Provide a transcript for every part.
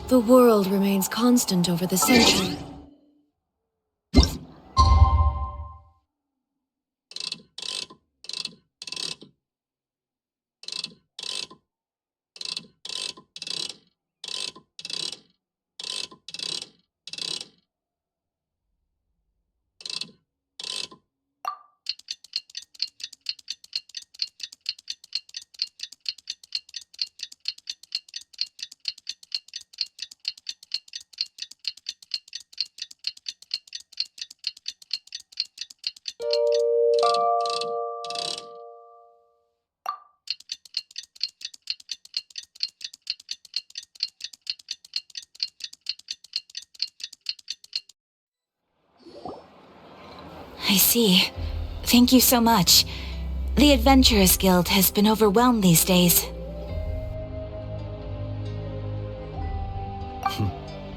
The world remains constant over the century. I see. Thank you so much. The Adventurers Guild has been overwhelmed these days.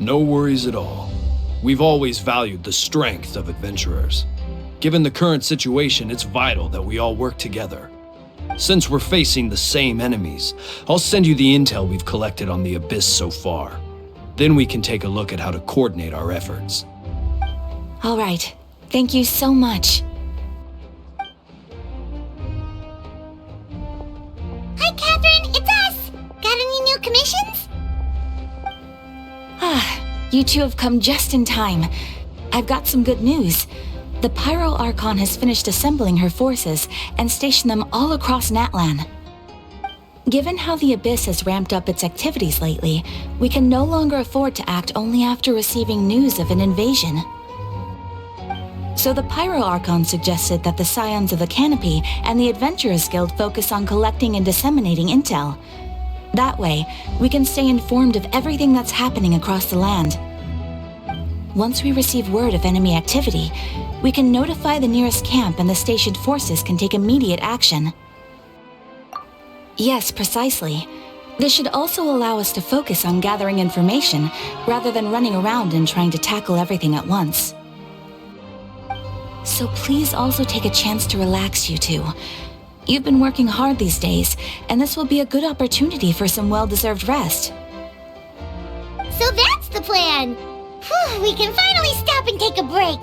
No worries at all. We've always valued the strength of adventurers. Given the current situation, it's vital that we all work together. Since we're facing the same enemies, I'll send you the intel we've collected on the Abyss so far. Then we can take a look at how to coordinate our efforts. All right. Thank you so much. Hi, Catherine. It's us. Got any new commissions? You two have come just in time. I've got some good news. The Pyro Archon has finished assembling her forces and stationed them all across Natlan. Given how the Abyss has ramped up its activities lately, we can no longer afford to act only after receiving news of an invasion. So the Pyro Archon suggested that the Scions of the Canopy and the Adventurers Guild focus on collecting and disseminating intel. That way, we can stay informed of everything that's happening across the land. Once we receive word of enemy activity, we can notify the nearest camp and the stationed forces can take immediate action. Yes, precisely. This should also allow us to focus on gathering information rather than running around and trying to tackle everything at once. So please also take a chance to relax, you two. You've been working hard these days, and this will be a good opportunity for some well-deserved rest. So that's the plan. Whew, we can finally stop and take a break.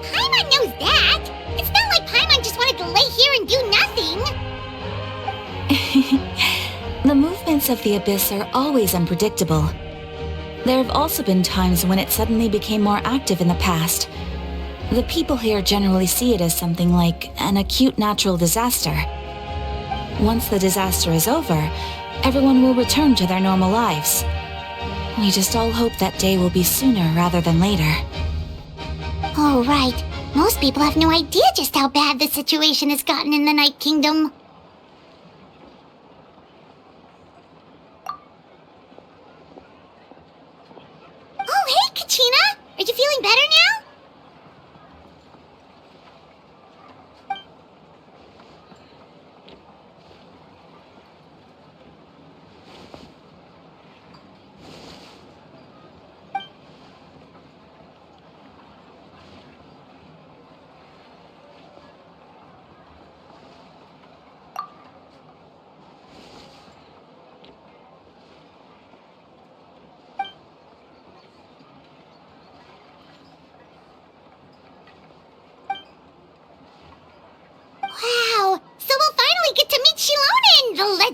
Paimon knows that. It's not like Paimon just wanted to lay here and do nothing. The movements of the Abyss are always unpredictable. There have also been times when it suddenly became more active in the past. The people here generally see it as something like an acute natural disaster. Once the disaster is over, everyone will return to their normal lives. We just all hope that day will be sooner rather than later. Oh, right. Most people have no idea just how bad the situation has gotten in the Night Kingdom. Oh, hey, Kachina! Are you feeling better now?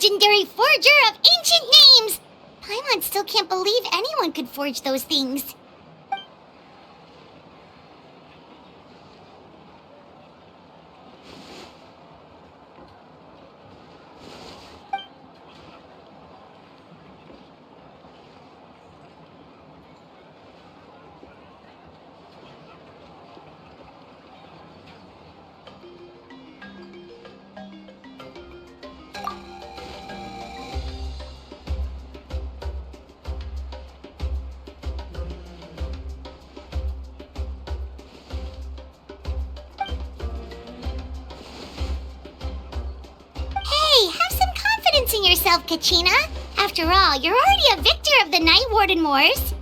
legendary forger of ancient names! Paimon still can't believe anyone could forge those things. In yourself, Kachina. After all, you're already a victor of the Night Warden Wars.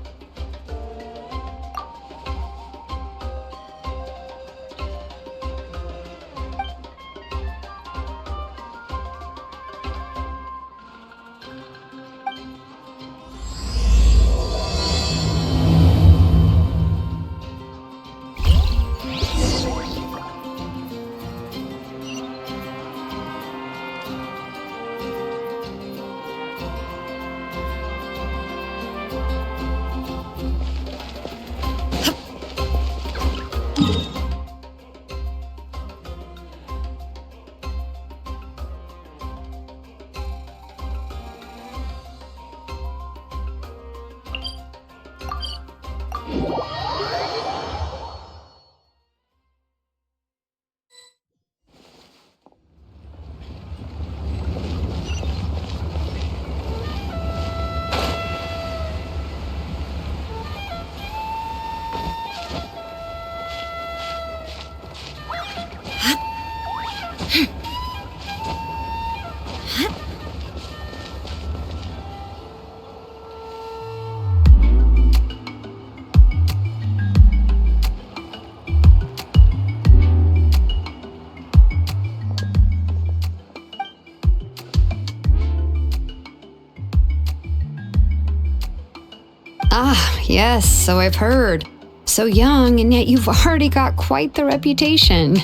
Ah, yes, so I've heard. So young, and yet you've already got quite the reputation.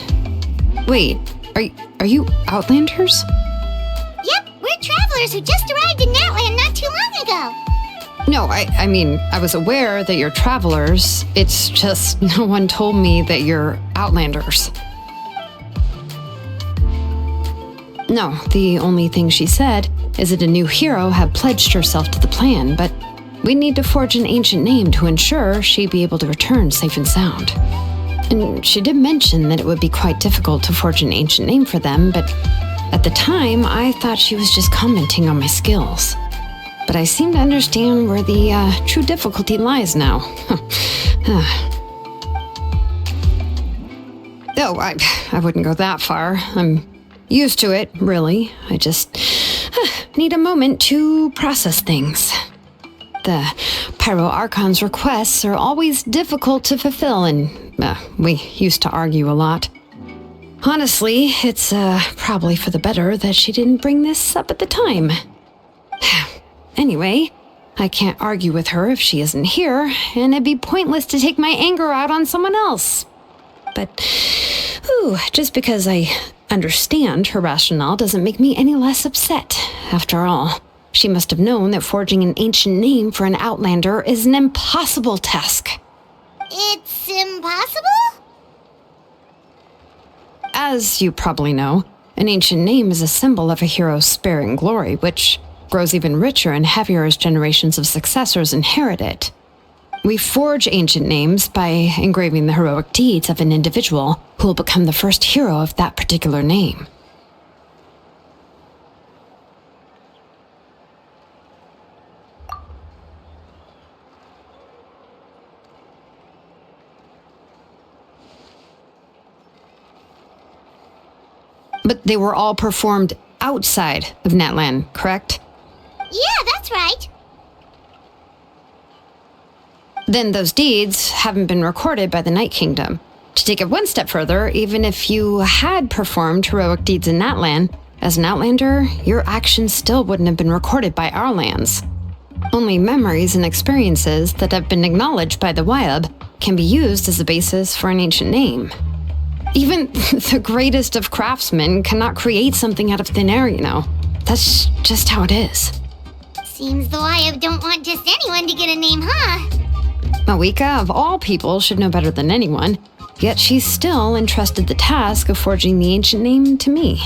Wait, are you Outlanders? Yep, we're travelers who just arrived in Natlan not too long ago. No, I mean, I was aware that you're travelers. It's just no one told me that you're Outlanders. No, the only thing she said is that a new hero had pledged herself to the plan, but we'd need to forge an ancient name to ensure she'd be able to return safe and sound. And she did mention that it would be quite difficult to forge an ancient name for them, but at the time, I thought she was just commenting on my skills. But I seem to understand where the true difficulty lies now. Oh, I wouldn't go that far. I'm used to it, really. I just need a moment to process things. The Pyro Archon's requests are always difficult to fulfill, and we used to argue a lot. Honestly, it's probably for the better that she didn't bring this up at the time. Anyway, I can't argue with her if she isn't here, and it'd be pointless to take my anger out on someone else. But, just because I understand her rationale doesn't make me any less upset. After all, she must have known that forging an ancient name for an Outlander is an impossible task. It's impossible? As you probably know, an ancient name is a symbol of a hero's spirit and glory, which grows even richer and heavier as generations of successors inherit it. We forge ancient names by engraving the heroic deeds of an individual who will become the first hero of that particular name. But they were all performed outside of Natlan, correct? Yeah, that's right. Then those deeds haven't been recorded by the Night Kingdom. To take it one step further, even if you had performed heroic deeds in Natlan, as an Outlander, your actions still wouldn't have been recorded by our lands. Only memories and experiences that have been acknowledged by the Wyab can be used as a basis for an ancient name. Even the greatest of craftsmen cannot create something out of thin air, you know. That's just how it is. Seems the Wayab don't want just anyone to get a name, huh? Mawika, of all people, should know better than anyone, yet she's still entrusted the task of forging the ancient name to me.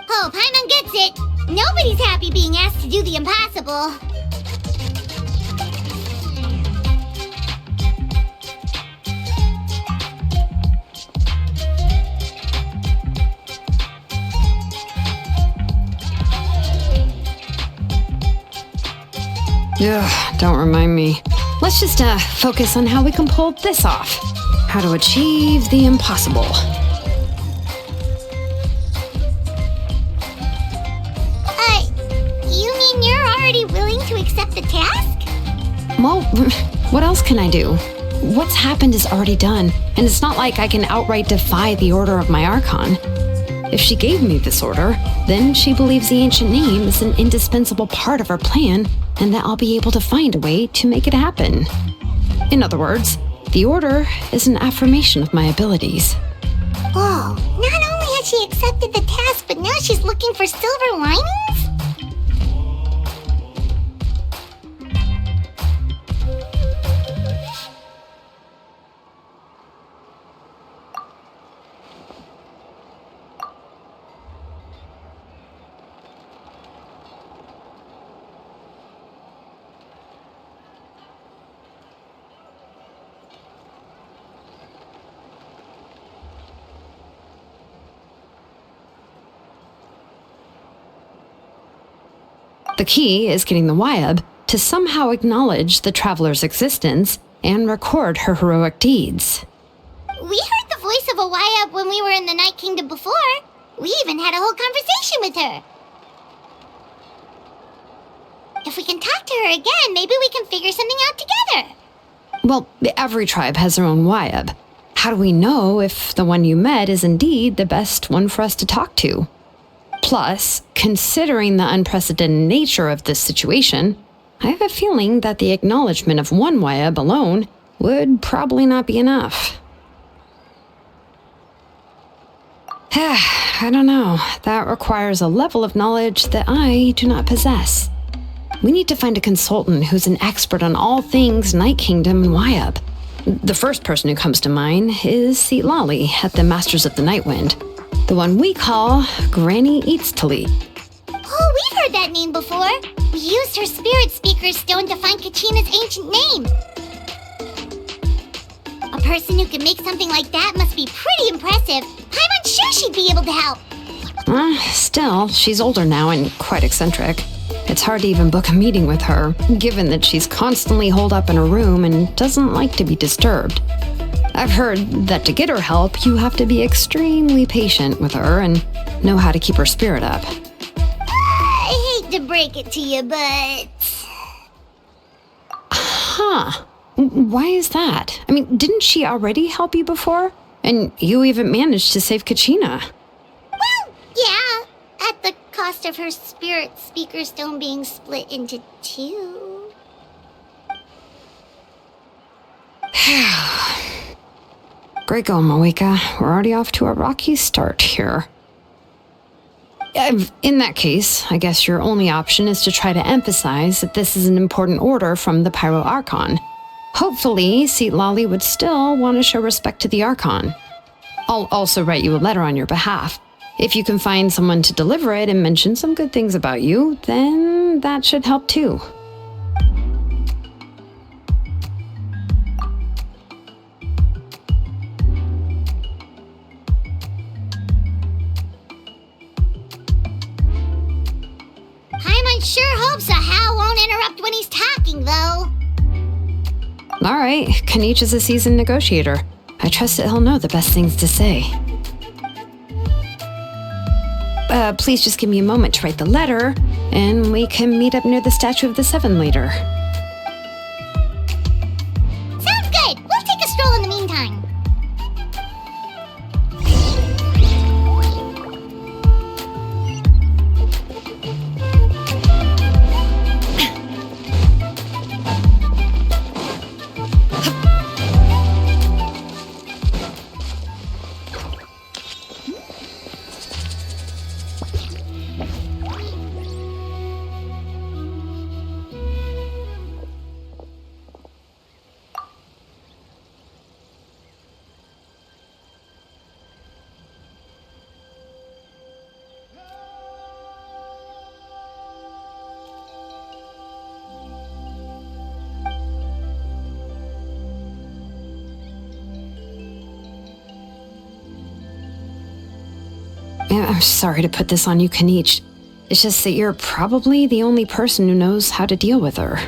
Oh, Paimon gets it. Nobody's happy being asked to do the impossible. Ugh, don't remind me. Let's just focus on how we can pull this off. How to achieve the impossible. You mean you're already willing to accept the task? Well, what else can I do? What's happened is already done, and it's not like I can outright defy the order of my Archon. If she gave me this order, then she believes the ancient name is an indispensable part of our plan, and that I'll be able to find a way to make it happen. In other words, the order is an affirmation of my abilities. Whoa, not only has she accepted the task, but now she's looking for silver linings? The key is getting the Wayab to somehow acknowledge the traveler's existence and record her heroic deeds. We heard the voice of a Wayab when we were in the Night Kingdom before. We even had a whole conversation with her. If we can talk to her again, maybe we can figure something out together. Well, every tribe has their own Wayab. How do we know if the one you met is indeed the best one for us to talk to? Plus, considering the unprecedented nature of this situation, I have a feeling that the acknowledgement of one Wayab alone would probably not be enough. I don't know. That requires a level of knowledge that I do not possess. We need to find a consultant who's an expert on all things Night Kingdom and Wayab. The first person who comes to mind is Lali at the Masters of the Nightwind. The one we call Granny Eatstali. Oh, we've heard that name before. We used her Spirit Speaker Stone to find Kachina's ancient name. A person who can make something like that must be pretty impressive. I'm unsure she'd be able to help. Still, she's older now and quite eccentric. It's hard to even book a meeting with her, given that she's constantly holed up in her room and doesn't like to be disturbed. I've heard that to get her help, you have to be extremely patient with her and know how to keep her spirit up. I hate to break it to you, but... Huh. Why is that? I mean, didn't she already help you before? And you even managed to save Kachina. Well, yeah. At the cost of her Spirit Speaker Stone being split into two. Great going, Mawika. We're already off to a rocky start here. In that case, I guess your only option is to try to emphasize that this is an important order from the Pyro Archon. Hopefully, Lali would still want to show respect to the Archon. I'll also write you a letter on your behalf. If you can find someone to deliver it and mention some good things about you, then that should help too. Paimon sure hopes a Hal won't interrupt when he's talking, though. All right, Kanich is a seasoned negotiator. I trust that he'll know the best things to say. Please just give me a moment to write the letter, and we can meet up near the Statue of the Seven later. Sounds good. We'll take a stroll in the meantime. I'm sorry to put this on you, Kanich. It's just that you're probably the only person who knows how to deal with her.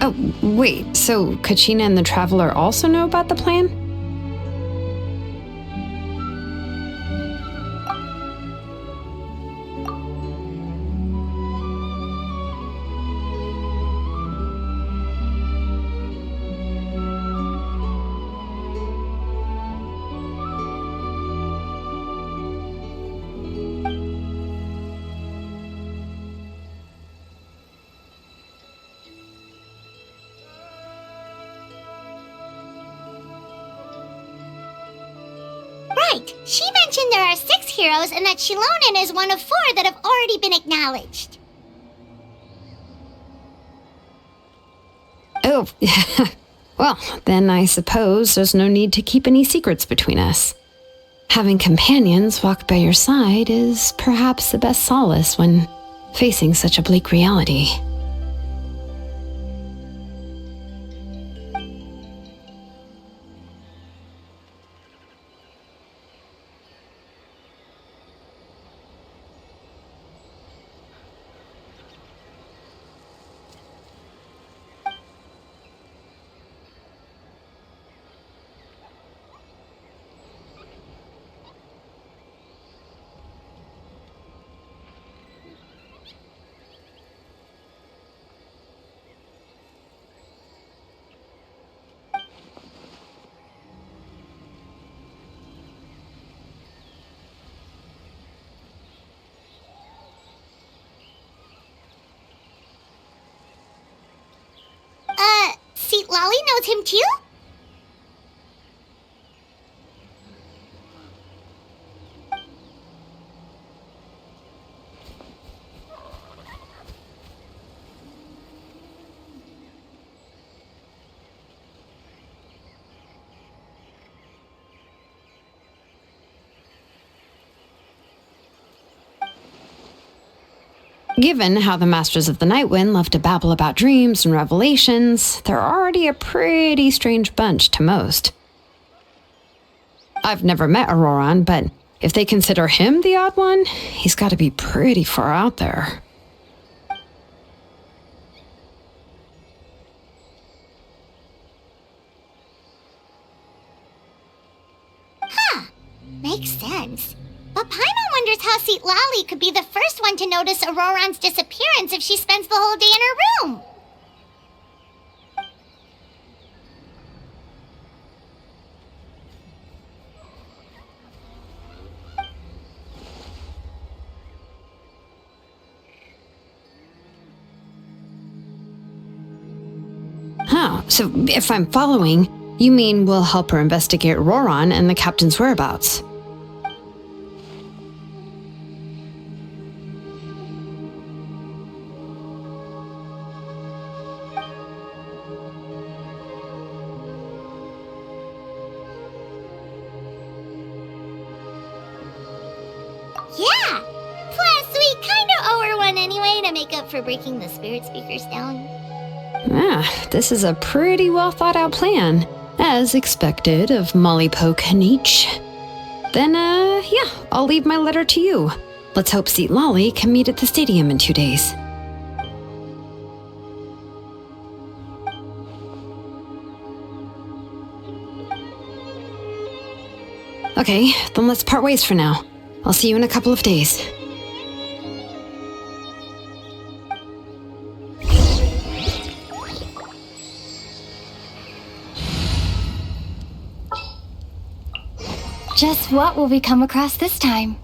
Oh, wait, so Kachina and the Traveler also know about the plan? Right. She mentioned there are 6 heroes and that Shilonen is one of 4 that have already been acknowledged. Oh, well, then I suppose there's no need to keep any secrets between us. Having companions walk by your side is perhaps the best solace when facing such a bleak reality. Seat Lolly knows him too? Given how the Masters of the Nightwind love to babble about dreams and revelations, they're already a pretty strange bunch to most. I've never met Auroran, but if they consider him the odd one, he's got to be pretty far out there. Makes sense. But Paimon wonders how Seat Lolly could be the first one to notice Auroran's disappearance if she spends the whole day in her room. Oh, so if I'm following, you mean we'll help her investigate Auroran and the captain's whereabouts? Yeah! Plus, we kinda owe her one anyway to make up for breaking the spirit speakers down. This is a pretty well thought out plan, as expected of Molly Poe Kanich. Then, yeah, I'll leave my letter to you. Let's hope Seat Lolly can meet at the stadium in 2 days. Okay, then let's part ways for now. I'll see you in a couple of days. Just what will we come across this time?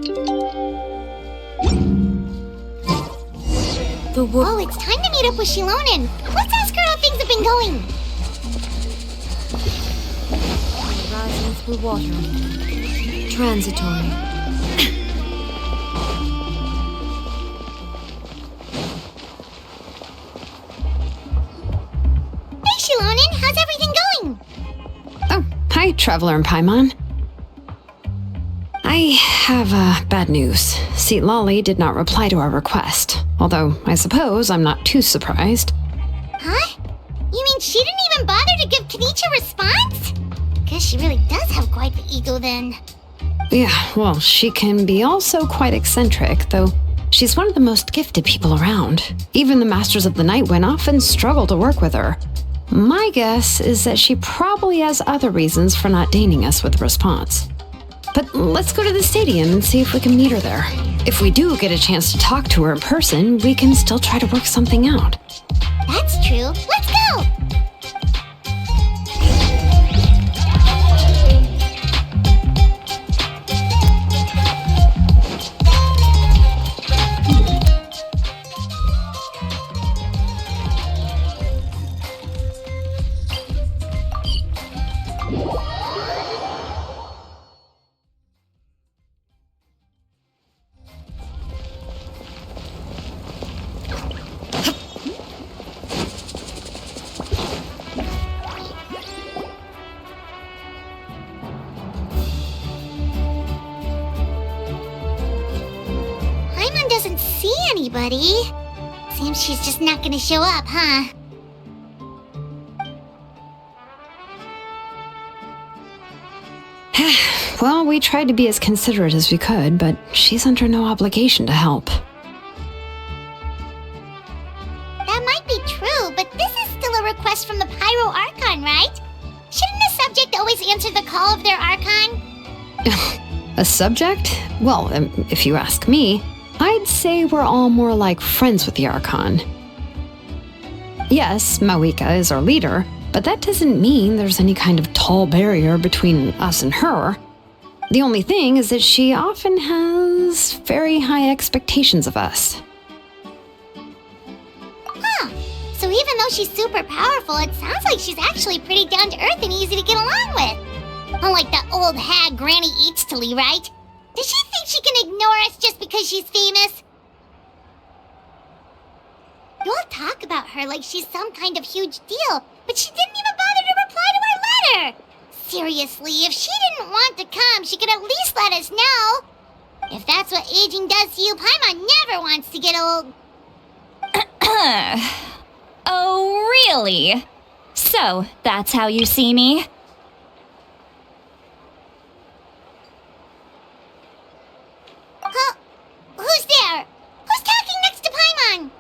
Oh, it's time to meet up with Shilonen. Let's ask her how things have been going. Rising through water. Transitory. Hey, Shilonen, how's everything going? Oh, hi, Traveler and Paimon. I have bad news. Lali did not reply to our request, although I suppose I'm not too surprised. Huh? You mean she didn't even bother to give Kenichi a response? Guess she really does have quite the ego then. Yeah, well, she can be also quite eccentric, though she's one of the most gifted people around. Even the Masters of the Nightwind often struggle to work with her. My guess is that she probably has other reasons for not deigning us with a response. But let's go to the stadium and see if we can meet her there. If we do get a chance to talk to her in person, we can still try to work something out. That's true. Let's go! Doesn't see anybody. Seems she's just not gonna show up, huh? Well, we tried to be as considerate as we could, but she's under no obligation to help. That might be true, but this is still a request from the Pyro Archon, right? Shouldn't the subject always answer the call of their Archon? A subject? Well, if you ask me, I'd say we're all more like friends with the Archon. Yes, Mawika is our leader, but that doesn't mean there's any kind of tall barrier between us and her. The only thing is that she often has very high expectations of us. Huh. So even though she's super powerful, it sounds like she's actually pretty down to earth and easy to get along with. Unlike that old hag Granny Eatstily, right? Does she think she can ignore us just because she's famous? You all talk about her like she's some kind of huge deal, but she didn't even bother to reply to our letter! Seriously, if she didn't want to come, she could at least let us know. If that's what aging does to you, Paimon never wants to get old. Oh, really? So, that's how you see me? Huh? Who's there? Who's talking next to Paimon?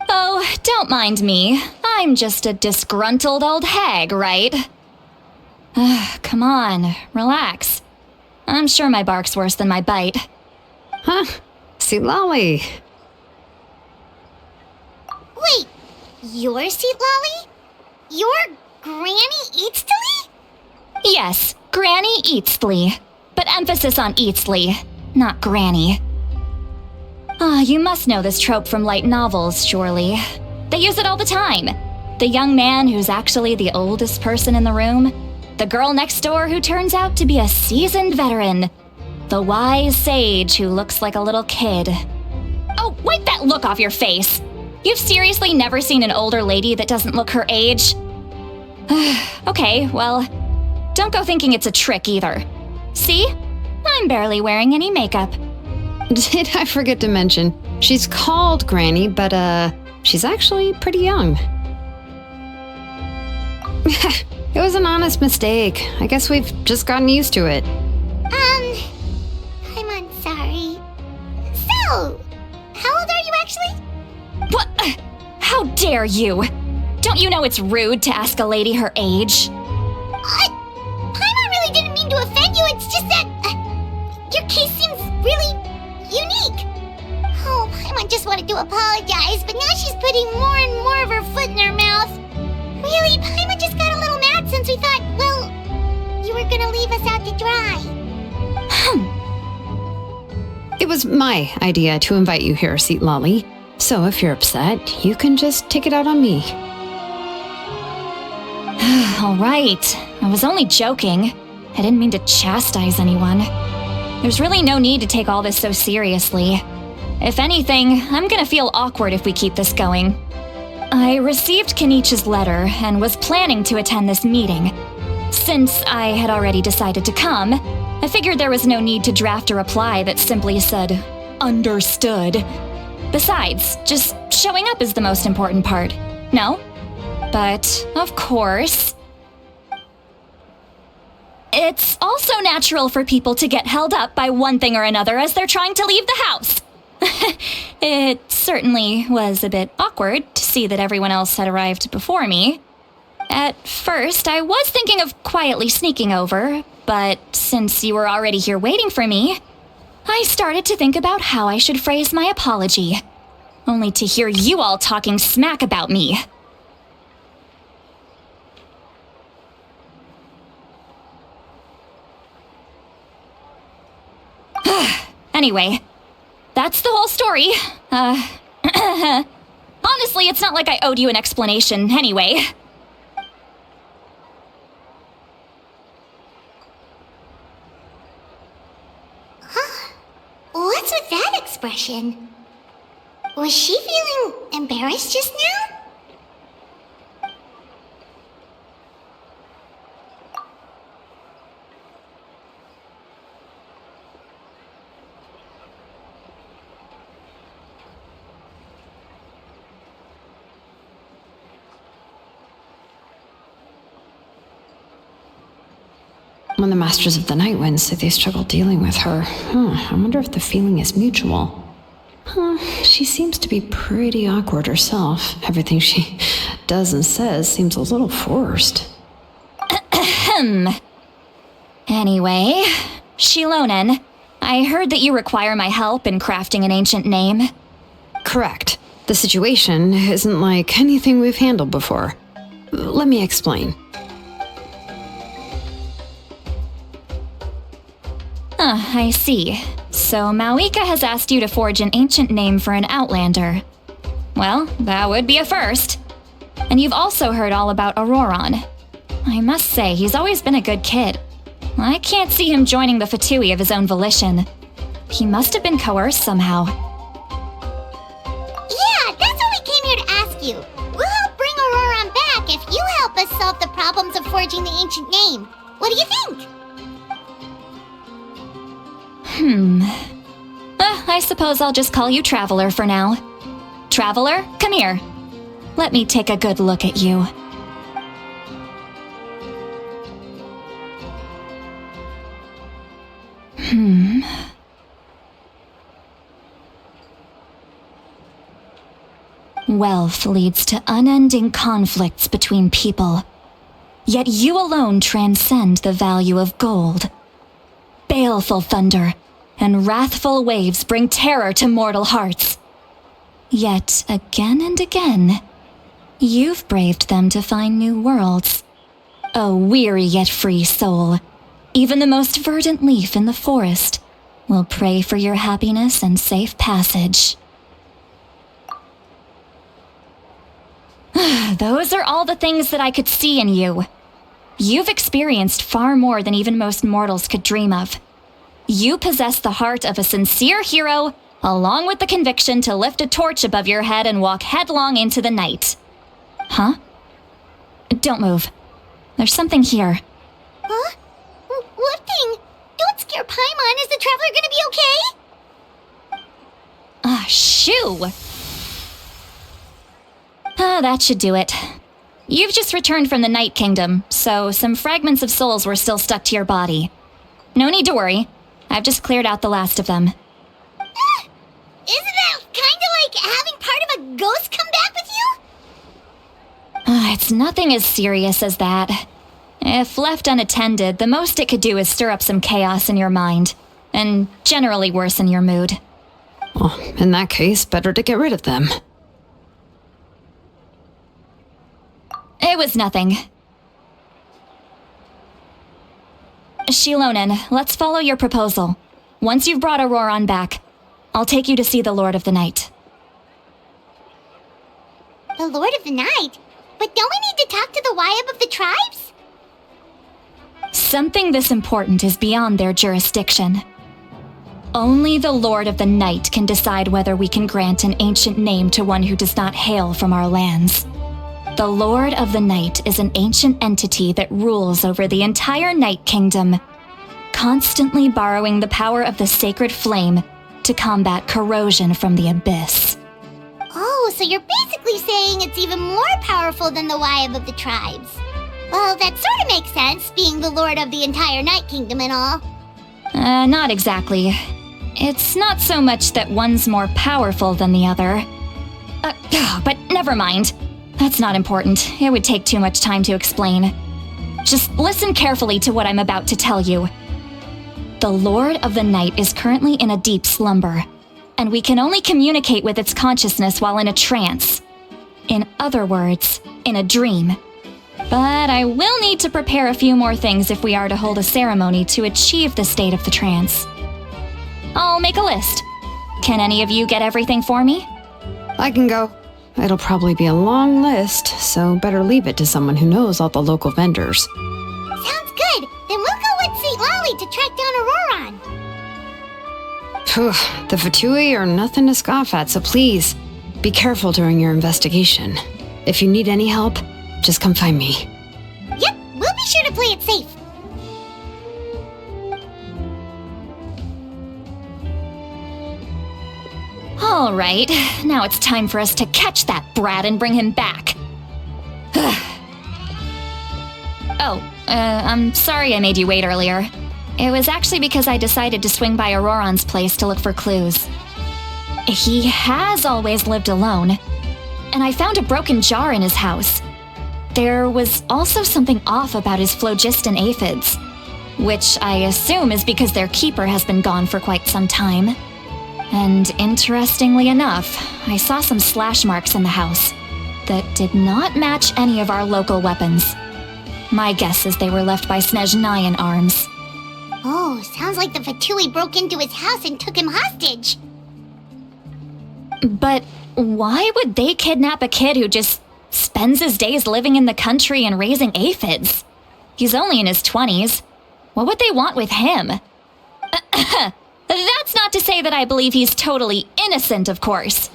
Oh, don't mind me. I'm just a disgruntled old hag, right? Come on, relax. I'm sure my bark's worse than my bite. Huh? Lali. Wait, you're Lali? You're Granny Eatstily? Yes, Granny Eatstly. But emphasis on Eatstly, not Granny. You must know this trope from light novels, surely. They use it all the time. The young man who's actually the oldest person in the room. The girl next door who turns out to be a seasoned veteran. The wise sage who looks like a little kid. Oh, wipe that look off your face! You've seriously never seen an older lady that doesn't look her age? Okay, well, don't go thinking it's a trick either. See? I'm barely wearing any makeup. Did I forget to mention, she's called Granny, but she's actually pretty young. It was an honest mistake. I guess we've just gotten used to it. I'm sorry. So, how old are you actually? What? How dare you? Don't you know it's rude to ask a lady her age? Paimon really didn't mean to offend you, it's just that your case seems really unique. Oh, Paimon just wanted to apologize, but now she's putting more and more of her foot in her mouth. Really, Paimon just got a little mad since we thought, well, you were gonna leave us out to dry. It was my idea to invite you here, Seat Lolly. So if you're upset, you can just take it out on me. All right. I was only joking. I didn't mean to chastise anyone. There's really no need to take all this so seriously. If anything, I'm gonna feel awkward if we keep this going. I received Kenichi's letter and was planning to attend this meeting. Since I had already decided to come, I figured there was no need to draft a reply that simply said, "Understood." Besides, just showing up is the most important part, no? But, of course, it's also natural for people to get held up by one thing or another as they're trying to leave the house. It certainly was a bit awkward to see that everyone else had arrived before me. At first, I was thinking of quietly sneaking over, but since you were already here waiting for me, I started to think about how I should phrase my apology, only to hear you all talking smack about me. Anyway, that's the whole story. Honestly, it's not like I owed you an explanation anyway. What's with that expression? Was she feeling embarrassed just now? When the Masters of the Night Wind say they struggle dealing with her, I wonder if the feeling is mutual. She seems to be pretty awkward herself. Everything she does and says seems a little forced. Anyway, Shilonen, I heard that you require my help in crafting an ancient name. Correct. The situation isn't like anything we've handled before. Let me explain. I see. So Mauika has asked you to forge an ancient name for an outlander. Well, that would be a first. And you've also heard all about Auroron. I must say, he's always been a good kid. I can't see him joining the Fatui of his own volition. He must have been coerced somehow. Yeah, that's what we came here to ask you. We'll help bring Auroron back if you help us solve the problems of forging the ancient name. What do you think? I suppose I'll just call you Traveler for now. Traveler, come here. Let me take a good look at you. Wealth leads to unending conflicts between people. Yet you alone transcend the value of gold. Baleful thunder and wrathful waves bring terror to mortal hearts. Yet again and again, you've braved them to find new worlds. O weary yet free soul, even the most verdant leaf in the forest will pray for your happiness and safe passage. Those are all the things that I could see in you. You've experienced far more than even most mortals could dream of. You possess the heart of a sincere hero, along with the conviction to lift a torch above your head and walk headlong into the night. Huh? Don't move. There's something here. Huh? What thing? Don't scare Paimon. Is the Traveler gonna be okay? Shoo! That should do it. You've just returned from the Night Kingdom, so some fragments of souls were still stuck to your body. No need to worry. I've just cleared out the last of them. Isn't that kinda like having part of a ghost come back with you? It's nothing as serious as that. If left unattended, the most it could do is stir up some chaos in your mind, and generally worsen your mood. Well, in that case, better to get rid of them. It was nothing. Shilonen, let's follow your proposal. Once you've brought Auroron back, I'll take you to see the Lord of the Night. The Lord of the Night? But don't we need to talk to the Wyab of the tribes? Something this important is beyond their jurisdiction. Only the Lord of the Night can decide whether we can grant an ancient name to one who does not hail from our lands. The Lord of the Night is an ancient entity that rules over the entire Night Kingdom, constantly borrowing the power of the sacred flame to combat corrosion from the abyss. Oh, so you're basically saying it's even more powerful than the Wyab of the tribes. Well, that sort of makes sense, being the lord of the entire Night Kingdom and all. Not exactly. It's not so much that one's more powerful than the other. But never mind. That's not important. It would take too much time to explain. Just listen carefully to what I'm about to tell you. The Lord of the Night is currently in a deep slumber, and we can only communicate with its consciousness while in a trance. In other words, in a dream. But I will need to prepare a few more things if we are to hold a ceremony to achieve the state of the trance. I'll make a list. Can any of you get everything for me? I can go. It'll probably be a long list, so better leave it to someone who knows all the local vendors. Sounds good. Then we'll go with St. Lolly to track down Auroron. Phew, the Fatui are nothing to scoff at, so please, be careful during your investigation. If you need any help, just come find me. Yep, we'll be sure to play it safe. All right, now it's time for us to catch that brat and bring him back. I'm sorry I made you wait earlier. It was actually because I decided to swing by Auroron's place to look for clues. He has always lived alone, and I found a broken jar in his house. There was also something off about his phlogiston aphids, which I assume is because their keeper has been gone for quite some time. And interestingly enough, I saw some slash marks in the house that did not match any of our local weapons. My guess is they were left by Snezhnayan arms. Oh, sounds like the Fatui broke into his house and took him hostage. But why would they kidnap a kid who just spends his days living in the country and raising aphids? He's only in his 20s. What would they want with him? That's not to say that I believe he's totally innocent, of course.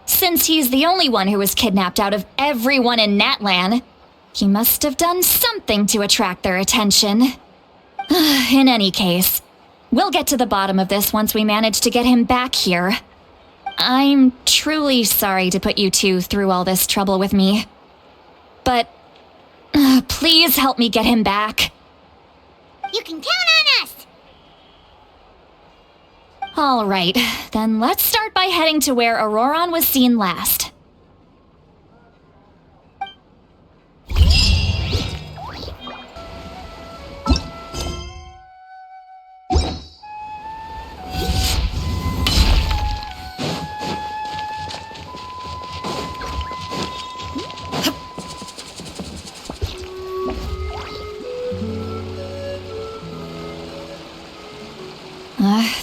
Since he's the only one who was kidnapped out of everyone in Natlan, he must have done something to attract their attention. In any case, we'll get to the bottom of this once we manage to get him back here. I'm truly sorry to put you two through all this trouble with me. But please help me get him back. You can count on us! All right, then let's start by heading to where Auroron was seen last.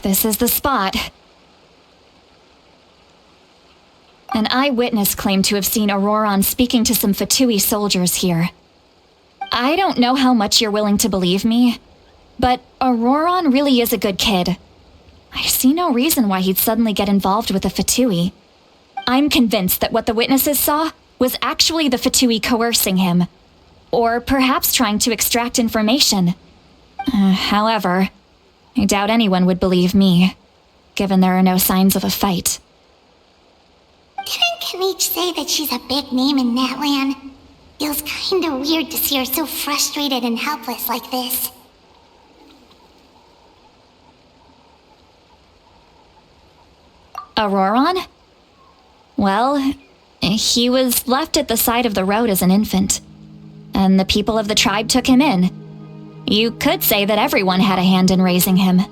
This is the spot. An eyewitness claimed to have seen Auroron speaking to some Fatui soldiers here. I don't know how much you're willing to believe me, but Auroron really is a good kid. I see no reason why he'd suddenly get involved with the Fatui. I'm convinced that what the witnesses saw was actually the Fatui coercing him, or perhaps trying to extract information. However, I doubt anyone would believe me, given there are no signs of a fight. Didn't Kanich say that she's a big name in Natlan? Feels kinda weird to see her so frustrated and helpless like this. Auroron? Well, he was left at the side of the road as an infant, and the people of the tribe took him in. You could say that everyone had a hand in raising him.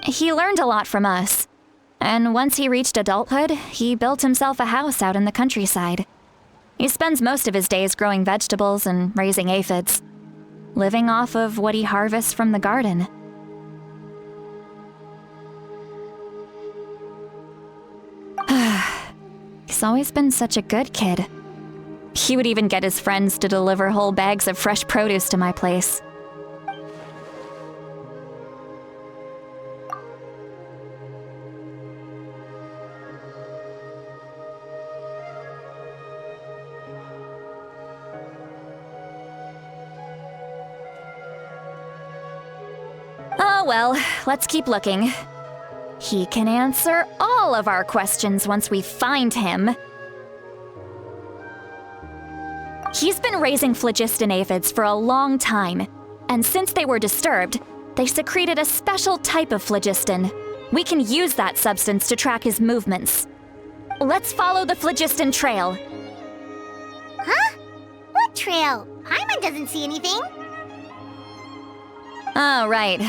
He learned a lot from us. And once he reached adulthood, he built himself a house out in the countryside. He spends most of his days growing vegetables and raising aphids, living off of what he harvests from the garden. He's always been such a good kid. He would even get his friends to deliver whole bags of fresh produce to my place. Oh well, let's keep looking. He can answer all of our questions once we find him. He's been raising phlogiston aphids for a long time, and since they were disturbed, they secreted a special type of phlogiston. We can use that substance to track his movements. Let's follow the phlogiston trail. Huh? What trail? Paimon doesn't see anything. Oh, right.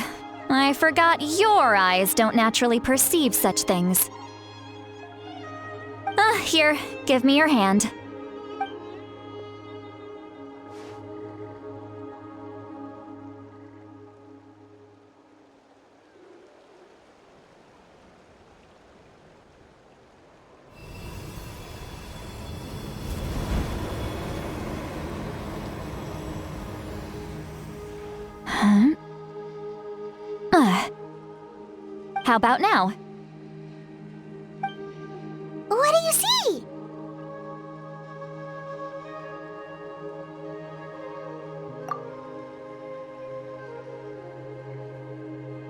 I forgot your eyes don't naturally perceive such things. Here, give me your hand. How about now? What do you see?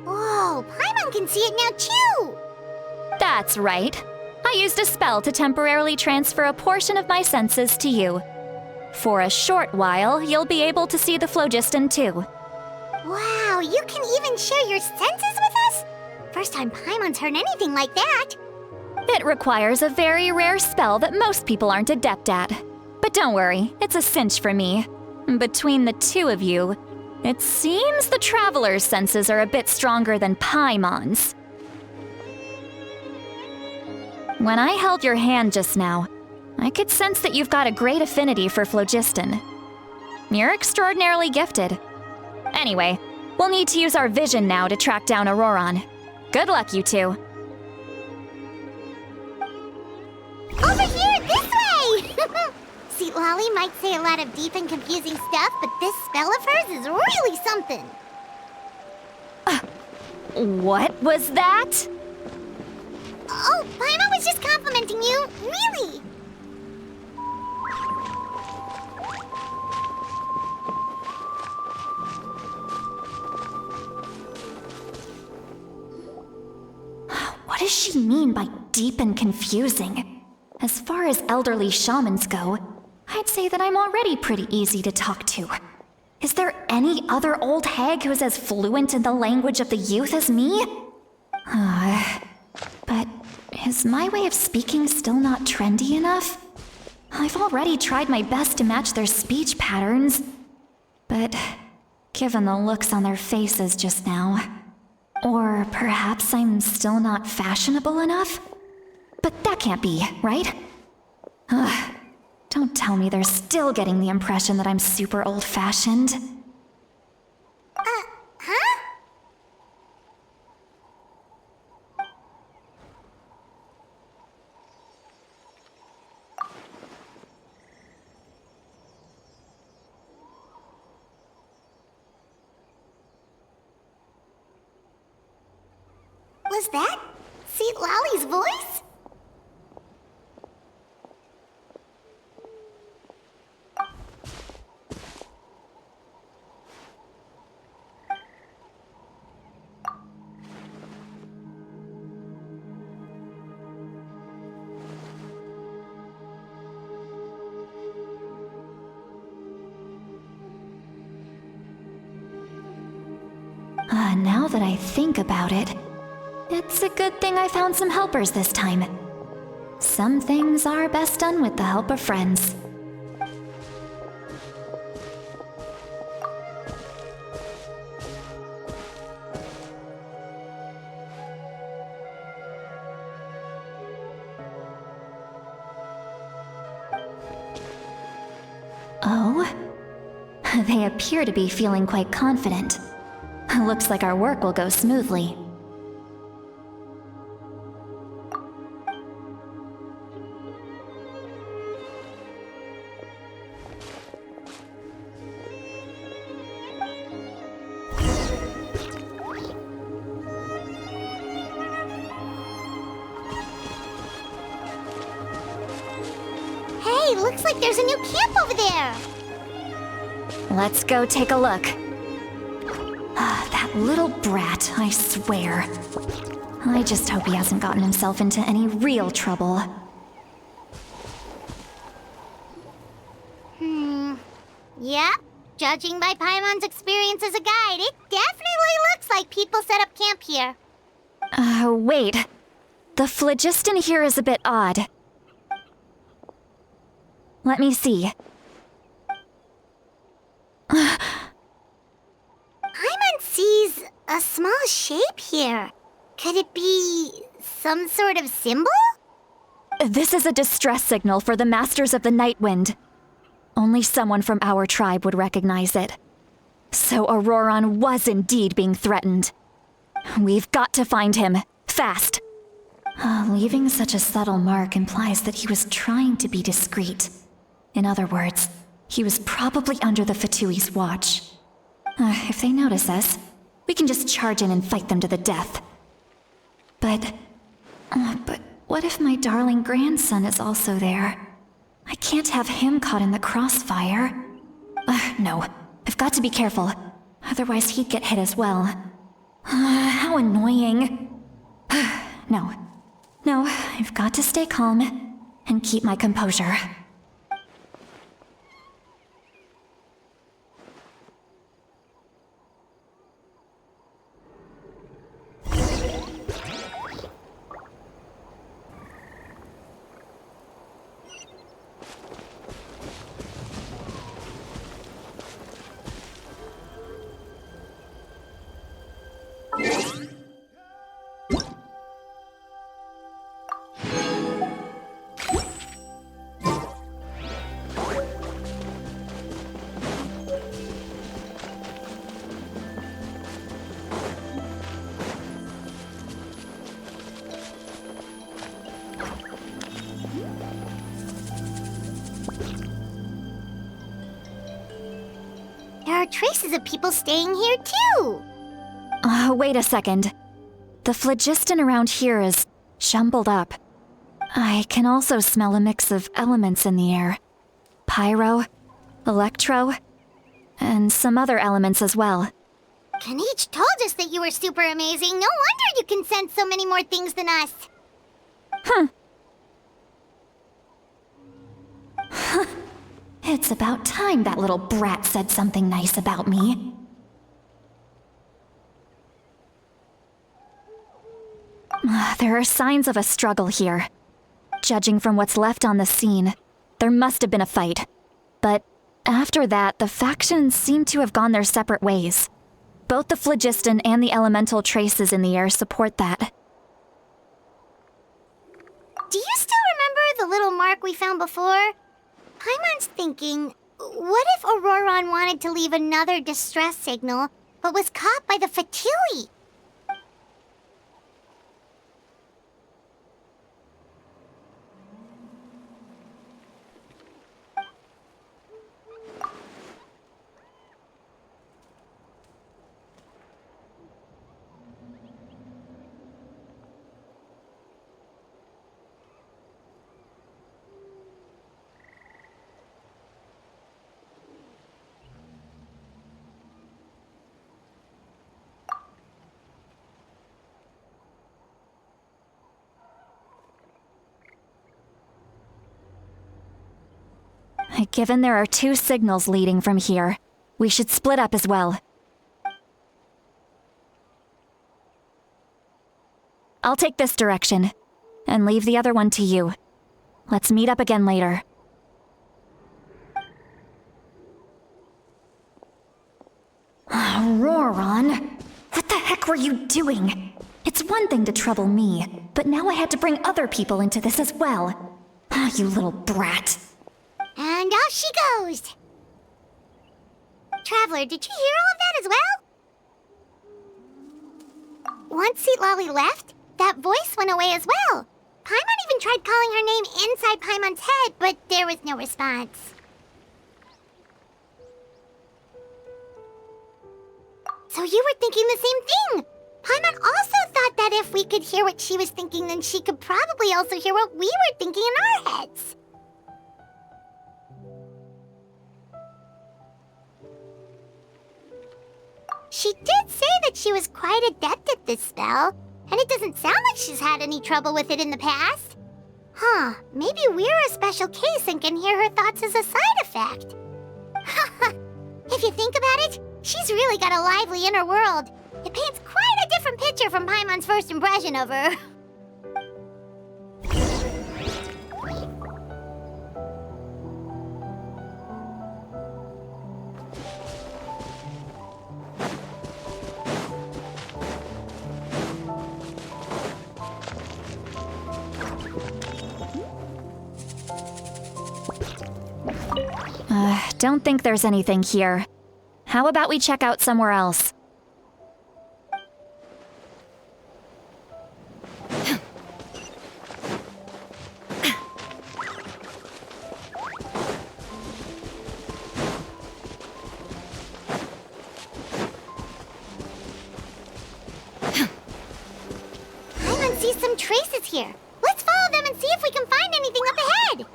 Whoa, Paimon can see it now too! That's right. I used a spell to temporarily transfer a portion of my senses to you. For a short while, you'll be able to see the phlogiston too. Wow, you can even share your senses with us? First time Paimon's heard anything like that. It requires a very rare spell that most people aren't adept at. But don't worry, it's a cinch for me. Between the two of you, it seems the Traveler's senses are a bit stronger than Paimon's. When I held your hand just now, I could sense that you've got a great affinity for phlogiston. You're extraordinarily gifted. Anyway, we'll need to use our vision now to track down Auroron. Good luck, you two. Over here, this way! See, Lolly might say a lot of deep and confusing stuff, but this spell of hers is really something. What was that? Oh, Paimon was just complimenting you. Really. What does she mean by deep and confusing? As far as elderly shamans go, I'd say that I'm already pretty easy to talk to. Is there any other old hag who's as fluent in the language of the youth as me? But is my way of speaking still not trendy enough? I've already tried my best to match their speech patterns. But given the looks on their faces just now, or perhaps I'm still not fashionable enough? But that can't be, right? Don't tell me they're still getting the impression that I'm super old-fashioned. Huh? Was that Seat Lolly's voice? Now that I think about it, it's a good thing I found some helpers this time. Some things are best done with the help of friends. They appear to be feeling quite confident. Looks like our work will go smoothly. Hey, looks like there's a new camp over there. Let's go take a look. That little brat, I swear. I just hope he hasn't gotten himself into any real trouble. Yep, judging by Paimon's experience as a guide, it definitely looks like people set up camp here. Wait. The phlogiston here is a bit odd. Let me see. Paimon sees a small shape here. Could it be some sort of symbol? This is a distress signal for the Masters of the Night Wind. Only someone from our tribe would recognize it. So Auroron was indeed being threatened. We've got to find him, fast. Leaving such a subtle mark implies that he was trying to be discreet. In other words, he was probably under the Fatui's watch. If they notice us, we can just charge in and fight them to the death. But what if my darling grandson is also there? I can't have him caught in the crossfire. No, I've got to be careful. Otherwise he'd get hit as well. How annoying. No, I've got to stay calm and keep my composure. There are traces of people staying here too. Wait a second. The phlogiston around here is jumbled up. I can also smell a mix of elements in the air. Pyro, electro, and some other elements as well. Kanich told us that you were super amazing. No wonder you can sense so many more things than us. It's about time that little brat said something nice about me. There are signs of a struggle here. Judging from what's left on the scene, there must have been a fight. But after that, the factions seem to have gone their separate ways. Both the phlogiston and the elemental traces in the air support that. Do you still remember the little mark we found before? Paimon's thinking, what if Auroron wanted to leave another distress signal, but was caught by the Fatui? Given there are two signals leading from here, we should split up as well. I'll take this direction, and leave the other one to you. Let's meet up again later. Auroron, what the heck were you doing? It's one thing to trouble me, but now I had to bring other people into this as well. You little brat. And off she goes. Traveler, did you hear all of that as well? Once Seat Lolly left, that voice went away as well. Paimon even tried calling her name inside Paimon's head, but there was no response. So you were thinking the same thing! Paimon also thought that if we could hear what she was thinking, then she could probably also hear what we were thinking in our heads. She did say that she was quite adept at this spell, and it doesn't sound like she's had any trouble with it in the past. Huh, maybe we're a special case and can hear her thoughts as a side effect. If you think about it, she's really got a lively inner world. It paints quite a different picture from Paimon's first impression of her. Don't think there's anything here. How about we check out somewhere else? Paimon sees some traces here. Let's follow them and see if we can find anything up ahead.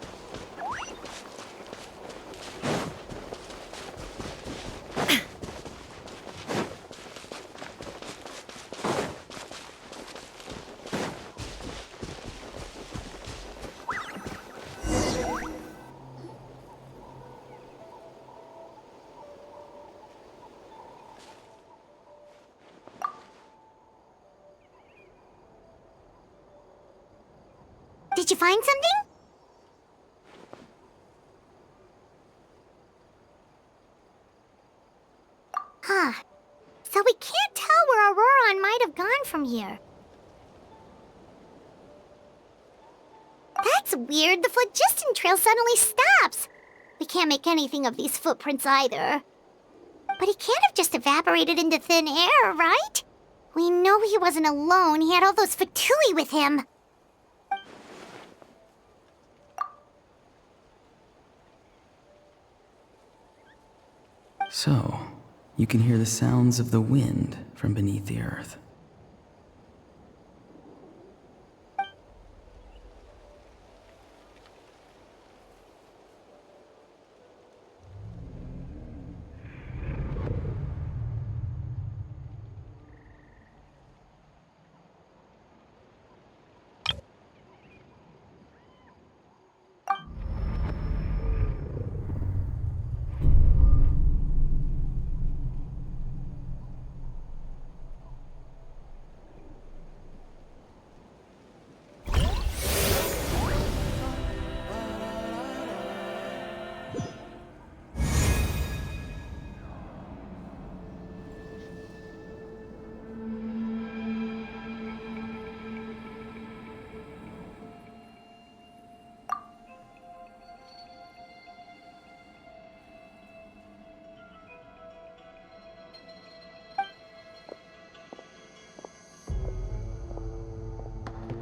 Did you find something? Huh. So we can't tell where Auroron might have gone from here. That's weird. The phlogiston trail suddenly stops. We can't make anything of these footprints either. But he can't have just evaporated into thin air, right? We know he wasn't alone. He had all those Fatui with him. So, you can hear the sounds of the wind from beneath the earth.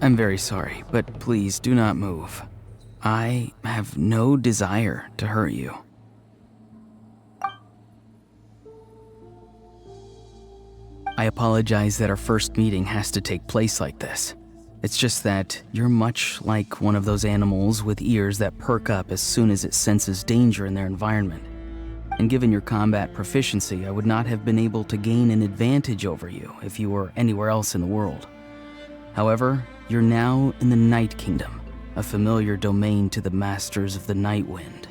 I'm very sorry, but please do not move. I have no desire to hurt you. I apologize that our first meeting has to take place like this. It's just that you're much like one of those animals with ears that perk up as soon as it senses danger in their environment. And given your combat proficiency, I would not have been able to gain an advantage over you if you were anywhere else in the world. However, you're now in the Night Kingdom, a familiar domain to the masters of the Night Wind.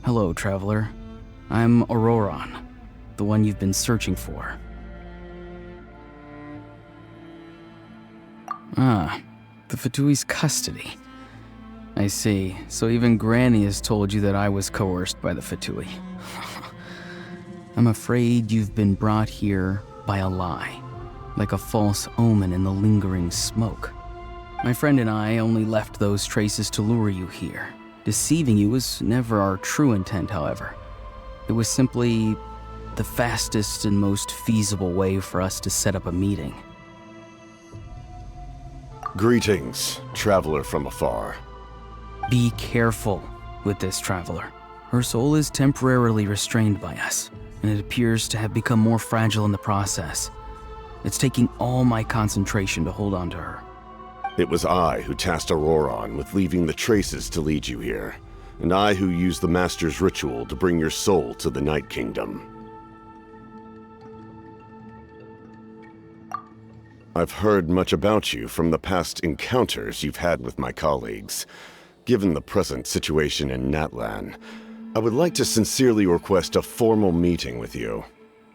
Hello, traveler. I'm Auroron, the one you've been searching for. Ah, the Fatui's custody. I see. So even Granny has told you that I was coerced by the Fatui. I'm afraid you've been brought here by a lie, like a false omen in the lingering smoke. My friend and I only left those traces to lure you here. Deceiving you was never our true intent, however. It was simply the fastest and most feasible way for us to set up a meeting. Greetings, traveler from afar. Be careful with this traveler. Her soul is temporarily restrained by us, and it appears to have become more fragile in the process. It's taking all my concentration to hold on to her. It was I who tasked Auroron with leaving the traces to lead you here, and I who used the Master's ritual to bring your soul to the Night Kingdom. I've heard much about you from the past encounters you've had with my colleagues. Given the present situation in Natlan, I would like to sincerely request a formal meeting with you,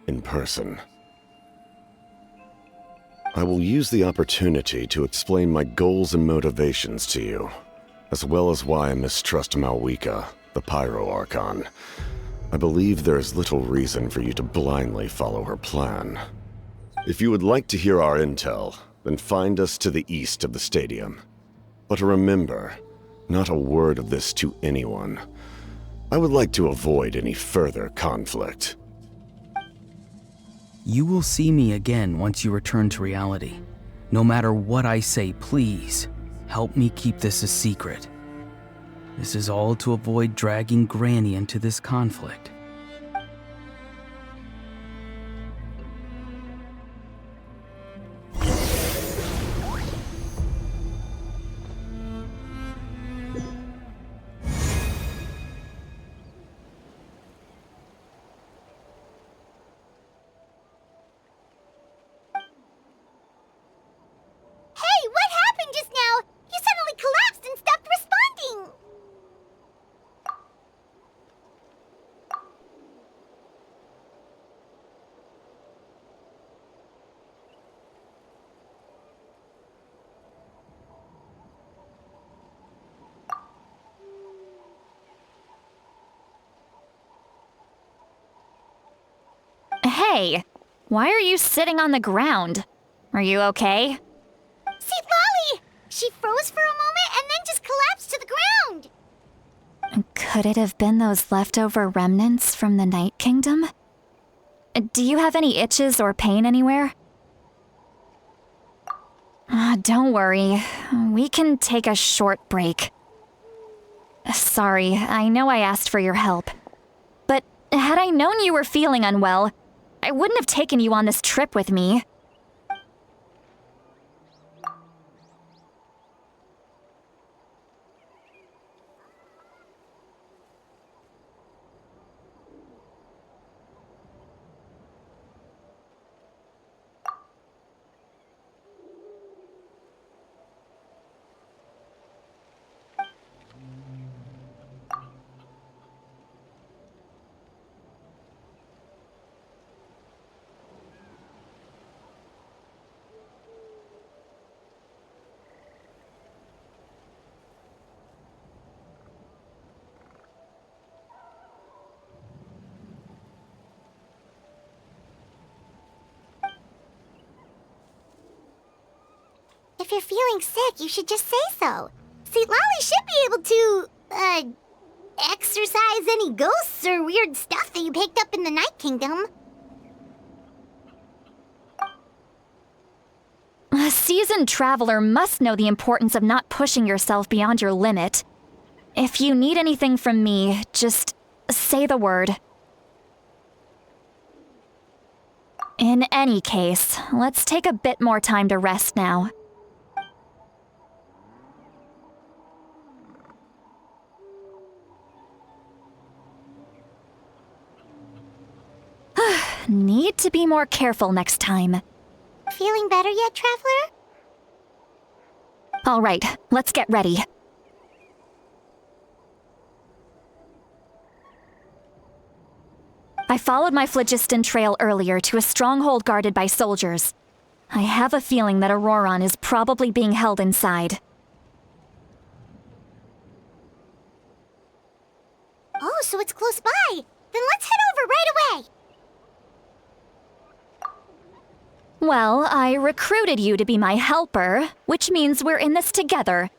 in person. I will use the opportunity to explain my goals and motivations to you, as well as why I mistrust Malwika, the Pyro Archon. I believe there is little reason for you to blindly follow her plan. If you would like to hear our intel, then find us to the east of the stadium. But remember, not a word of this to anyone. I would like to avoid any further conflict. You will see me again once you return to reality. No matter what I say, please, help me keep this a secret. This is all to avoid dragging Granny into this conflict. Hey, what happened just now? You suddenly collapsed and stopped responding. Hey, why are you sitting on the ground? Are you okay? See, Lolly! She froze for a moment and then just collapsed to the ground. Could it have been those leftover remnants from the Night Kingdom? Do you have any itches or pain anywhere? Don't worry. We can take a short break. Sorry, I know I asked for your help. But had I known you were feeling unwell, I wouldn't have taken you on this trip with me. If you're feeling sick, you should just say so. See, Lolly should be able to, exorcise any ghosts or weird stuff that you picked up in the Night Kingdom. A seasoned traveler must know the importance of not pushing yourself beyond your limit. If you need anything from me, just say the word. In any case, let's take a bit more time to rest now. Need to be more careful next time. Feeling better yet, Traveler? All right, let's get ready. I followed my phlogiston trail earlier to a stronghold guarded by soldiers. I have a feeling that Auroron is probably being held inside. Oh, so it's close by. Then let's head over right away. Well, I recruited you to be my helper, which means we're in this together.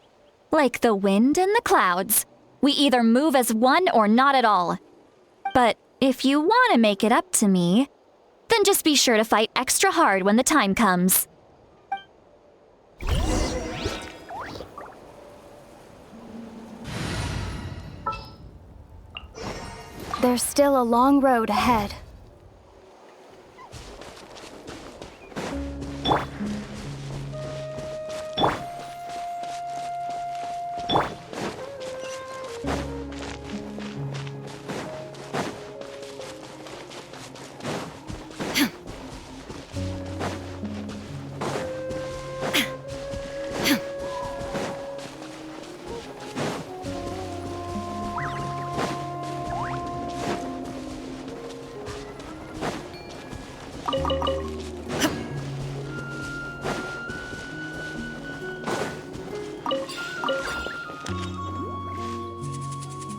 Like the wind and the clouds. We either move as one or not at all. But If you want to make it up to me, then just be sure to fight extra hard when the time comes. There's still a long road ahead.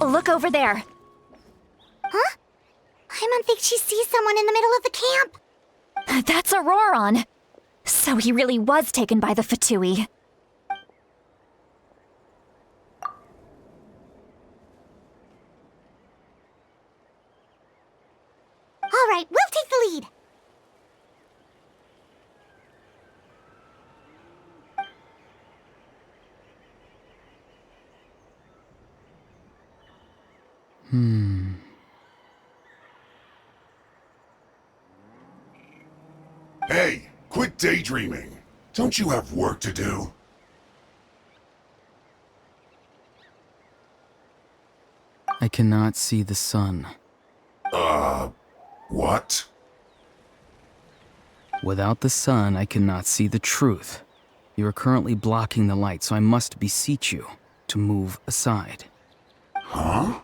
Look over there. Huh? Paimon thinks she sees someone in the middle of the camp. That's Auroron. So he really was taken by the Fatui. All right, we'll take the lead. Hey, quit daydreaming. Don't you have work to do? I cannot see the sun. What? Without the sun, I cannot see the truth. You are currently blocking the light, so I must beseech you to move aside. Huh?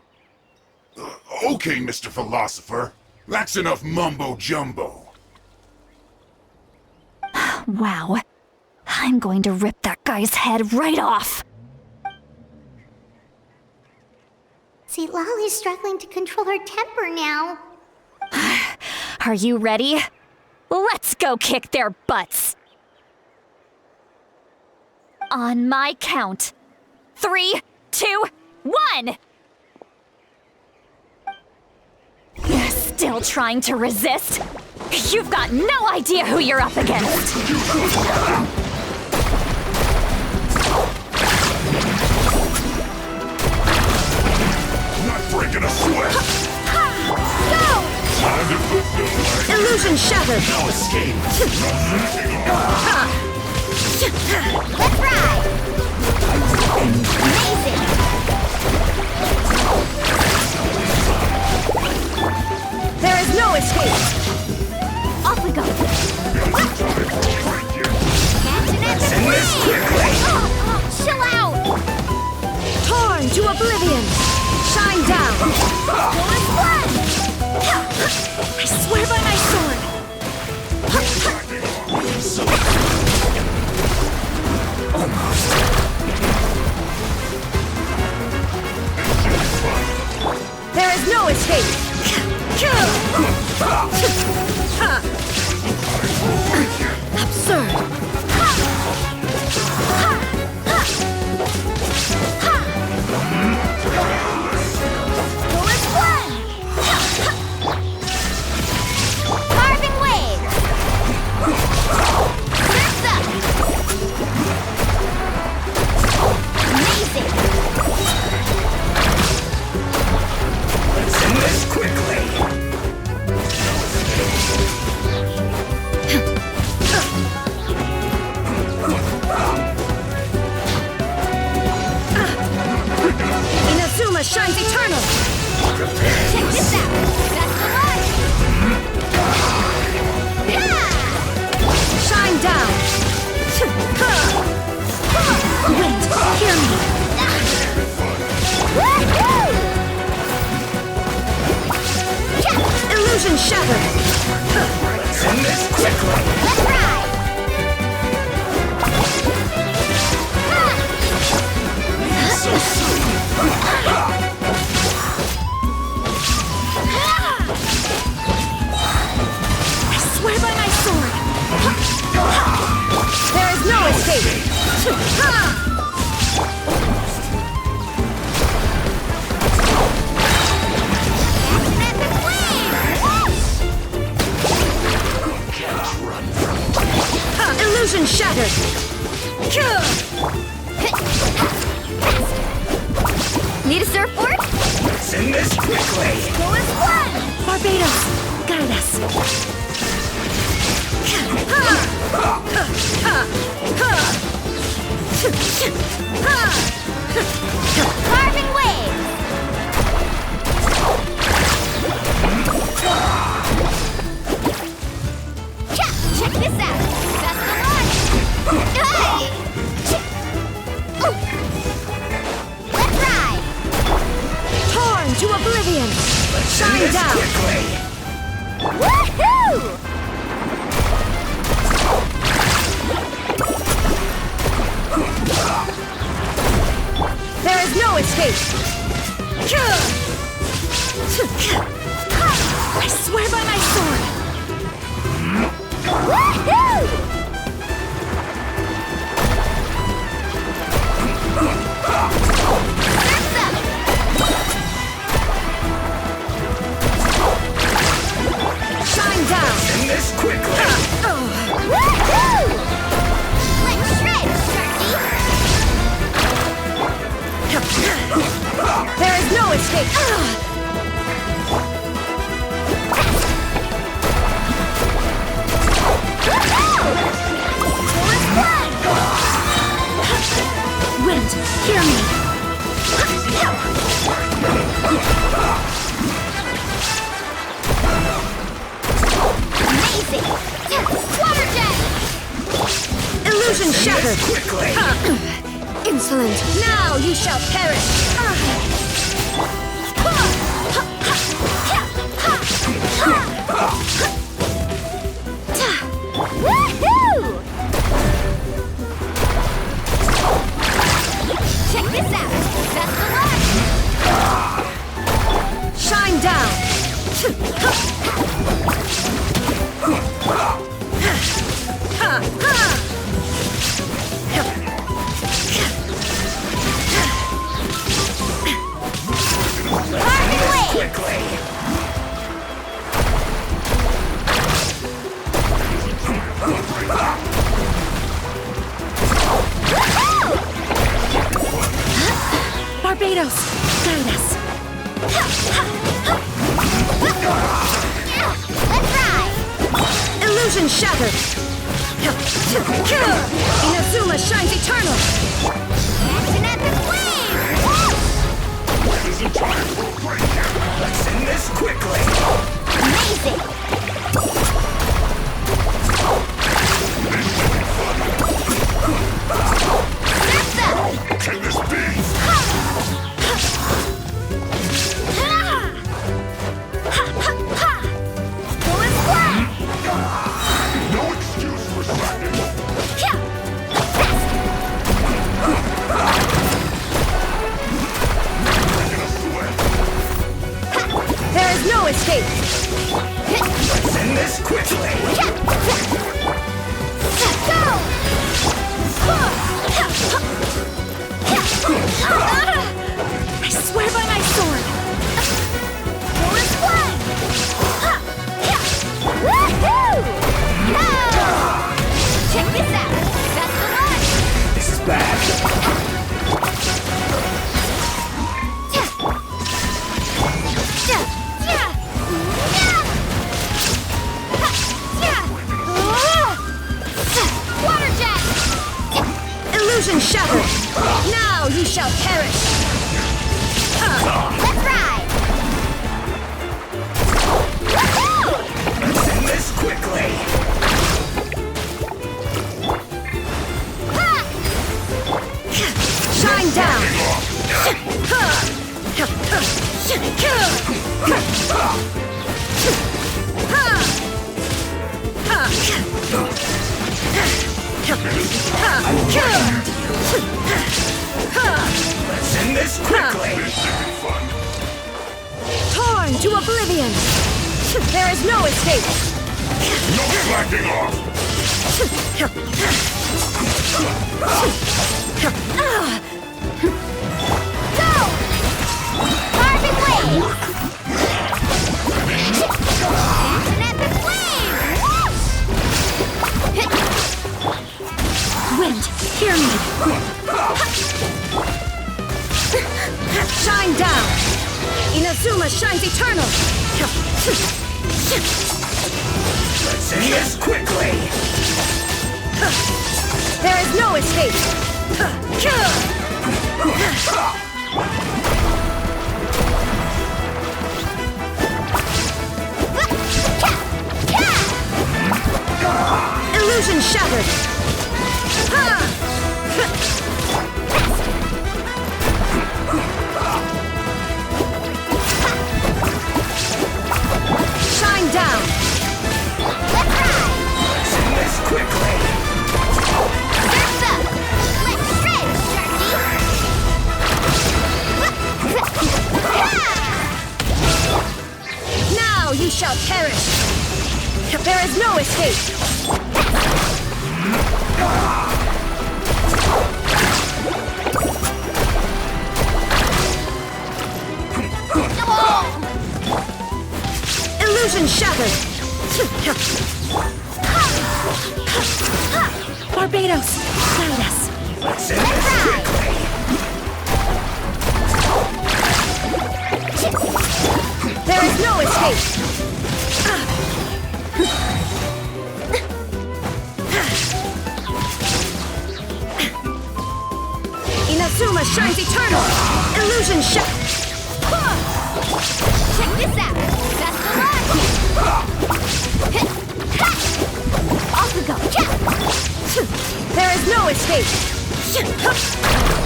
Okay, Mr. Philosopher. That's enough mumbo-jumbo. Wow. I'm going to rip that guy's head right off. See, Lolly's struggling to control her temper now. Are you ready? Let's go kick their butts. On my count. 3, 2, 1! Still trying to resist? You've got no idea who you're up against! Not breaking a sweat! Go! Time to put the Illusion shattered! no escape! Let's ride! Amazing! There is no escape! Off we go! Send this quickly! Chill out! Torn to oblivion! Shine down! I swear by my sword! There is no escape! Absurd! Carving waves! Surf's up! Amazing! Let's end this quickly! Inazuma shines eternal! Check this out! That's the one! Shine down! Wait, hear me! Illusion shattered! Let's end this quickly! Let's ride! So soon! I swear by my sword! There is no escape! Epic wave! shattered! Need a surfboard? Send this quickly! Go as one! Barbados, guide us! Carving waves! Check this out! That's the one! Hey! Oh. Let's ride! Torn to oblivion! Send this down. quickly! Woohoo! There is no escape! I swear by my sword! Woohoo! Surf's up! Shine down! Send this quickly! Woohoo! Let's shred, Sharky! There is no escape! Wind, hear me! Amazing! Water jet! Illusion shattered! Quickly! Insolent! Now you shall perish! Woohoo! Check this out! That's the one! Shine down! Carving waves! Quickly! Barbados, guide us! Let's ride! Illusion shattered! Inazuma shines eternal! Action at the flame! There's a giant rope right here. Send this quickly! Amazing! Surf's up! Can this be? Go as one! No excuse for slacking. Making a sweat. There is no escape! Send this quickly! Go! I swear by my sword! Go as one! Woohoo! Go! Check this out! That's the one! This is bad! Water jet! Illusion shattered! Now you shall perish! Let's ride! Woohoo! Send this quickly! Shine down! Send this quickly! This should be fun. Torn to oblivion! There is no escape! No slacking off. Go! Carving waves! Action at the flame! this quickly! There is no escape! Illusion shattered! Shine down! Let's end this quickly! Surf's up! Let's shred, Sharky! Now you shall perish! There is no escape! Illusion shattered! Barbados, guide us! Let's end this quickly! There is no escape! Inazuma shines eternal! Illusion shattered! Check this out! That's the luck! Off we go! There is no escape!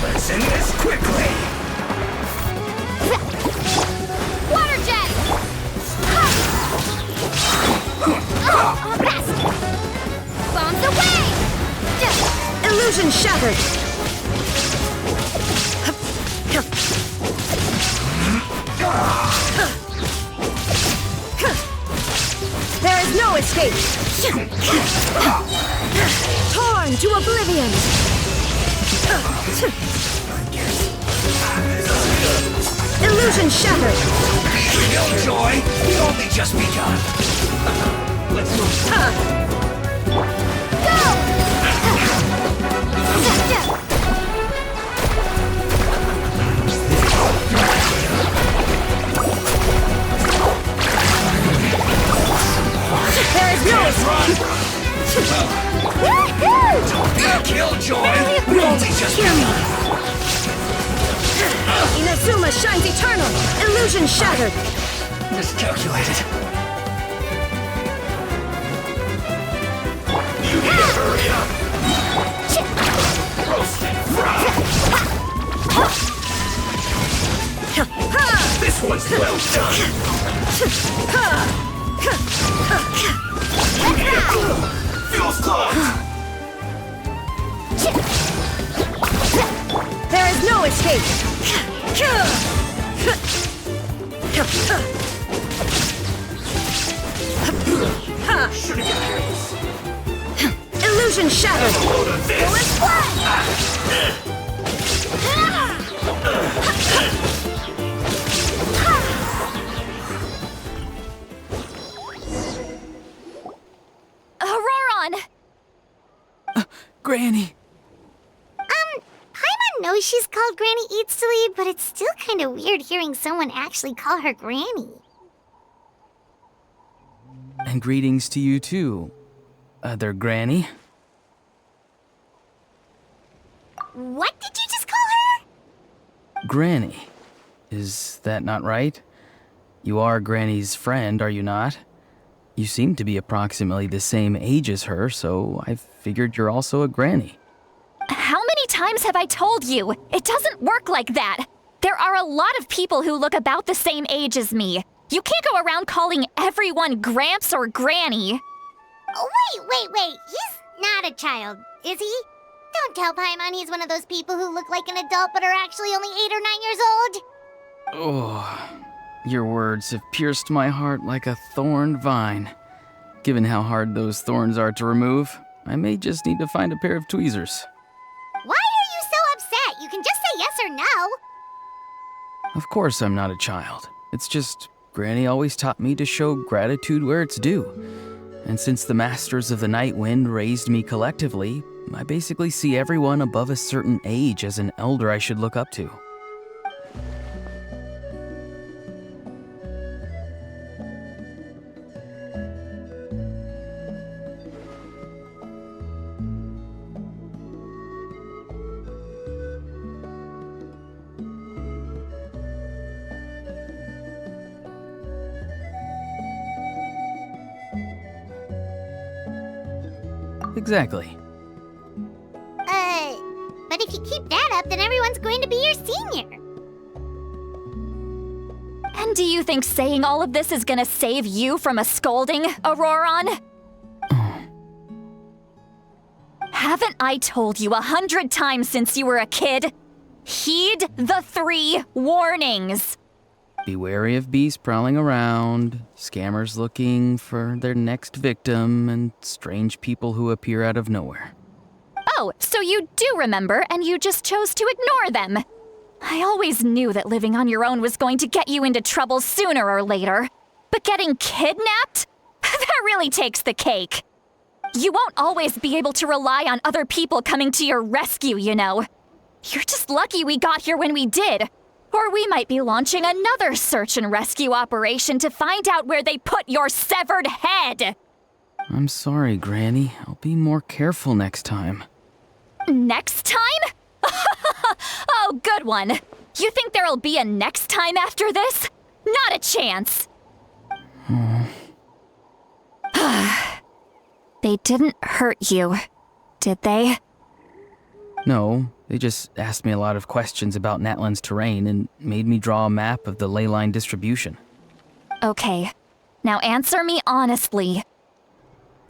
Let's end this quickly! Water jet! Rest! Bombs away! Illusion shattered! There is no escape! Torn to oblivion! Illusion shattered! Killjoy, we only just begun. Let's move. There is no escape! Don't be a killjoy, we only just begun. Inazuma shines eternal! Illusion shattered! Miscalculated. You need to hurry up. Roasted fried. This one's well done. Feels close. There is no escape! Should've been curious. Illusion shattered! A load of this. Auroron! Granny! Paimon knows she's called Granny Eats to Lead, but it's still kind of weird hearing someone actually call her Granny. And greetings to you too, other Granny. What did you just call her? Granny. Is that not right? You are Granny's friend, are you not? You seem to be approximately the same age as her, so I figured you're also a Granny. How many times have I told you? It doesn't work like that. There are a lot of people who look about the same age as me. You can't go around calling everyone Gramps or Granny. Oh, wait. He's not a child, is he? Don't tell Paimon he's one of those people who look like an adult but are actually only 8 or 9 years old. Oh, your words have pierced my heart like a thorned vine. Given how hard those thorns are to remove, I may just need to find a pair of tweezers. Why are you so upset? You can just say yes or no. Of course I'm not a child. It's just Granny always taught me to show gratitude where it's due. And since the Masters of the Night Wind raised me collectively, I basically see everyone above a certain age as an elder I should look up to. Exactly. But if you keep that up, then everyone's going to be your senior. And do you think saying all of this is gonna save you from a scolding, Auroron? Haven't I told you 100 times since you were a kid? Heed the 3 warnings. Be wary of beasts prowling around, scammers looking for their next victim, and strange people who appear out of nowhere. Oh, so you do remember, and you just chose to ignore them. I always knew that living on your own was going to get you into trouble sooner or later. But getting kidnapped? That really takes the cake. You won't always be able to rely on other people coming to your rescue, you know. You're just lucky we got here when we did. Or we might be launching another search and rescue operation to find out where they put your severed head. I'm sorry, Granny. I'll be more careful next time. Next time? Oh, good one. You think there'll be a next time after this? Not a chance. They didn't hurt you, did they? No, they just asked me a lot of questions about Natlan's terrain and made me draw a map of the ley line distribution. Okay, now answer me honestly.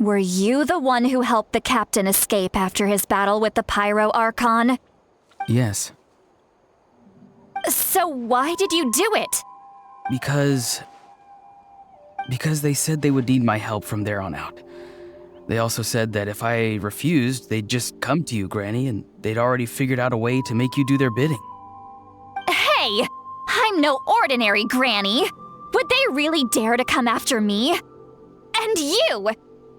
Were you the one who helped the captain escape after his battle with the Pyro Archon? Yes. So why did you do it? Because they said they would need my help from there on out. They also said that if I refused, they'd just come to you, Granny, and they'd already figured out a way to make you do their bidding. Hey! I'm no ordinary Granny! Would they really dare to come after me? And you!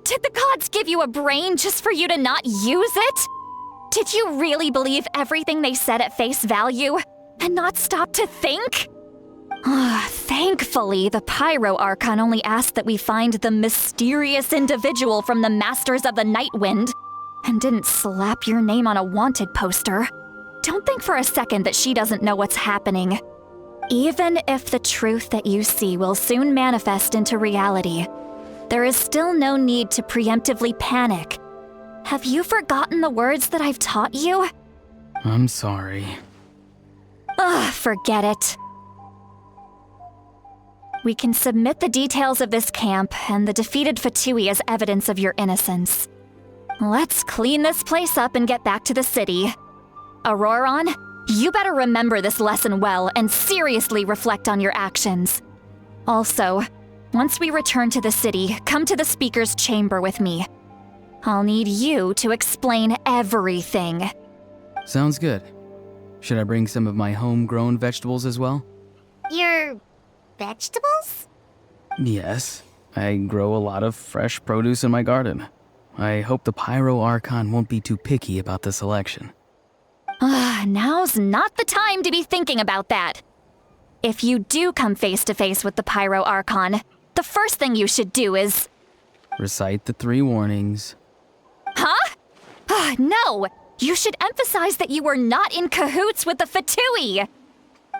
Did the gods give you a brain just for you to not use it? Did you really believe everything they said at face value, and not stop to think? Thankfully, the Pyro Archon only asked that we find the mysterious individual from the Masters of the Night Wind, and didn't slap your name on a wanted poster. Don't think for a second that she doesn't know what's happening. Even if the truth that you see will soon manifest into reality, there is still no need to preemptively panic. Have you forgotten the words that I've taught you? I'm sorry. Forget it. We can submit the details of this camp and the defeated Fatui as evidence of your innocence. Let's clean this place up and get back to the city. Auroron, you better remember this lesson well and seriously reflect on your actions. Also, once we return to the city, come to the speaker's chamber with me. I'll need you to explain everything. Sounds good. Should I bring some of my homegrown vegetables as well? Your vegetables? Yes. I grow a lot of fresh produce in my garden. I hope the Pyro Archon won't be too picky about the selection. Now's not the time to be thinking about that. If you do come face to face with the Pyro Archon, the first thing you should do is... Recite the 3 warnings. Huh? No! You should emphasize that you were not in cahoots with the Fatui!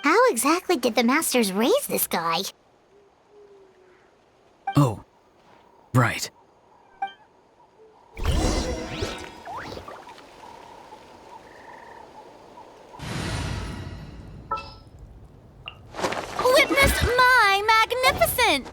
How exactly did the Masters raise this guy? Oh, right. Witness my magnificent!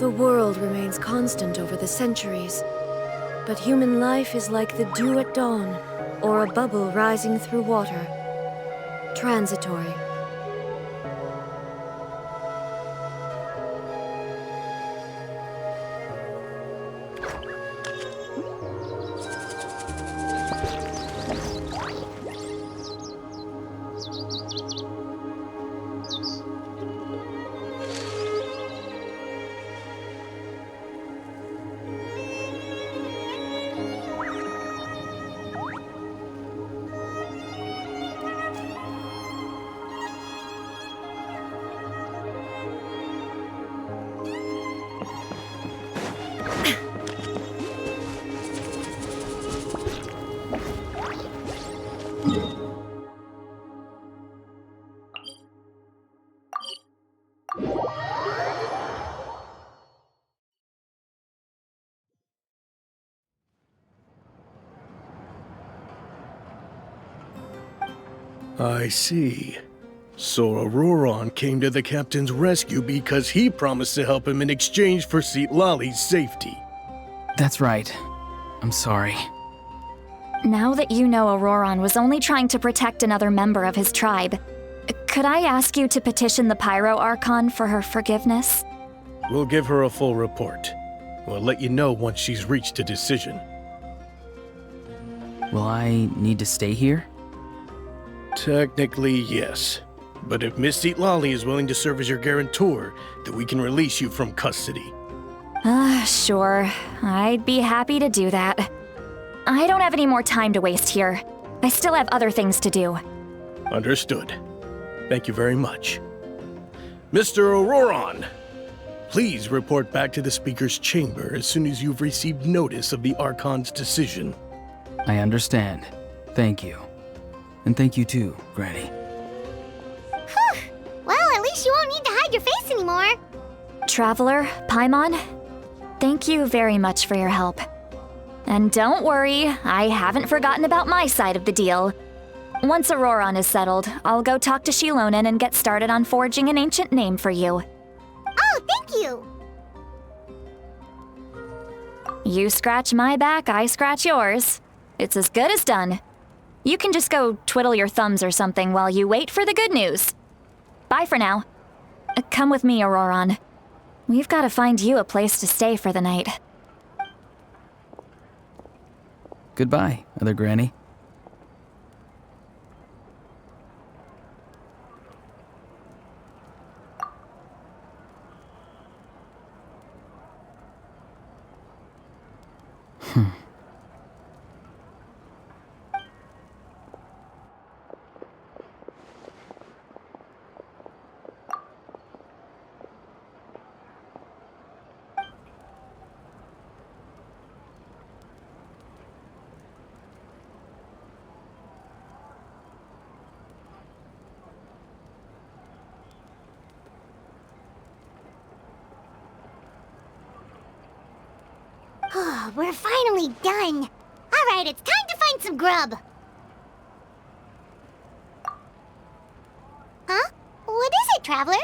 The world remains constant over the centuries, but human life is like the dew at dawn, or a bubble rising through water. Transitory. I see. So Auroron came to the captain's rescue because he promised to help him in exchange for Citlali's safety. That's right. I'm sorry. Now that you know Auroron was only trying to protect another member of his tribe, could I ask you to petition the Pyro Archon for her forgiveness? We'll give her a full report. We'll let you know once she's reached a decision. Will I need to stay here? Technically, yes. But if Miss Citlali is willing to serve as your guarantor, then we can release you from custody. Sure. I'd be happy to do that. I don't have any more time to waste here. I still have other things to do. Understood. Thank you very much. Mr. Auroron, please report back to the Speaker's chamber as soon as you've received notice of the Archon's decision. I understand. Thank you. And thank you too, Granny. Whew. Well, at least you won't need to hide your face anymore. Traveler, Paimon, thank you very much for your help. And don't worry, I haven't forgotten about my side of the deal. Once Auroron is settled, I'll go talk to Shilonen and get started on forging an ancient name for you. Oh, thank you! You scratch my back, I scratch yours. It's as good as done. You can just go twiddle your thumbs or something while you wait for the good news. Bye for now. Come with me, Auroron. We've got to find you a place to stay for the night. Goodbye, other Granny. Oh, we're finally done. All right, it's time to find some grub. Huh? What is it, Traveler?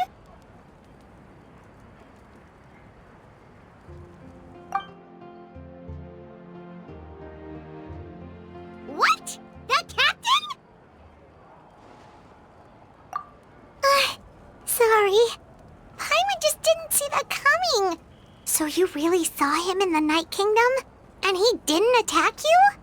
What? That captain? Sorry. Paimon just didn't see that coming. So you really saw him in the Night Kingdom? And he didn't attack you?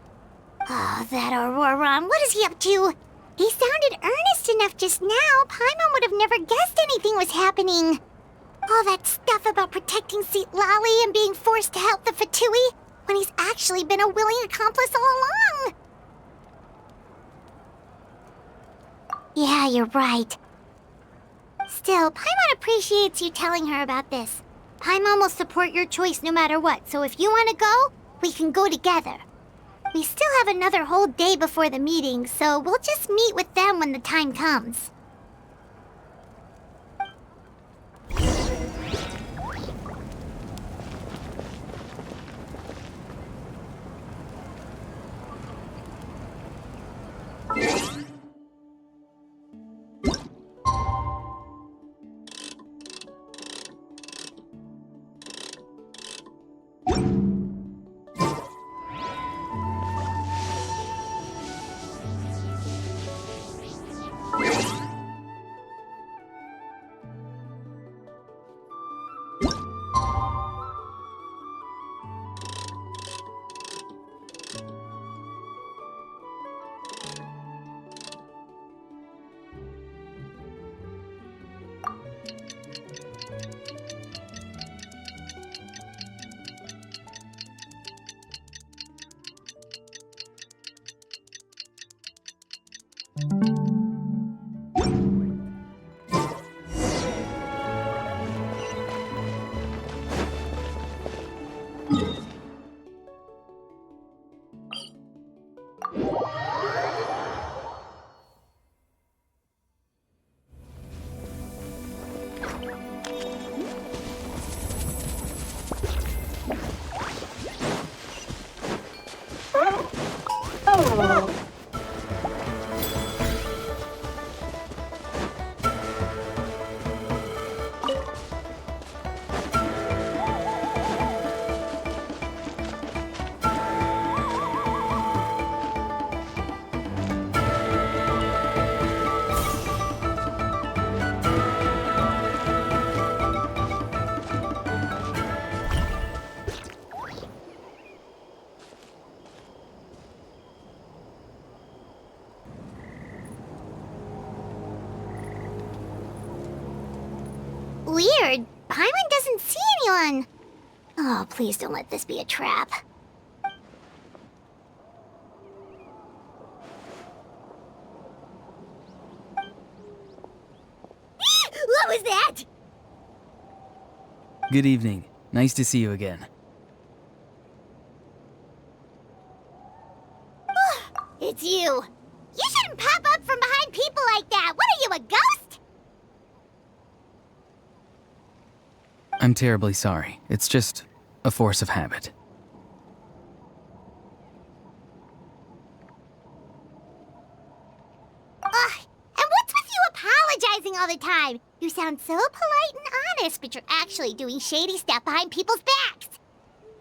Oh, that Auroron, what is he up to? He sounded earnest enough just now. Paimon would have never guessed anything was happening. All that stuff about protecting Citlali and being forced to help the Fatui, when he's actually been a willing accomplice all along. Yeah, you're right. Still, Paimon appreciates you telling her about this. Paimon will support your choice no matter what, so if you want to go, we can go together. We still have another whole day before the meeting, so we'll just meet with them when the time comes. Weird. Paimon doesn't see anyone. Oh, please don't let this be a trap. What was that? Good evening. Nice to see you again. It's you. You shouldn't pop up from behind people like that. What are you, a ghost? I'm terribly sorry. It's just a force of habit. Ugh, and what's with you apologizing all the time? You sound so polite and honest, but you're actually doing shady stuff behind people's backs.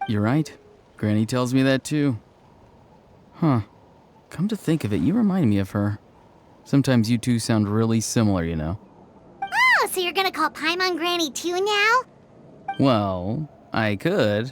You're right. Granny tells me that too. Huh. Come to think of it, you remind me of her. Sometimes you two sound really similar, you know. Oh, so you're gonna call Paimon Granny too now? Well, I could.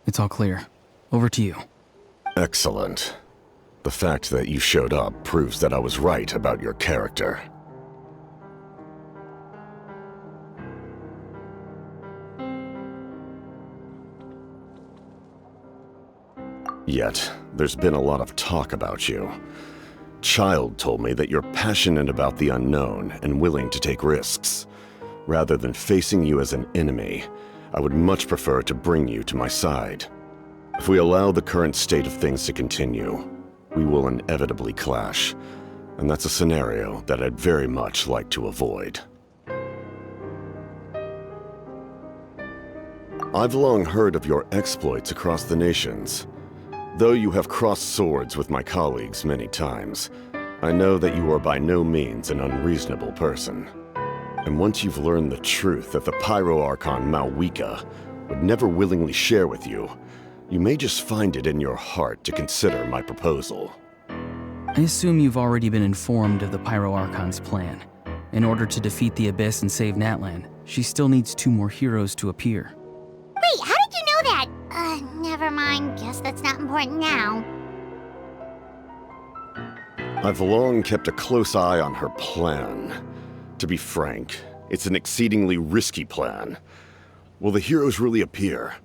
It's all clear. Over to you. Excellent. The fact that you showed up proves that I was right about your character. Yet, there's been a lot of talk about you. Child told me that you're passionate about the unknown and willing to take risks. Rather than facing you as an enemy, I would much prefer to bring you to my side. If we allow the current state of things to continue, we will inevitably clash, and that's a scenario that I'd very much like to avoid. I've long heard of your exploits across the nations. Though you have crossed swords with my colleagues many times, I know that you are by no means an unreasonable person. And once you've learned the truth that the Pyro Archon Malwika would never willingly share with you, you may just find it in your heart to consider my proposal. I assume you've already been informed of the Pyro Archon's plan. In order to defeat the Abyss and save Natlan, she still needs 2 more heroes to appear. Wait, how did you know that? Never mind. Guess that's not important now. I've long kept a close eye on her plan. To be frank, it's an exceedingly risky plan. Will the heroes really appear?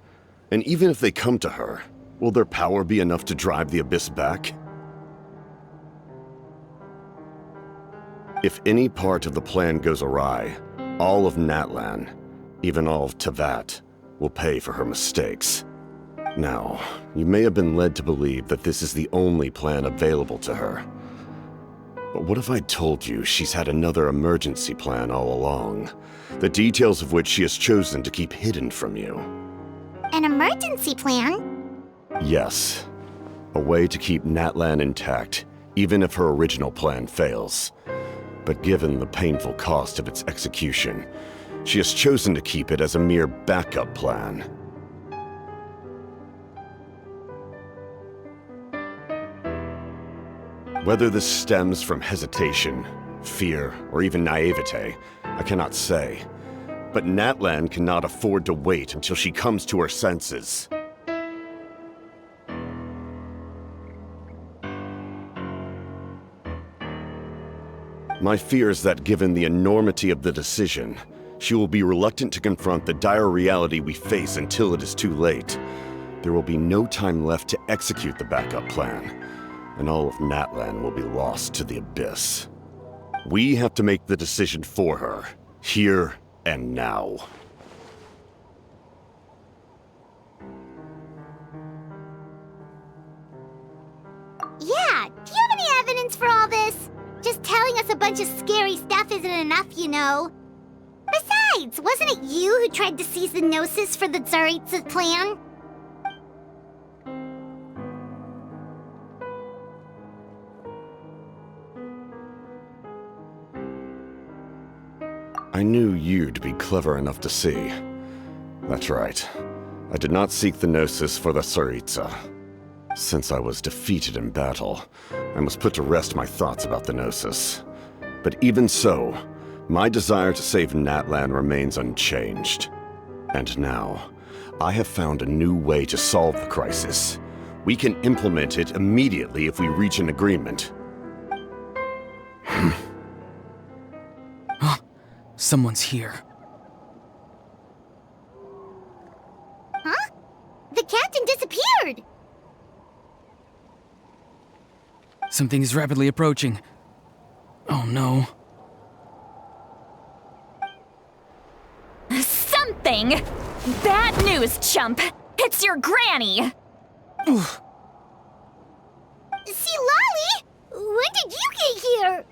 And even if they come to her, will their power be enough to drive the Abyss back? If any part of the plan goes awry, all of Natlan, even all of Tevat, will pay for her mistakes. Now, you may have been led to believe that this is the only plan available to her. But what if I told you she's had another emergency plan all along, the details of which she has chosen to keep hidden from you? An emergency plan? Yes. A way to keep Natlan intact, even if her original plan fails. But given the painful cost of its execution, she has chosen to keep it as a mere backup plan. Whether this stems from hesitation, fear, or even naivete, I cannot say. But Natlan cannot afford to wait until she comes to her senses. My fear is that given the enormity of the decision, she will be reluctant to confront the dire reality we face until it is too late. there will be no time left to execute the backup plan, and all of Natlan will be lost to the abyss. We have to make the decision for her, here and now. Yeah, do you have any evidence for all this? Just telling us a bunch of scary stuff isn't enough, you know. Besides, wasn't it you who tried to seize the Gnosis for the Tsaritsa plan? I knew you'd be clever enough to see. That's right. I did not seek the Gnosis for the Tsaritsa. Since I was defeated in battle, I must put to rest my thoughts about the Gnosis. But even so, my desire to save Natlan remains unchanged. And now, I have found a new way to solve the crisis. We can implement it immediately if we reach an agreement. Someone's here. Huh? The captain disappeared! Something is rapidly approaching. Oh no. Something? Bad news, chump! It's your granny! Oof. See, Lolly? When did you get here?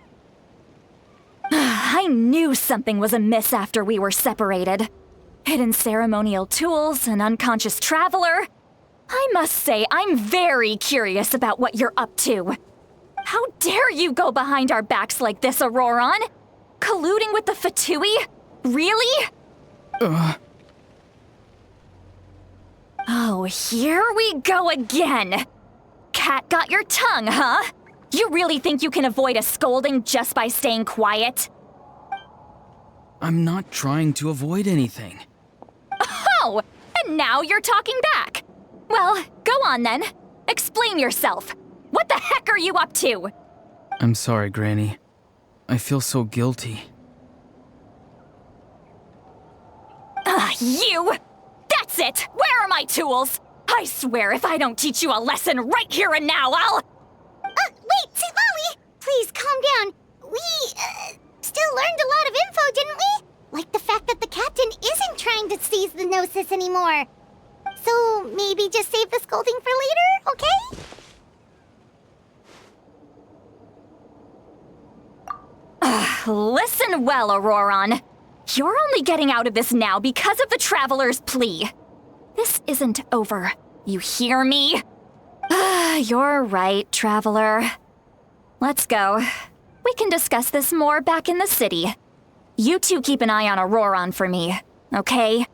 I knew something was amiss after we were separated. Hidden ceremonial tools, an unconscious traveler. I must say, I'm very curious about what you're up to. How dare you go behind our backs like this, Auroron? Colluding with the Fatui? Really? Oh, here we go again. Cat got your tongue, huh? You really think you can avoid a scolding just by staying quiet? I'm not trying to avoid anything. Oh, and now you're talking back. Well, go on then. Explain yourself. What the heck are you up to? I'm sorry, Granny. I feel so guilty. You! That's it! Where are my tools? I swear if I don't teach you a lesson right here and now, I'll... Wait, see, Lolly! Please, calm down. We, still learned a lot of info, didn't we? Like the fact that the captain isn't trying to seize the Gnosis anymore. So, maybe just save the scolding for later, okay? Listen well, Auroron. You're only getting out of this now because of the Traveler's plea. This isn't over. You hear me? You're right, Traveler. Let's go. We can discuss this more back in the city. You two keep an eye on Auroron for me, okay?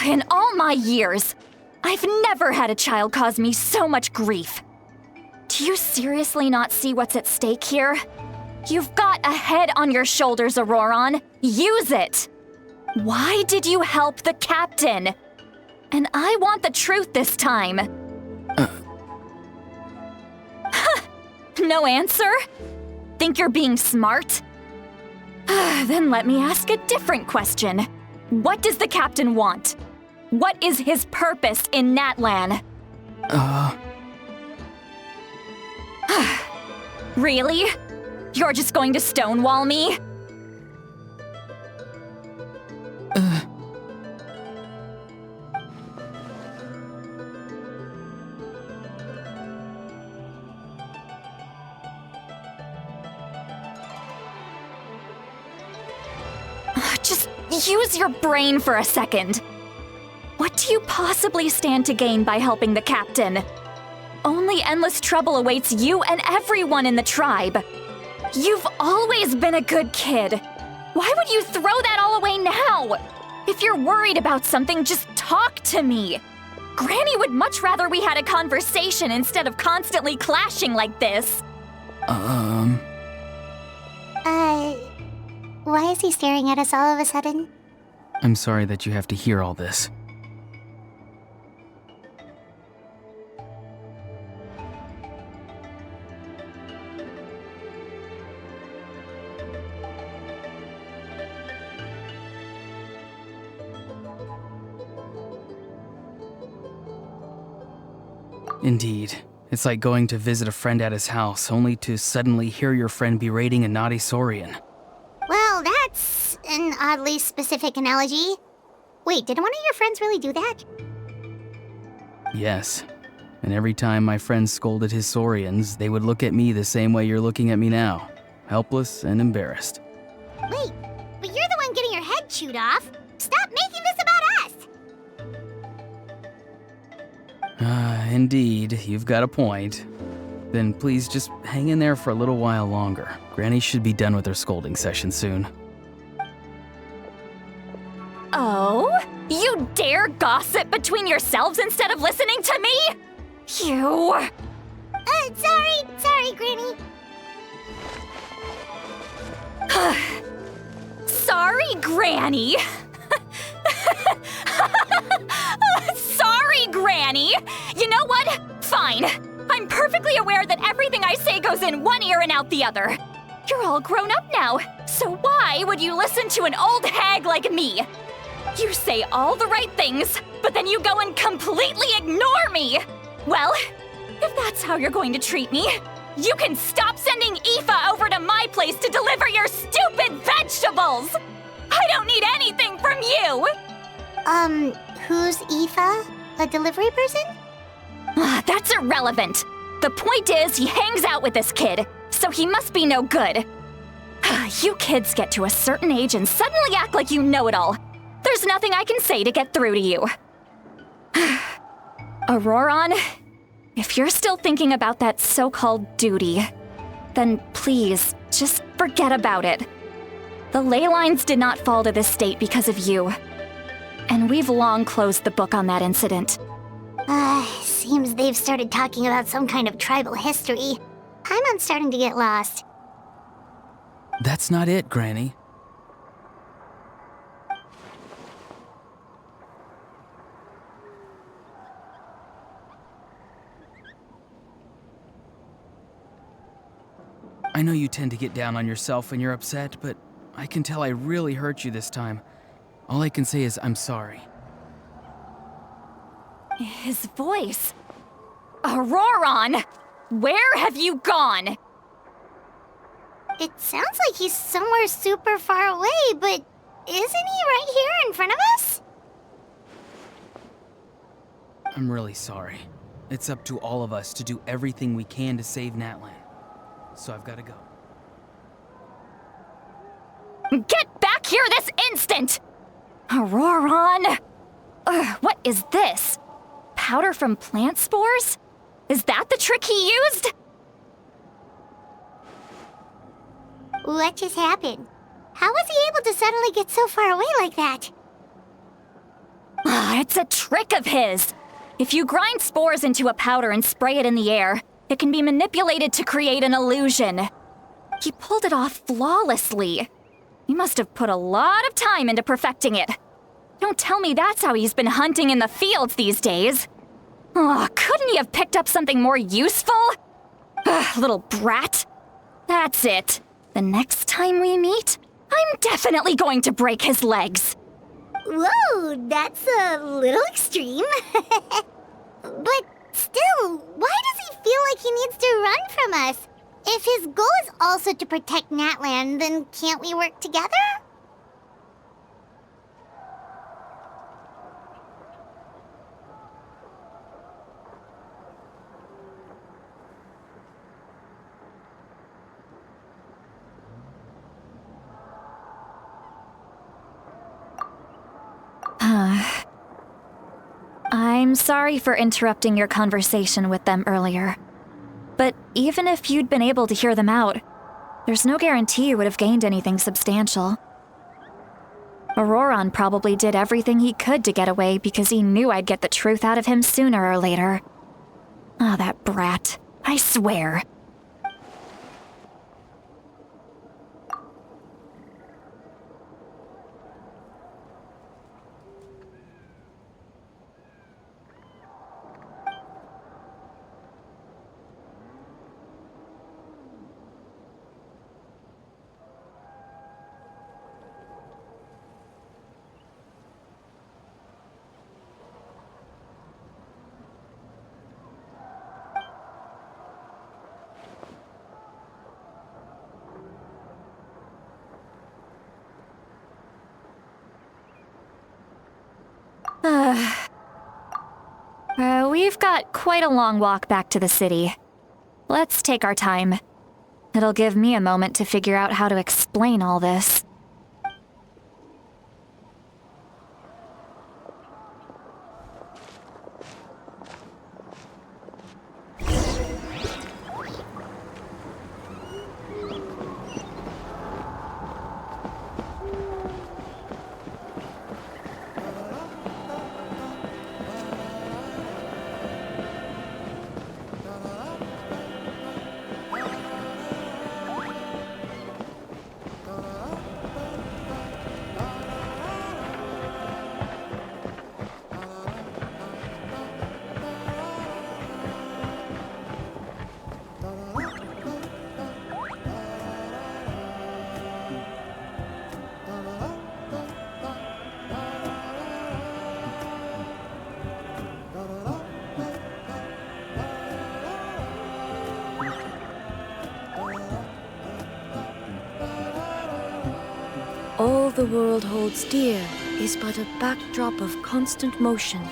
In all my years, I've never had a child cause me so much grief. Do you seriously not see what's at stake here? You've got a head on your shoulders, Auroron. Use it! Why did you help the captain? And I want the truth this time. No answer? Think you're being smart? Then let me ask a different question. What does the captain want? What is his purpose in Natlan? Really? You're just going to stonewall me? Use your brain for a second. What do you possibly stand to gain by helping the captain? Only endless trouble awaits you and everyone in the tribe. You've always been a good kid. Why would you throw that all away now? If you're worried about something, just talk to me. Granny would much rather we had a conversation instead of constantly clashing like this. Why is he staring at us all of a sudden? I'm sorry that you have to hear all this. Indeed. It's like going to visit a friend at his house, only to suddenly hear your friend berating a naughty Saurian. Well, that's an oddly specific analogy. Wait, did one of your friends really do that? Yes. And every time my friend scolded his Saurians, they would look at me the same way you're looking at me now. Helpless and embarrassed. Wait, but you're the one getting your head chewed off. Stop making this about us! Indeed, you've got a point. Then please just hang in there for a little while longer. Granny should be done with her scolding session soon. Oh? You dare gossip between yourselves instead of listening to me? You... Sorry, Granny. Sorry, Granny. Sorry, Granny. You know what? Fine. I'm perfectly aware that everything I say goes in one ear and out the other. You're all grown up now, so why would you listen to an old hag like me? You say all the right things, but then you go and completely ignore me. Well, if that's how you're going to treat me, you can stop sending Aoife over to my place to deliver your stupid vegetables! I don't need anything from you! Who's Aoife? A delivery person? That's irrelevant. The point is, he hangs out with this kid, so he must be no good. You kids get to a certain age and suddenly act like you know it all. There's nothing I can say to get through to you. Auroron, if you're still thinking about that so-called duty, then please, just forget about it. The ley lines did not fall to this state because of you. And we've long closed the book on that incident. Seems they've started talking about some kind of tribal history. I'm starting to get lost. That's not it, Granny. I know you tend to get down on yourself when you're upset, but I can tell I really hurt you this time. All I can say is I'm sorry. His voice. Auroron! Where have you gone? It sounds like he's somewhere super far away, but isn't he right here in front of us? I'm really sorry. It's up to all of us to do everything we can to save Natlan. So I've got to go. Get back here this instant! Auroron! What is this? Powder from plant spores? Is that the trick he used? What just happened? How was he able to suddenly get so far away like that? It's a trick of his. If you grind spores into a powder and spray it in the air, it can be manipulated to create an illusion. He pulled it off flawlessly. He must have put a lot of time into perfecting it. Don't tell me that's how he's been hunting in the fields these days. Couldn't he have picked up something more useful? Little brat. That's it. The next time we meet, I'm definitely going to break his legs. Whoa, that's a little extreme. But still, why does he feel like he needs to run from us? If his goal is also to protect Natlan, then can't we work together? I'm sorry for interrupting your conversation with them earlier. But even if you'd been able to hear them out, there's no guarantee you would have gained anything substantial. Auroron probably did everything he could to get away because he knew I'd get the truth out of him sooner or later. Ah, that brat. I swear. We've got quite a long walk back to the city. Let's take our time. It'll give me a moment to figure out how to explain all this. All the world holds dear is but a backdrop of constant motion.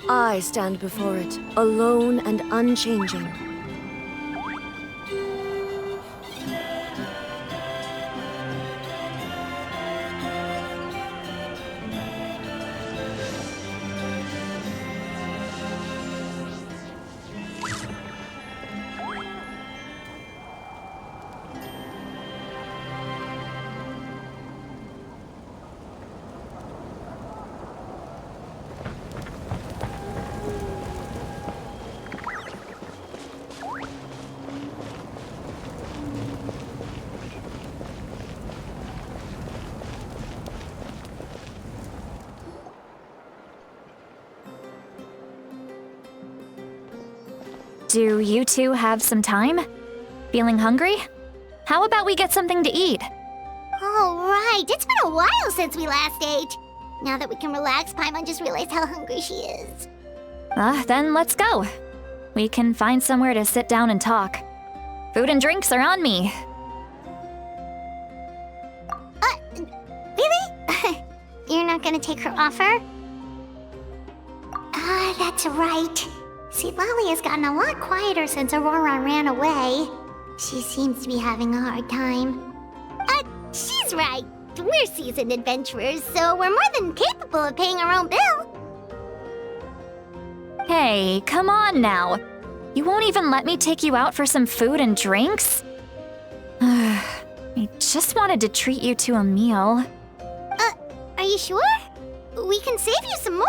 I stand before it, alone and unchanging. Do you two have some time? Feeling hungry? How about we get something to eat? Oh, right. It's been a while since we last ate. Now that we can relax, Paimon just realized how hungry she is. Then let's go. We can find somewhere to sit down and talk. Food and drinks are on me. Really? You're not gonna take her offer? That's right. See, Lolly has gotten a lot quieter since Aurora ran away. She seems to be having a hard time. She's right. We're seasoned adventurers, so we're more than capable of paying our own bill. Hey, come on now. You won't even let me take you out for some food and drinks? I just wanted to treat you to a meal. Are you sure? We can save you some more.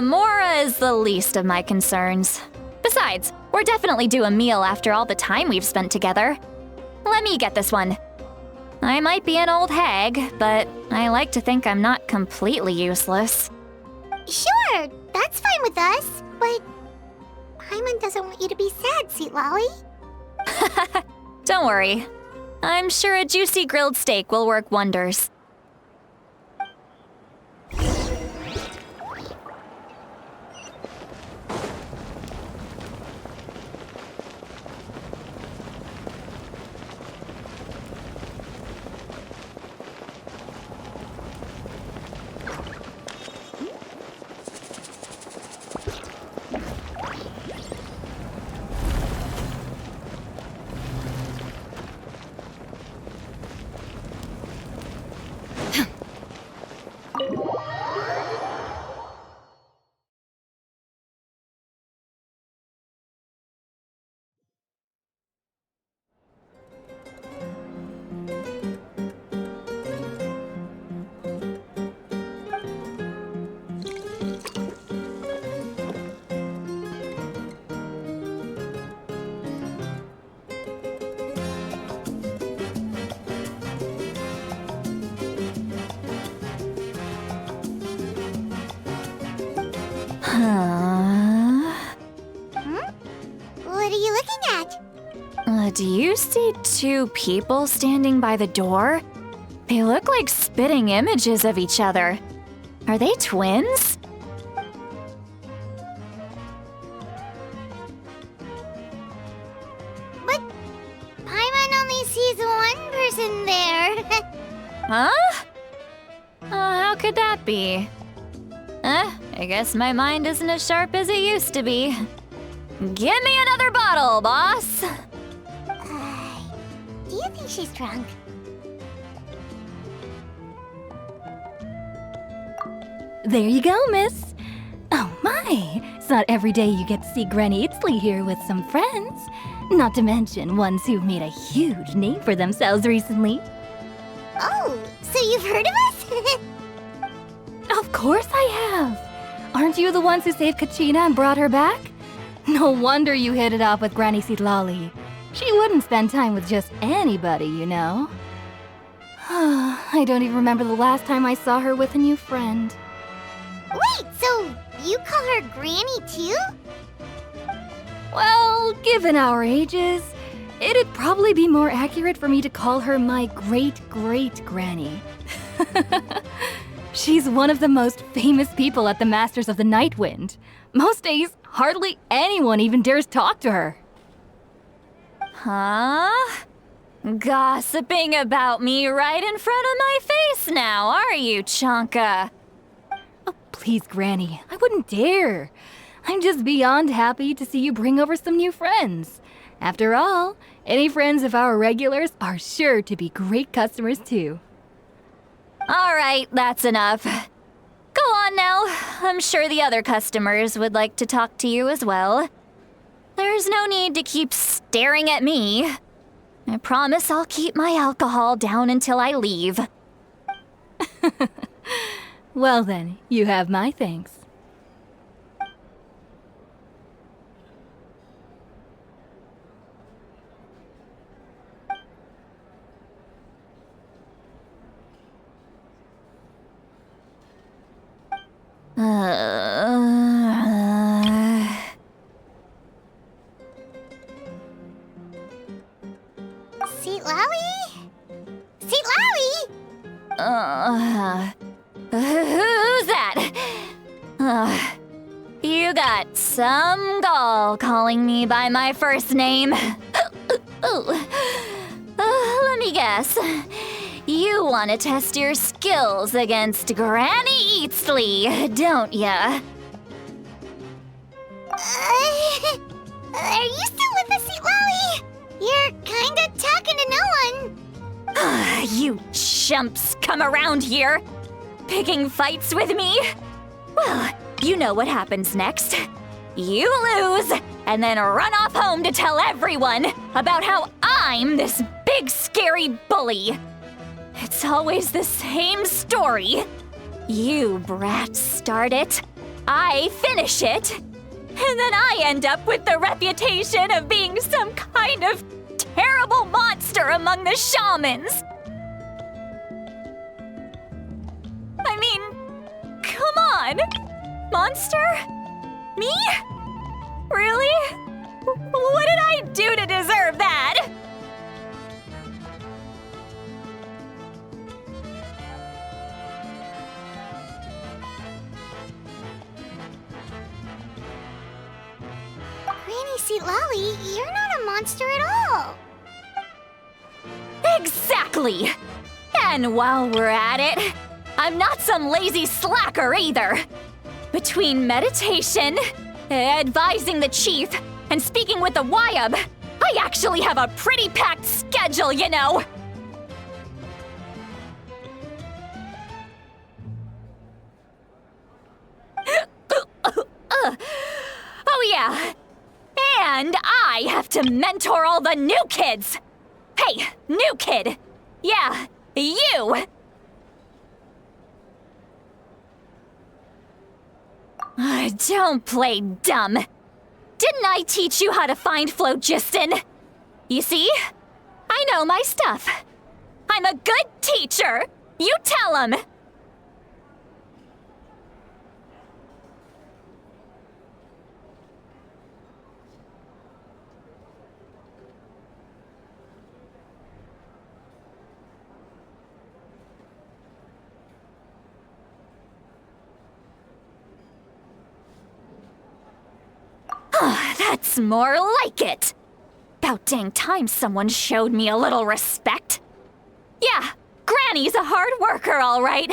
Mora is the least of my concerns. Besides, we're definitely due a meal after all the time we've spent together. Let me get this one. I might be an old hag, but I like to think I'm not completely useless. Sure, that's fine with us, but Paimon doesn't want you to be sad, sweet Lolly. Don't worry. I'm sure a juicy grilled steak will work wonders. What are you looking at? Do you see two people standing by the door? They look like spitting images of each other. Are they twins? But Paimon only sees one person there. Huh? How could that be? I guess my mind isn't as sharp as it used to be. Give me another bottle, boss! Do you think she's drunk? There you go, miss. Oh my, it's not every day you get to see Granny Itzley here with some friends. Not to mention ones who've made a huge name for themselves recently. Oh, so you've heard of us? Of course I have. Aren't you the ones who saved Kachina and brought her back? No wonder you hit it off with Granny Sitlali. She wouldn't spend time with just anybody, you know. I don't even remember the last time I saw her with a new friend. Wait, so you call her Granny too? Well, given our ages, it'd probably be more accurate for me to call her my great-great-granny. She's one of the most famous people at the Masters of the Night Wind. Most days, hardly anyone even dares talk to her. Huh? Gossiping about me right in front of my face now, are you, Chonka? Oh, please, Granny, I wouldn't dare. I'm just beyond happy to see you bring over some new friends. After all, any friends of our regulars are sure to be great customers too. All right, that's enough. Go on now. I'm sure the other customers would like to talk to you as well. There's no need to keep staring at me. I promise I'll keep my alcohol down until I leave. Well then, you have my thanks. Who's that? You got some gall calling me by my first name. Let me guess. You want to test your skills against Granny Eatsley, don't ya? Are you still with us, Seatlowy? You're kinda talking to no one. You chumps come around here, picking fights with me? Well, you know what happens next. You lose, and then run off home to tell everyone about how I'm this big scary bully. It's always the same story. You brats start it, I finish it, and then I end up with the reputation of being some kind of terrible monster among the shamans. I mean, come on. Monster? Me? Really? What did I do to deserve that? Granny Seatlali, you're not a monster at all. Exactly! And while we're at it, I'm not some lazy slacker either. Between meditation, advising the chief, and speaking with the Wyab, I actually have a pretty packed schedule, you know! Oh yeah, and I have to mentor all the new kids! Hey, new kid! Yeah, you! Don't play dumb. Didn't I teach you how to find phlogiston? You see? I know my stuff. I'm a good teacher. You tell him. That's more like it. About dang time someone showed me a little respect. Yeah, Granny's a hard worker, all right.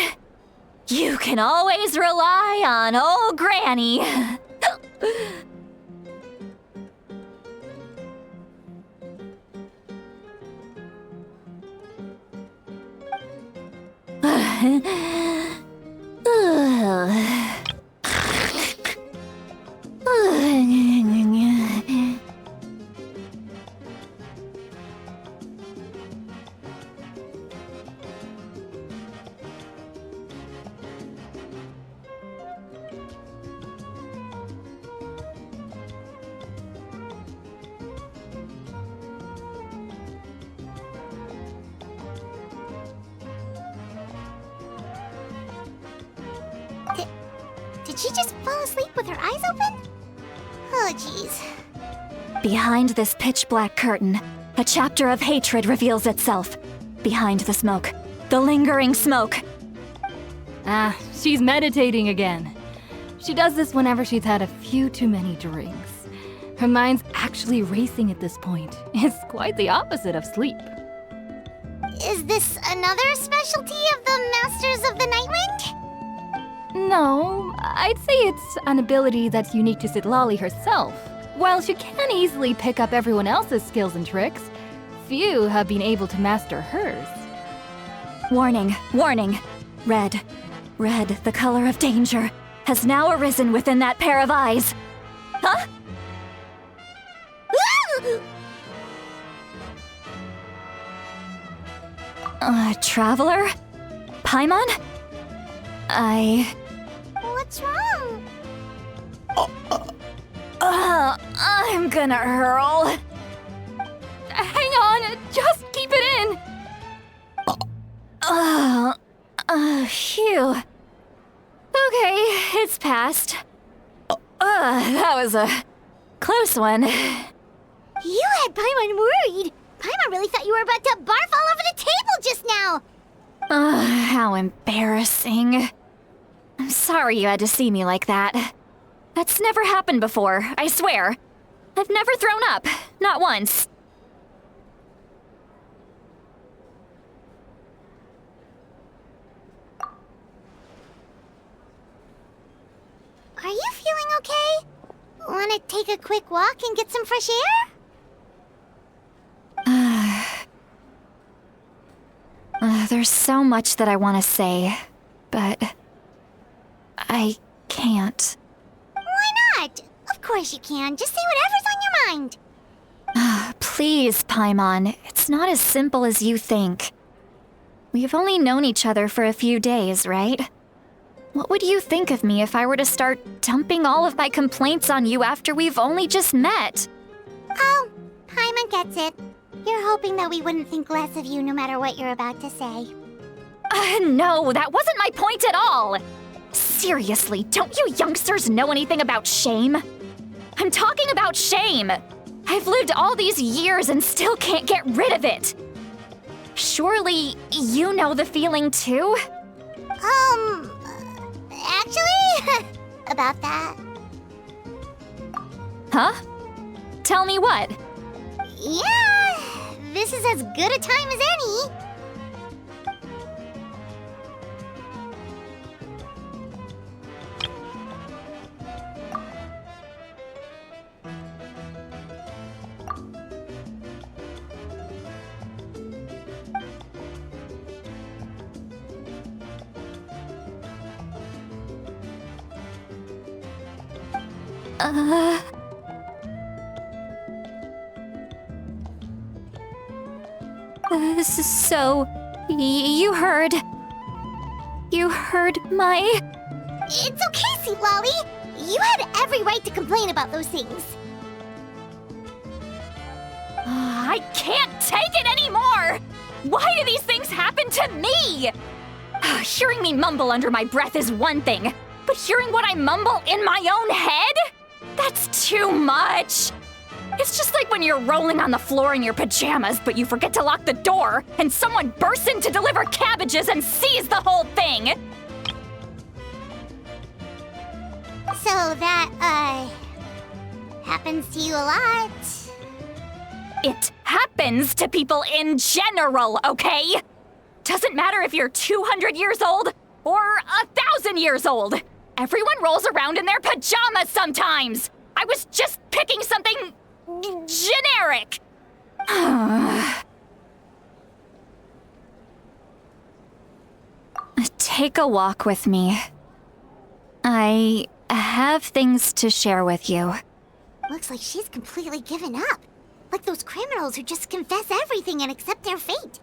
You can always rely on old Granny. Did she just fall asleep with her eyes open? Oh, jeez. Behind this pitch-black curtain, a chapter of hatred reveals itself. Behind the smoke, the lingering smoke. She's meditating again. She does this whenever she's had a few too many drinks. Her mind's actually racing at this point. It's quite the opposite of sleep. Is this another specialty of the Masters of the Nightwind? No, I'd say it's an ability that's unique to Citlali herself. While she can easily pick up everyone else's skills and tricks, few have been able to master hers. Warning, warning. Red, the color of danger, has now arisen within that pair of eyes. Huh? Traveler? Paimon? What's wrong? I'm gonna hurl. Hang on, just keep it in. Phew. Okay, it's passed. That was a close one. You had Paimon worried. Paimon really thought you were about to barf all over the table just now. How embarrassing. I'm sorry you had to see me like that. That's never happened before, I swear. I've never thrown up, not once. Are you feeling okay? Want to take a quick walk and get some fresh air? There's so much that I want to say, but I can't. Why not? Of course you can. Just say whatever's on your mind. Please, Paimon, it's not as simple as you think. We've only known each other for a few days, right? What would you think of me if I were to start dumping all of my complaints on you after we've only just met? Oh, Paimon gets it. You're hoping that we wouldn't think less of you no matter what you're about to say. No, that wasn't my point at all! Seriously, don't you youngsters know anything about shame? I'm talking about shame! I've lived all these years and still can't get rid of it! Surely, you know the feeling too? Actually, about that. Huh? Tell me what? Yeah, this is as good a time as any. So, you heard my... It's okay, Citlali. You had every right to complain about those things. I can't take it anymore! Why do these things happen to me? Hearing me mumble under my breath is one thing, but hearing what I mumble in my own head? That's too much! It's just like when you're rolling on the floor in your pajamas, but you forget to lock the door, and someone bursts in to deliver cabbages and sees the whole thing! So that, Happens to you a lot. It happens to people in general, okay? Doesn't matter if you're 200 years old or 1,000 years old. Everyone rolls around in their pajamas sometimes. I was just picking something generic. Take a walk with me. I have things to share with you. Looks like she's completely given up. Like those criminals who just confess everything and accept their fate.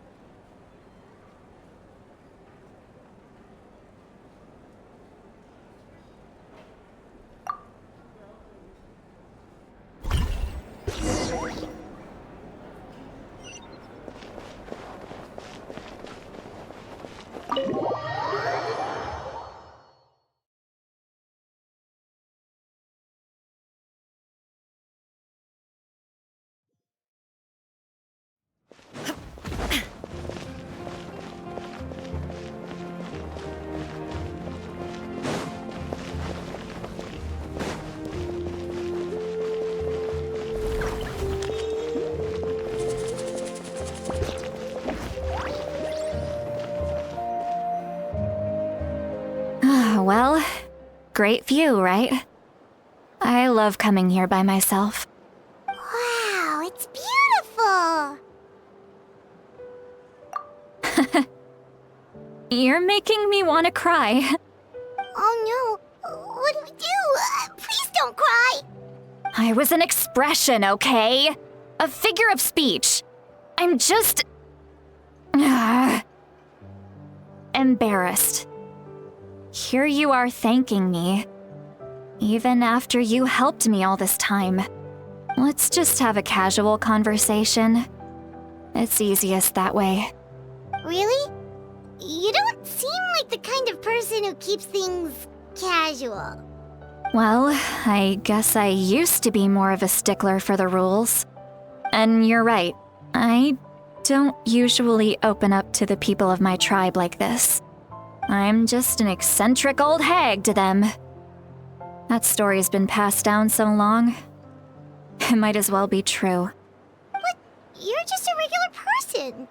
Well, great view, right? I love coming here by myself. Wow, it's beautiful! You're making me want to cry. Oh no, what do we do? Please don't cry! I was an expression, okay? A figure of speech. I'm just... embarrassed. Here you are thanking me. Even after you helped me all this time. Let's just have a casual conversation. It's easiest that way. Really? You don't seem like the kind of person who keeps things casual. Well, I guess I used to be more of a stickler for the rules. And you're right, I don't usually open up to the people of my tribe like this. I'm just an eccentric old hag to them. That story's been passed down so long, it might as well be true. But you're just a regular person.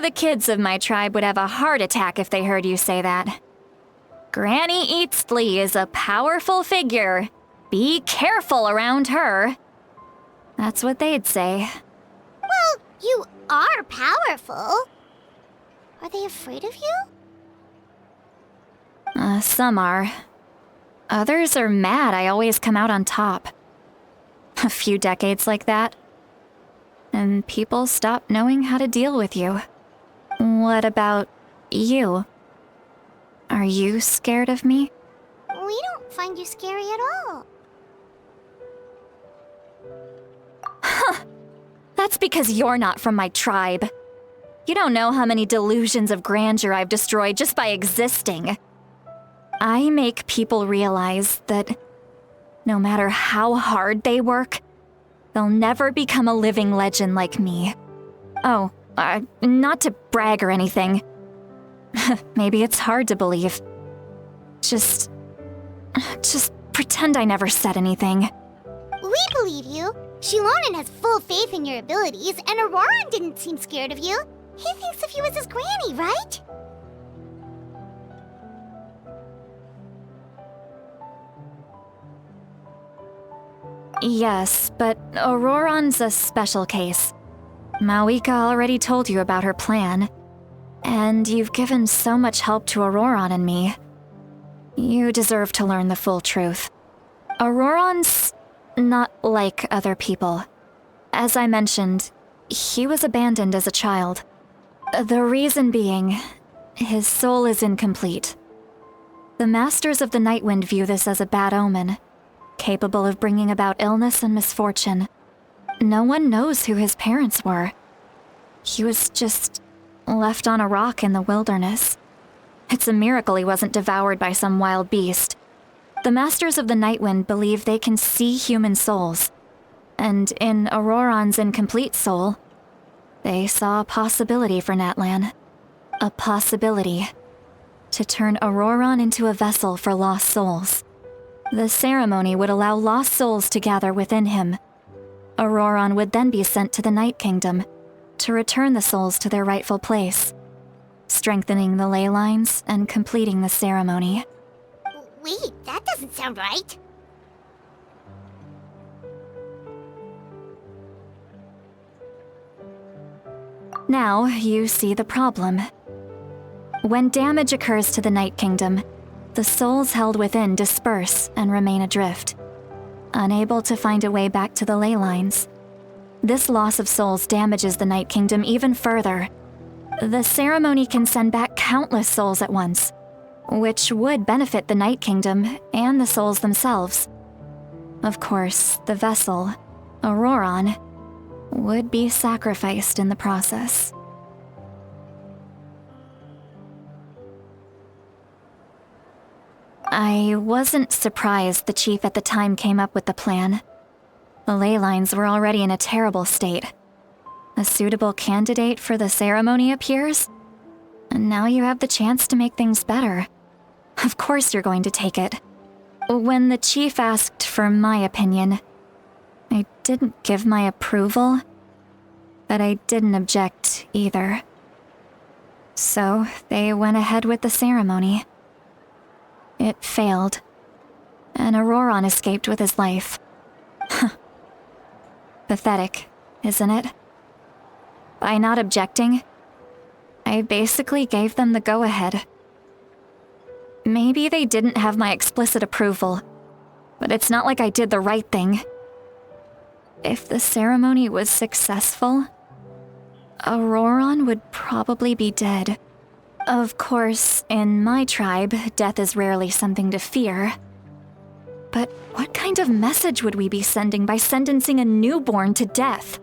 The kids of my tribe would have a heart attack if they heard you say that. Granny Eatsley is a powerful figure. Be careful around her. That's what they'd say. Well, you are powerful. Are they afraid of you? Some are. Others are mad I always come out on top. A few decades like that, and people stop knowing how to deal with you. What about you? Are you scared of me? We don't find you scary at all. That's because you're not from my tribe. You don't know how many delusions of grandeur I've destroyed just by existing. I make people realize that no matter how hard they work, they'll never become a living legend like me. Oh, not to brag or anything. Maybe it's hard to believe. Just pretend I never said anything. We believe you. Shilonen has full faith in your abilities, and Auroran didn't seem scared of you. He thinks of you as his granny, right? Yes, but Auroran's a special case. Mawika already told you about her plan. And you've given so much help to Auroran and me. You deserve to learn the full truth. Auroran's not like other people. As I mentioned, he was abandoned as a child. The reason being, his soul is incomplete. The Masters of the Nightwind view this as a bad omen, capable of bringing about illness and misfortune. No one knows who his parents were. He was just left on a rock in the wilderness. It's a miracle he wasn't devoured by some wild beast. The Masters of the Nightwind believe they can see human souls, and in Auroran's incomplete soul, they saw a possibility for Natlan. A possibility to turn Auroran into a vessel for lost souls. The ceremony would allow lost souls to gather within him. Auroron would then be sent to the Night Kingdom to return the souls to their rightful place, strengthening the ley lines and completing the ceremony. Wait, that doesn't sound right. Now you see the problem. When damage occurs to the Night Kingdom, the souls held within disperse and remain adrift, unable to find a way back to the ley lines. This loss of souls damages the Night Kingdom even further. The ceremony can send back countless souls at once, which would benefit the Night Kingdom and the souls themselves. Of course, the vessel, Auroron, would be sacrificed in the process. I wasn't surprised the chief at the time came up with the plan. The ley lines were already in a terrible state. A suitable candidate for the ceremony appears, and now you have the chance to make things better. Of course you're going to take it. When the chief asked for my opinion, I didn't give my approval, but I didn't object either. So they went ahead with the ceremony. It failed, and Auroron escaped with his life. Pathetic, isn't it? By not objecting, I basically gave them the go-ahead. Maybe they didn't have my explicit approval, but it's not like I did the right thing. If the ceremony was successful, Auroron would probably be dead. Of course, in my tribe, death is rarely something to fear. But what kind of message would we be sending by sentencing a newborn to death?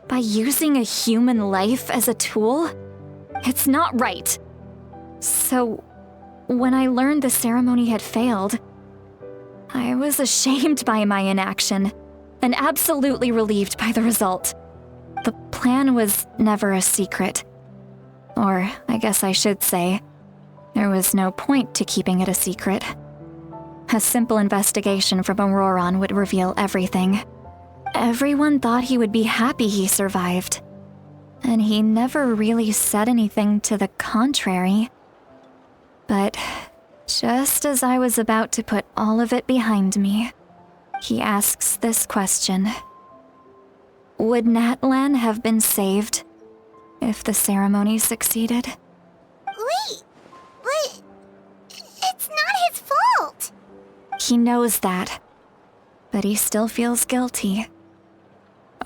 By using a human life as a tool? It's not right. So, when I learned the ceremony had failed, I was ashamed by my inaction and absolutely relieved by the result. The plan was never a secret. Or, I guess I should say, there was no point to keeping it a secret. A simple investigation from Auroron would reveal everything. Everyone thought he would be happy he survived, and he never really said anything to the contrary. But just as I was about to put all of it behind me, he asks this question. Would Natlan have been saved if the ceremony succeeded? Wait, but it's not his fault. He knows that, but he still feels guilty.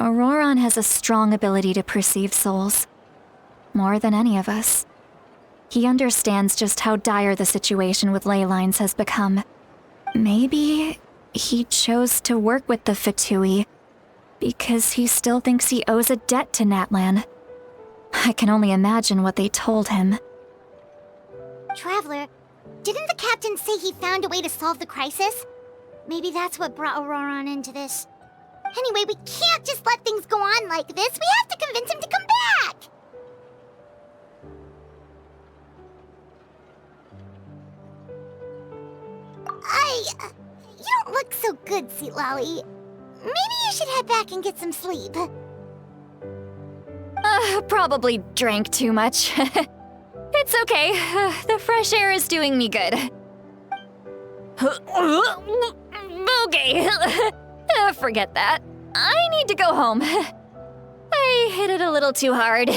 Auroron has a strong ability to perceive souls, more than any of us. He understands just how dire the situation with ley lines has become. Maybe he chose to work with the Fatui because he still thinks he owes a debt to Natlan. I can only imagine what they told him. Traveler, didn't the captain say he found a way to solve the crisis? Maybe that's what brought Auroron into this. Anyway, we can't just let things go on like this. We have to convince him to come back! You don't look so good, Seatlolly. Maybe you should head back and get some sleep. Probably drank too much. It's okay. The fresh air is doing me good. Okay. Forget that. I need to go home. I hit it a little too hard.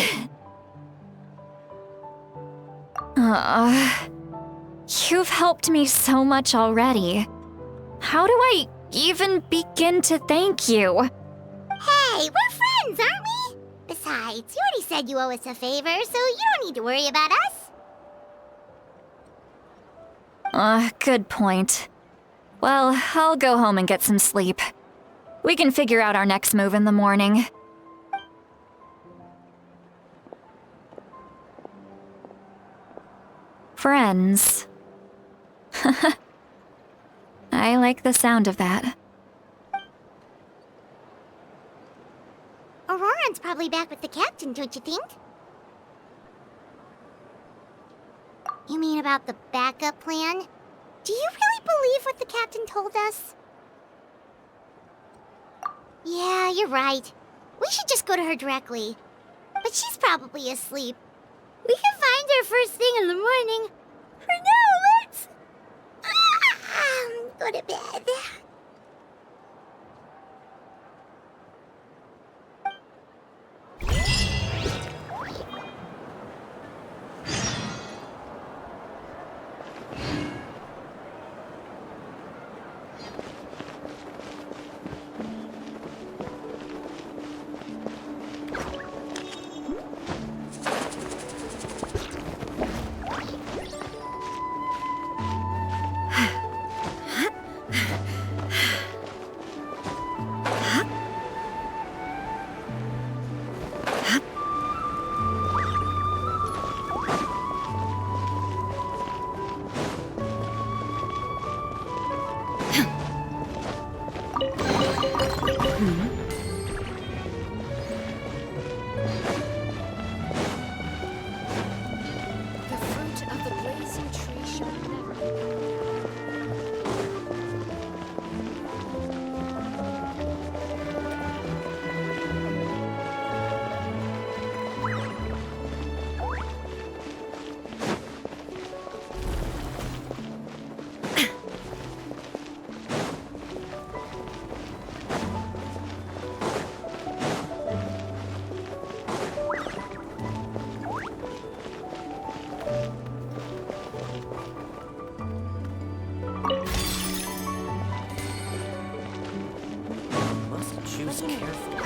You've helped me so much already. How do I even begin to thank you? Hey, we're friends, aren't we? Besides, you already said you owe us a favor, so you don't need to worry about us. Good point. Well, I'll go home and get some sleep. We can figure out our next move in the morning. Friends. I like the sound of that. Auroron's probably back with the captain, don't you think? You mean about the backup plan? Do you really believe what the captain told us? Yeah, you're right. We should just go to her directly. But she's probably asleep. We can find her first thing in the morning. For now, let's... go to bed. The fruit of the blazing tree shall never... Must choose carefully.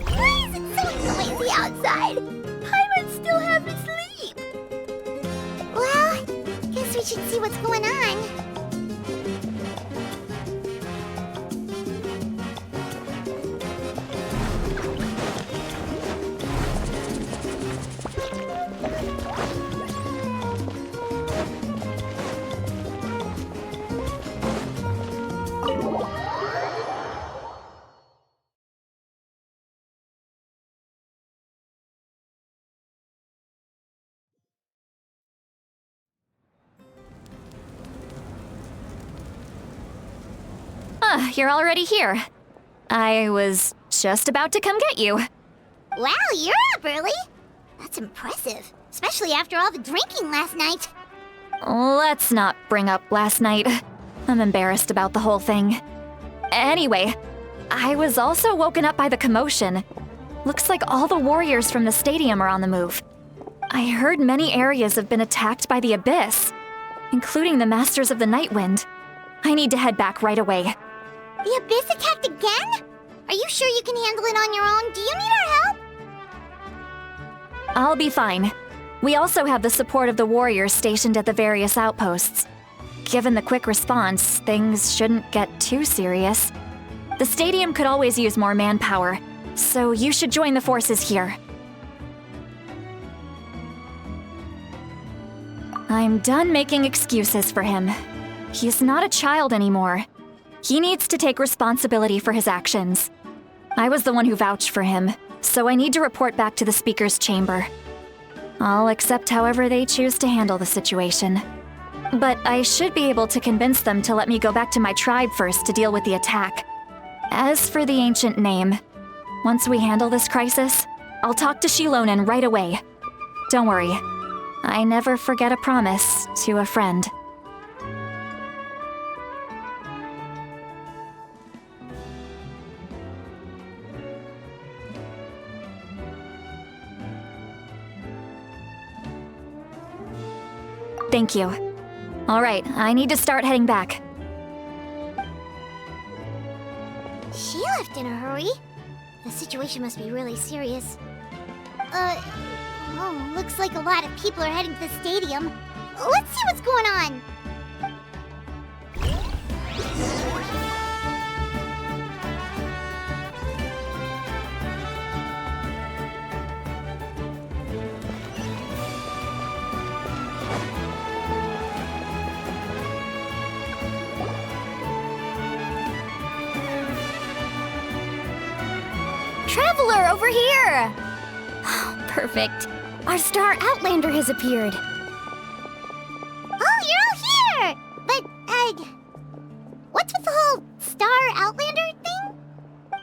Why is it so noisy outside? Pirates still have me sleep. Well, guess we should see what's going on. You're already here. I was just about to come get you. Wow, you're up early. That's impressive, especially after all the drinking last night. Let's not bring up last night. I'm embarrassed about the whole thing. Anyway, I was also woken up by the commotion. Looks like all the warriors from the stadium are on the move. I heard many areas have been attacked by the Abyss, including the Masters of the Nightwind. I need to head back right away. The Abyss attacked again? Are you sure you can handle it on your own? Do you need our help? I'll be fine. We also have the support of the warriors stationed at the various outposts. Given the quick response, things shouldn't get too serious. The stadium could always use more manpower, so you should join the forces here. I'm done making excuses for him. He's not a child anymore. He needs to take responsibility for his actions. I was the one who vouched for him, so I need to report back to the Speaker's chamber. I'll accept however they choose to handle the situation. But I should be able to convince them to let me go back to my tribe first to deal with the attack. As for the ancient name, once we handle this crisis, I'll talk to Shilonen right away. Don't worry, I never forget a promise to a friend. Thank you. All right, I need to start heading back. She left in a hurry. The situation must be really serious. Looks like a lot of people are heading to the stadium. Let's see what's going on. Traveler, over here! Perfect. Our star Outlander has appeared. Oh, you're all here! But, what's with the whole Star Outlander thing?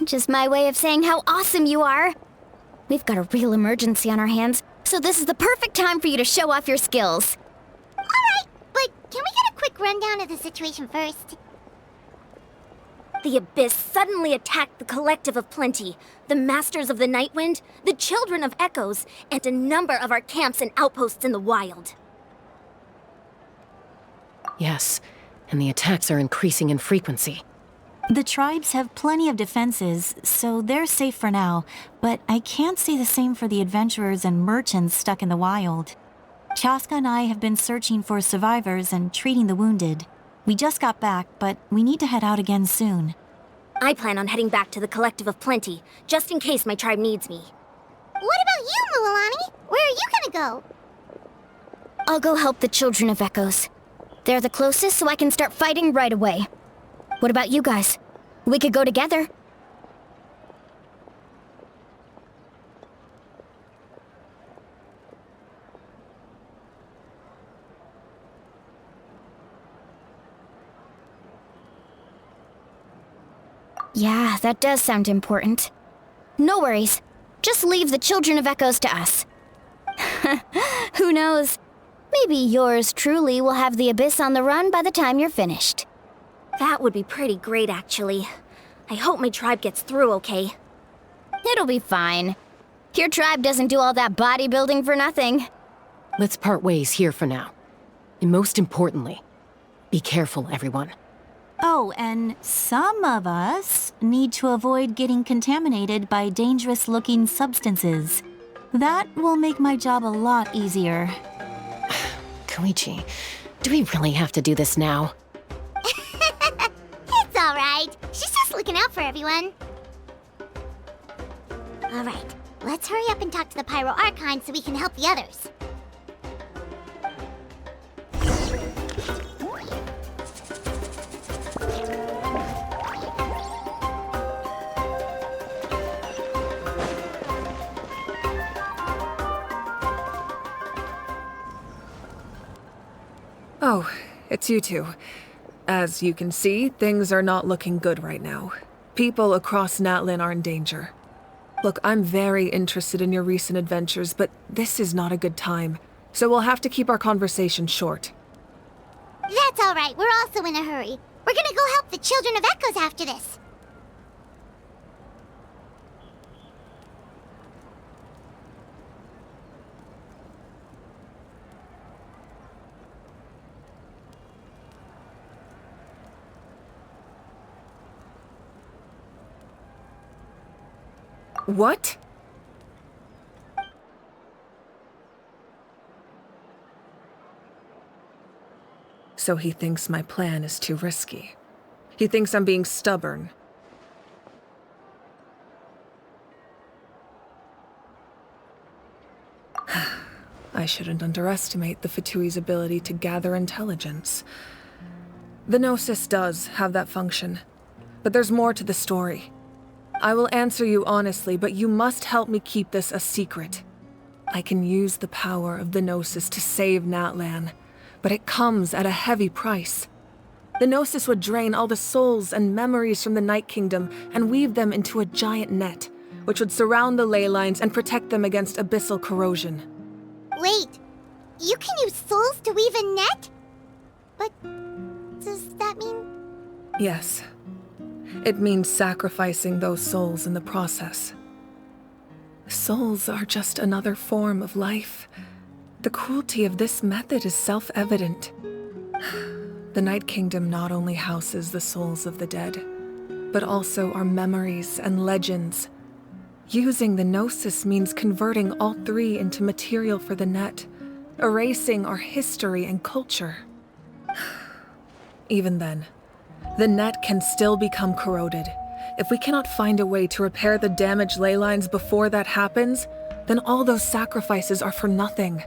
Just my way of saying how awesome you are. We've got a real emergency on our hands, so this is the perfect time for you to show off your skills. Alright, but can we get a quick rundown of the situation first? The Abyss suddenly attacked the Collective of Plenty, the Masters of the Nightwind, the Children of Echoes, and a number of our camps and outposts in the wild. Yes, and the attacks are increasing in frequency. The tribes have plenty of defenses, so they're safe for now, but I can't say the same for the adventurers and merchants stuck in the wild. Chaska and I have been searching for survivors and treating the wounded. We just got back, but we need to head out again soon. I plan on heading back to the Collective of Plenty, just in case my tribe needs me. What about you, Mualani? Where are you gonna go? I'll go help the Children of Echoes. They're the closest, so I can start fighting right away. What about you guys? We could go together. Yeah, that does sound important. No worries. Just leave the Children of Echoes to us. Who knows? Maybe yours truly will have the Abyss on the run by the time you're finished. That would be pretty great, actually. I hope my tribe gets through okay. It'll be fine. Your tribe doesn't do all that bodybuilding for nothing. Let's part ways here for now. And most importantly, be careful, everyone. Oh, and some of us need to avoid getting contaminated by dangerous-looking substances. That will make my job a lot easier. Koichi, do we really have to do this now? It's alright. She's just looking out for everyone. Alright, let's hurry up and talk to the Pyro Archon so we can help the others. Oh, it's you two. As you can see, things are not looking good right now. People across Natlan are in danger. Look, I'm very interested in your recent adventures, but this is not a good time. So we'll have to keep our conversation short. That's alright, we're also in a hurry. We're gonna go help the Children of Echoes after this. What? So he thinks my plan is too risky. He thinks I'm being stubborn. I shouldn't underestimate the Fatui's ability to gather intelligence. The Gnosis does have that function, but there's more to the story. I will answer you honestly, but you must help me keep this a secret. I can use the power of the Gnosis to save Natlan, but it comes at a heavy price. The Gnosis would drain all the souls and memories from the Night Kingdom and weave them into a giant net, which would surround the ley lines and protect them against abyssal corrosion. Wait, you can use souls to weave a net? But does that mean... Yes. It means sacrificing those souls in the process. Souls are just another form of life. The cruelty of this method is self-evident. The Night Kingdom not only houses the souls of the dead, but also our memories and legends. Using the Gnosis means converting all three into material for the net, erasing our history and culture. Even then, the net can still become corroded. If we cannot find a way to repair the damaged ley lines before that happens, then all those sacrifices are for nothing.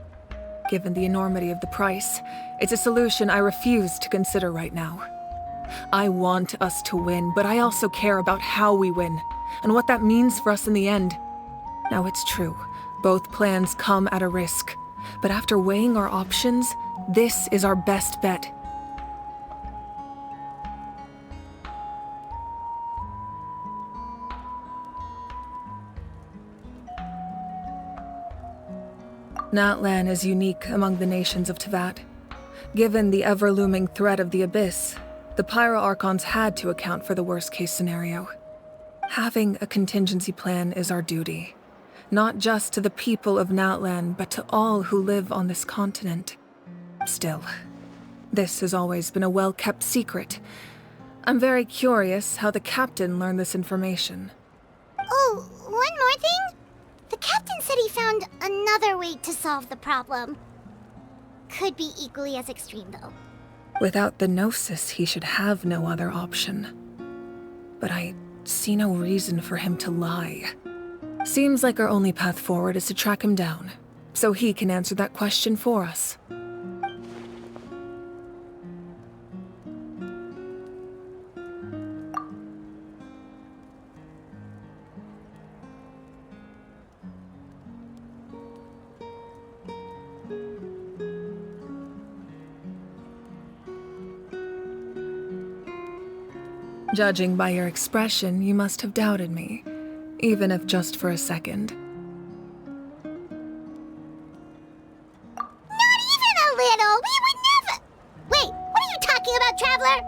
Given the enormity of the price, it's a solution I refuse to consider right now. I want us to win, but I also care about how we win. and what that means for us in the end. Now, it's true, both plans come at a risk, but after weighing our options, this is our best bet. Natlan is unique among the nations of Teyvat. Given the ever-looming threat of the Abyss, the Pyro Archons had to account for the worst-case scenario. Having a contingency plan is our duty, not just to the people of Natlan, but to all who live on this continent. Still, this has always been a well-kept secret. I'm very curious how the captain learned this information. Oh, one more thing? The captain said he found another way to solve the problem. Could be equally as extreme, though. Without the Gnosis, he should have no other option. But I see no reason for him to lie. Seems like our only path forward is to track him down, so he can answer that question for us. Judging by your expression, you must have doubted me, even if just for a second. Not even a little! We would never— Wait, what are you talking about, Traveler?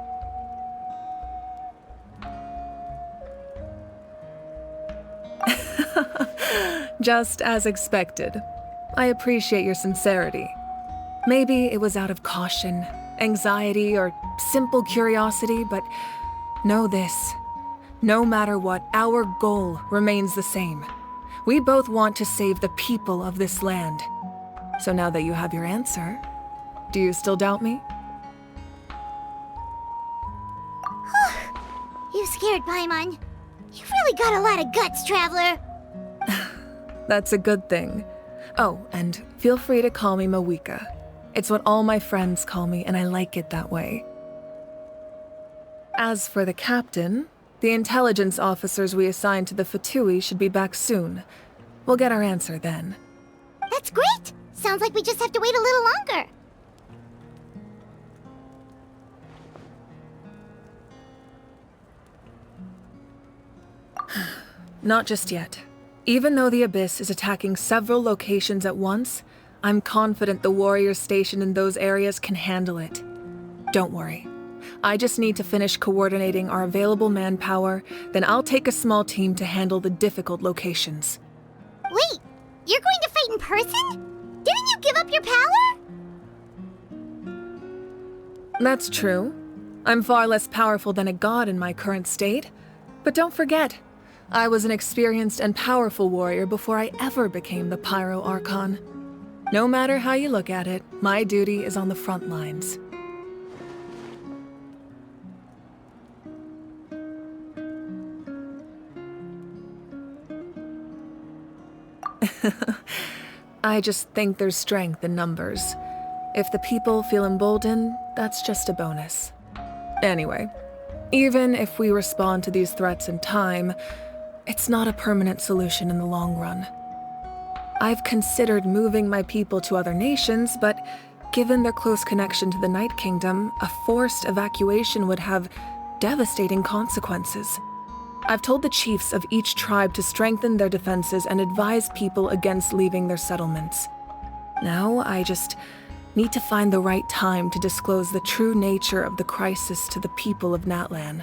Just as expected. I appreciate your sincerity. Maybe it was out of caution, anxiety, or simple curiosity, but know this. No matter what, our goal remains the same. We both want to save the people of this land. So now that you have your answer, do you still doubt me? You scared Paimon. You've really got a lot of guts, Traveler. That's a good thing. Oh, and feel free to call me Mawika. It's what all my friends call me, and I like it that way. As for the captain, the intelligence officers we assigned to the Fatui should be back soon. We'll get our answer then. That's great! Sounds like we just have to wait a little longer. Not just yet. Even though the Abyss is attacking several locations at once, I'm confident the warriors stationed in those areas can handle it. Don't worry. I just need to finish coordinating our available manpower, then I'll take a small team to handle the difficult locations. Wait, you're going to fight in person? Didn't you give up your power? That's true. I'm far less powerful than a god in my current state. But don't forget, I was an experienced and powerful warrior before I ever became the Pyro Archon. No matter how you look at it, my duty is on the front lines. I just think there's strength in numbers. If the people feel emboldened, that's just a bonus. Anyway, even if we respond to these threats in time, it's not a permanent solution in the long run. I've considered moving my people to other nations, but given their close connection to the Night Kingdom, a forced evacuation would have devastating consequences. I've told the chiefs of each tribe to strengthen their defenses and advise people against leaving their settlements. Now, I just need to find the right time to disclose the true nature of the crisis to the people of Natlan.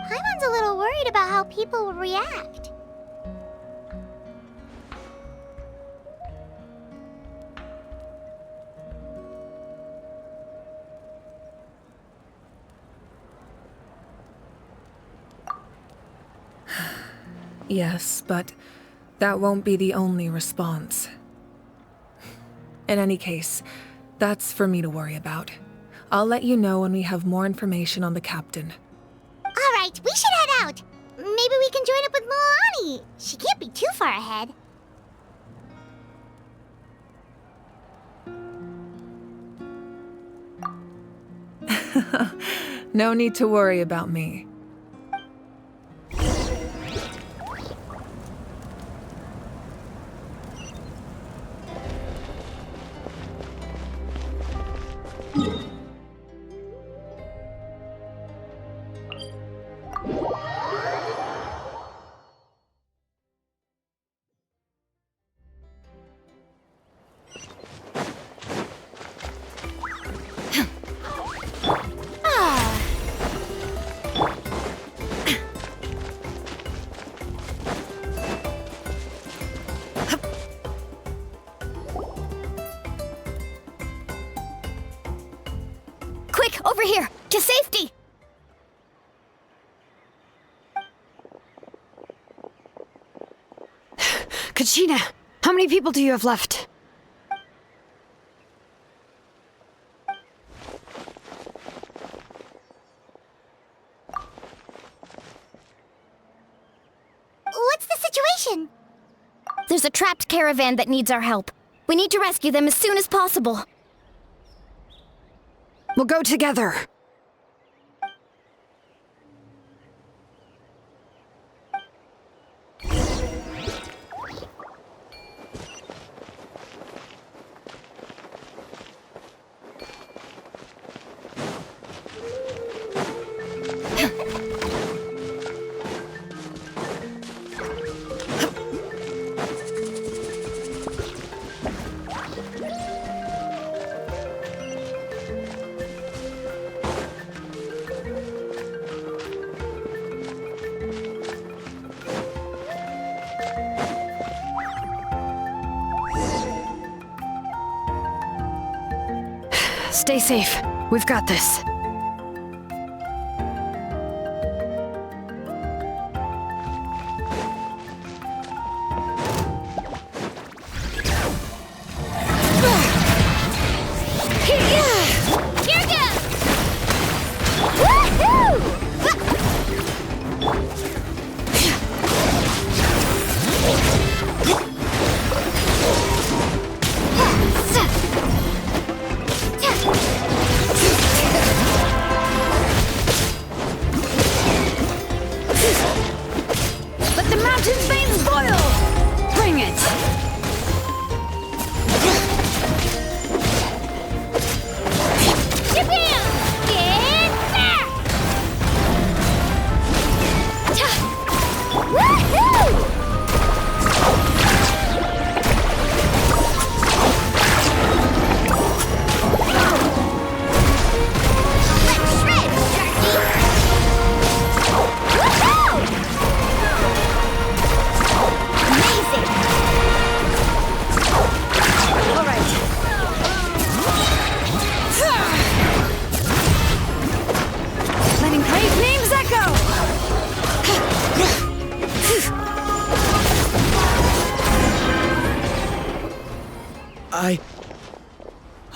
Paimon's a little worried about how people will react. Yes, but that won't be the only response. In any case, that's for me to worry about. I'll let you know when we have more information on the captain. Alright, we should head out. Maybe we can join up with Milani. She can't be too far ahead. No need to worry about me. Quick, over here! To safety! Kachina, how many people do you have left? What's the situation? There's a trapped caravan that needs our help. We need to rescue them as soon as possible. We'll go together. Stay safe. We've got this.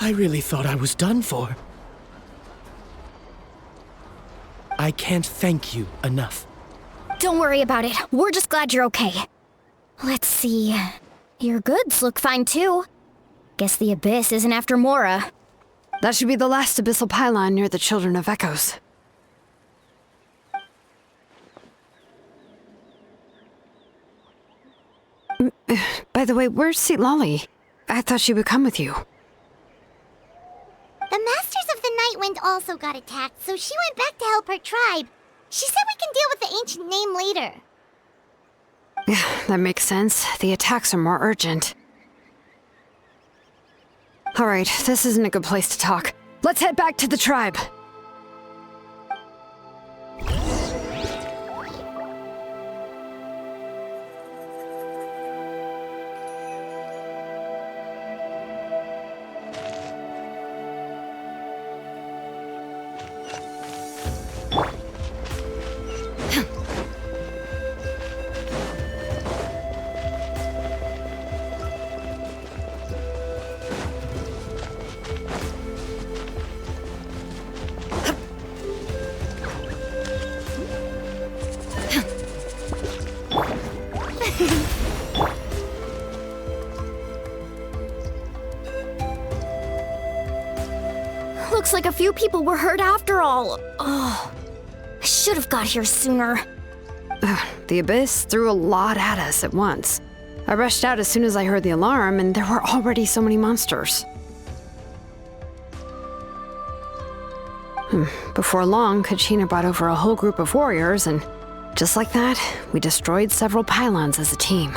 I really thought I was done for. I can't thank you enough. Don't worry about it. We're just glad you're okay. Let's see. Your goods look fine too. Guess the Abyss isn't after Mora. That should be the last abyssal pylon near the Children of Echoes. By the way, where's Lolly? I thought she would come with you. The Masters of the Nightwind also got attacked, so she went back to help her tribe. She said we can deal with the ancient name later. Yeah, that makes sense. The attacks are more urgent. Alright, this isn't a good place to talk. Let's head back to the tribe. Looks like a few people were hurt after all. Oh, I should have got here sooner. The Abyss threw a lot at us at once. I rushed out as soon as I heard the alarm, and there were already so many monsters. Before long, Kachina brought over a whole group of warriors, and just like that, we destroyed several pylons as a team.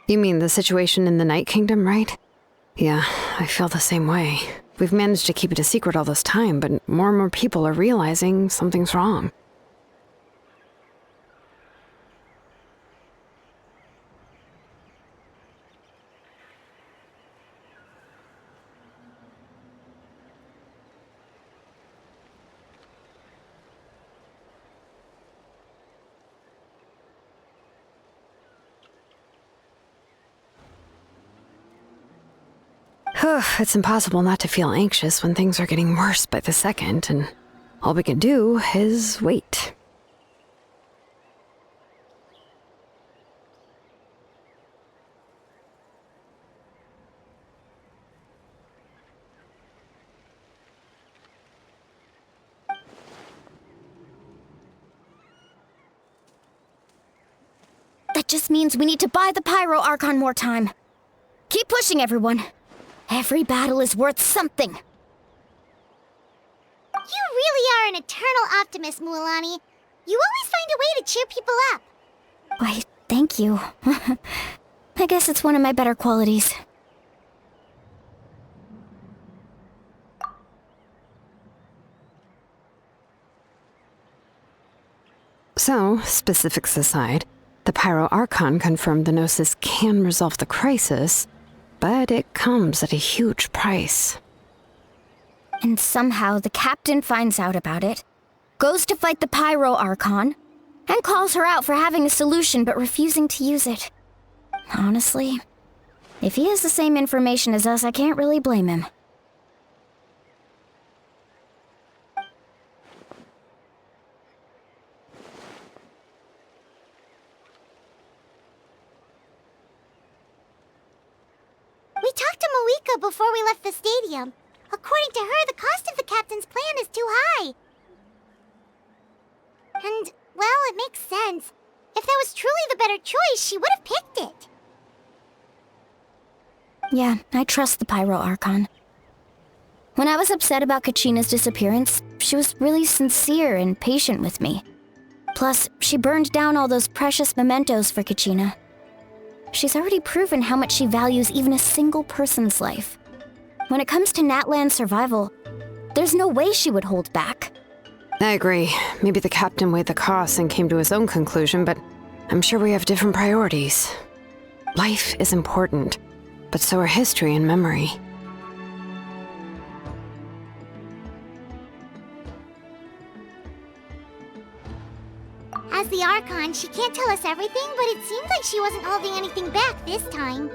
You mean the situation in the Night Kingdom, right? Yeah, I feel the same way. We've managed to keep it a secret all this time, but more and more people are realizing something's wrong. It's impossible not to feel anxious when things are getting worse by the second, and all we can do is wait. That just means we need to buy the Pyro Archon more time. Keep pushing, everyone. Every battle is worth something. You really are an eternal optimist, Mualani. You always find a way to cheer people up. Why, thank you. I guess it's one of my better qualities. So, specifics aside, the Pyro Archon confirmed the Gnosis can resolve the crisis, but it comes at a huge price. And somehow the captain finds out about it, goes to fight the Pyro Archon, and calls her out for having a solution but refusing to use it. Honestly, if he has the same information as us, I can't really blame him. We talked to Moika before we left the stadium. According to her, the cost of the captain's plan is too high. And, well, it makes sense. If that was truly the better choice, she would have picked it. Yeah, I trust the Pyro Archon. When I was upset about Kachina's disappearance, she was really sincere and patient with me. Plus, she burned down all those precious mementos for Kachina. She's already proven how much she values even a single person's life. When it comes to Natlan's survival, there's no way she would hold back. I agree. Maybe the captain weighed the costs and came to his own conclusion, but I'm sure we have different priorities. Life is important, but so are history and memory. As the Archon, she can't tell us everything, but it seems like she wasn't holding anything back this time.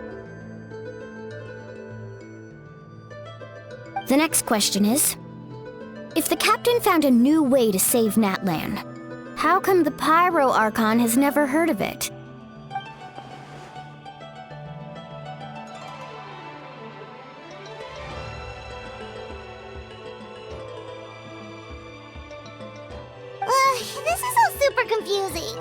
The next question is, if the captain found a new way to save Natlan, how come the Pyro Archon has never heard of it? This is all super confusing.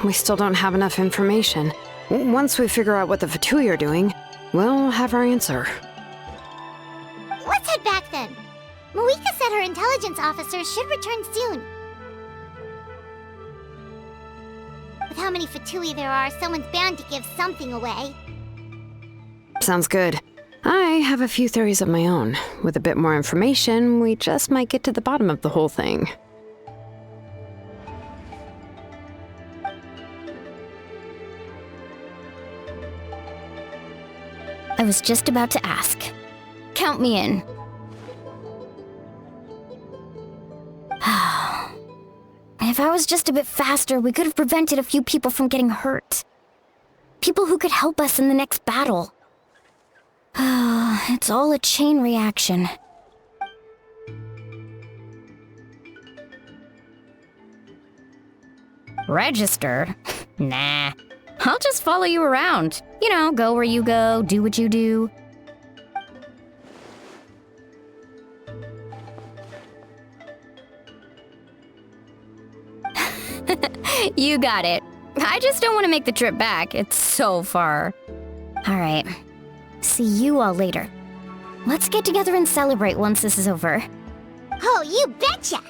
We still don't have enough information. Once we figure out what the Fatui are doing, we'll have our answer. Let's head back then. Moika said her intelligence officers should return soon. With how many Fatui there are, someone's bound to give something away. Sounds good. I have a few theories of my own. With a bit more information, we just might get to the bottom of the whole thing. I was just about to ask. Count me in. If I was just a bit faster, we could have prevented a few people from getting hurt. People who could help us in the next battle. It's all a chain reaction. Register? Nah. I'll just follow you around. You know, go where you go, do what you do. You got it. I just don't want to make the trip back. It's so far. All right. See you all later. Let's get together and celebrate once this is over. Oh, you betcha!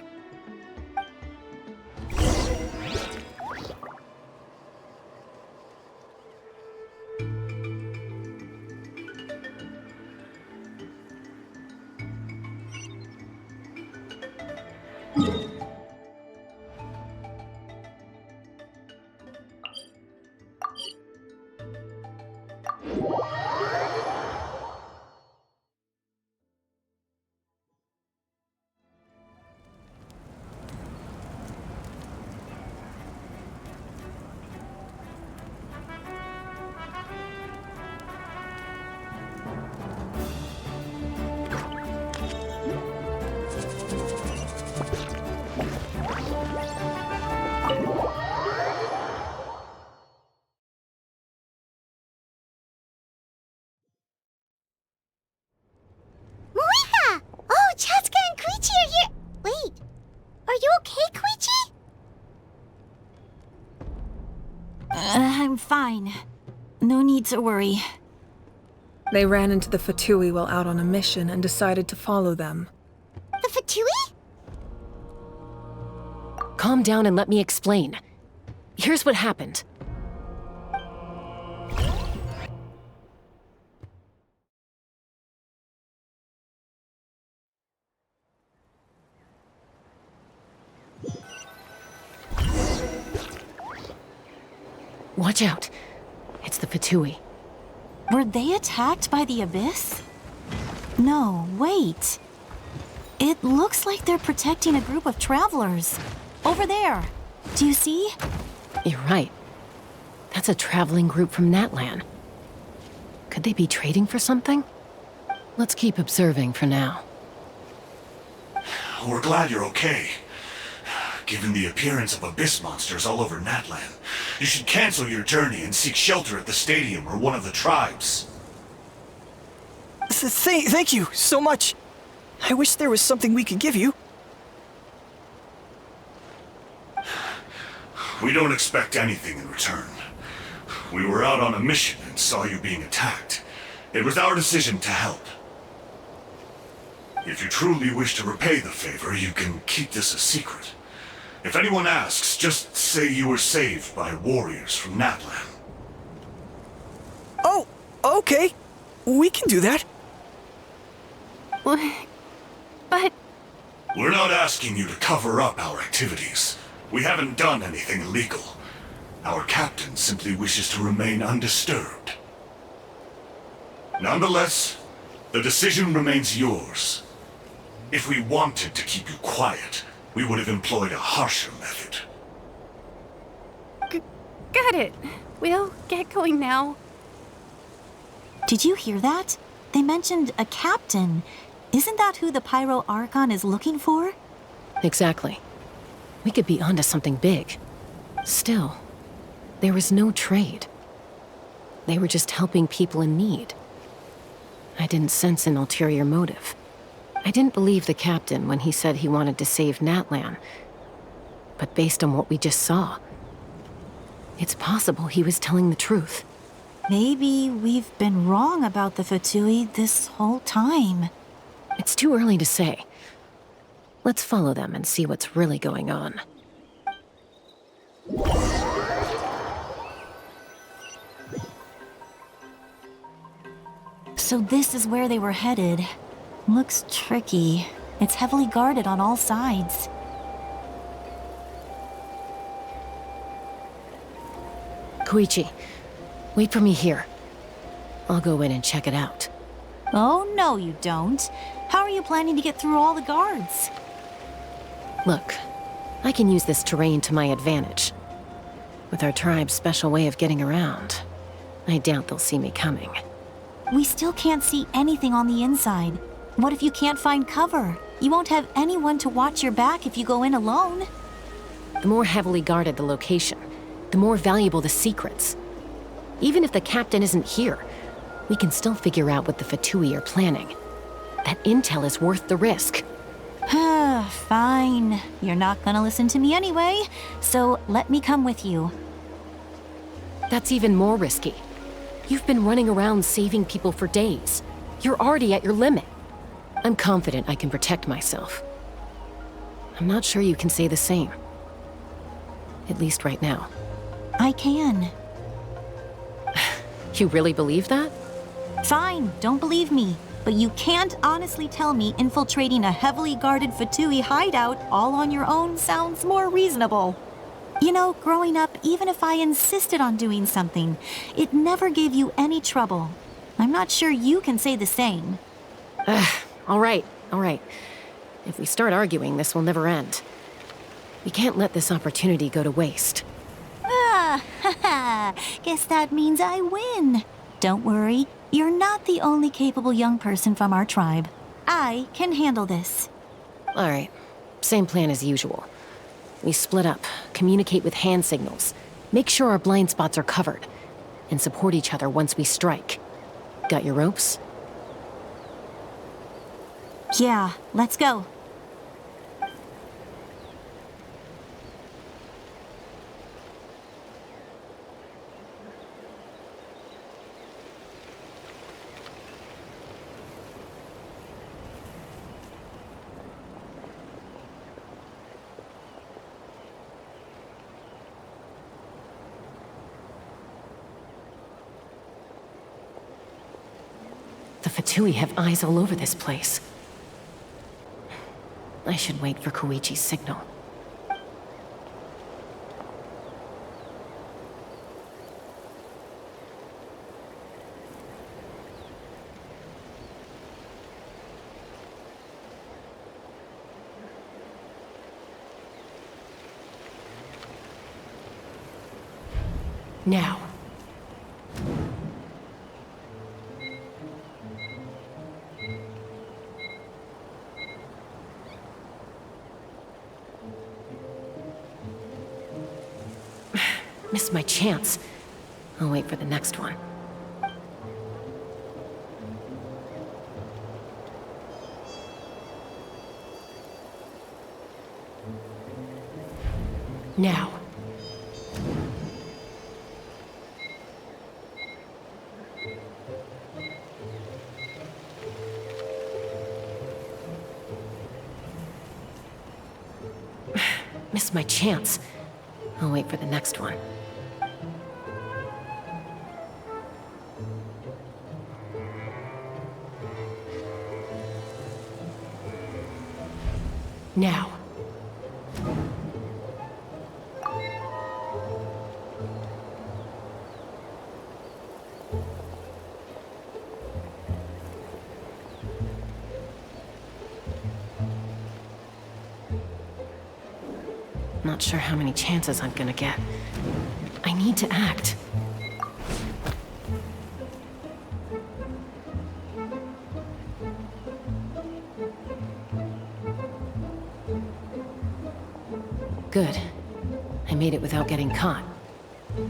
Moika! Oh, Chaska and Koichi are here! Wait, are you okay, Koichi? I'm fine. No need to worry. They ran into the Fatui while out on a mission and decided to follow them. The Fatui? Calm down and let me explain. Here's what happened. Watch out. It's the Fatui. Were they attacked by the Abyss? No, wait. It looks like they're protecting a group of travelers. Over there. Do you see? You're right. That's a traveling group from Natlan. Could they be trading for something? Let's keep observing for now. We're glad you're okay. Given the appearance of abyss monsters all over Natlan, you should cancel your journey and seek shelter at the stadium or one of the tribes. Thank you so much. I wish there was something we could give you. We don't expect anything in return. We were out on a mission and saw you being attacked. It was our decision to help. If you truly wish to repay the favor, you can keep this a secret. If anyone asks, just say you were saved by warriors from Natlan. Oh, okay. We can do that. But... We're not asking you to cover up our activities. We haven't done anything illegal. Our captain simply wishes to remain undisturbed. Nonetheless, the decision remains yours. If we wanted to keep you quiet, we would have employed a harsher method. Got it. We'll get going now. Did you hear that? They mentioned a captain. Isn't that who the Pyro Archon is looking for? Exactly. We could be onto something big. Still, there was no trade. They were just helping people in need. I didn't sense an ulterior motive. I didn't believe the captain when he said he wanted to save Natlan. But based on what we just saw, it's possible he was telling the truth. Maybe we've been wrong about the Fatui this whole time. It's too early to say. Let's follow them and see what's really going on. So this is where they were headed. Looks tricky. It's heavily guarded on all sides. Koichi, wait for me here. I'll go in and check it out. Oh, no you don't. How are you planning to get through all the guards? Look, I can use this terrain to my advantage. With our tribe's special way of getting around, I doubt they'll see me coming. We still can't see anything on the inside. What if you can't find cover? You won't have anyone to watch your back if you go in alone. The more heavily guarded the location, the more valuable the secrets. Even if the captain isn't here, we can still figure out what the Fatui are planning. That intel is worth the risk. Fine. You're not gonna listen to me anyway, so let me come with you. That's even more risky. You've been running around saving people for days. You're already at your limit. I'm confident I can protect myself. I'm not sure you can say the same. At least right now. I can. You really believe that? Fine, don't believe me. but you can't honestly tell me infiltrating a heavily guarded Fatui hideout all on your own sounds more reasonable. You know, growing up, even if I insisted on doing something, it never gave you any trouble. I'm not sure you can say the same. All right. If we start arguing, this will never end. We can't let this opportunity go to waste. Guess that means I win. Don't worry, you're not the only capable young person from our tribe. I can handle this. All right, same plan as usual. We split up, communicate with hand signals, make sure our blind spots are covered, and support each other once we strike. Got your ropes? Yeah, let's go. The Fatui have eyes all over this place. I should wait for Koichi's signal. Now. Missed my chance. I'll wait for the next one. Now. Missed my chance. I'll wait for the next one. Now. Not sure how many chances I'm gonna get. I need to act. Good. I made it without getting caught.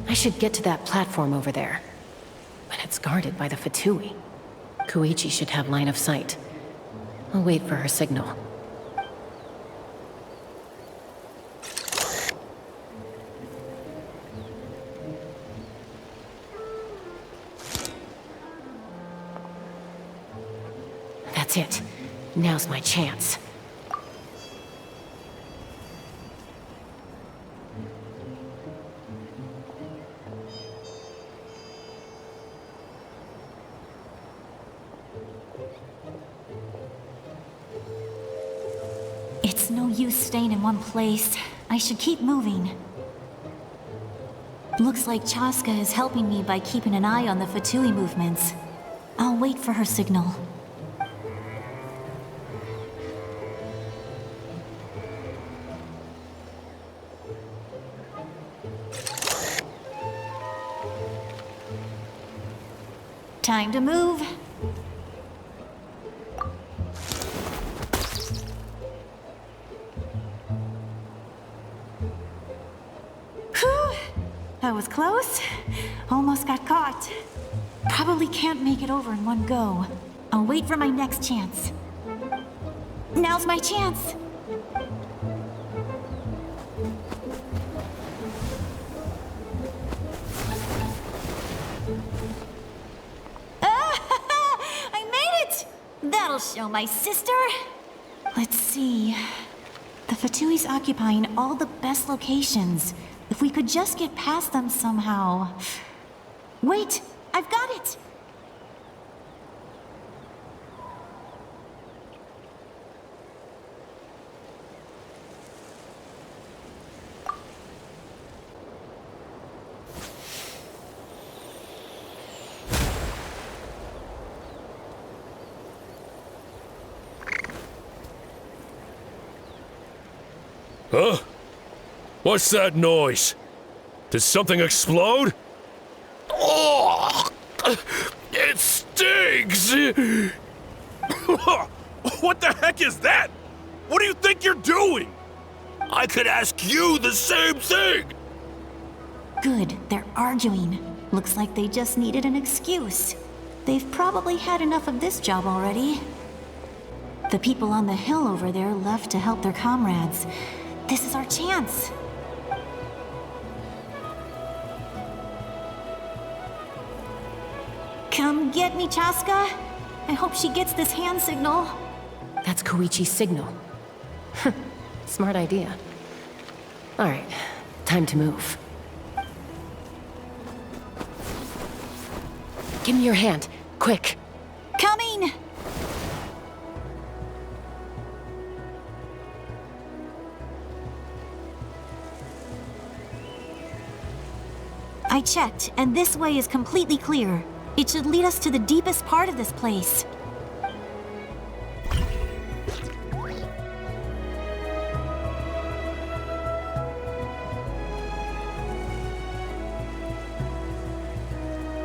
I should get to that platform over there. But it's guarded by the Fatui. Koichi should have line of sight. I'll wait for her signal. That's it. Now's my chance. It's no use staying in one place. I should keep moving. Looks like Chaska is helping me by keeping an eye on the Fatui movements. I'll wait for her signal. Time to move. Whew! That was close. Almost got caught. Probably can't make it over in one go. I'll wait for my next chance. Now's my chance. I made it! That'll show my sister. Let's see. The Fatui's occupying all the best locations. If we could just get past them somehow. Wait, I've got it! Huh? What's that noise? Did something explode? Oh! It stinks! What the heck is that? What do you think you're doing? I could ask you the same thing! Good, they're arguing. Looks like they just needed an excuse. They've probably had enough of this job already. The people on the hill over there left to help their comrades. This is our chance. Come get me, Chaska. I hope she gets this hand signal. That's Koichi's signal. Smart idea. All right, time to move. Give me your hand, quick. Coming! I checked, and this way is completely clear. It should lead us to the deepest part of this place.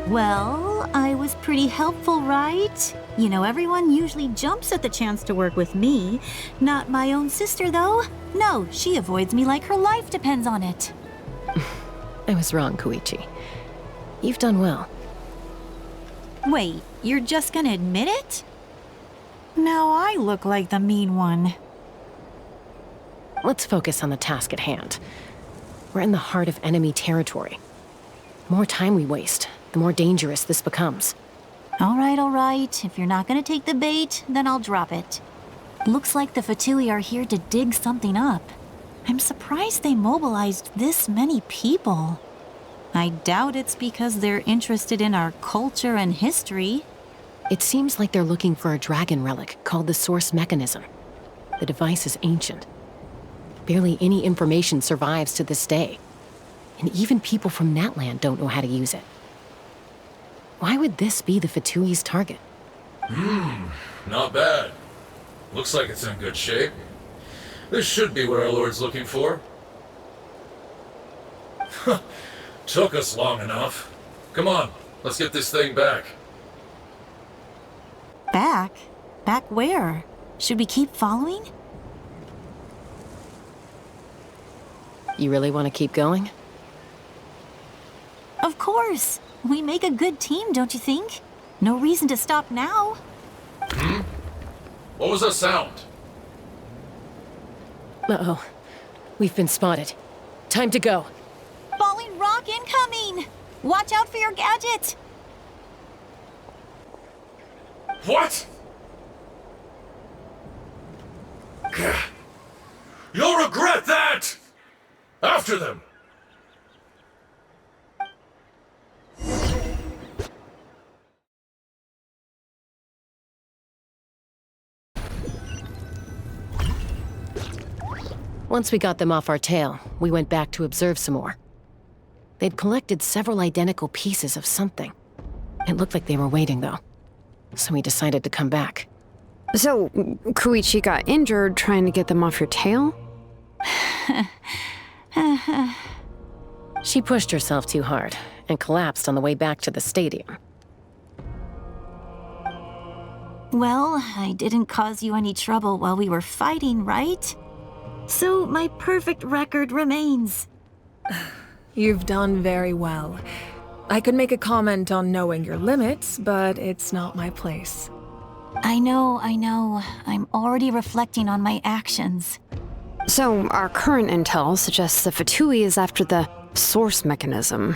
Well, I was pretty helpful, right? You know, everyone usually jumps at the chance to work with me. Not my own sister, though. No, she avoids me like her life depends on it. I was wrong, Koichi. You've done well. Wait, you're just gonna admit it? Now I look like the mean one. Let's focus on the task at hand. We're in the heart of enemy territory. The more time we waste, the more dangerous this becomes. All right. If you're not gonna take the bait, then I'll drop it. Looks like the Fatui are here to dig something up. I'm surprised they mobilized this many people. I doubt it's because they're interested in our culture and history. It seems like they're looking for a dragon relic called the Source Mechanism. The device is ancient. Barely any information survives to this day. And even people from Natlan don't know how to use it. Why would this be the Fatui's target? Not bad. Looks like it's in good shape. This should be what our Lord's looking for. Took us long enough. Come on, let's get this thing back. Back? Back where? Should we keep following? You really want to keep going? Of course. We make a good team, don't you think? No reason to stop now. What was that sound? Uh-oh. We've been spotted. Time to go. Falling rock incoming! Watch out for your gadget! What? You'll regret that! After them! Once we got them off our tail, we went back to observe some more. They'd collected several identical pieces of something. It looked like they were waiting, though. So we decided to come back. So, Koichi got injured trying to get them off your tail? She pushed herself too hard and collapsed on the way back to the stadium. Well, I didn't cause you any trouble while we were fighting, right? So my perfect record remains. You've done very well. I could make a comment on knowing your limits, but it's not my place. I know. I'm already reflecting on my actions. So, our current intel suggests the Fatui is after the Source Mechanism.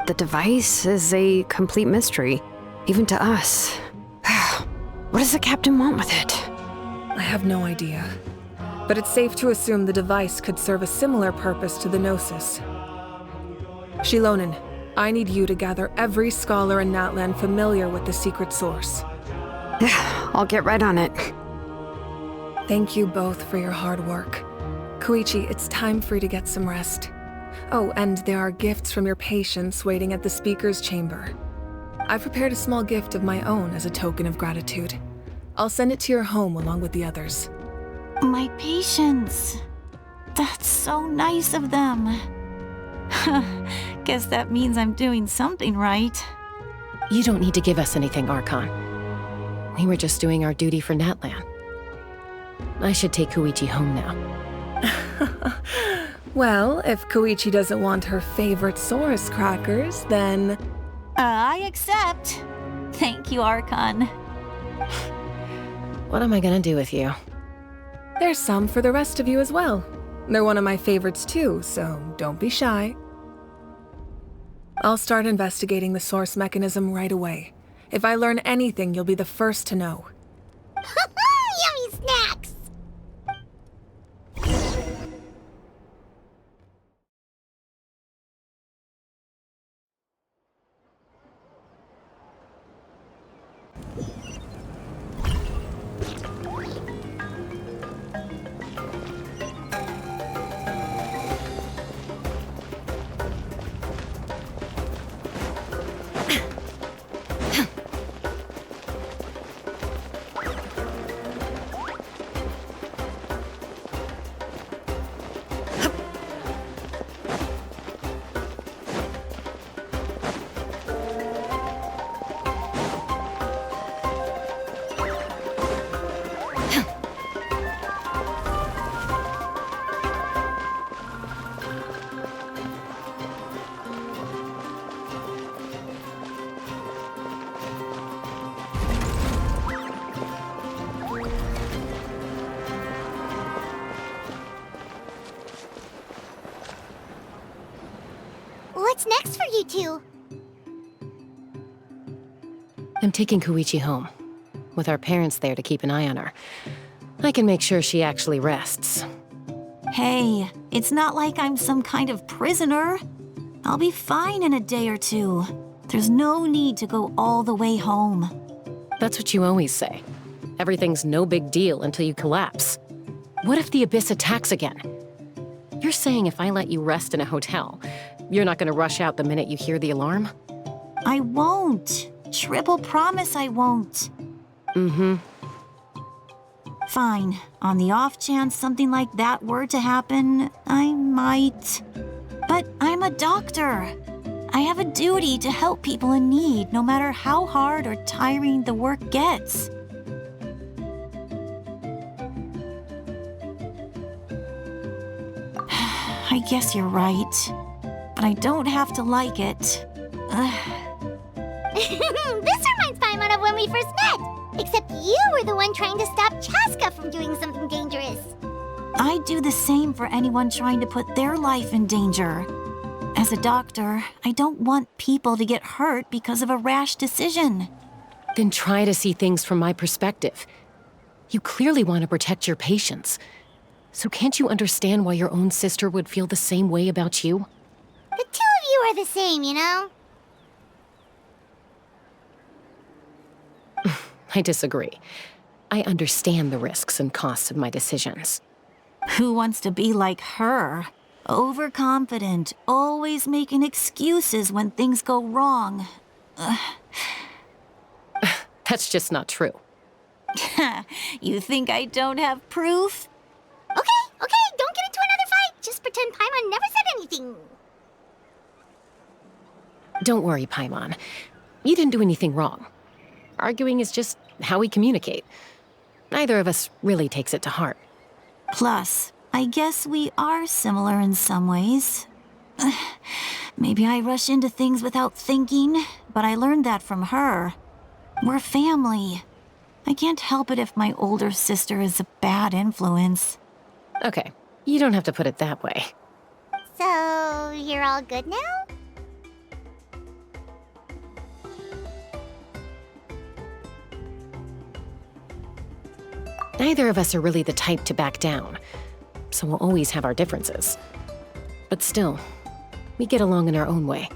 The device is a complete mystery, even to us. What does the captain want with it? I have no idea. But it's safe to assume the device could serve a similar purpose to the Gnosis. Shilonen, I need you to gather every scholar in Natlan familiar with the secret source. I'll get right on it. Thank you both for your hard work. Koichi, it's time for you to get some rest. Oh, and there are gifts from your patients waiting at the speaker's chamber. I've prepared a small gift of my own as a token of gratitude. I'll send it to your home along with the others. My patience. That's so nice of them. Guess that means I'm doing something right. You don't need to give us anything, Archon. We were just doing our duty for Natlan. I should take Koichi home now. Well, if Koichi doesn't want her favorite Saurus crackers, then... I accept. Thank you, Archon. What am I gonna do with you? There's some for the rest of you as well. They're one of my favorites too, so don't be shy. I'll start investigating the source mechanism right away. If I learn anything, you'll be the first to know. Yummy snacks! What's next for you two? I'm taking Koichi home. With our parents there to keep an eye on her. I can make sure she actually rests. Hey, it's not like I'm some kind of prisoner. I'll be fine in a day or two. There's no need to go all the way home. That's what you always say. Everything's no big deal until you collapse. What if the Abyss attacks again? You're saying if I let you rest in a hotel, you're not gonna rush out the minute you hear the alarm? I won't. Triple promise I won't. Mm-hmm. Fine. On the off chance something like that were to happen, I might. But I'm a doctor. I have a duty to help people in need, no matter how hard or tiring the work gets. I guess you're right. But I don't have to like it. This reminds Paimon of when we first met. Except you were the one trying to stop Chaska from doing something dangerous. I'd do the same for anyone trying to put their life in danger. As a doctor, I don't want people to get hurt because of a rash decision. Then try to see things from my perspective. You clearly want to protect your patients. So can't you understand why your own sister would feel the same way about you? The two of you are the same, you know? I disagree. I understand the risks and costs of my decisions. Who wants to be like her? Overconfident, always making excuses when things go wrong. That's just not true. You think I don't have proof? Okay, don't get into another fight. Just pretend Paimon never said anything. Don't worry, Paimon. You didn't do anything wrong. Arguing is just how we communicate. Neither of us really takes it to heart. Plus, I guess we are similar in some ways. Maybe I rush into things without thinking, but I learned that from her. We're family. I can't help it if my older sister is a bad influence. Okay, you don't have to put it that way. So, you're all good now? Neither of us are really the type to back down, so we'll always have our differences. But still, we get along in our own way.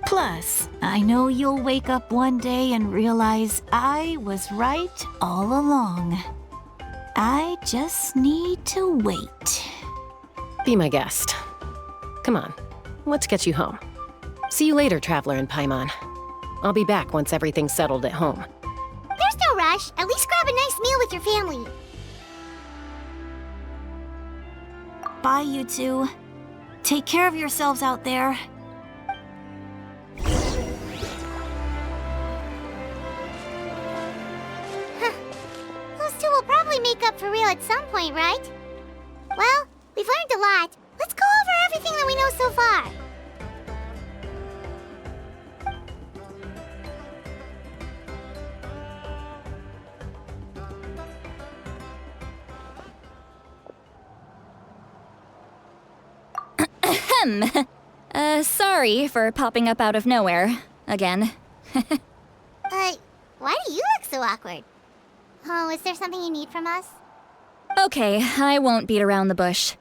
Plus, I know you'll wake up one day and realize I was right all along. I just need to wait. Be my guest. Come on, let's get you home. See you later, Traveler and Paimon. I'll be back once everything's settled at home. There's no rush. At least grab a nice meal with your family. Bye, you two. Take care of yourselves out there. Those two will probably make up for real at some point, right? Well, we've learned a lot. Let's go over everything that we know so far. Sorry for popping up out of nowhere. Again. Why do you look so awkward? Oh, is there something you need from us? Okay, I won't beat around the bush.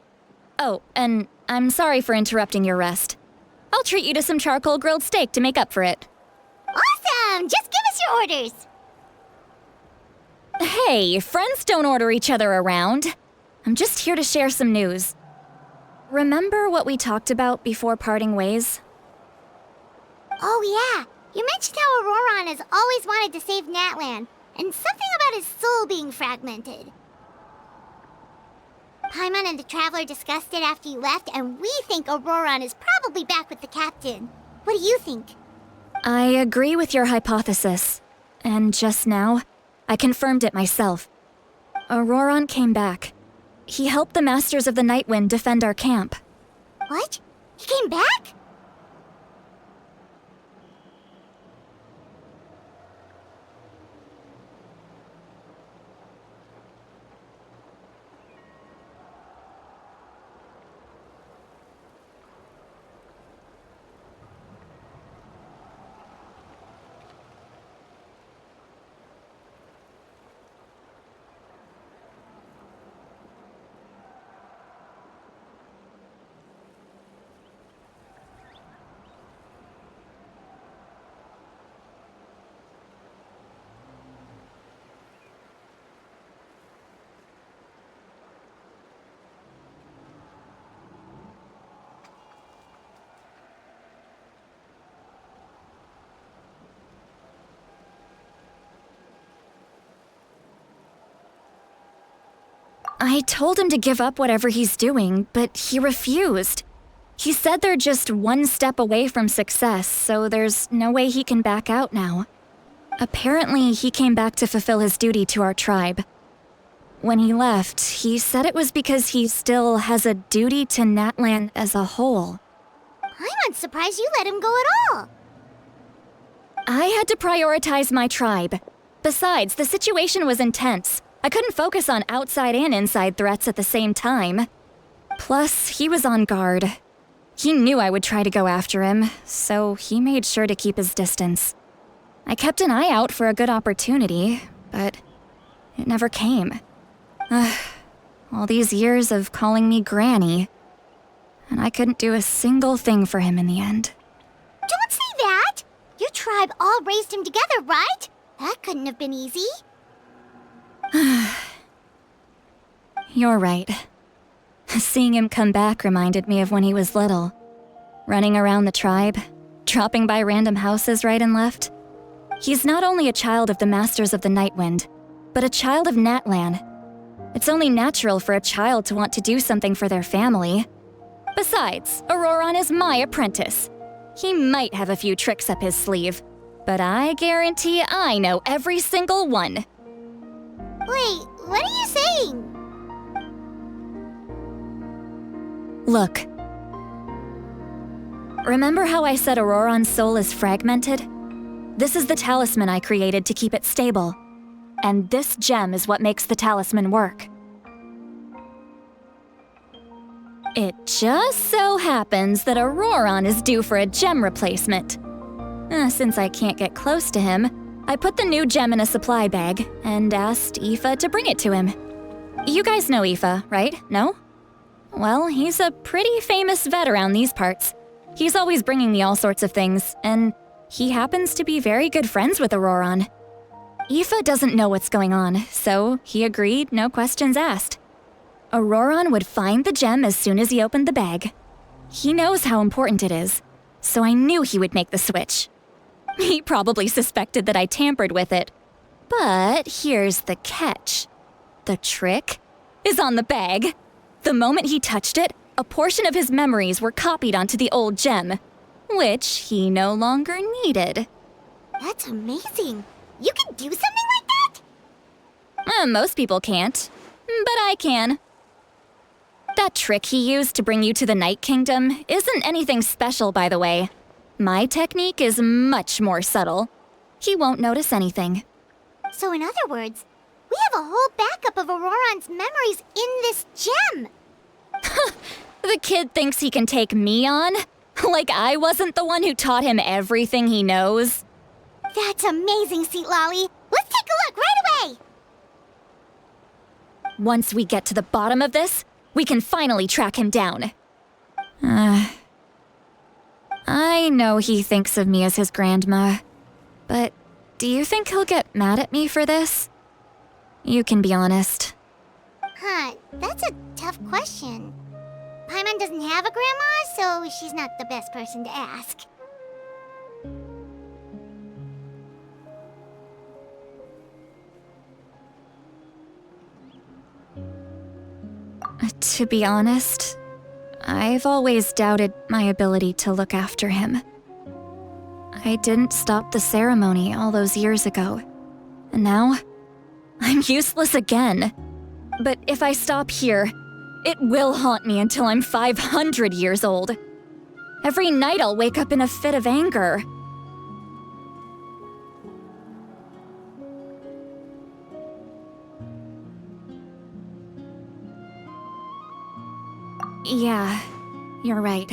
Oh, and I'm sorry for interrupting your rest. I'll treat you to some charcoal grilled steak to make up for it. Awesome! Just give us your orders! Hey, friends don't order each other around. I'm just here to share some news. Remember what we talked about before parting ways? Oh yeah, you mentioned how Auroron has always wanted to save Natlan, and something about his soul being fragmented. Paimon and the Traveler discussed it after you left, and we think Auroron is probably back with the captain. What do you think? I agree with your hypothesis. And just now, I confirmed it myself. Auroron came back. He helped the Masters of the Nightwind defend our camp. What? He came back? I told him to give up whatever he's doing, but he refused. He said they're just one step away from success, so there's no way he can back out now. Apparently, he came back to fulfill his duty to our tribe. When he left, he said it was because he still has a duty to Natlan as a whole. I'm not surprised you let him go at all. I had to prioritize my tribe. Besides, the situation was intense. I couldn't focus on outside and inside threats at the same time. Plus, he was on guard. He knew I would try to go after him, so he made sure to keep his distance. I kept an eye out for a good opportunity, but it never came. All these years of calling me Granny, and I couldn't do a single thing for him in the end. Don't say that! Your tribe all raised him together, right? That couldn't have been easy. You're right. Seeing him come back reminded me of when he was little. Running around the tribe, dropping by random houses right and left. He's not only a child of the Masters of the Nightwind, but a child of Natlan. It's only natural for a child to want to do something for their family. Besides, Auroron is my apprentice. He might have a few tricks up his sleeve, but I guarantee I know every single one. Wait, what are you saying? Look. Remember how I said Auroron's soul is fragmented? This is the talisman I created to keep it stable. And this gem is what makes the talisman work. It just so happens that Auroron is due for a gem replacement. Since I can't get close to him, I put the new gem in a supply bag and asked Aoife to bring it to him. You guys know Aoife, right? No? Well, he's a pretty famous vet around these parts. He's always bringing me all sorts of things, and he happens to be very good friends with Auroron. Aoife doesn't know what's going on, so he agreed, no questions asked. Auroron would find the gem as soon as he opened the bag. He knows how important it is, so I knew he would make the switch. He probably suspected that I tampered with it. But here's the catch. The trick is on the bag. The moment he touched it, a portion of his memories were copied onto the old gem, which he no longer needed. That's amazing. You can do something like that? Most people can't, but I can. That trick he used to bring you to the Night Kingdom isn't anything special, by the way. My technique is much more subtle. He won't notice anything. So in other words, we have a whole backup of Auroron's memories in this gem. The kid thinks he can take me on? Like I wasn't the one who taught him everything he knows? That's amazing, Seat Lolly. Let's take a look right away. Once we get to the bottom of this, we can finally track him down. I know he thinks of me as his grandma, but do you think he'll get mad at me for this? You can be honest. Huh, that's a tough question. Paimon doesn't have a grandma, so she's not the best person to ask. To be honest, I've always doubted my ability to look after him. I didn't stop the ceremony all those years ago, and now I'm useless again. But if I stop here, it will haunt me until I'm 500 years old. Every night I'll wake up in a fit of anger. Yeah, you're right.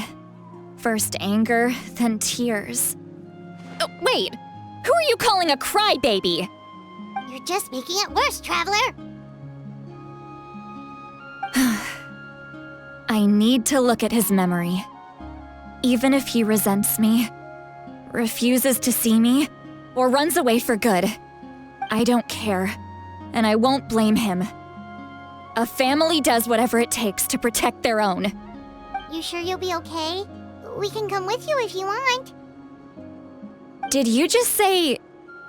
First anger, then tears. Oh, wait! Who are you calling a crybaby? You're just making it worse, Traveler. I need to look at his memory. Even if he resents me, refuses to see me, or runs away for good, I don't care, and I won't blame him. A family does whatever it takes to protect their own. You sure you'll be okay? We can come with you if you want. Did you just say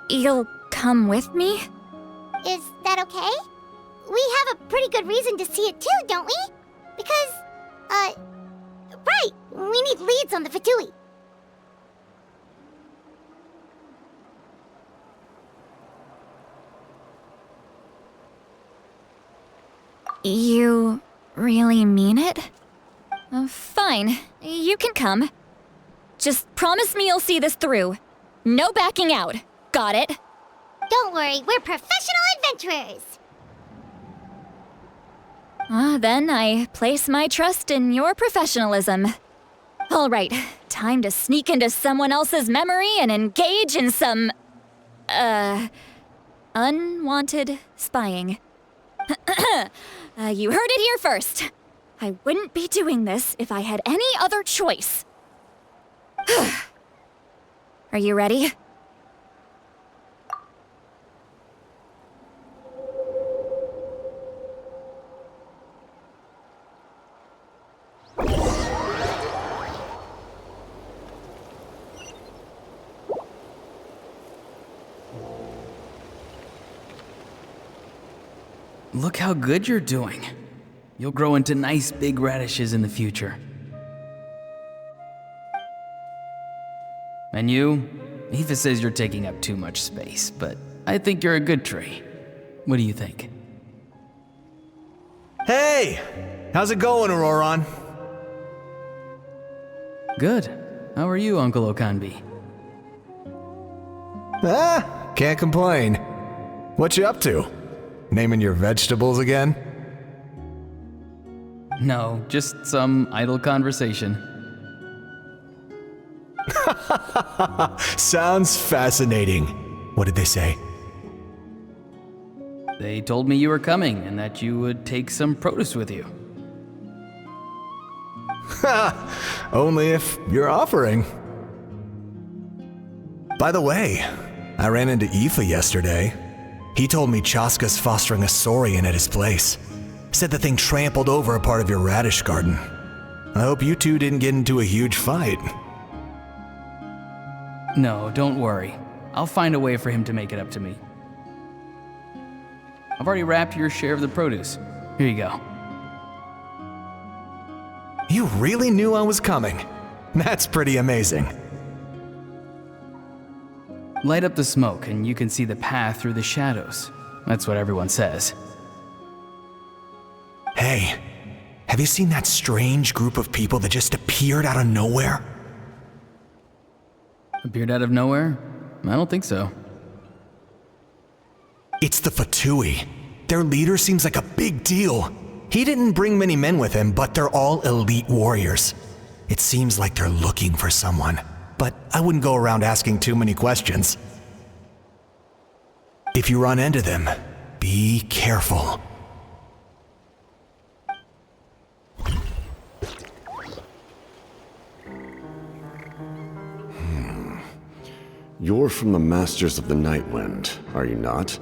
you'll come with me? Is that okay? We have a pretty good reason to see it too, don't we? Because, right, we need leads on the Fatui. You really mean it? Fine, you can come. Just promise me you'll see this through. No backing out. Got it? Don't worry, we're professional adventurers. Then I place my trust in your professionalism. All right, time to sneak into someone else's memory and engage in some, unwanted spying. You heard it here first. I wouldn't be doing this if I had any other choice. Are you ready? Look how good you're doing. You'll grow into nice big radishes in the future. And you? Aoife says you're taking up too much space, but I think you're a good tree. What do you think? Hey! How's it going, Auroron? Good. How are you, Uncle Okanbi? Can't complain. What you up to? Naming your vegetables again? No, just some idle conversation. Sounds fascinating. What did they say? They told me you were coming and that you would take some produce with you. Only if you're offering. By the way, I ran into Aoife yesterday. He told me Chaska's fostering a saurian at his place. Said the thing trampled over a part of your radish garden. I hope you two didn't get into a huge fight. No, don't worry. I'll find a way for him to make it up to me. I've already wrapped your share of the produce. Here you go. you really knew I was coming. That's pretty amazing. Light up the smoke and you can see the path through the shadows. That's what everyone says. Hey, have you seen that strange group of people that just appeared out of nowhere? Appeared out of nowhere? I don't think so. It's the Fatui. Their leader seems like a big deal. He didn't bring many men with him, but they're all elite warriors. It seems like they're looking for someone, but I wouldn't go around asking too many questions. If you run into them, be careful. You're from the Masters of the Nightwind, are you not?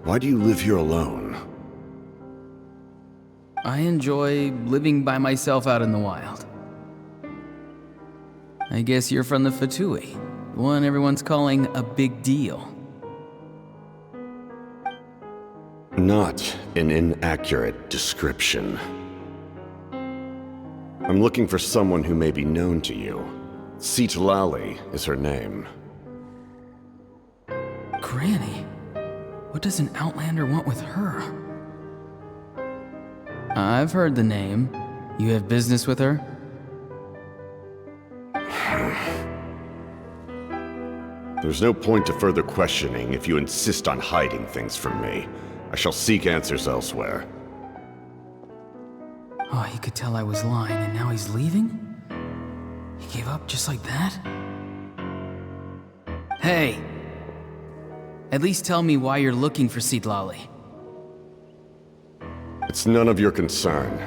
Why do you live here alone? I enjoy living by myself out in the wild. I guess you're from the Fatui, the one everyone's calling a big deal. Not an inaccurate description. I'm looking for someone who may be known to you. Citlali is her name. Granny? What does an Outlander want with her? I've heard the name. You have business with her? There's no point to further questioning if you insist on hiding things from me. I shall seek answers elsewhere. Oh, he could tell I was lying and now he's leaving? He gave up just like that? Hey! At least tell me why you're looking for Citlali. It's none of your concern.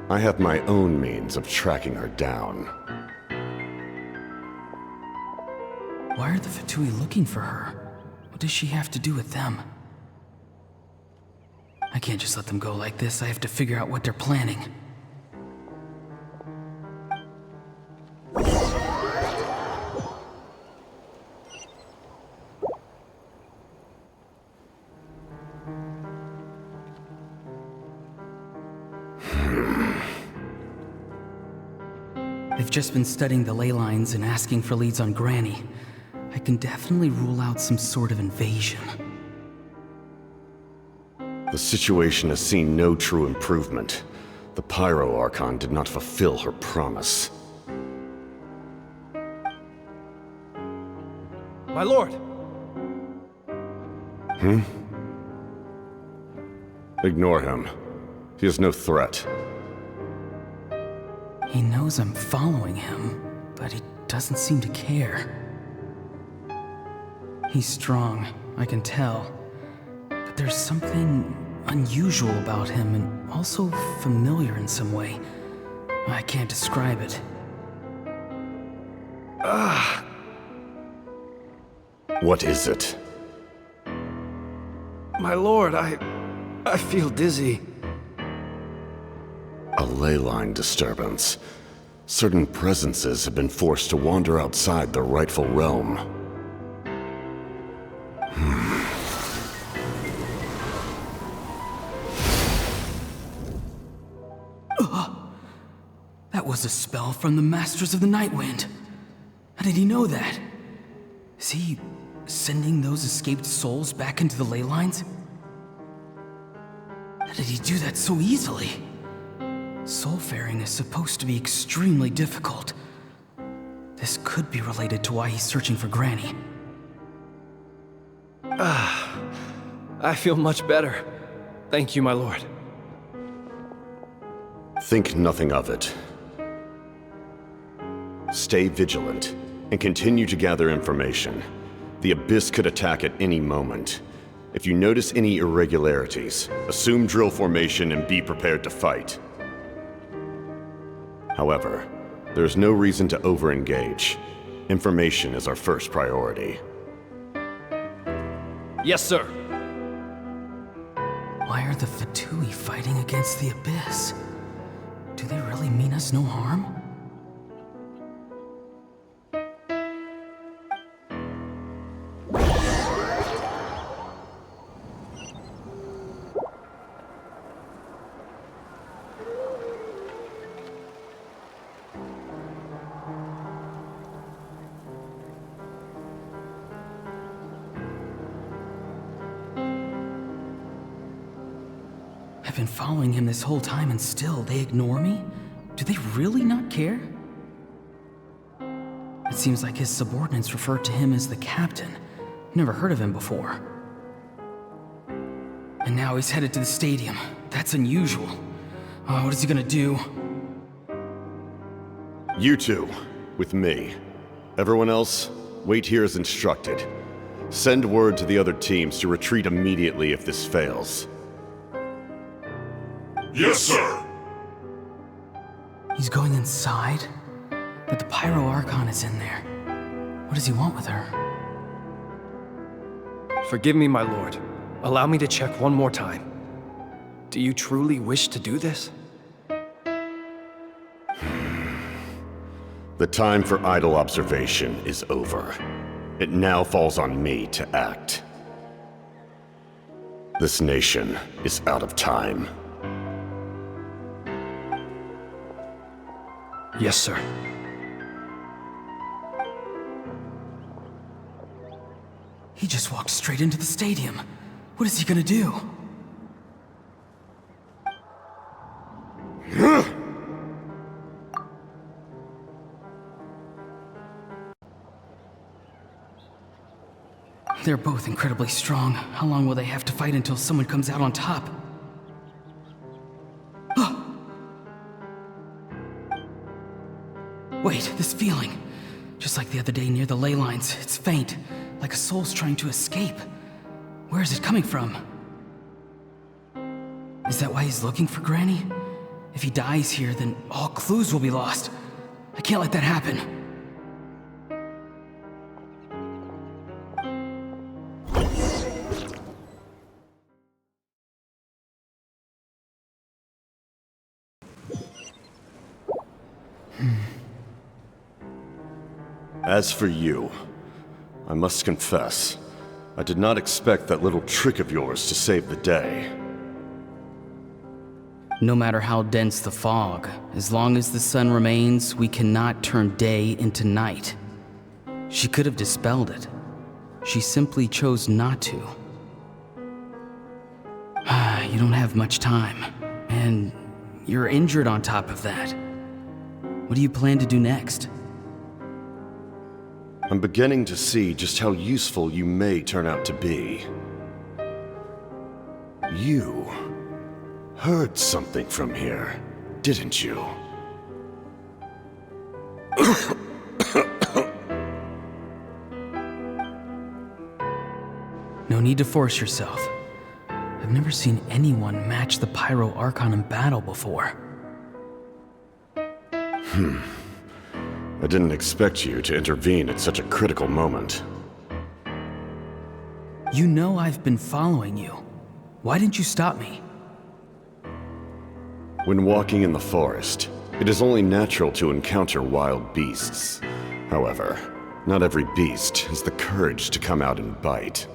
I have my own means of tracking her down. Why are the Fatui looking for her? What does she have to do with them? I can't just let them go like this. I have to figure out what they're planning. I've just been studying the ley lines and asking for leads on Granny. I can definitely rule out some sort of invasion. The situation has seen no true improvement. The Pyro Archon did not fulfill her promise. My lord! Ignore him. He is no threat. He knows I'm following him, but he doesn't seem to care. He's strong, I can tell. But there's something unusual about him and also familiar in some way. I can't describe it. What is it? My lord, I feel dizzy. A ley line disturbance. Certain presences have been forced to wander outside their rightful realm. That was a spell from the Masters of the Nightwind. How did he know that? Is he sending those escaped souls back into the ley lines? How did he do that so easily? Soulfaring is supposed to be extremely difficult. This could be related to why he's searching for Granny. I feel much better. Thank you, my lord. Think nothing of it. Stay vigilant, and continue to gather information. The Abyss could attack at any moment. If you notice any irregularities, assume drill formation and be prepared to fight. However, there's no reason to over-engage. Information is our first priority. Yes, sir. Why are the Fatui fighting against the Abyss? Do they really mean us no harm? I've been following him this whole time and still they ignore me? Do they really not care? It seems like his subordinates refer to him as the captain. Never heard of him before. And now he's headed to the stadium. That's unusual. Oh, what is he gonna do? You two, with me. Everyone else, wait here as instructed. Send word to the other teams to retreat immediately if this fails. Yes, sir! He's going inside? But the Pyro Archon is in there. What does he want with her? Forgive me, my lord. Allow me to check one more time. Do you truly wish to do this? The time for idle observation is over. It now falls on me to act. This nation is out of time. Yes, sir. He just walked straight into the stadium. What is he gonna do? They're both incredibly strong. How long will they have to fight until someone comes out on top? Wait, this feeling. Just like the other day near the ley lines, it's faint, like a soul's trying to escape. Where is it coming from? Is that why he's looking for Granny? If he dies here, then all clues will be lost. I can't let that happen. As for you, I must confess, I did not expect that little trick of yours to save the day. No matter how dense the fog, as long as the sun remains, we cannot turn day into night. She could have dispelled it. She simply chose not to. You don't have much time, and you're injured on top of that. What do you plan to do next? I'm beginning to see just how useful you may turn out to be. You heard something from here, didn't you? No need to force yourself. I've never seen anyone match the Pyro Archon in battle before. I didn't expect you to intervene at such a critical moment. You know I've been following you. Why didn't you stop me? When walking in the forest, it is only natural to encounter wild beasts. However, not every beast has the courage to come out and bite.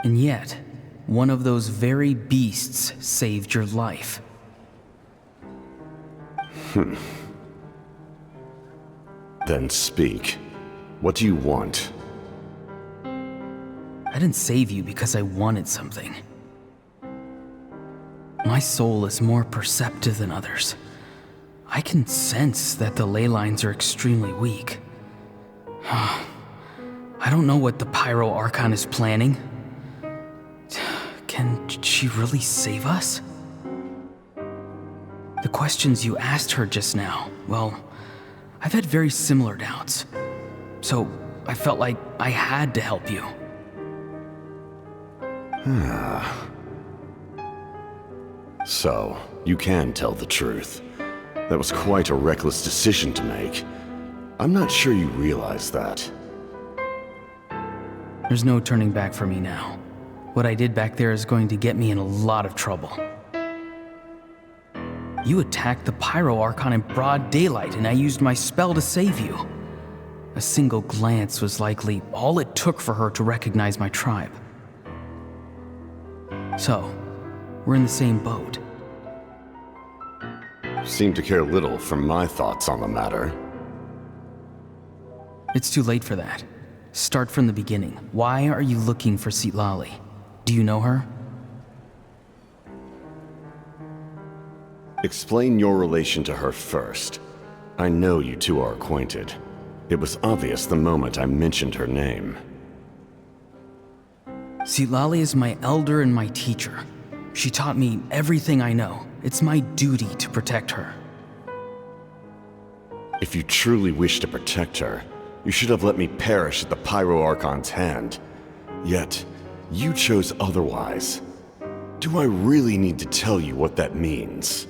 And yet, one of those very beasts saved your life. Then speak. What do you want? I didn't save you because I wanted something. My soul is more perceptive than others. I can sense that the ley lines are extremely weak. I don't know what the Pyro Archon is planning. Can she really save us? The questions you asked her just now, well, I've had very similar doubts. So I felt like I had to help you. So, you can tell the truth. That was quite a reckless decision to make. I'm not sure you realize that. There's no turning back for me now. What I did back there is going to get me in a lot of trouble. You attacked the Pyro Archon in broad daylight, and I used my spell to save you. A single glance was likely all it took for her to recognize my tribe. So, we're in the same boat. Seem to care little for my thoughts on the matter. It's too late for that. Start from the beginning. Why are you looking for Citlali? Do you know her? Explain your relation to her first. I know you two are acquainted. It was obvious the moment I mentioned her name. Citlali is my elder and my teacher. She taught me everything I know. It's my duty to protect her. If you truly wish to protect her, you should have let me perish at the Pyro Archon's hand. Yet, you chose otherwise. Do I really need to tell you what that means?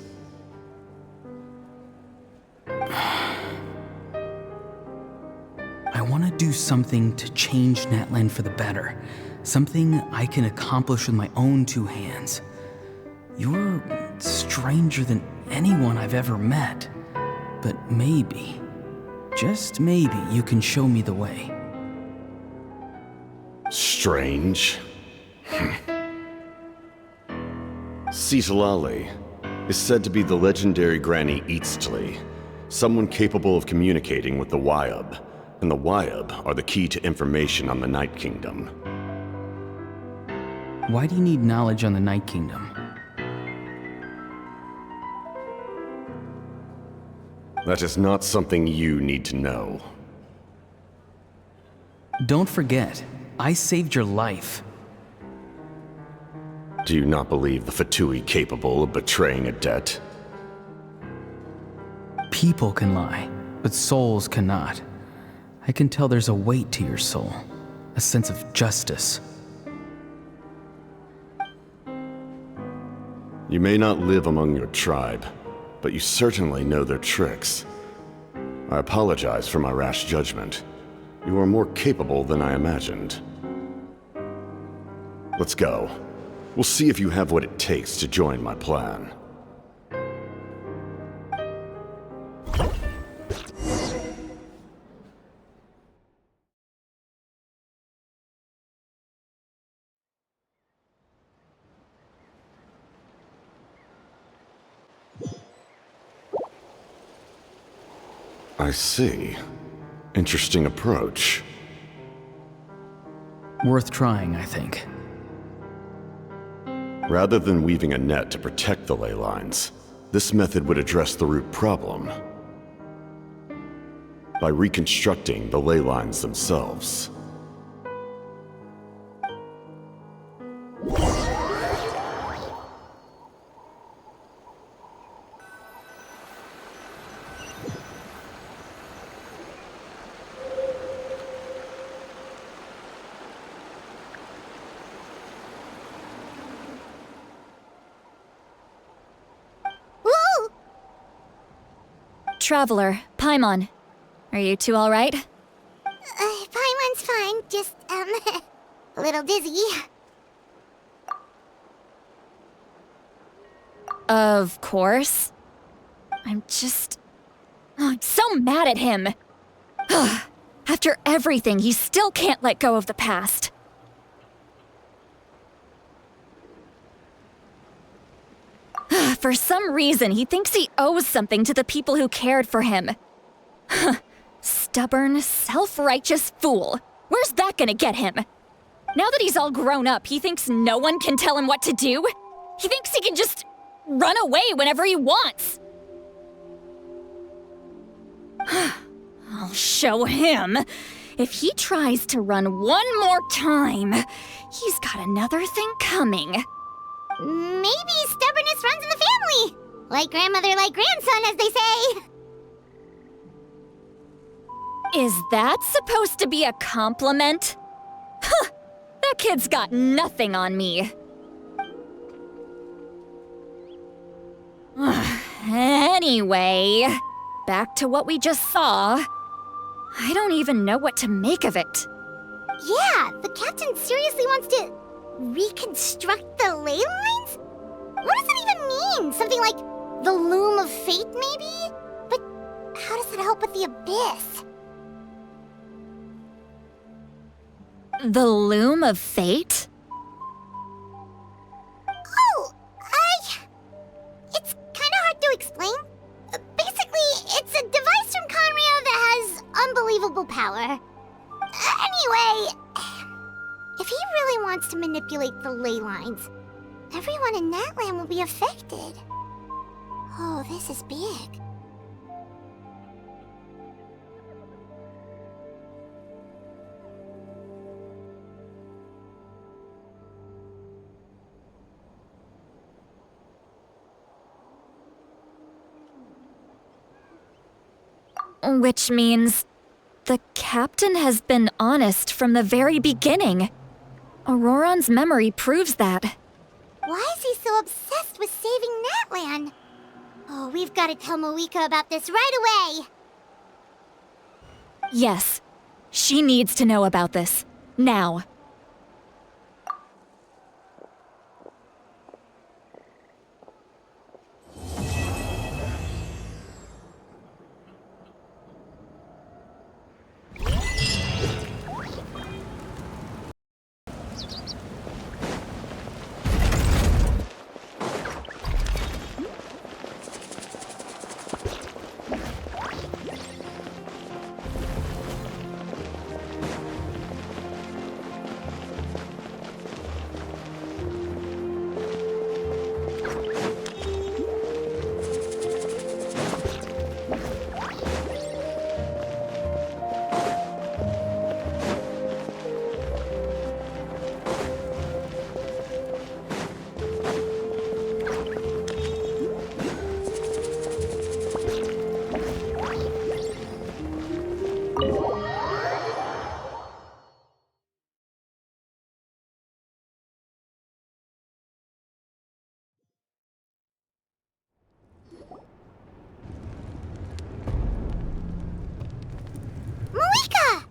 I want to do something to change Natlan for the better. Something I can accomplish with my own two hands. You're stranger than anyone I've ever met. But maybe, just maybe, you can show me the way. Strange? Citlali is said to be the legendary Granny Eastly, someone capable of communicating with the Wyub, and the Wyub are the key to information on the Night Kingdom. Why do you need knowledge on the Night Kingdom? That is not something you need to know. Don't forget, I saved your life. Do you not believe the Fatui capable of betraying a debt? People can lie, but souls cannot. I can tell there's a weight to your soul, a sense of justice. You may not live among your tribe, but you certainly know their tricks. I apologize for my rash judgment. You are more capable than I imagined. Let's go. We'll see if you have what it takes to join my plan. I see. Interesting approach. Worth trying, I think. Rather than weaving a net to protect the ley lines, this method would address the root problem by reconstructing the ley lines themselves. Traveler, Paimon. Are you two all right? Paimon's fine, just, a little dizzy. Of course. I'm so mad at him. After everything, he still can't let go of the past. For some reason, he thinks he owes something to the people who cared for him. Stubborn, self-righteous fool. Where's that gonna get him? Now that he's all grown up, he thinks no one can tell him what to do? He thinks he can just run away whenever he wants. I'll show him. If he tries to run one more time, he's got another thing coming. Maybe stubbornness runs in the family. Like grandmother, like grandson, as they say. Is that supposed to be a compliment? Huh, that kid's got nothing on me. Anyway, back to what we just saw. I don't even know what to make of it. Yeah, the captain seriously wants to reconstruct the ley lines? What does that even mean? Something like the loom of fate, maybe? But how does that help with the abyss? The loom of fate? Oh, it's kind of hard to explain. Basically, it's a device from Conrio that has unbelievable power. Anyway, if he really wants to manipulate the ley lines, everyone in Natlan will be affected. Oh, this is big. Which means the captain has been honest from the very beginning. Auroron's memory proves that. Why is he so obsessed with saving Natlan? Oh, we've got to tell Moeka about this right away. Yes, she needs to know about this. Now. Moeka!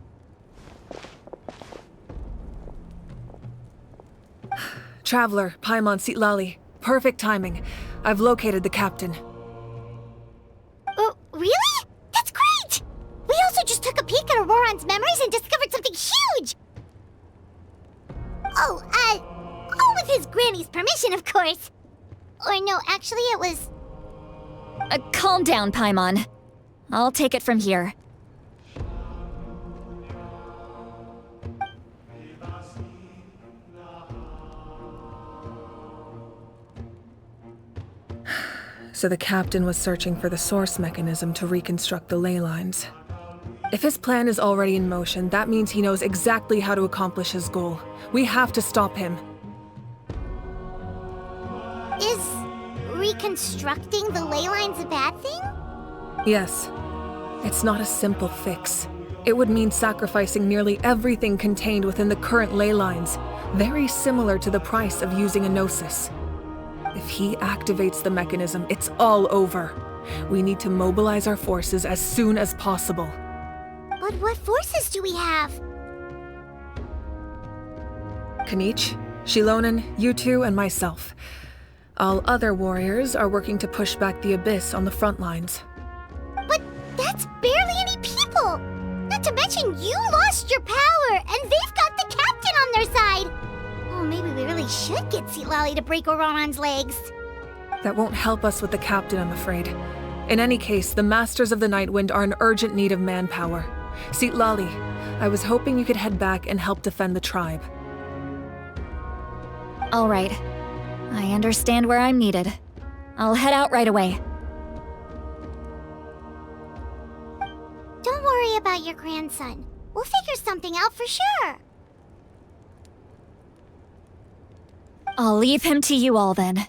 Traveler, Paimon Sitlali. Perfect timing. I've located the captain. Oh, really? That's great! We also just took a peek at Auroron's memories and discovered something huge! Oh, all with his granny's permission, of course. Or no, actually it was... Calm down, Paimon. I'll take it from here. So the captain was searching for the source mechanism to reconstruct the ley lines. If his plan is already in motion, that means he knows exactly how to accomplish his goal. We have to stop him. Is reconstructing the ley lines a bad thing? Yes. It's not a simple fix. It would mean sacrificing nearly everything contained within the current ley lines, very similar to the price of using a gnosis. If he activates the mechanism, it's all over. We need to mobilize our forces as soon as possible. But what forces do we have? Kanich, Shilonen, you two, and myself. All other warriors are working to push back the Abyss on the front lines. But that's barely any people! Not to mention you lost your power, and they've got the captain on their side! Oh, maybe we really should get Sitlali to break Auroron's legs. That won't help us with the captain, I'm afraid. In any case, the Masters of the Nightwind are in urgent need of manpower. Sitlali, I was hoping you could head back and help defend the tribe. All right. I understand where I'm needed. I'll head out right away. Don't worry about your grandson. We'll figure something out for sure. I'll leave him to you all then.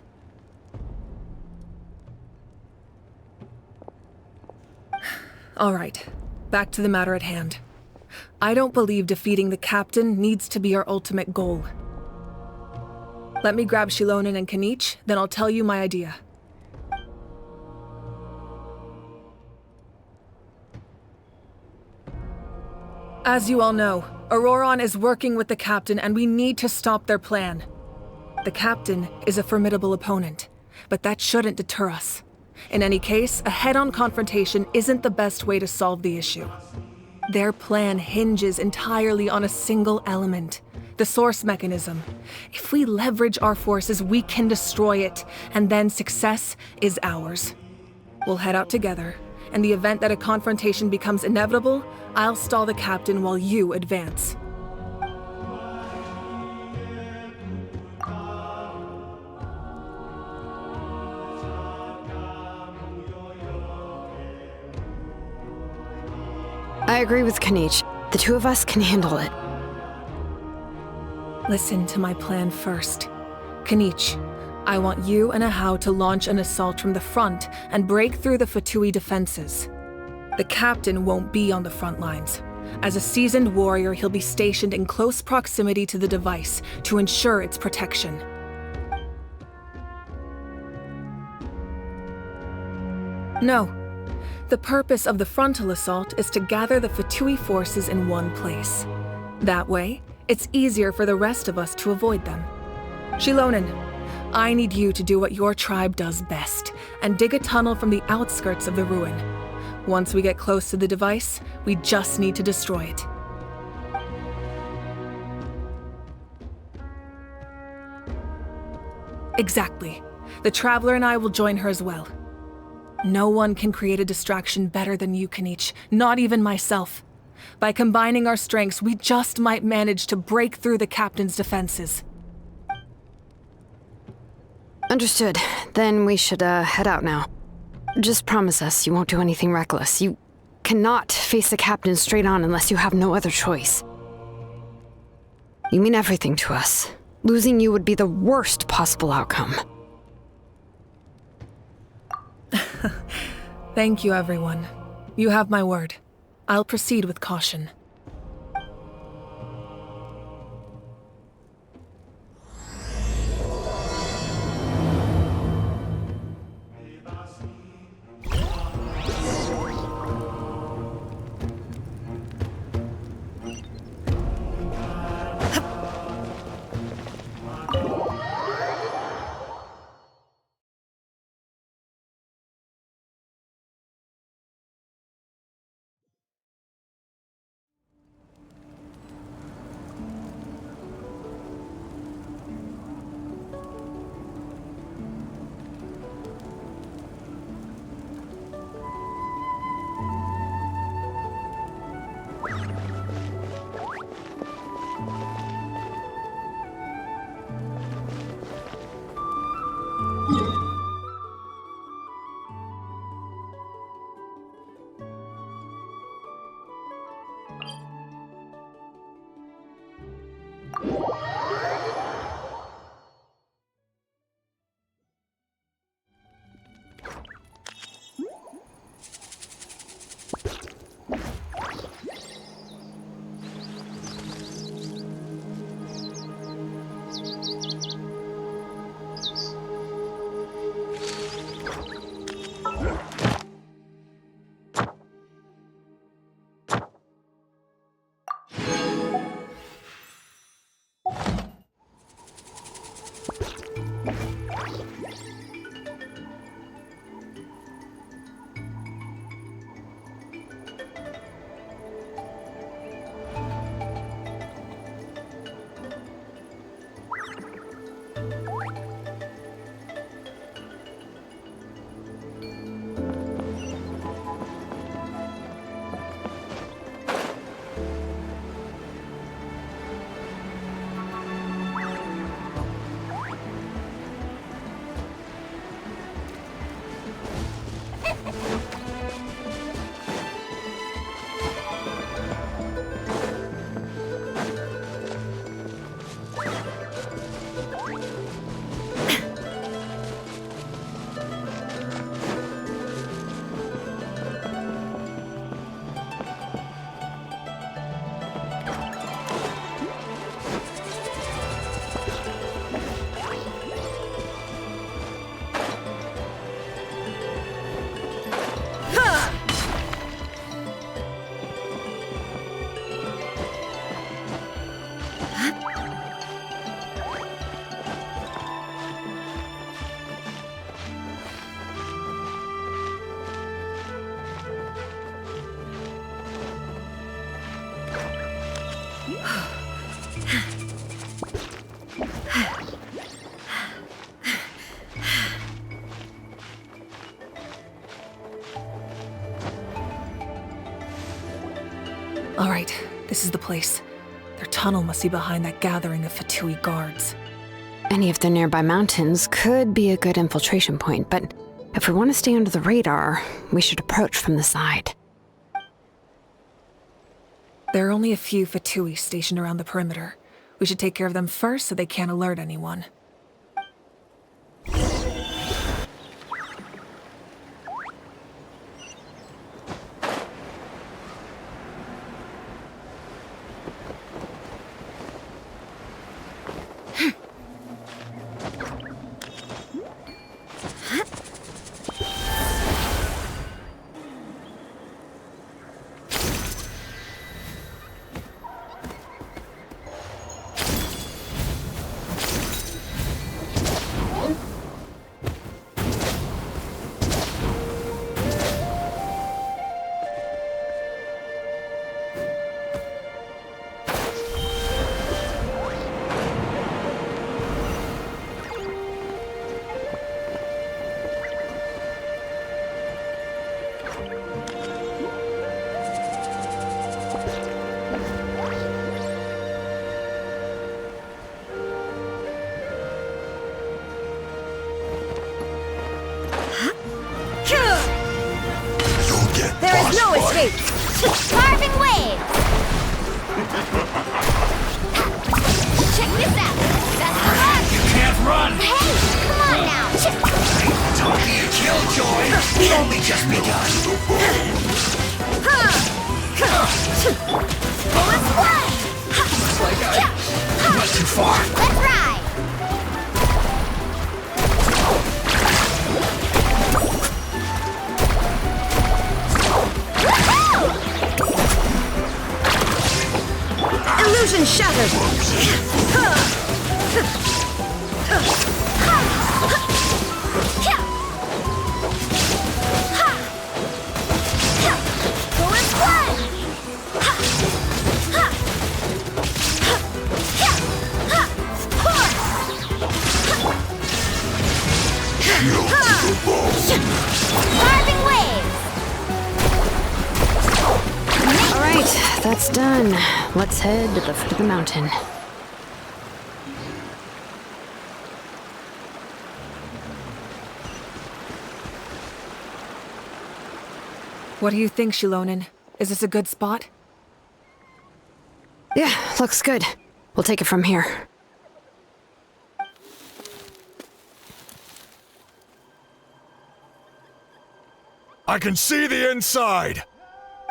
All right, back to the matter at hand. I don't believe defeating the captain needs to be our ultimate goal. Let me grab Shilonen and Kanich, then I'll tell you my idea. As you all know, Auroron is working with the captain and we need to stop their plan. The captain is a formidable opponent, but that shouldn't deter us. In any case, a head-on confrontation isn't the best way to solve the issue. Their plan hinges entirely on a single element, the source mechanism. If we leverage our forces, we can destroy it, and then success is ours. We'll head out together. In the event that a confrontation becomes inevitable, I'll stall the captain while you advance. I agree with Kanich. The two of us can handle it. Listen to my plan first. Kanich, I want you and Ahau to launch an assault from the front and break through the Fatui defenses. The captain won't be on the front lines. As a seasoned warrior, he'll be stationed in close proximity to the device to ensure its protection. No. The purpose of the frontal assault is to gather the Fatui forces in one place. That way, it's easier for the rest of us to avoid them. Shilonen, I need you to do what your tribe does best, and dig a tunnel from the outskirts of the ruin. Once we get close to the device, we just need to destroy it. Exactly. The Traveler and I will join her as well. No one can create a distraction better than you, Kanich, not even myself. By combining our strengths, we just might manage to break through the captain's defenses. Understood. Then we should head out now. Just promise us you won't do anything reckless. You cannot face the captain straight on unless you have no other choice. You mean everything to us. Losing you would be the worst possible outcome. Thank you, everyone. You have my word. I'll proceed with caution. All right, this is the place. Their tunnel must be behind that gathering of Fatui guards. Any of the nearby mountains could be a good infiltration point, but if we want to stay under the radar, we should approach from the side. There are only a few Fatui stationed around the perimeter. We should take care of them first so they can't alert anyone. There is no escape! Carving waves! Check this out! That's the run! You can't run! Hey! Come on now! Don't be a killjoy! It's only just begun! Bullet fly! Looks like I went too far. Let's ride! Illusion shattered! Bullet fly! Carving waves! All right, that's done. Let's head to the foot of the mountain. What do you think, Shilonen? Is this a good spot? Yeah, looks good. We'll take it from here. I can see the inside!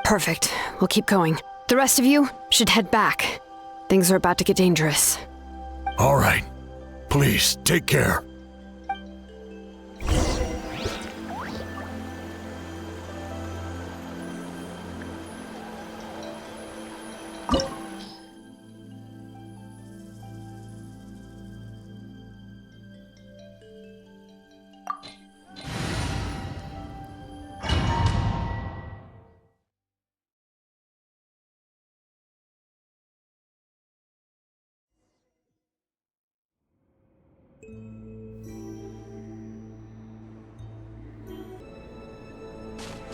Perfect. We'll keep going. The rest of you should head back. Things are about to get dangerous. All right. Please, take care.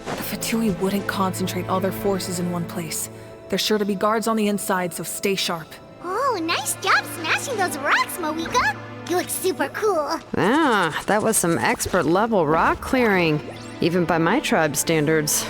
The Fatui wouldn't concentrate all their forces in one place. There's sure to be guards on the inside, so stay sharp. Oh, nice job smashing those rocks, Moika! You look super cool. Ah, that was some expert level rock clearing, even by my tribe standards.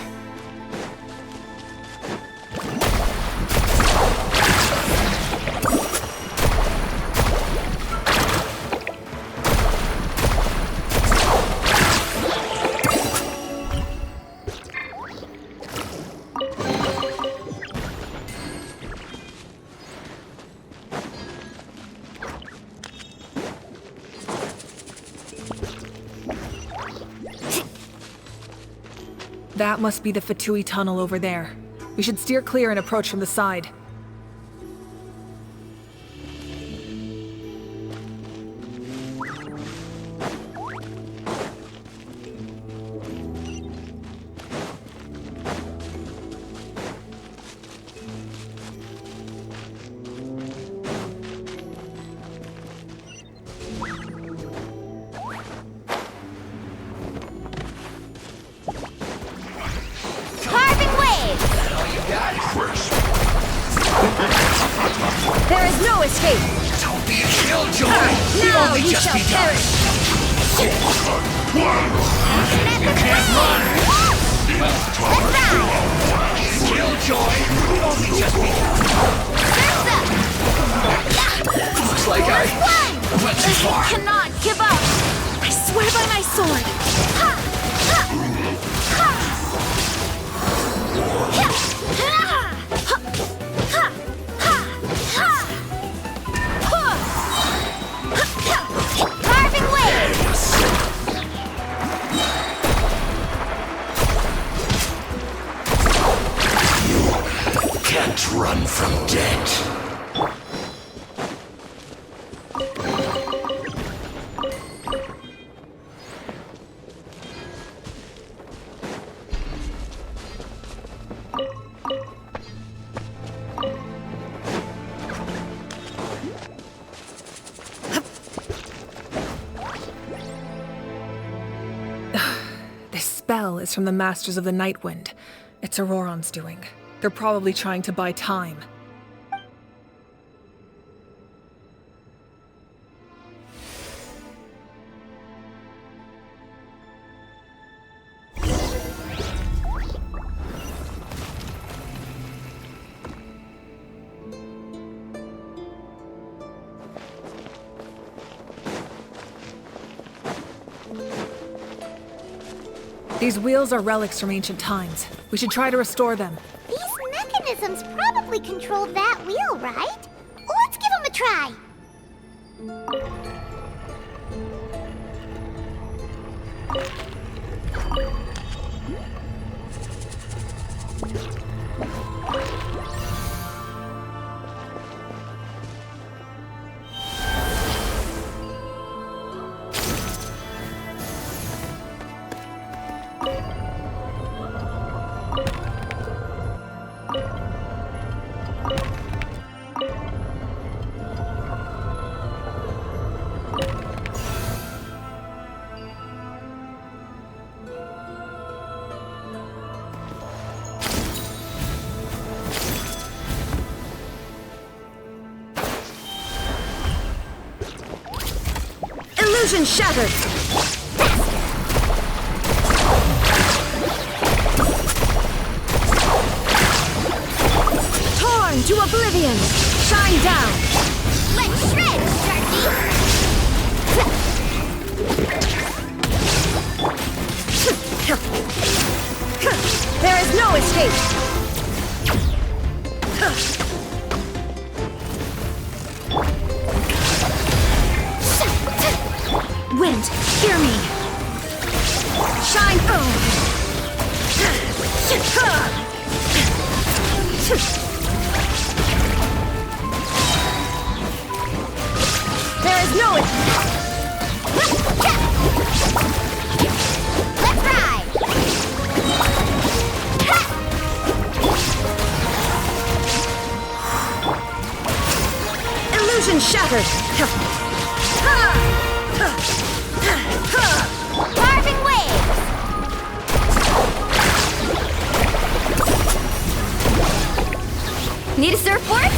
That must be the Fatui tunnel over there. We should steer clear and approach from the side. There is no escape! Don't be a killjoy! Now you just shall begun. perish! You can't run! Killjoy will only just be looks like I went too far. Cannot give up! I swear by my sword! Carving waves! Can't run from death. This spell is from the Masters of the Nightwind. It's Auroron's doing. They're probably trying to buy time. These wheels are relics from ancient times. We should try to restore them. These mechanisms probably control that wheel, right? Let's give them a try. Illusion shattered! Torn to oblivion! Shine down! Let's shred, Sharky! There is no escape! Wind, hear me! Shine! There is no... Let's ride! Illusion shattered! Carving waves! Need a surfboard?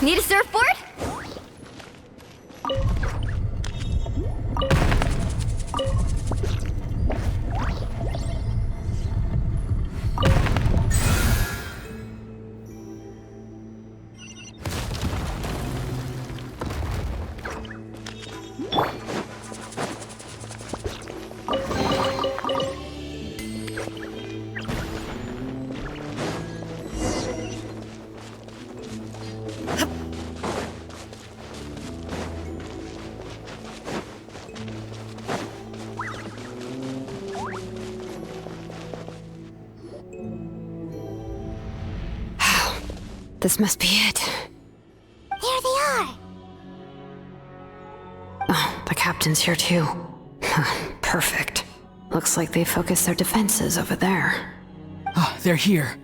Need a surfboard? This must be it. There they are! Oh, the captain's here too. Perfect. Looks like they focused their defenses over there. Oh, they're here.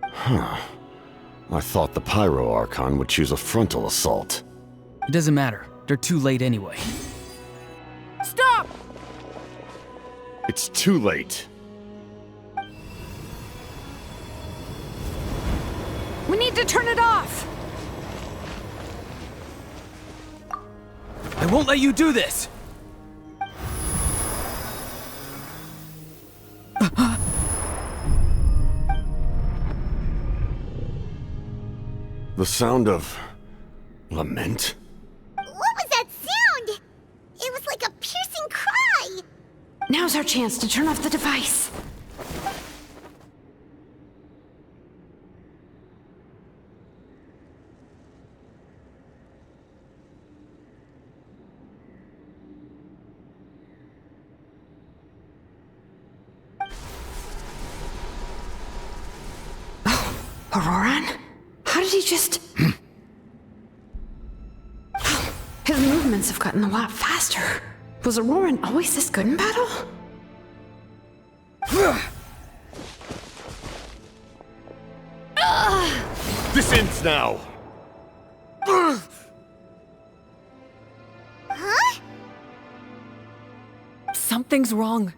Huh. I thought the Pyro Archon would choose a frontal assault. It doesn't matter. They're too late anyway. Stop! It's too late. We need to turn it off! I won't let you do this! The sound of... lament? What was that sound? It was like a piercing cry! Now's our chance to turn off the device. Auroran? How did he just... His movements have gotten a lot faster. Was Auroran always this good in battle? This ends now! Huh? Something's wrong.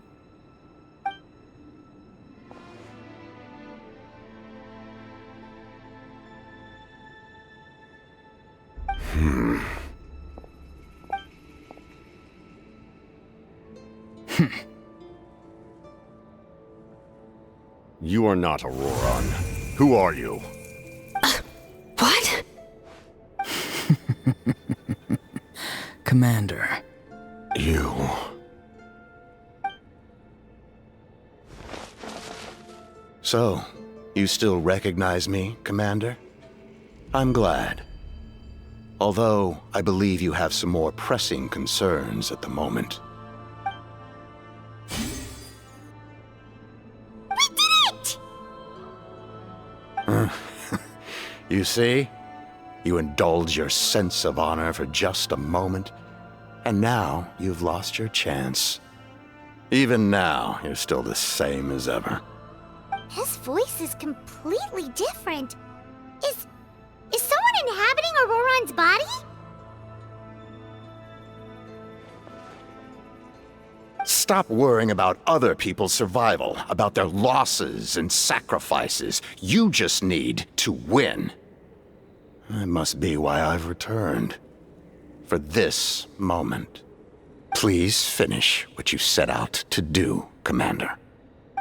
You are not Auroran. Who are you? What? Commander. You... So, you still recognize me, Commander? I'm glad. Although, I believe you have some more pressing concerns at the moment. We did it! You see? You indulge your sense of honor for just a moment, and now you've lost your chance. Even now, you're still the same as ever. His voice is completely different. Is someone inhabiting Auroran's body? Stop worrying about other people's survival, about their losses and sacrifices. You just need to win. That must be why I've returned. For this moment. Please finish what you set out to do, Commander.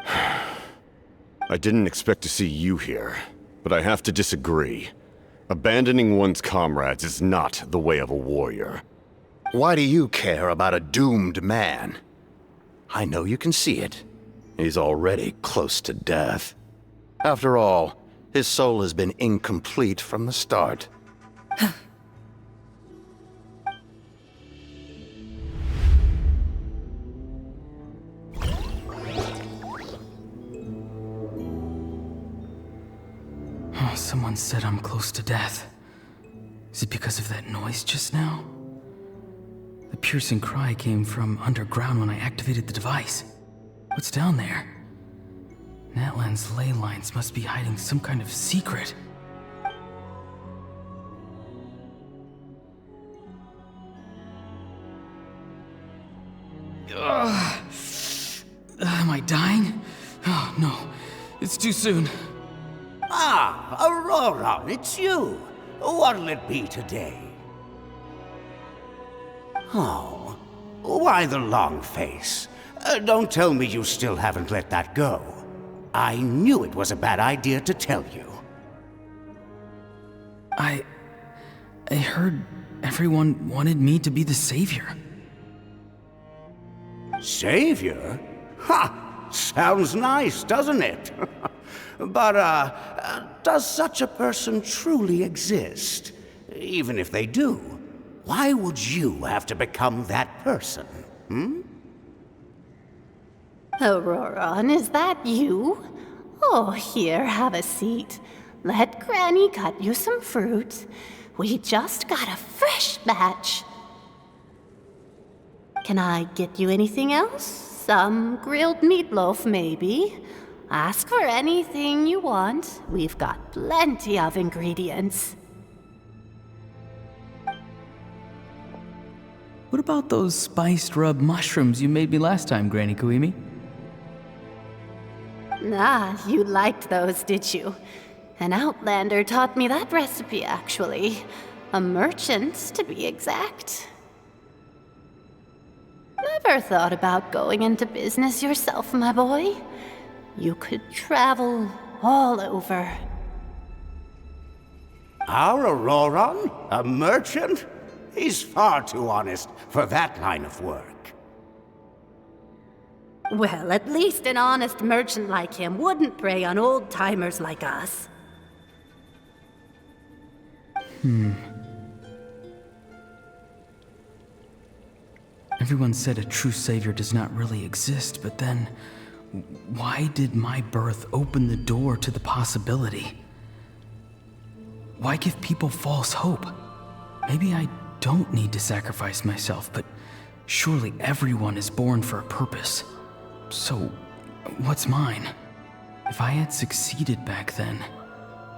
I didn't expect to see you here, but I have to disagree. Abandoning one's comrades is not the way of a warrior. Why do you care about a doomed man? I know you can see it. He's already close to death. After all, his soul has been incomplete from the start. Oh, someone said I'm close to death. Is it because of that noise just now? The piercing cry came from underground when I activated the device. What's down there? Natlan's ley lines must be hiding some kind of secret. Am I dying? Oh, no. It's too soon. Ah, Auroran, it's you. What'll it be today? Oh, why the long face? Don't tell me you still haven't let that go. I knew it was a bad idea to tell you. I heard everyone wanted me to be the savior. Savior? Ha! Sounds nice, doesn't it? But, does such a person truly exist? Even if they do, why would you have to become that person, Auroran, is that you? Oh, here, have a seat. Let Granny cut you some fruit. We just got a fresh batch. Can I get you anything else? Some grilled meatloaf, maybe? Ask for anything you want. We've got plenty of ingredients. What about those spiced rub mushrooms you made me last time, Granny Kuimi? Ah, you liked those, did you? An outlander taught me that recipe, actually. A merchant, to be exact. Never thought about going into business yourself, my boy? You could travel all over. Our Auroron? A merchant? He's far too honest for that line of work. Well, at least an honest merchant like him wouldn't prey on old-timers like us. Everyone said a true savior does not really exist, but then, why did my birth open the door to the possibility? Why give people false hope? Maybe I don't need to sacrifice myself, but surely everyone is born for a purpose. So, what's mine? If I had succeeded back then,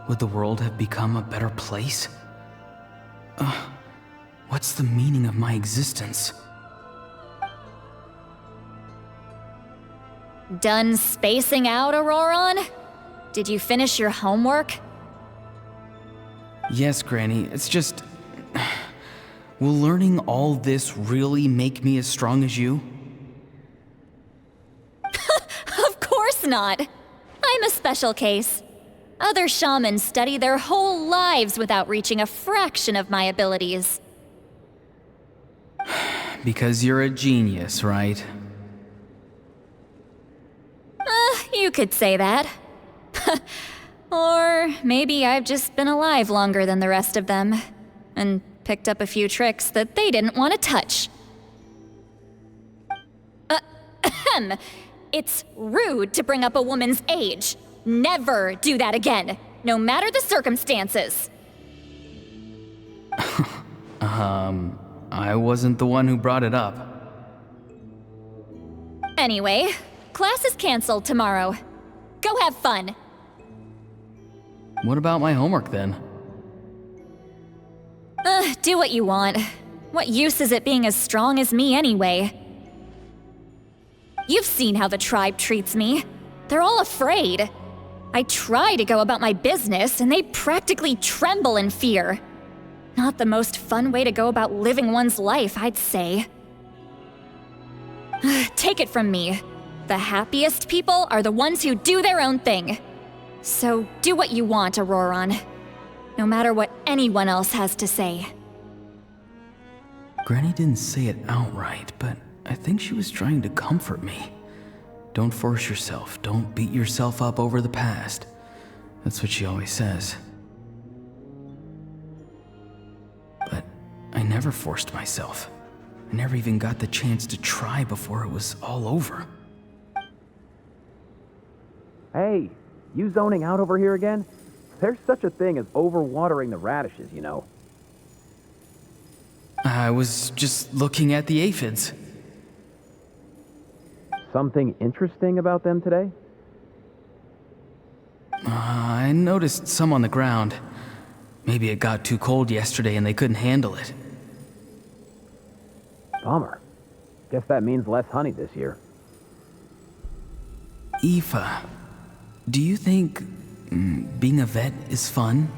would the world have become a better place? What's the meaning of my existence? Done spacing out, Auroron? Did you finish your homework? Yes, Granny, it's just... Will learning all this really make me as strong as you? Of course not! I'm a special case. Other shamans study their whole lives without reaching a fraction of my abilities. Because you're a genius, right? You could say that. Or maybe I've just been alive longer than the rest of them, and picked up a few tricks that they didn't want to touch. It's rude to bring up a woman's age. Never do that again, no matter the circumstances. I wasn't the one who brought it up. Anyway, class is canceled tomorrow. Go have fun. What about my homework then? Do what you want. What use is it being as strong as me anyway? You've seen how the tribe treats me. They're all afraid. I try to go about my business, and they practically tremble in fear. Not the most fun way to go about living one's life, I'd say. Take it from me. The happiest people are the ones who do their own thing. So do what you want, Auroron. No matter what anyone else has to say. Granny didn't say it outright, but I think she was trying to comfort me. Don't force yourself. Don't beat yourself up over the past. That's what she always says. But I never forced myself. I never even got the chance to try before it was all over. Hey, you zoning out over here again? There's such a thing as overwatering the radishes, you know. I was just looking at the aphids. Something interesting about them today? I noticed some on the ground. Maybe it got too cold yesterday and they couldn't handle it. Bummer. Guess that means less honey this year. Aoife, do you think being a vet is fun?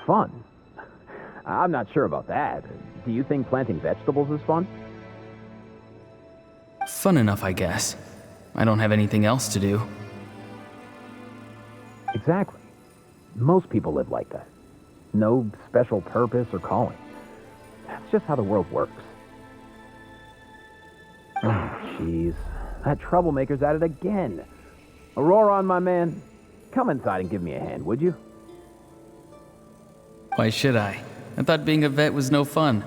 Fun? I'm not sure about that. Do you think planting vegetables is fun? Fun enough, I guess. I don't have anything else to do. Exactly. Most people live like that. No special purpose or calling. That's just how the world works. Oh, jeez. That troublemaker's at it again. Auroron, my man, come inside and give me a hand, would you? Why should I? I thought being a vet was no fun.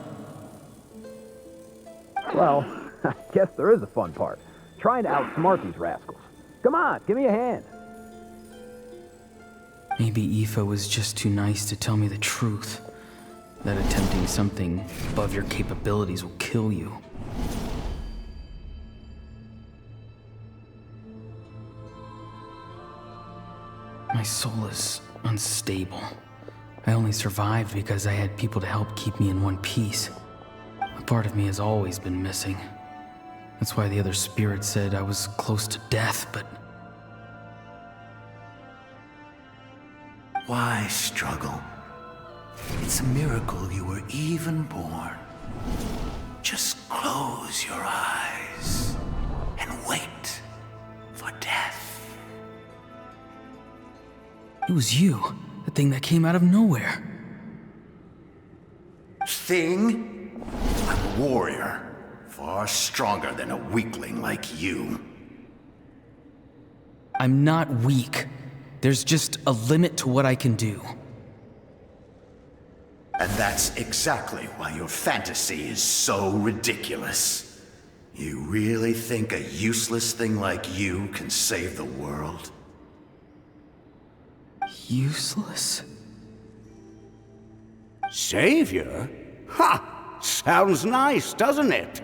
Well, I guess there is a fun part. Trying to outsmart these rascals. Come on, give me a hand. Maybe Aoife was just too nice to tell me the truth. That attempting something above your capabilities will kill you. My soul is unstable. I only survived because I had people to help keep me in one piece. A part of me has always been missing. That's why the other spirits said I was close to death, but... Why struggle? It's a miracle you were even born. Just close your eyes and wait for death. It was you. The thing that came out of nowhere. Thing? I'm a warrior. Far stronger than a weakling like you. I'm not weak. There's just a limit to what I can do. And that's exactly why your fantasy is so ridiculous. You really think a useless thing like you can save the world? Useless? Savior? Ha! Sounds nice, doesn't it?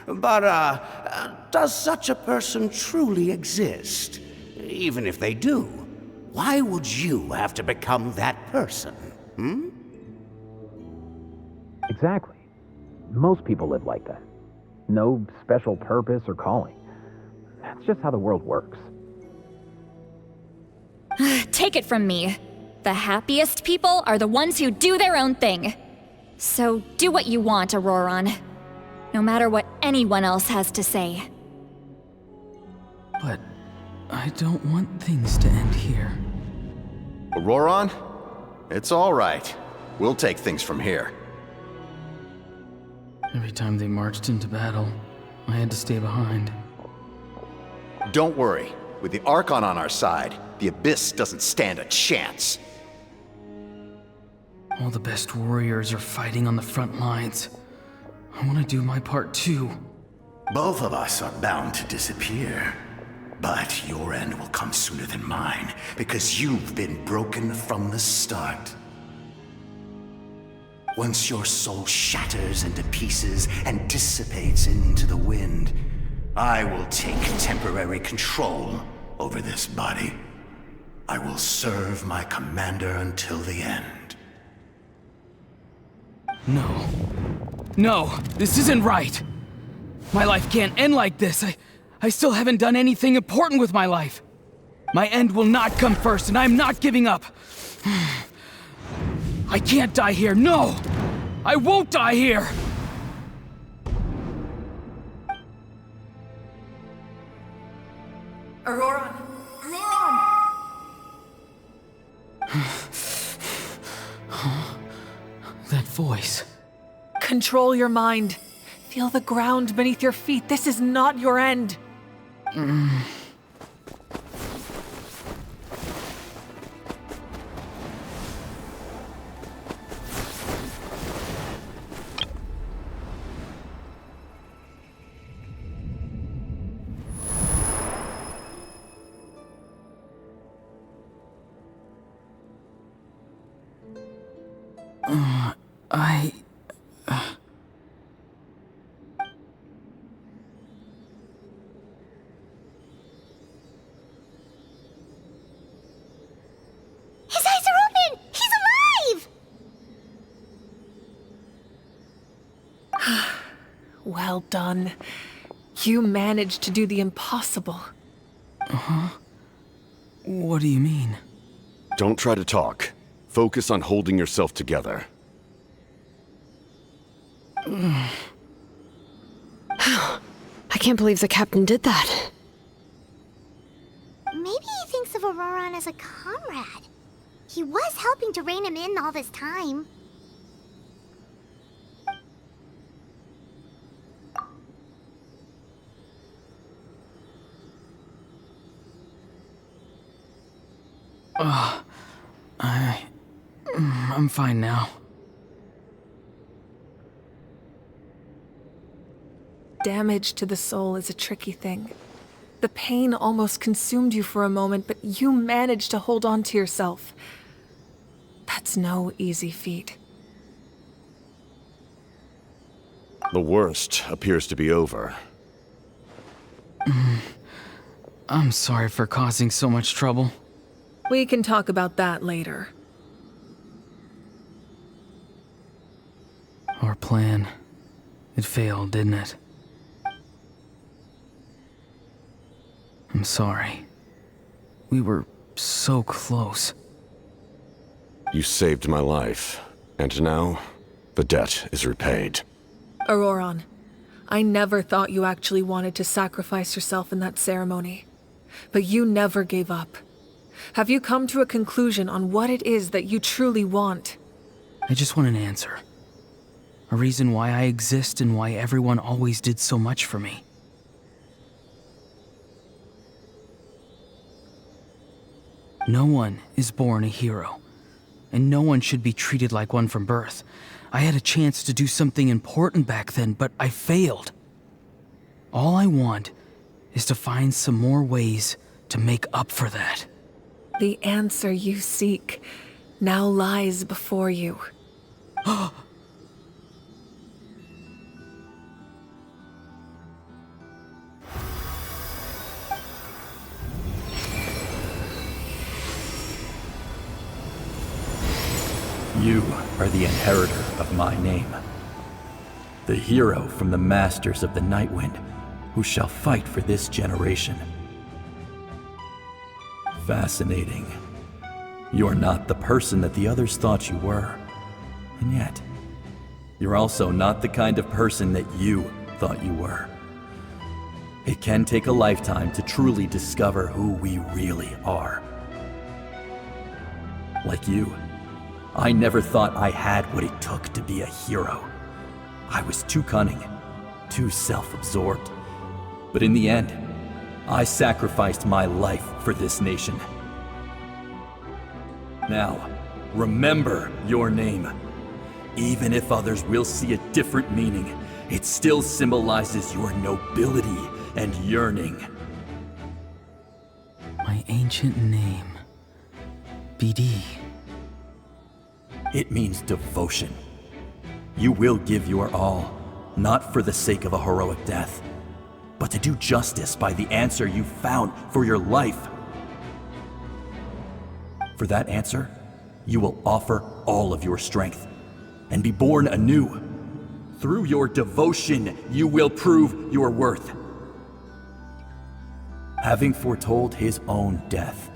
But, does such a person truly exist? Even if they do, why would you have to become that person? Hmm? Exactly. Most people live like that. No special purpose or calling. That's just how the world works. Take it from me. The happiest people are the ones who do their own thing. So do what you want, Auroron. No matter what anyone else has to say. But I don't want things to end here. Auroron? It's all right. We'll take things from here. Every time they marched into battle, I had to stay behind. Don't worry. With the Archon on our side, the Abyss doesn't stand a chance. All the best warriors are fighting on the front lines. I want to do my part too. Both of us are bound to disappear. But your end will come sooner than mine, because you've been broken from the start. Once your soul shatters into pieces and dissipates into the wind, I will take temporary control over this body. I will serve my commander until the end. No. No, this isn't right. My life can't end like this. I still haven't done anything important with my life. My end will not come first, and I'm not giving up. I can't die here, no! I won't die here! Auroron! Auroron! That voice. Control your mind. Feel the ground beneath your feet. This is not your end. His eyes are open! He's alive! Well done. You managed to do the impossible. Uh-huh. What do you mean? Don't try to talk. Focus on holding yourself together. I can't believe the captain did that. Maybe he thinks of Auroron as a comrade. He was helping to rein him in all this time. I'm fine now. Damage to the soul is a tricky thing. The pain almost consumed you for a moment, but you managed to hold on to yourself. That's no easy feat. The worst appears to be over. I'm sorry for causing so much trouble. We can talk about that later. Our plan. It failed, didn't it? I'm sorry. We were so close. You saved my life, and now the debt is repaid. Auroron, I never thought you actually wanted to sacrifice yourself in that ceremony. But you never gave up. Have you come to a conclusion on what it is that you truly want? I just want an answer. A reason why I exist and why everyone always did so much for me. No one is born a hero, and no one should be treated like one from birth. I had a chance to do something important back then, but I failed. All I want is to find some more ways to make up for that. The answer you seek now lies before you. You are the inheritor of my name. The hero from the Masters of the Nightwind, who shall fight for this generation. Fascinating. You're not the person that the others thought you were. And yet, you're also not the kind of person that you thought you were. It can take a lifetime to truly discover who we really are. Like you, I never thought I had what it took to be a hero. I was too cunning, too self-absorbed. But in the end, I sacrificed my life for this nation. Now, remember your name. Even if others will see a different meaning, it still symbolizes your nobility and yearning. My ancient name, BD. It means devotion. You will give your all, not for the sake of a heroic death, but to do justice by the answer you found for your life. For that answer, you will offer all of your strength and be born anew. Through your devotion, you will prove your worth. Having foretold his own death,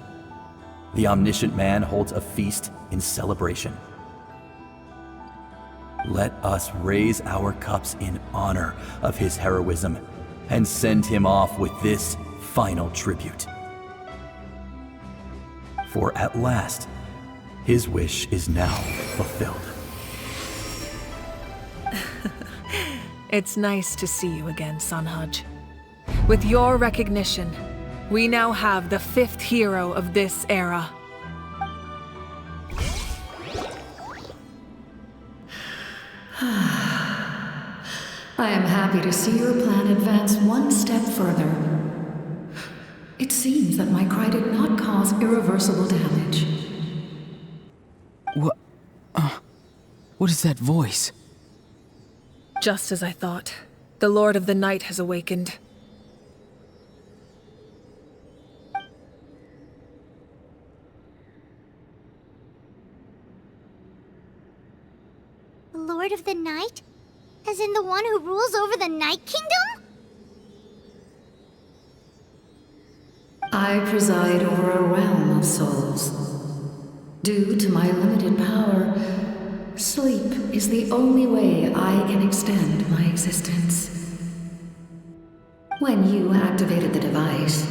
the omniscient man holds a feast in celebration. Let us raise our cups in honor of his heroism and send him off with this final tribute. For at last, his wish is now fulfilled. It's nice to see you again, Sunhudge. With your recognition, we now have the 5th hero of this era. I am happy to see your plan advance one step further. It seems that my cry did not cause irreversible damage. What is that voice? Just as I thought. The Lord of the Night has awakened. The Lord of the Night? As in the one who rules over the Night Kingdom? I preside over a realm of souls. Due to my limited power, sleep is the only way I can extend my existence. When you activated the device,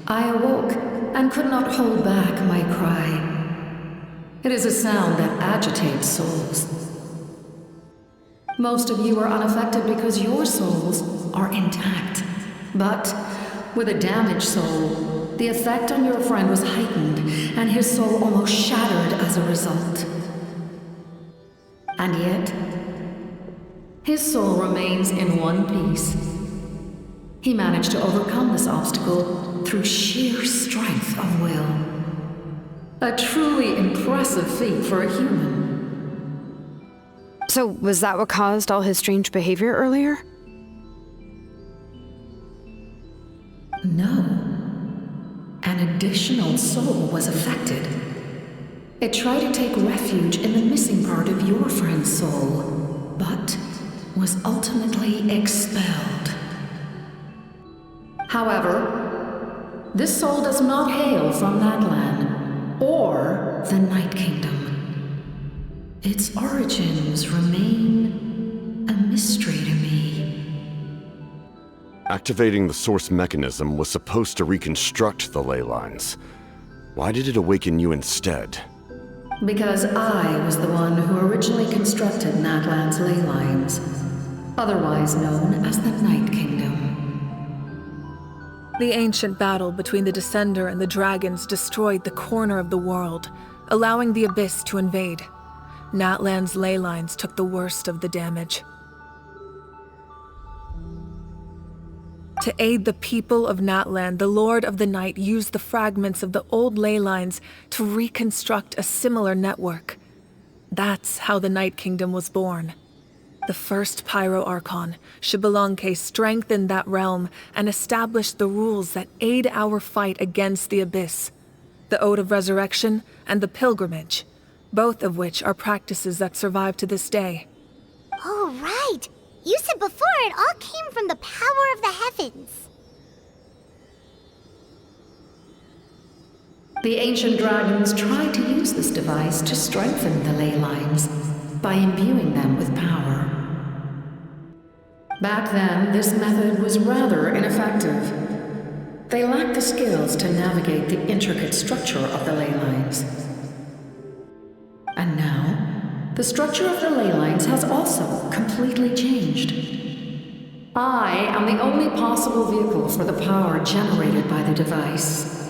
I awoke and could not hold back my cry. It is a sound that agitates souls. Most of you are unaffected because your souls are intact. But with a damaged soul, the effect on your friend was heightened, and his soul almost shattered as a result. And yet, his soul remains in one piece. He managed to overcome this obstacle through sheer strength of will. A truly impressive feat for a human. So, was that what caused all his strange behavior earlier? No. An additional soul was affected. It tried to take refuge in the missing part of your friend's soul, but was ultimately expelled. However, this soul does not hail from Natlan or the Night Kingdom. Its origins remain a mystery to me. Activating the source mechanism was supposed to reconstruct the ley lines. Why did it awaken you instead? Because I was the one who originally constructed Natlan's ley lines, otherwise known as the Night Kingdom. The ancient battle between the Descender and the dragons destroyed the corner of the world, allowing the Abyss to invade. Natlan's ley lines took the worst of the damage. To aid the people of Natlan, the Lord of the Night used the fragments of the old ley lines to reconstruct a similar network. That's how the Night Kingdom was born. The first Pyro Archon, Xbalanque, strengthened that realm and established the rules that aid our fight against the Abyss. The Ode of Resurrection and the Pilgrimage, both of which are practices that survive to this day. Oh, right! You said before it all came from the power of the heavens. The ancient dragons tried to use this device to strengthen the ley lines by imbuing them with power. Back then, this method was rather ineffective. They lacked the skills to navigate the intricate structure of the ley lines. And now, the structure of the ley lines has also completely changed. I am the only possible vehicle for the power generated by the device.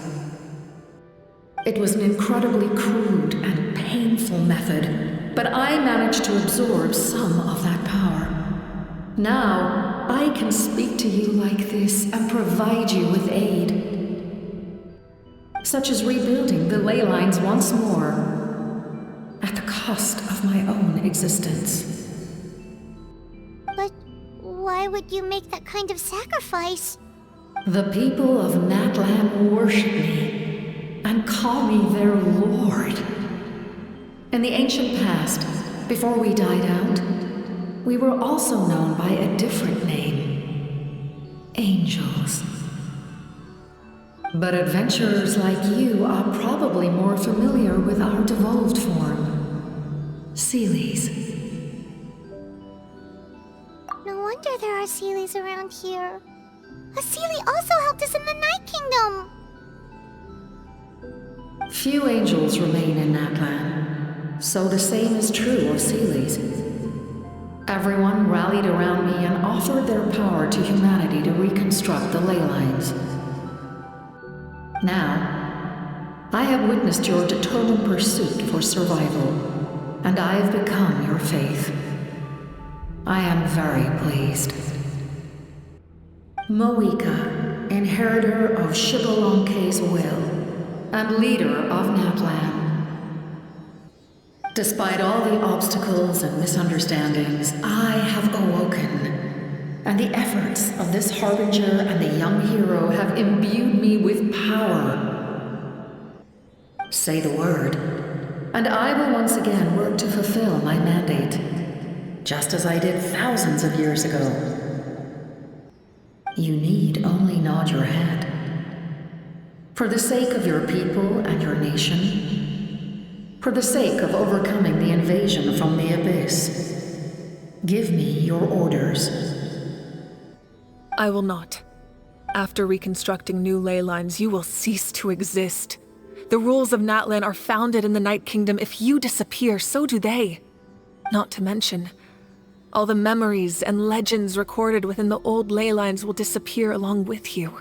It was an incredibly crude and painful method, but I managed to absorb some of that power. Now, I can speak to you like this and provide you with aid, such as rebuilding the ley lines once more, at the cost of my own existence. But why would you make that kind of sacrifice? The people of Natlan worship me and call me their lord. In the ancient past, before we died out, we were also known by a different name: angels. But adventurers like you are probably more familiar with our devolved form, Seelies. No wonder there are Seelies around here. A Seelie also helped us in the Night Kingdom. Few angels remain in Natlan, so the same is true of Seelies. Everyone rallied around me and offered their power to humanity to reconstruct the ley lines. Now, I have witnessed your determined pursuit for survival, and I have become your faith. I am very pleased. Moika, inheritor of Xbalanque's will, and leader of Natlan. Despite all the obstacles and misunderstandings, I have awoken, and the efforts of this harbinger and the young hero have imbued me with power. Say the word, and I will once again work to fulfill my mandate, just as I did thousands of years ago. You need only nod your head. For the sake of your people and your nation, for the sake of overcoming the invasion from the Abyss, give me your orders. I will not. After reconstructing new ley lines, you will cease to exist. The rules of Natlan are founded in the Night Kingdom. If you disappear, so do they. Not to mention, all the memories and legends recorded within the old ley lines will disappear along with you.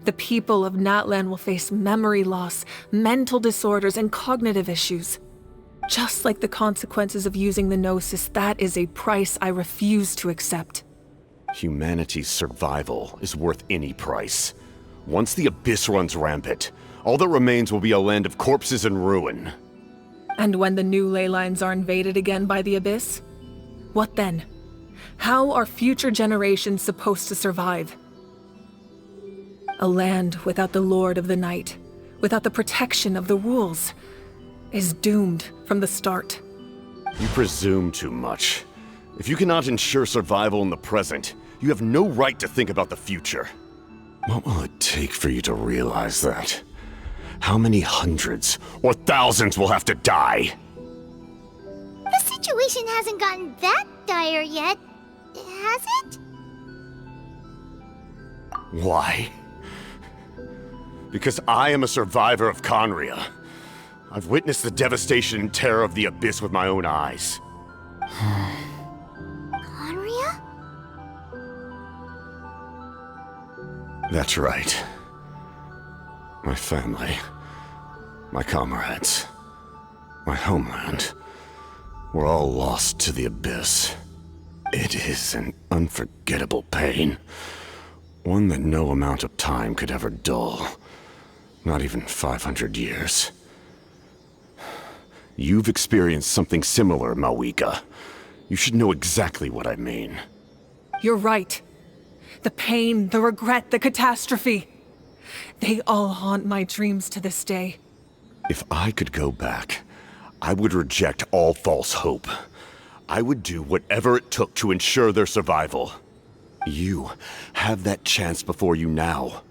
The people of Natlan will face memory loss, mental disorders, and cognitive issues. Just like the consequences of using the Gnosis, that is a price I refuse to accept. Humanity's survival is worth any price. Once the Abyss runs rampant, all that remains will be a land of corpses and ruin. And when the new ley lines are invaded again by the Abyss? What then? How are future generations supposed to survive? A land without the Lord of the Night, without the protection of the rules, is doomed from the start. You presume too much. If you cannot ensure survival in the present, you have no right to think about the future. What will it take for you to realize that? How many hundreds or thousands will have to die? The situation hasn't gotten that dire yet, has it? Why? Because I am a survivor of Conria. I've witnessed the devastation and terror of the Abyss with my own eyes. Conria? That's right. My family, my comrades, my homeland, were all lost to the Abyss. It is an unforgettable pain. One that no amount of time could ever dull. Not even 500 years. You've experienced something similar, Mawika. You should know exactly what I mean. You're right. The pain, the regret, the catastrophe. They all haunt my dreams to this day. If I could go back, I would reject all false hope. I would do whatever it took to ensure their survival. You have that chance before you now.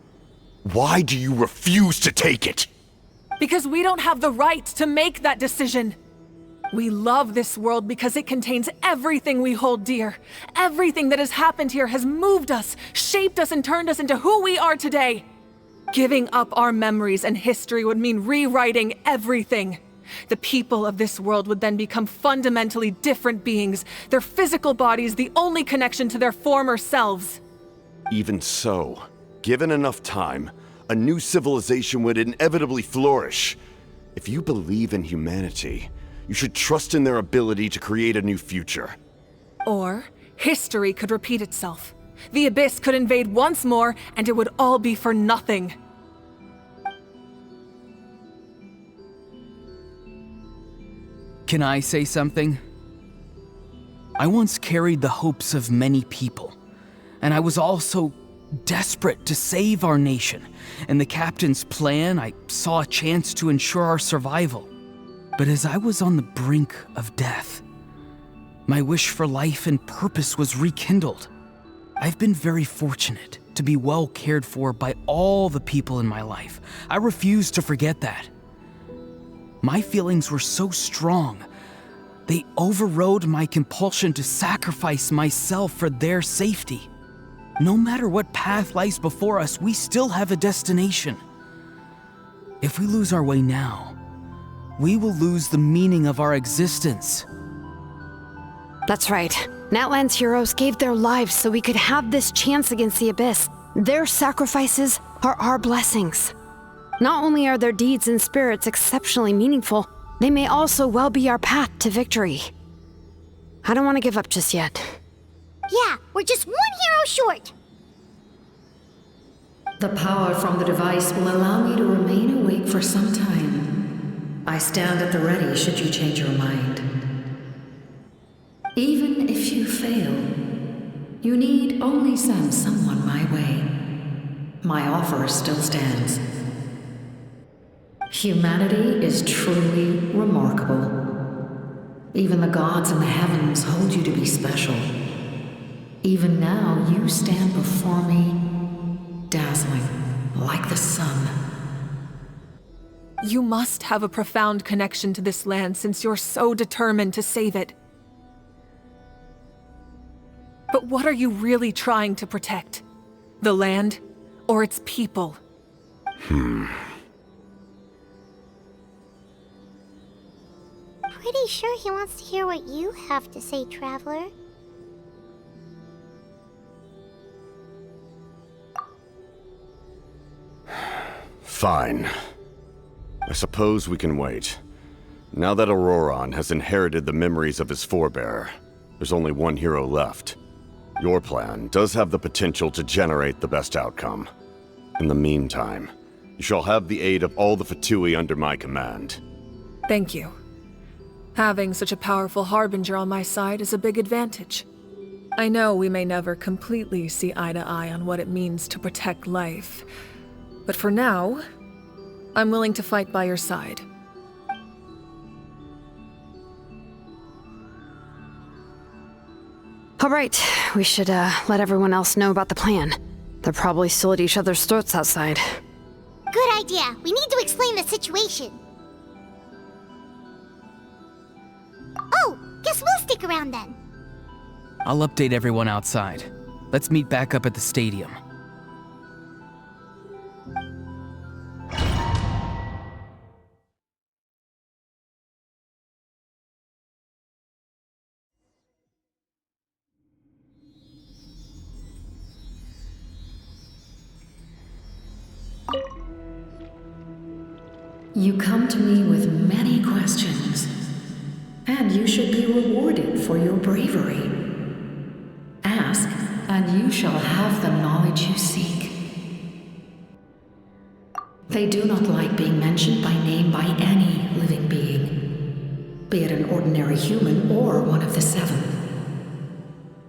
Why do you refuse to take it? Because we don't have the right to make that decision. We love this world because it contains everything we hold dear. Everything that has happened here has moved us, shaped us, and turned us into who we are today. Giving up our memories and history would mean rewriting everything. The people of this world would then become fundamentally different beings, their physical bodies the only connection to their former selves. Even so, given enough time, a new civilization would inevitably flourish. If you believe in humanity, you should trust in their ability to create a new future. Or, history could repeat itself. The Abyss could invade once more, and it would all be for nothing. Can I say something? I once carried the hopes of many people, and I was also desperate to save our nation. In the captain's plan, I saw a chance to ensure our survival. But as I was on the brink of death, my wish for life and purpose was rekindled. I've been very fortunate to be well cared for by all the people in my life. I refuse to forget that. My feelings were so strong, they overrode my compulsion to sacrifice myself for their safety. No matter what path lies before us, we still have a destination. If we lose our way now, we will lose the meaning of our existence. That's right. Natlan's heroes gave their lives so we could have this chance against the Abyss. Their sacrifices are our blessings. Not only are their deeds and spirits exceptionally meaningful, they may also well be our path to victory. I don't want to give up just yet. Yeah, we're just one hero short. The power from the device will allow me to remain awake for some time. I stand at the ready should you change your mind. Even if you fail, you need only send someone my way. My offer still stands. Humanity is truly remarkable. Even the gods in the heavens hold you to be special. Even now, you stand before me, dazzling like the sun. You must have a profound connection to this land since you're so determined to save it. But what are you really trying to protect? The land or its people? Pretty sure he wants to hear what you have to say, Traveler. Fine. I suppose we can wait. Now that Auroron has inherited the memories of his forebearer, there's only one hero left. Your plan does have the potential to generate the best outcome. In the meantime, you shall have the aid of all the Fatui under my command. Thank you. Having such a powerful harbinger on my side is a big advantage. I know we may never completely see eye to eye on what it means to protect life, but for now, I'm willing to fight by your side. All right, we should let everyone else know about the plan. They're probably still at each other's throats outside. Good idea. We need to explain the situation. Oh, guess we'll stick around then. I'll update everyone outside. Let's meet back up at the stadium. You come to me with many questions, and you should be rewarded for your bravery. Ask, and you shall have the knowledge you seek. They do not like being mentioned by name by any living being, be it an ordinary human or one of the seven.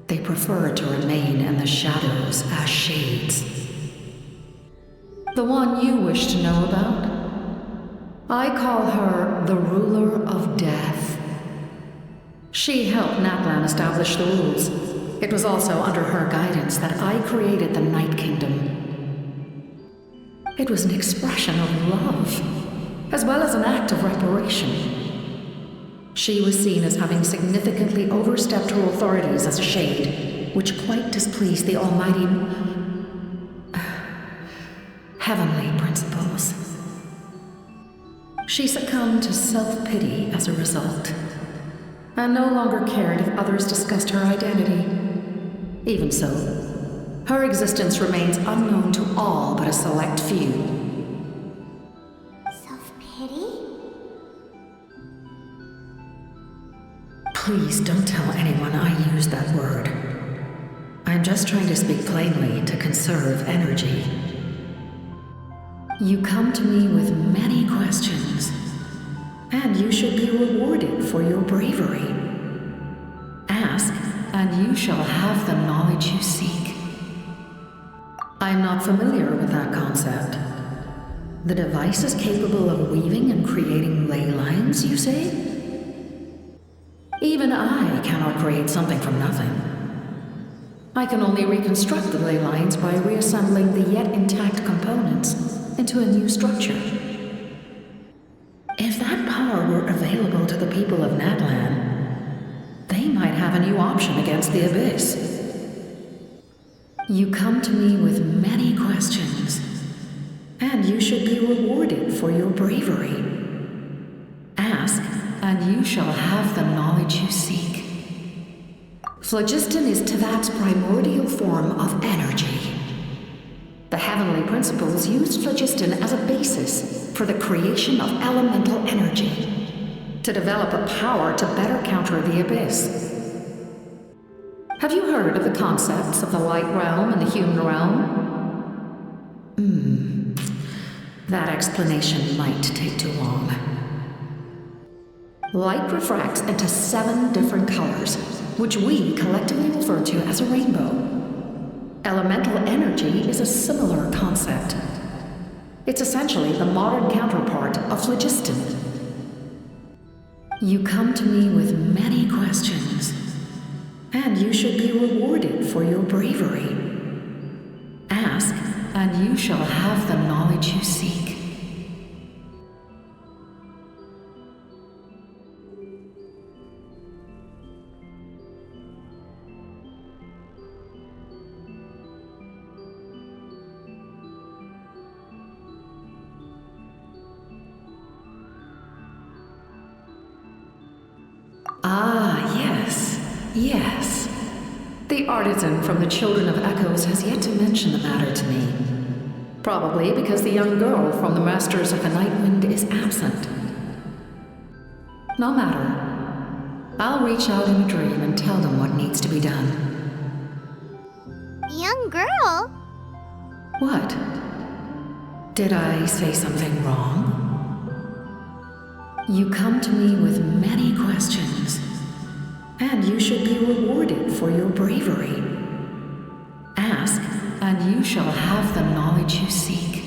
They prefer to remain in the shadows as shades. The one you wish to know about? I call her the Ruler of Death. She helped Natlan establish the rules. It was also under her guidance that I created the Night Kingdom. It was an expression of love, as well as an act of reparation. She was seen as having significantly overstepped her authorities as a shade, which quite displeased the almighty heavenly principles. She succumbed to self-pity as a result, and no longer cared if others discussed her identity. Even so, her existence remains unknown to all but a select few. Self-pity? Please don't tell anyone I used that word. I'm just trying to speak plainly to conserve energy. You come to me with many questions, and you should be rewarded for your bravery. Ask, and you shall have the knowledge you seek. I'm not familiar with that concept. The device is capable of weaving and creating ley lines, you say? Even I cannot create something from nothing. I can only reconstruct the ley lines by reassembling the yet intact components into a new structure. If that power were available to the people of Natlan, they might have a new option against the Abyss. You come to me with many questions, and you should be rewarded for your bravery. Ask, and you shall have the knowledge you seek. Phlogiston is Tevat's primordial form of energy. The heavenly principles used phlogiston as a basis for the creation of elemental energy, to develop a power to better counter the Abyss. Have you heard of the concepts of the light realm and the human realm? That explanation might take too long. Light refracts into 7 different colors, which we collectively refer to as a rainbow. Elemental energy is a similar concept. It's essentially the modern counterpart of phlogiston. You come to me with many questions, and you should be rewarded for your bravery. Ask, and you shall have the knowledge you seek. Ah, yes. The artisan from the Children of Echoes has yet to mention the matter to me. Probably because the young girl from the Masters of the Nightwind is absent. No matter. I'll reach out in a dream and tell them what needs to be done. Young girl? What? Did I say something wrong? You come to me with many questions, and you should be rewarded for your bravery. Ask, and you shall have the knowledge you seek.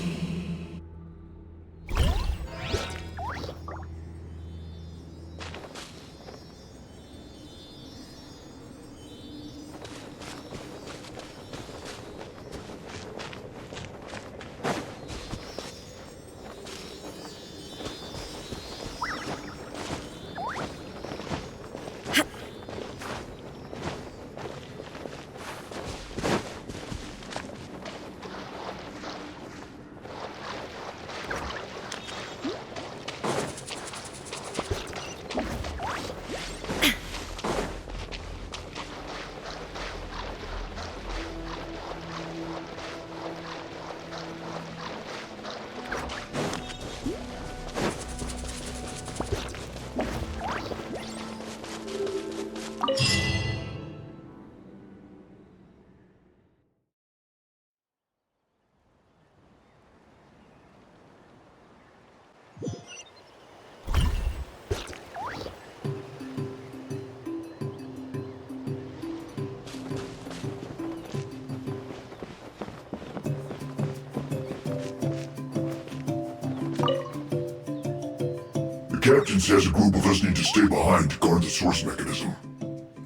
captain says a group of us need to stay behind to guard the source mechanism.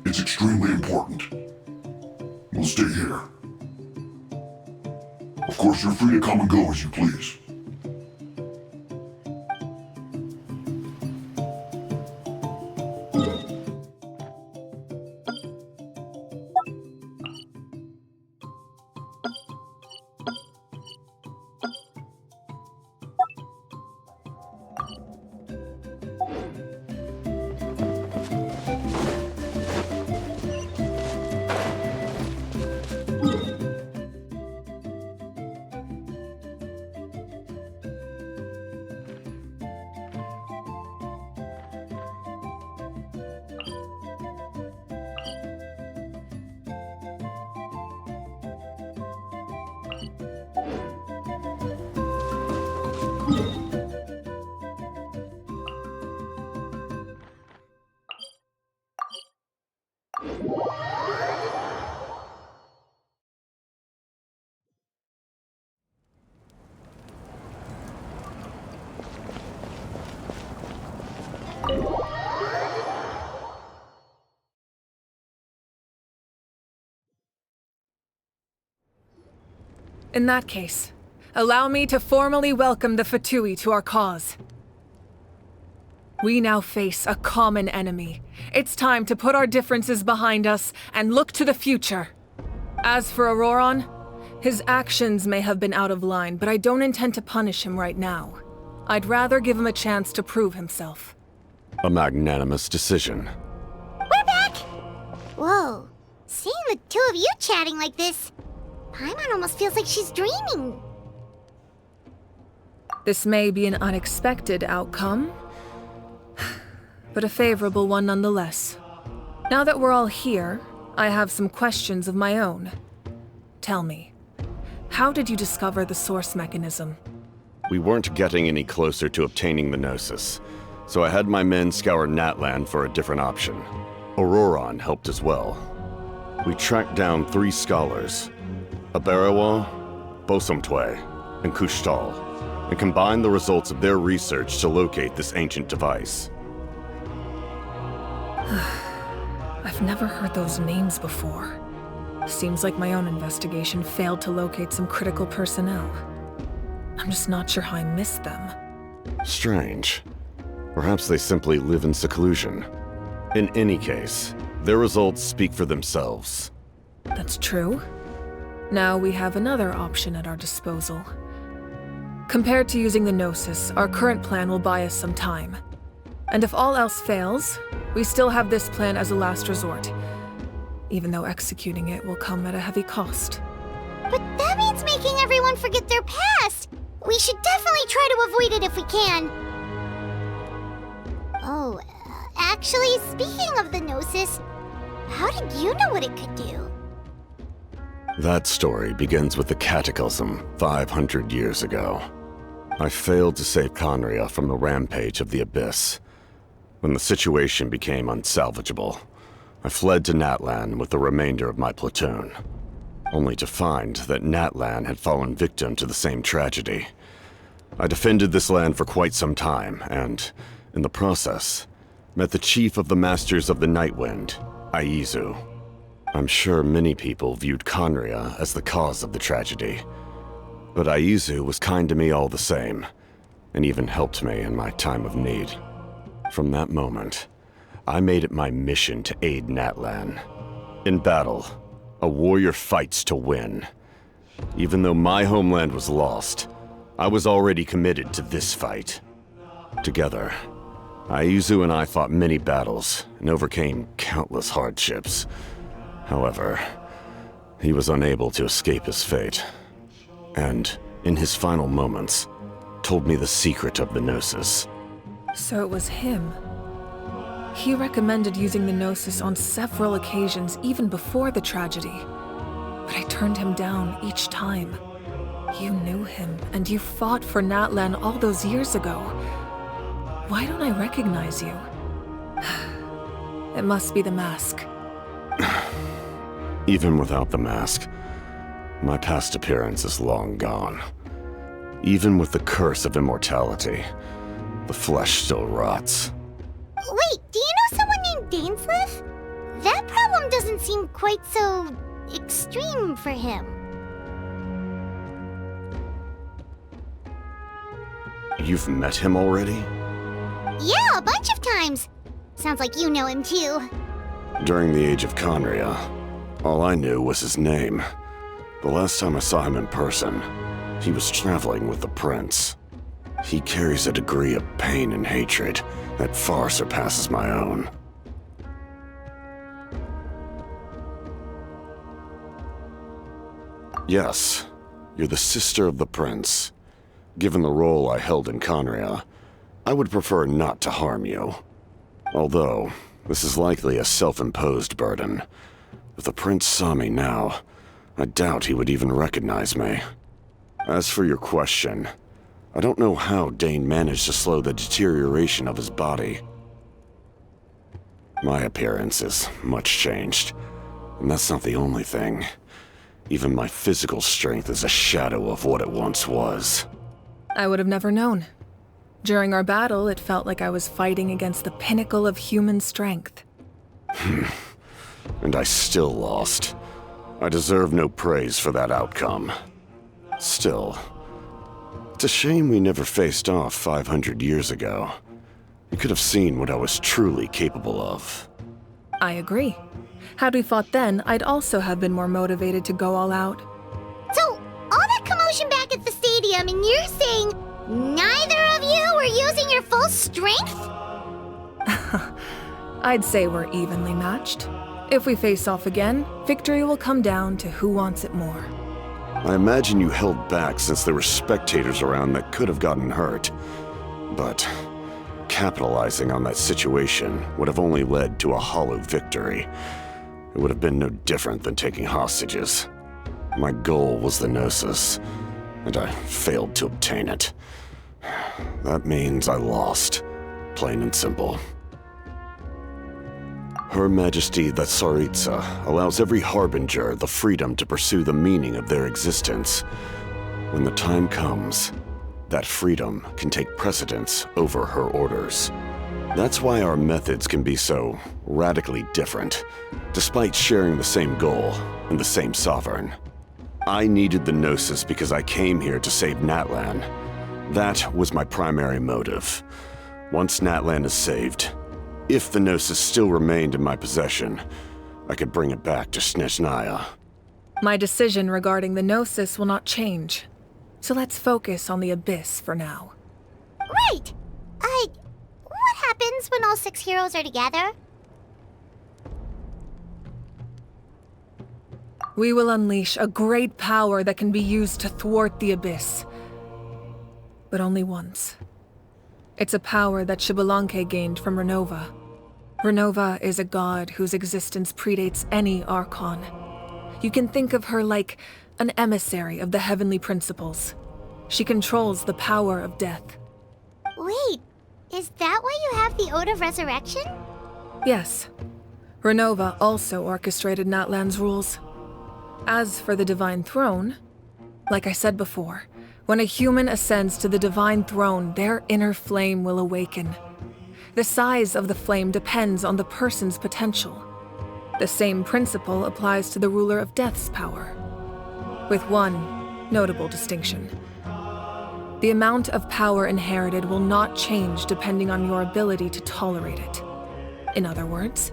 It's extremely important. We'll stay here. Of course, you're free to come and go as you please. In that case, allow me to formally welcome the Fatui to our cause. We now face a common enemy. It's time to put our differences behind us and look to the future. As for Auroron, his actions may have been out of line, but I don't intend to punish him right now. I'd rather give him a chance to prove himself. A magnanimous decision. We're back! Whoa, seeing the two of you chatting like this, Paimon almost feels like she's dreaming. This may be an unexpected outcome, but a favorable one nonetheless. Now that we're all here, I have some questions of my own. Tell me, how did you discover the source mechanism? We weren't getting any closer to obtaining the Gnosis, so I had my men scour Natlan for a different option. Auroron helped as well. We tracked down 3 scholars, Aberawa, Bosomtwe, and Kushtal, and combined the results of their research to locate this ancient device. I've never heard those names before. Seems like my own investigation failed to locate some critical personnel. I'm just not sure how I missed them. Strange. Perhaps they simply live in seclusion. In any case, their results speak for themselves. That's true. Now we have another option at our disposal. Compared to using the Gnosis, our current plan will buy us some time. And if all else fails, we still have this plan as a last resort, even though executing it will come at a heavy cost. But that means making everyone forget their past! We should definitely try to avoid it if we can. Oh, actually, speaking of the Gnosis, how did you know what it could do? That story begins with the Cataclysm 500 years ago. I failed to save Conria from the rampage of the Abyss. When the situation became unsalvageable, I fled to Natlan with the remainder of my platoon, only to find that Natlan had fallen victim to the same tragedy. I defended this land for quite some time, and, in the process, met the chief of the Masters of the Nightwind, Aizu. I'm sure many people viewed Conria as the cause of the tragedy, but Aizu was kind to me all the same, and even helped me in my time of need. From that moment, I made it my mission to aid Natlan. In battle, a warrior fights to win. Even though my homeland was lost, I was already committed to this fight. Together, Aizu and I fought many battles and overcame countless hardships. However, he was unable to escape his fate, and, in his final moments, told me the secret of the Gnosis. So it was him. He recommended using the Gnosis on several occasions, even before the tragedy. But I turned him down each time. You knew him, and you fought for Natlan all those years ago. Why don't I recognize you? It must be the mask. Even without the mask, my past appearance is long gone. Even with the curse of immortality, The flesh still rots. Wait, do you know someone named Dainsleif? That problem doesn't seem quite so extreme for him. You've met him already? Yeah, a bunch of times. Sounds like you know him too. During the Age of Conria, all I knew was his name. The last time I saw him in person, he was traveling with the prince. He carries a degree of pain and hatred that far surpasses my own. Yes, you're the sister of the prince. Given the role I held in Conria, I would prefer not to harm you. Although, this is likely a self-imposed burden. If the prince saw me now, I doubt he would even recognize me. As for your question, I don't know how Dane managed to slow the deterioration of his body. My appearance is much changed, and that's not the only thing. Even my physical strength is a shadow of what it once was. I would have never known. During our battle, it felt like I was fighting against the pinnacle of human strength. And I still lost. I deserve no praise for that outcome. Still, it's a shame we never faced off 500 years ago. You could have seen what I was truly capable of. I agree. Had we fought then, I'd also have been more motivated to go all out. So, all that commotion back at the stadium, and you're saying neither of you were using your full strength? I'd say we're evenly matched. If we face off again, victory will come down to who wants it more. I imagine you held back since there were spectators around that could have gotten hurt. But capitalizing on that situation would have only led to a hollow victory. It would have been no different than taking hostages. My goal was the Gnosis, and I failed to obtain it. That means I lost, plain and simple. Her Majesty the Tsaritsa allows every Harbinger the freedom to pursue the meaning of their existence. When the time comes, that freedom can take precedence over her orders. That's why our methods can be so radically different, despite sharing the same goal and the same sovereign. I needed the Gnosis because I came here to save Natlan. That was my primary motive. Once Natlan is saved, if the Gnosis still remained in my possession, I could bring it back to Snezhnaya. My decision regarding the Gnosis will not change. So let's focus on the Abyss for now. Right! What happens when all 6 heroes are together? We will unleash a great power that can be used to thwart the Abyss. But only once. It's a power that Xbalanque gained from Renova. Renova is a god whose existence predates any Archon. You can think of her like an emissary of the heavenly principles. She controls the power of death. Wait, is that why you have the Ode of Resurrection? Yes. Renova also orchestrated Natlan's rules. As for the Divine Throne, like I said before, when a human ascends to the Divine Throne, their inner flame will awaken. The size of the flame depends on the person's potential. The same principle applies to the ruler of Death's power, with one notable distinction. The amount of power inherited will not change depending on your ability to tolerate it. In other words,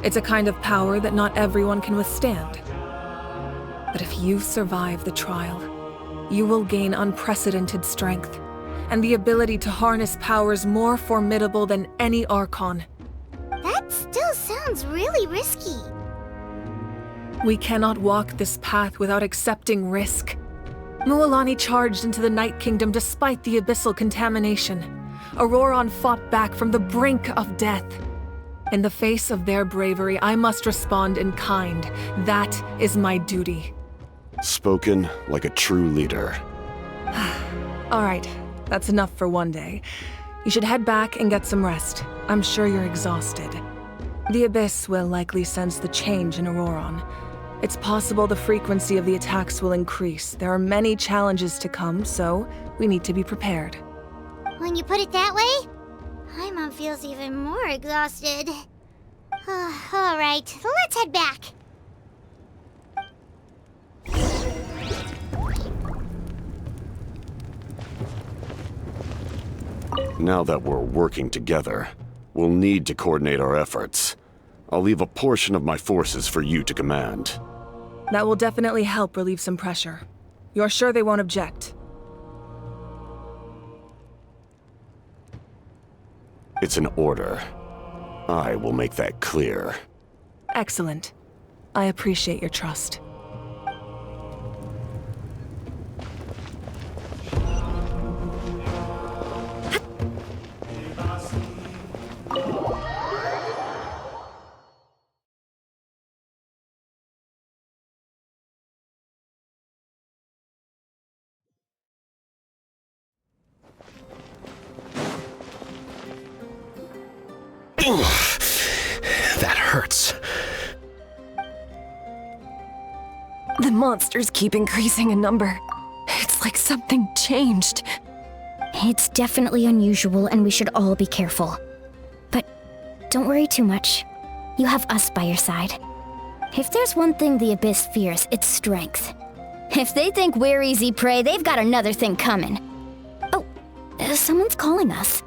it's a kind of power that not everyone can withstand. But if you survive the trial, you will gain unprecedented strength, and the ability to harness powers more formidable than any Archon. That still sounds really risky. We cannot walk this path without accepting risk. Mualani charged into the Night Kingdom despite the abyssal contamination. Auroron fought back from the brink of death. In the face of their bravery, I must respond in kind. That is my duty. Spoken like a true leader. All right, that's enough for one day. You should head back and get some rest. I'm sure you're exhausted. The Abyss will likely sense the change in Auroron. It's possible the frequency of the attacks will increase. There are many challenges to come, so we need to be prepared. When you put it that way, Paimon feels even more exhausted. Alright, let's head back. Now that we're working together, we'll need to coordinate our efforts. I'll leave a portion of my forces for you to command. That will definitely help relieve some pressure. You're sure they won't object? It's an order. I will make that clear. Excellent. I appreciate your trust. That hurts. The monsters keep increasing in number. It's like something changed. It's definitely unusual, and we should all be careful. But don't worry too much. You have us by your side. If there's one thing the Abyss fears, it's strength. If they think we're easy prey, they've got another thing coming. Oh, someone's calling us.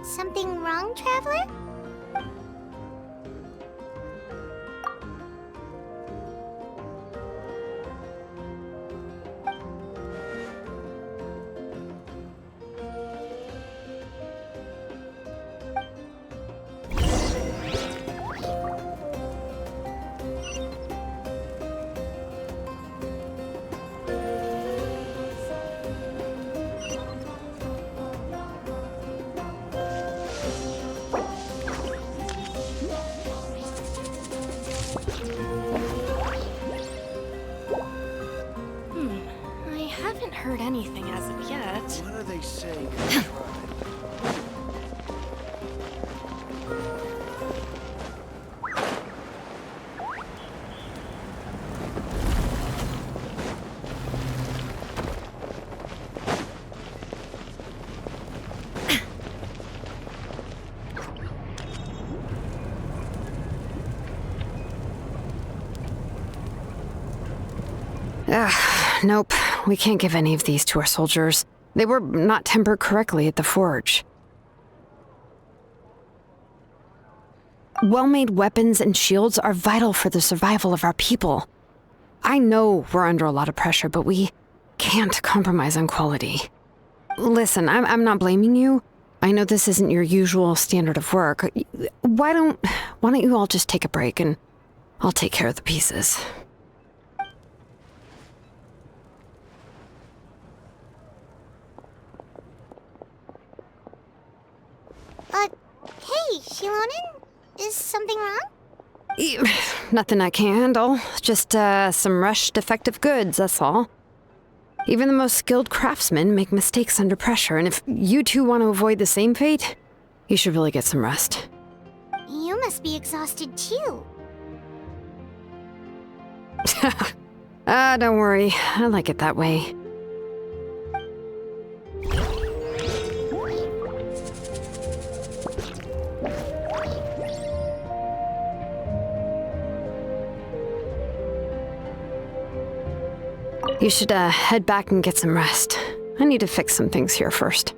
Something wrong, Traveler? Heard anything as of yet. What are they saying? Nope. We can't give any of these to our soldiers. They were not tempered correctly at the forge. Well-made weapons and shields are vital for the survival of our people. I know we're under a lot of pressure, but we can't compromise on quality. Listen, I'm not blaming you. I know this isn't your usual standard of work. Why don't you all just take a break and I'll take care of the pieces. Hey, Shilonen? Is something wrong? Nothing I can handle. Just, some rushed defective goods, that's all. Even the most skilled craftsmen make mistakes under pressure, and if you two want to avoid the same fate, you should really get some rest. You must be exhausted too. Don't worry. I like it that way. You should, head back and get some rest. I need to fix some things here first.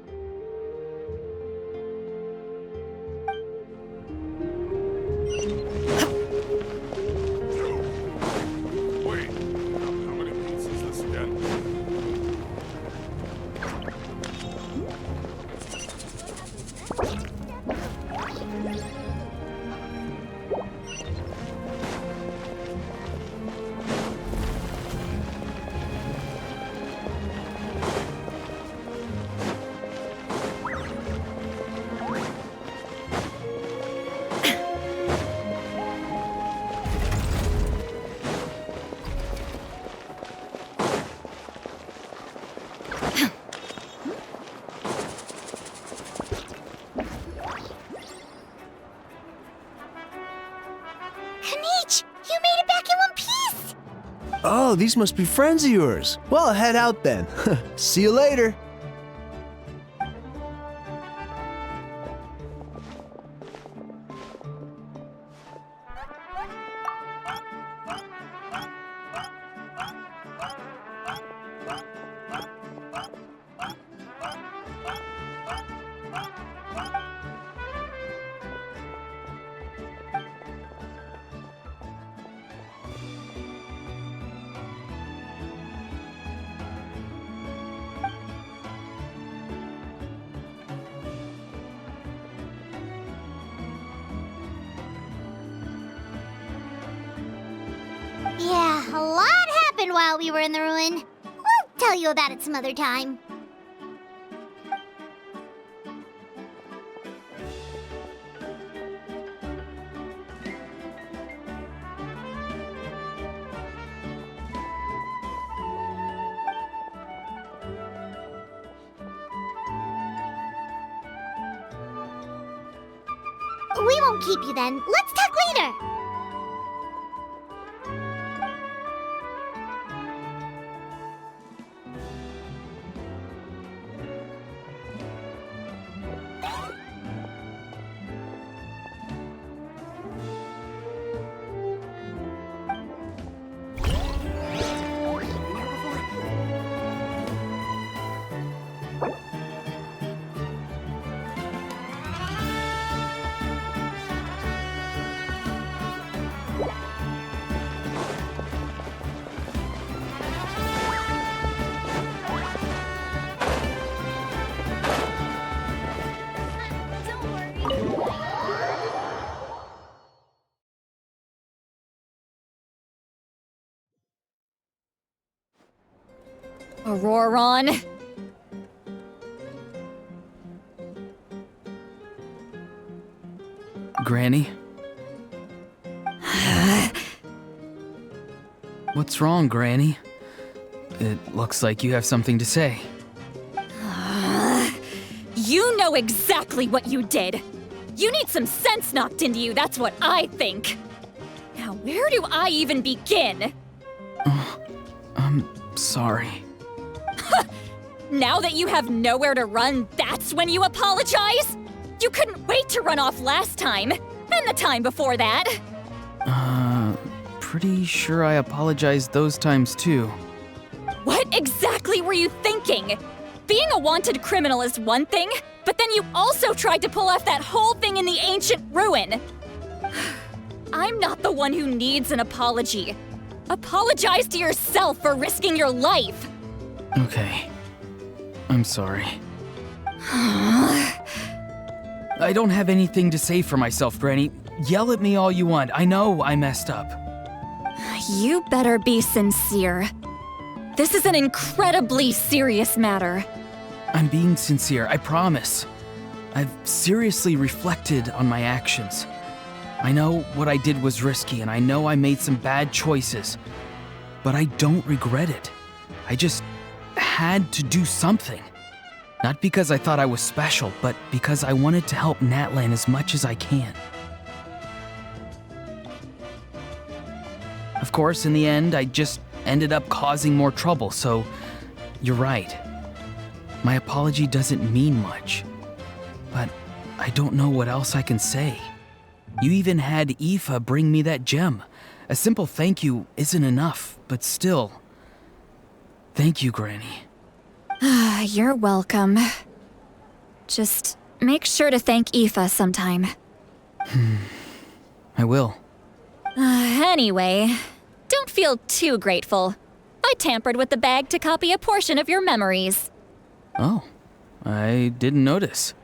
Wait, how many beats is this again? Oh, these must be friends of yours. Well, I'll head out then. See you later. Yeah, a lot happened while we were in the ruin. We'll tell you about it some other time. We won't keep you then. Let's talk later. Auroron! Granny? What's wrong, Granny? It looks like you have something to say. You know exactly what you did! You need some sense knocked into you, that's what I think! Now, where do I even begin? I'm sorry. Now that you have nowhere to run, that's when you apologize? You couldn't wait to run off last time, and the time before that. Pretty sure I apologized those times too. What exactly were you thinking? Being a wanted criminal is one thing, but then you also tried to pull off that whole thing in the ancient ruin. I'm not the one who needs an apology. Apologize to yourself for risking your life. Okay. I'm sorry. I don't have anything to say for myself, Granny. Yell at me all you want. I know I messed up. You better be sincere. This is an incredibly serious matter. I'm being sincere, I promise. I've seriously reflected on my actions. I know what I did was risky, and I know I made some bad choices. But I don't regret it. I just had to do something. Not because I thought I was special, but because I wanted to help Natlan as much as I can. Of course, in the end, I just ended up causing more trouble, so you're right. My apology doesn't mean much, but I don't know what else I can say. You even had Aoife bring me that gem. A simple thank you isn't enough, but still. Thank you, Granny. You're welcome. Just make sure to thank Aoife sometime. I will. Anyway, don't feel too grateful. I tampered with the bag to copy a portion of your memories. Oh, I didn't notice.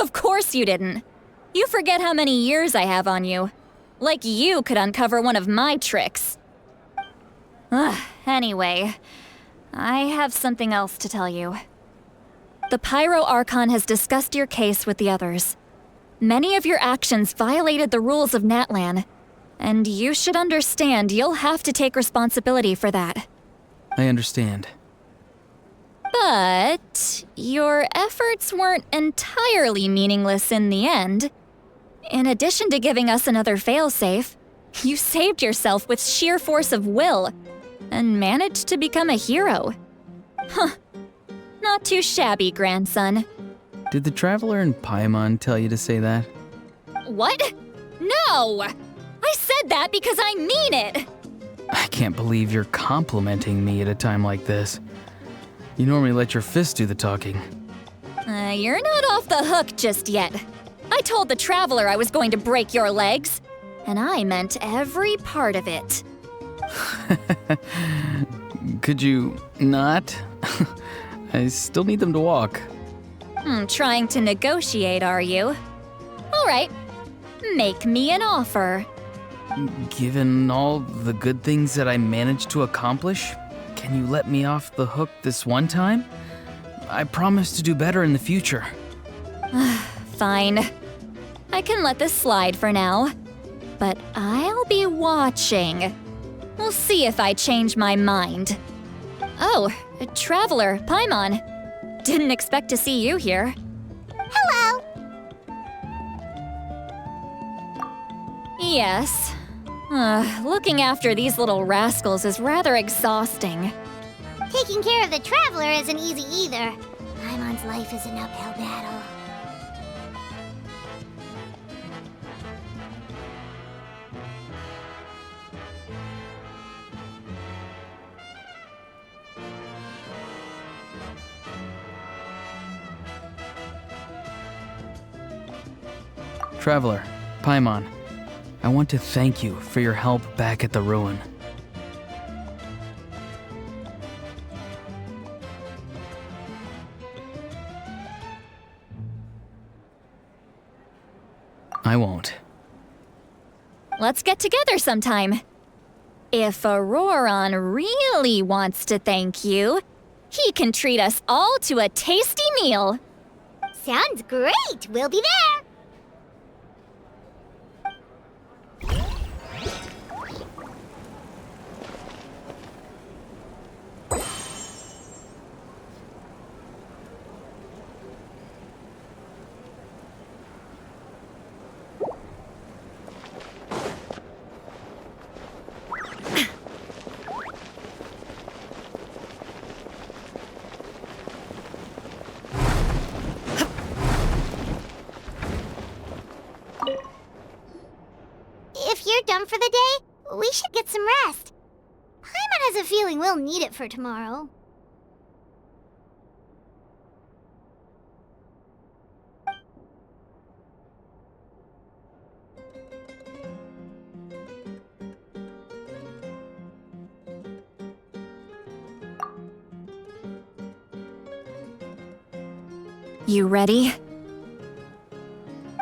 Of course you didn't. You forget how many years I have on you. Like you could uncover one of my tricks. Anyway, I have something else to tell you. The Pyro Archon has discussed your case with the others. Many of your actions violated the rules of Natlan, and you should understand you'll have to take responsibility for that. I understand. But your efforts weren't entirely meaningless in the end. In addition to giving us another failsafe, You saved yourself with sheer force of will and managed to become a hero. Huh. Not too shabby, grandson. Did the Traveler in Paimon tell you to say that? What? No! I said that because I mean it! I can't believe you're complimenting me at a time like this. You normally let your fist do the talking. You're not off the hook just yet. I told the Traveler I was going to break your legs, and I meant every part of it. Could you not? I still need them to walk. Trying to negotiate, are you? All right, make me an offer. Given all the good things that I managed to accomplish, can you let me off the hook this one time? I promise to do better in the future. Fine. I can let this slide for now. But I'll be watching. We'll see if I change my mind. Oh, Traveler, Paimon. Didn't expect to see you here. Hello! Yes. Looking after these little rascals is rather exhausting. Taking care of the Traveler isn't easy either. Paimon's life is an uphill battle. Traveler, Paimon, I want to thank you for your help back at the ruin. I won't. Let's get together sometime. If Auroron really wants to thank you, he can treat us all to a tasty meal. Sounds great! We'll be there! If you're done for the day, we should get some rest. Paimon has a feeling we'll need it for tomorrow. You ready?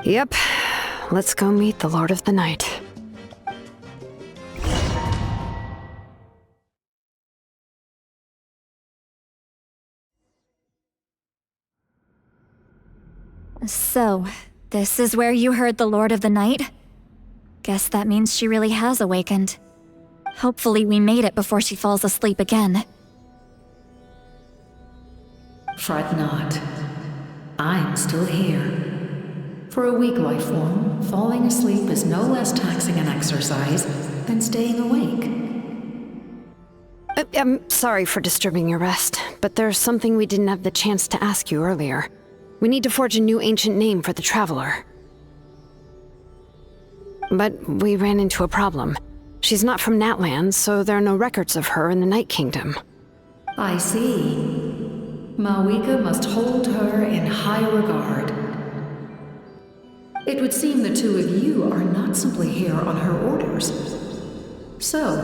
Yep. Let's go meet the Lord of the Night. So, this is where you heard the Lord of the Night? Guess that means she really has awakened. Hopefully we made it before she falls asleep again. Fret not. I'm still here. For a weak life form, falling asleep is no less taxing an exercise than staying awake. I'm sorry for disturbing your rest, but there's something we didn't have the chance to ask you earlier. We need to forge a new ancient name for the Traveler. But we ran into a problem. She's not from Natlan, so there are no records of her in the Night Kingdom. I see. Mawika must hold her in high regard. It would seem the two of you are not simply here on her orders. So,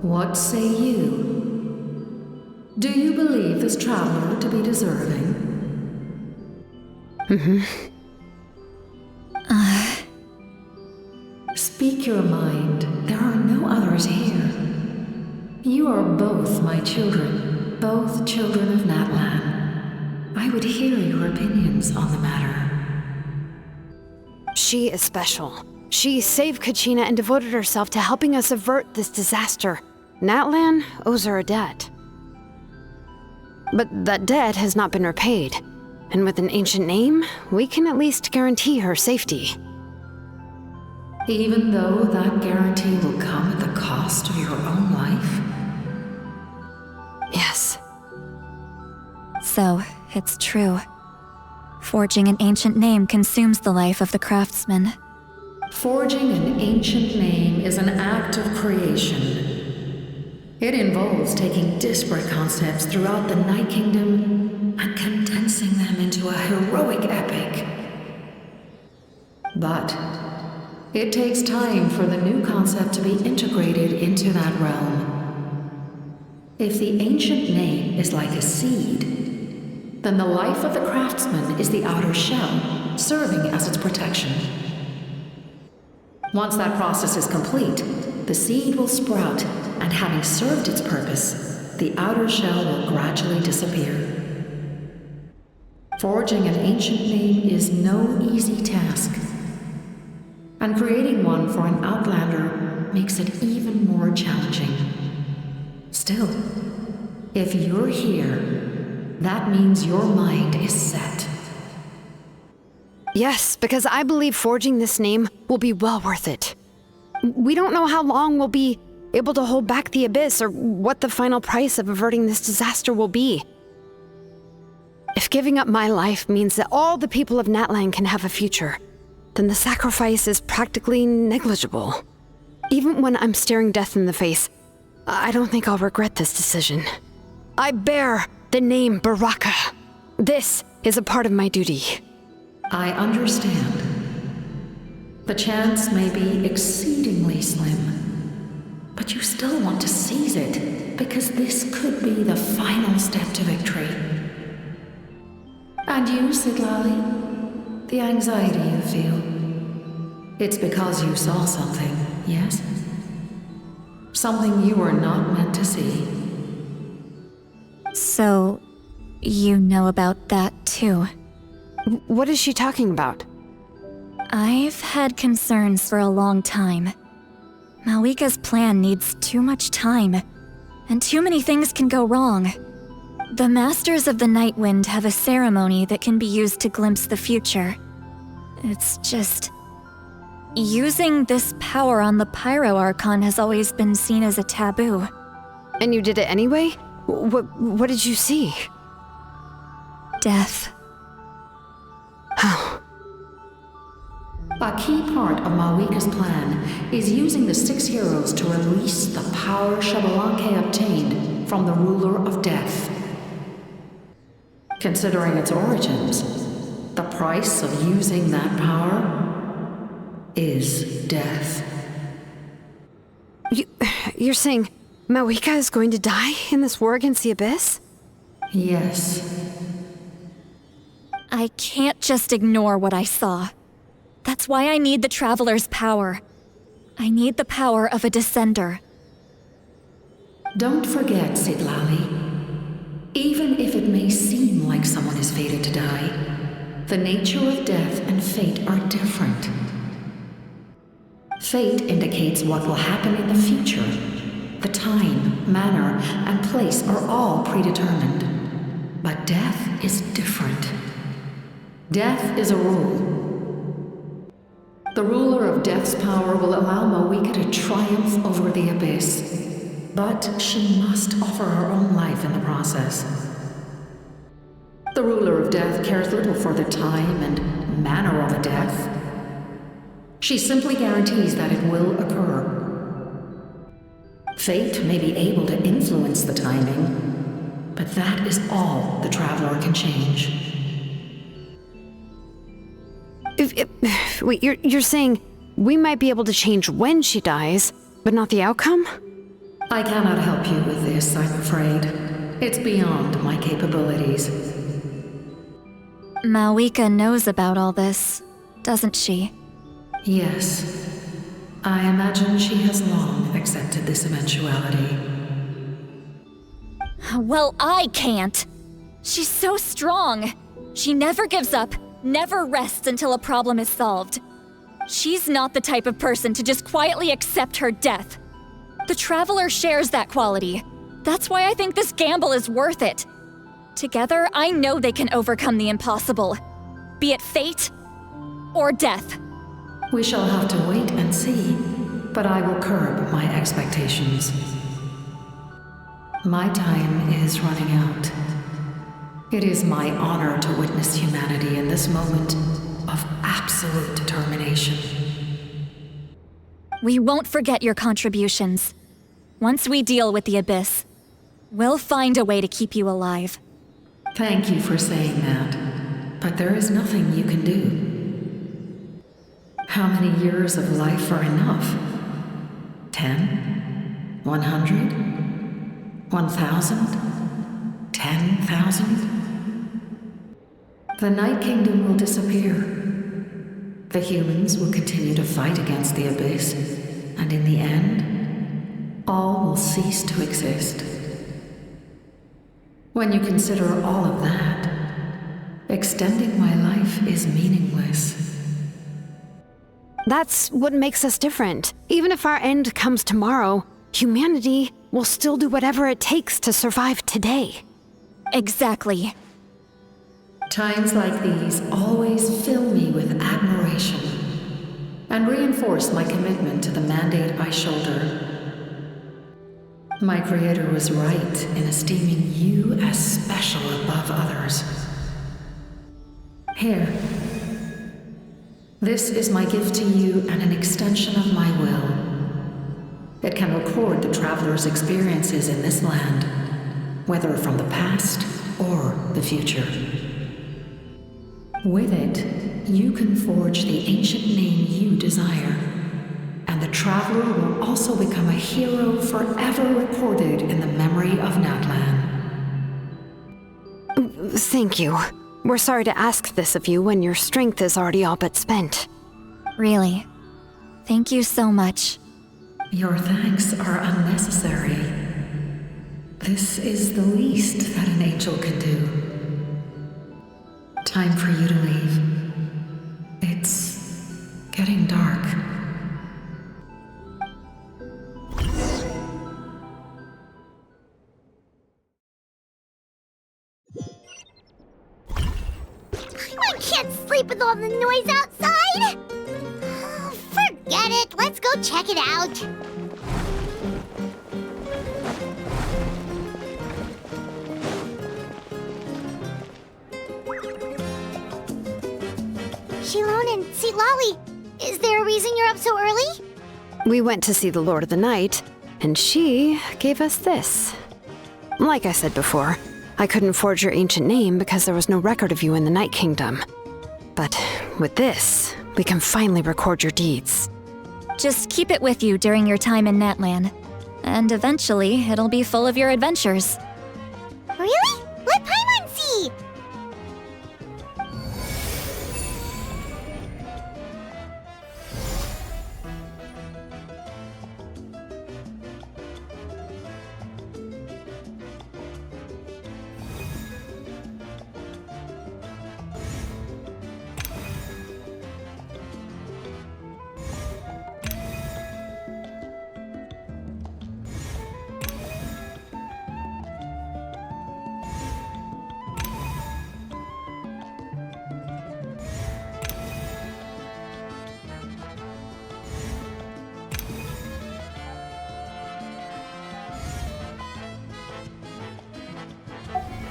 what say you? Do you believe this Traveler to be deserving? Speak your mind. There are no others here. You are both my children, both children of Natlan. I would hear your opinions on the matter. She is special. She saved Kachina and devoted herself to helping us avert this disaster. Natlan owes her a debt. But that debt has not been repaid. And with an ancient name, we can at least guarantee her safety. Even though that guarantee will come at the cost of your own life? Yes. So, it's true. Forging an ancient name consumes the life of the craftsman. Forging an ancient name is an act of creation. It involves taking disparate concepts throughout the Night Kingdom and condensing them into a heroic epic. But it takes time for the new concept to be integrated into that realm. If the ancient name is like a seed, then the life of the craftsman is the outer shell, serving as its protection. Once that process is complete, the seed will sprout, and having served its purpose, the outer shell will gradually disappear. Forging an ancient name is no easy task, and creating one for an outlander makes it even more challenging. Still, if you're here, that means your mind is set. Yes, because I believe forging this name will be well worth it. We don't know how long we'll be able to hold back the Abyss or what the final price of averting this disaster will be. If giving up my life means that all the people of Natlan can have a future, then the sacrifice is practically negligible. Even when I'm staring death in the face, I don't think I'll regret this decision. I bear the name Baraka. This is a part of my duty. I understand. The chance may be exceedingly slim, but you still want to seize it because this could be the final step to victory. And you, Sidlali, the anxiety you feel, it's because you saw something, yes? Something you were not meant to see. So, you know about that too? What is she talking about? I've had concerns for a long time. Malika's plan needs too much time, and too many things can go wrong. The Masters of the Night Wind have a ceremony that can be used to glimpse the future. It's just... using this power on the Pyro Archon has always been seen as a taboo. And you did it anyway? What did you see? Death. How? A key part of Malika's plan is using the 6 heroes to release the power Xbalanque obtained from the ruler of death. Considering its origins, the price of using that power is death. You're saying Malika is going to die in this war against the Abyss? Yes. I can't just ignore what I saw. That's why I need the Traveler's power. I need the power of a Descender. Don't forget, Sidlali. Even if it may seem like someone is fated to die, the nature of death and fate are different. Fate indicates what will happen in the future. The time, manner, and place are all predetermined. But death is different. Death is a rule. The ruler of Death's power will allow Malika to triumph over the Abyss, but she must offer her own life in the process. The ruler of Death cares little for the time and manner of a death. She simply guarantees that it will occur. Fate may be able to influence the timing, but that is all the Traveler can change. Wait, you're saying we might be able to change when she dies, but not the outcome? I cannot help you with this, I'm afraid. It's beyond my capabilities. Malika knows about all this, doesn't she? Yes. I imagine she has long accepted this eventuality. Well, I can't. She's so strong. She never gives up, never rests until a problem is solved. She's not the type of person to just quietly accept her death. The Traveler shares that quality. That's why I think this gamble is worth it. Together, I know they can overcome the impossible. Be it fate or death. We shall have to wait and see, but I will curb my expectations. My time is running out. It is my honor to witness humanity in this moment of absolute determination. We won't forget your contributions. Once we deal with the Abyss, we'll find a way to keep you alive. Thank you for saying that, but there is nothing you can do. How many years of life are enough? 10? 100? 1,000? 10,000? The Night Kingdom will disappear. The humans will continue to fight against the Abyss, and in the end, all will cease to exist. When you consider all of that, extending my life is meaningless. That's what makes us different. Even if our end comes tomorrow, humanity will still do whatever it takes to survive today. Exactly. Times like these always fill me with admiration and reinforce my commitment to the mandate I shoulder. My creator was right in esteeming you as special above others. Here. This is my gift to you and an extension of my will. It can record the traveler's experiences in this land, whether from the past or the future. With it, you can forge the ancient name you desire, and the traveler will also become a hero forever recorded in the memory of Natlan. Thank you. We're sorry to ask this of you when your strength is already all but spent. Really. Thank you so much. Your thanks are unnecessary. This is the least that an angel can do. Time for you to leave. It's getting dark. I can't sleep with all the noise outside! Oh, forget it, let's go check it out. Shilon and Lolly, is there a reason you're up so early? We went to see the Lord of the Night, and she gave us this. Like I said before, I couldn't forge your ancient name because there was no record of you in the Night Kingdom. But with this, we can finally record your deeds. Just keep it with you during your time in Natlan, and eventually it'll be full of your adventures. Really? Let Paimon see!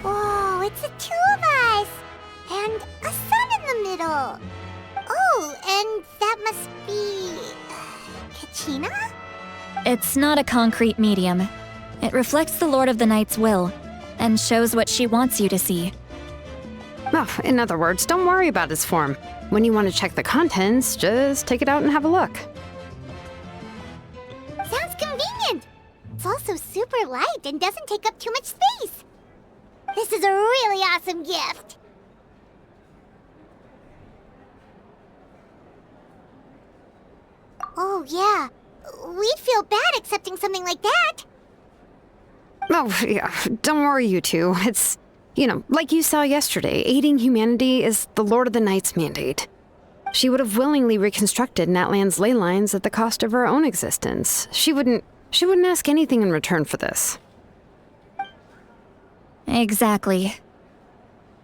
Whoa, it's the two of us! And a sun in the middle! Oh, and that must be... Kachina? It's not a concrete medium. It reflects the Lord of the Night's will, and shows what she wants you to see. Oh, in other words, don't worry about its form. When you want to check the contents, just take it out and have a look. Sounds convenient! It's also super light and doesn't take up too much space. This is a really awesome gift! Oh, yeah. We'd feel bad accepting something like that. Oh, yeah, don't worry, you two. It's, like you saw yesterday, aiding humanity is the Lord of the Night's mandate. She would have willingly reconstructed Natlan's ley lines at the cost of her own existence. She wouldn't ask anything in return for this. Exactly.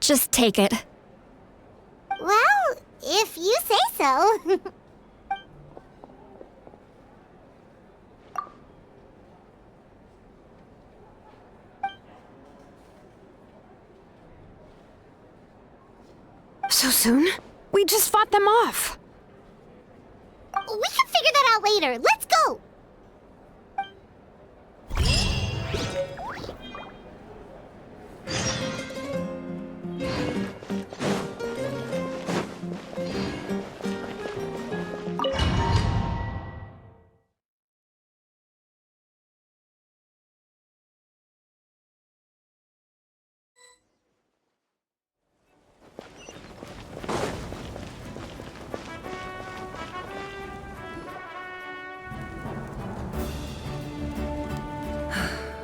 Just take it. Well, if you say so. So soon? We just fought them off. We can figure that out later. Let's go!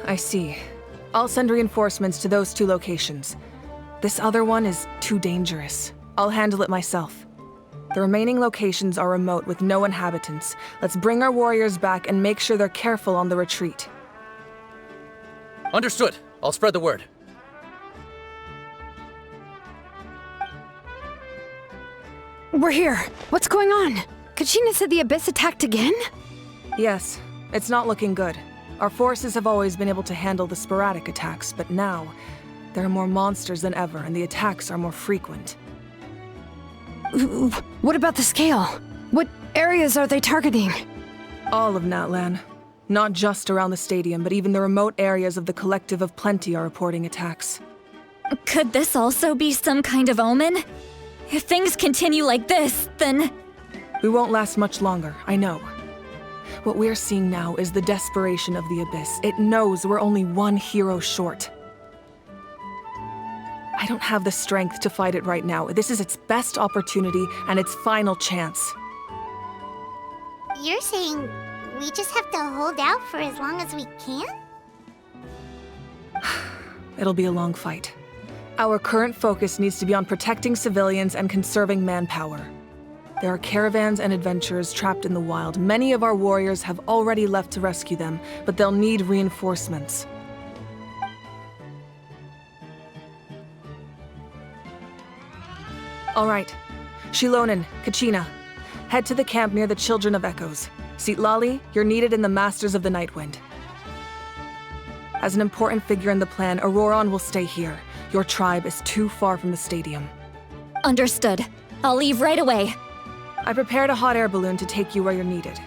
I see. I'll send reinforcements to those 2 locations. This other one is too dangerous. I'll handle it myself. The remaining locations are remote with no inhabitants. Let's bring our warriors back and make sure they're careful on the retreat. Understood. I'll spread the word. We're here. What's going on? Kachina said the Abyss attacked again? Yes, it's not looking good. Our forces have always been able to handle the sporadic attacks, but now, there are more monsters than ever, and the attacks are more frequent. What about the scale? What areas are they targeting? All of Natlan. Not just around the stadium, but even the remote areas of the Collective of Plenty are reporting attacks. Could this also be some kind of omen? If things continue like this, then... We won't last much longer, I know. What we're seeing now is the desperation of the Abyss. It knows we're only one hero short. I don't have the strength to fight it right now. This is its best opportunity and its final chance. You're saying we just have to hold out for as long as we can? It'll be a long fight. Our current focus needs to be on protecting civilians and conserving manpower. There are caravans and adventurers trapped in the wild. Many of our warriors have already left to rescue them, but they'll need reinforcements. All right. Shilonen, Kachina, head to the camp near the Children of Echoes. Sitlali, you're needed in the Masters of the Nightwind. As an important figure in the plan, Auroron will stay here. Your tribe is too far from the stadium. Understood. I'll leave right away. I prepared a hot air balloon to take you where you're needed.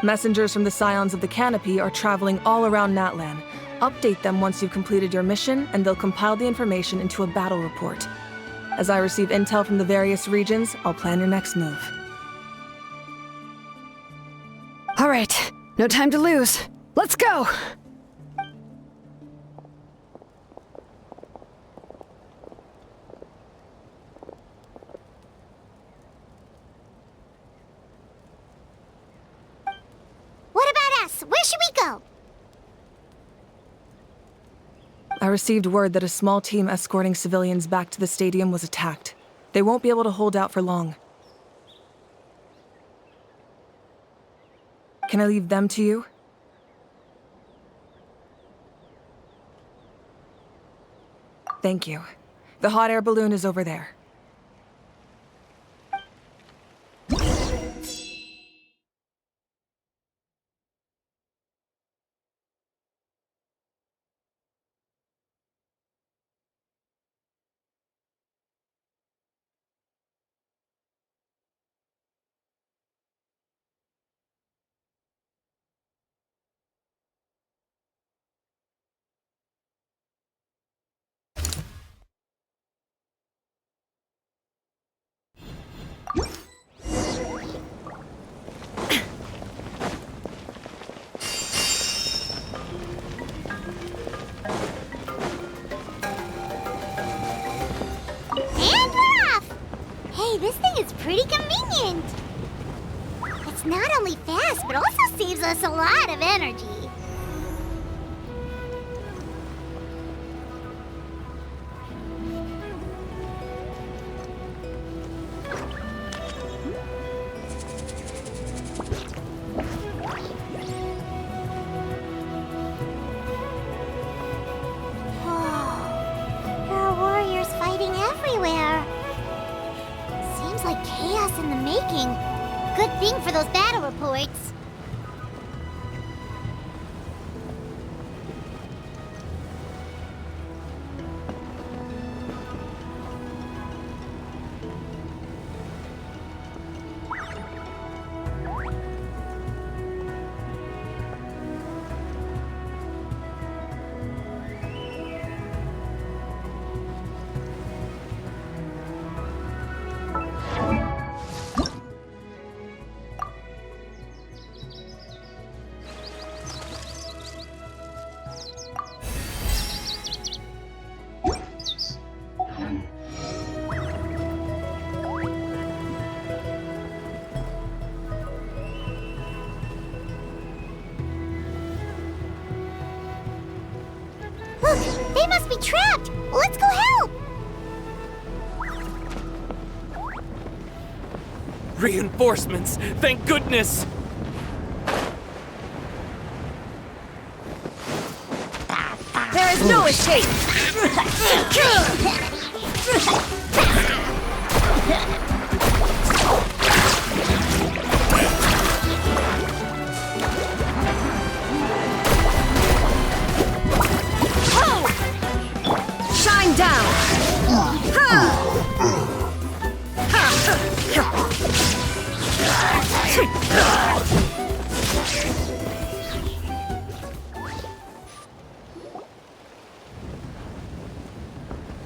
Messengers from the Scions of the Canopy are traveling all around Natlan. Update them once you've completed your mission, and they'll compile the information into a battle report. As I receive intel from the various regions, I'll plan your next move. All right, no time to lose. Let's go! What about us? Where should we go? I received word that a small team escorting civilians back to the stadium was attacked. They won't be able to hold out for long. Can I leave them to you? Thank you. The hot air balloon is over there. This thing is pretty convenient. It's not only fast, but also saves us a lot of energy. There are warriors fighting everywhere. Seems like chaos in the making. Good thing for those battle reports. They must be trapped! Let's go help! Reinforcements! Thank goodness! There is no escape! Shine down!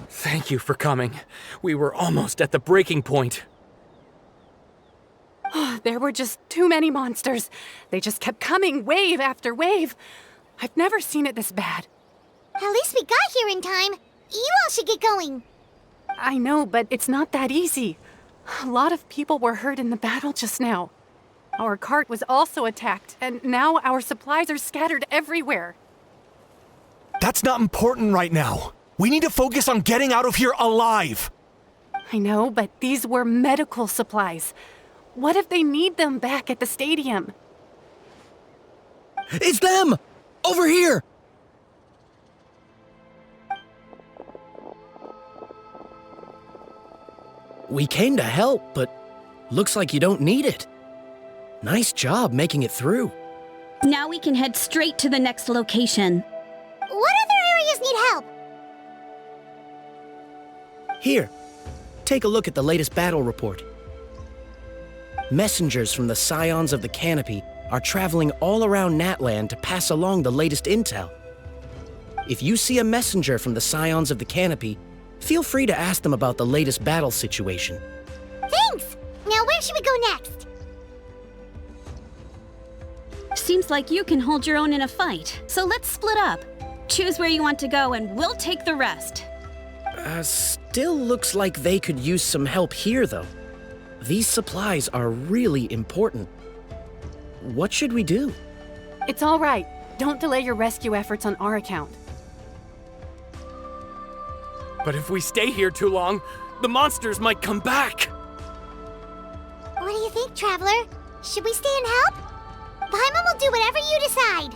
Thank you for coming. We were almost at the breaking point. There were just too many monsters. They just kept coming, wave after wave. I've never seen it this bad. At least we got here in time. You all should get going. I know, but it's not that easy. A lot of people were hurt in the battle just now. Our cart was also attacked, and now our supplies are scattered everywhere. That's not important right now. We need to focus on getting out of here alive. I know, but these were medical supplies. What if they need them back at the stadium? It's them! Over here! We came to help, but looks like you don't need it. Nice job making it through. Now we can head straight to the next location. What other areas need help? Here, take a look at the latest battle report. Messengers from the Scions of the Canopy are traveling all around Natlan to pass along the latest intel. If you see a messenger from the Scions of the Canopy, feel free to ask them about the latest battle situation. Thanks! Now where should we go next? Seems like you can hold your own in a fight, so let's split up. Choose where you want to go and we'll take the rest. Still looks like they could use some help here, though. These supplies are really important. What should we do? It's all right. Don't delay your rescue efforts on our account. But if we stay here too long, the monsters might come back. What do you think, Traveler? Should we stay and help? Paimon will do whatever you decide.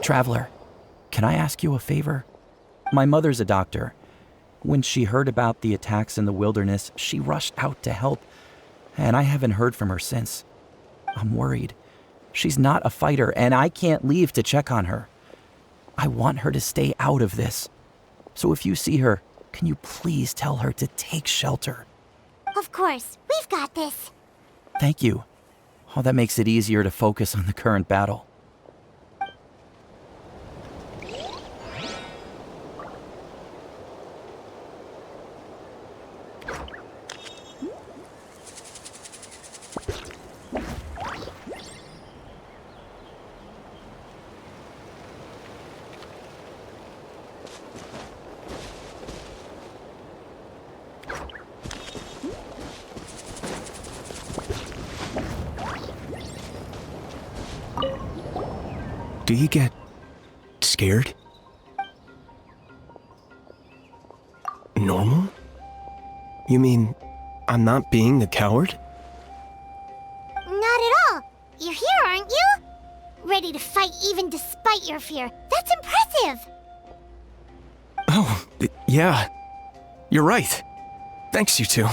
Traveler, can I ask you a favor? My mother's a doctor. When she heard about the attacks in the wilderness, she rushed out to help, and I haven't heard from her since. I'm worried. She's not a fighter, and I can't leave to check on her. I want her to stay out of this. So if you see her, can you please tell her to take shelter? Of course, we've got this. Thank you. Oh, that makes it easier to focus on the current battle. Do you get scared? Normal? You mean I'm not being a coward? Not at all. You're here, aren't you? Ready to fight even despite your fear. That's impressive. Oh, yeah. You're right. Thanks, you two.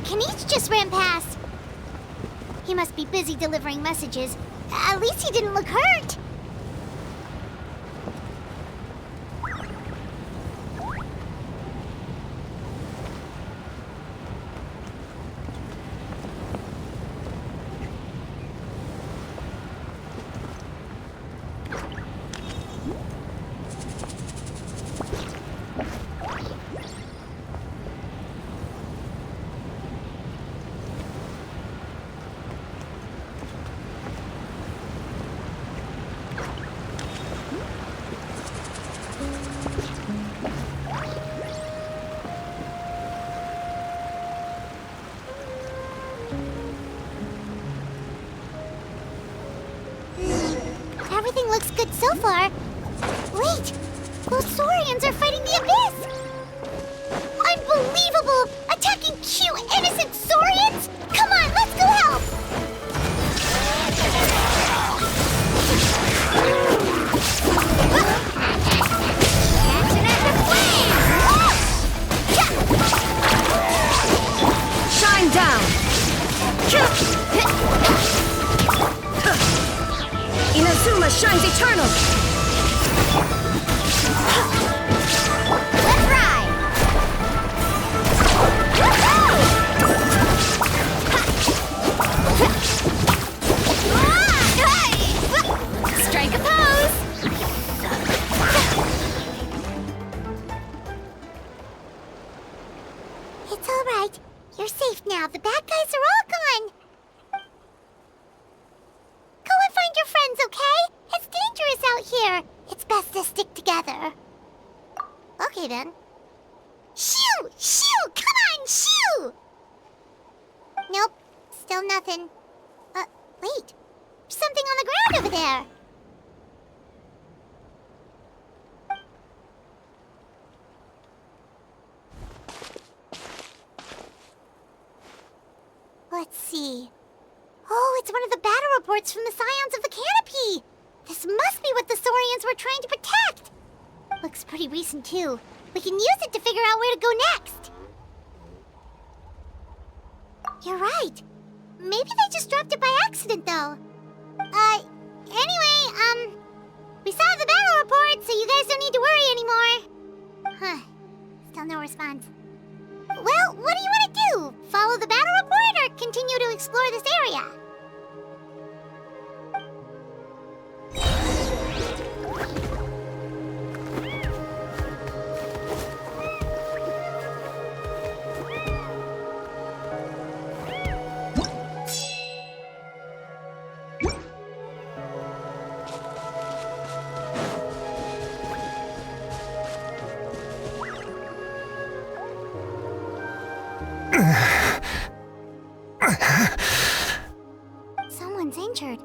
Kanish just ran past. He must be busy delivering messages. At least he didn't look hurt. Everything looks good so far. Wait! Those Saurians are fighting the Abyss! Unbelievable! Attacking cute, innocent Saurians? Come on, let's go help! Action at the flame! Shine down! Inazuma shines eternal! Let's ride! Strike a pose! It's all right. You're safe now. The bad guys are all gone. Go and find your friends, okay? It's dangerous out here. It's best to stick together. Okay, then. Shoo! Shoo! Come on, shoo! Nope. Still nothing. Wait. There's something on the ground over there. Let's see. Oh, it's one of the battle reports from the Scions of the Canopy! This must be what the Saurians were trying to protect! Looks pretty recent, too. We can use it to figure out where to go next. You're right. Maybe they just dropped it by accident, though. Anyway, we saw the battle report, so you guys don't need to worry anymore. Huh. Still no response. Well, what do you want to do? Follow the battle report or continue to explore this area? Someone's injured.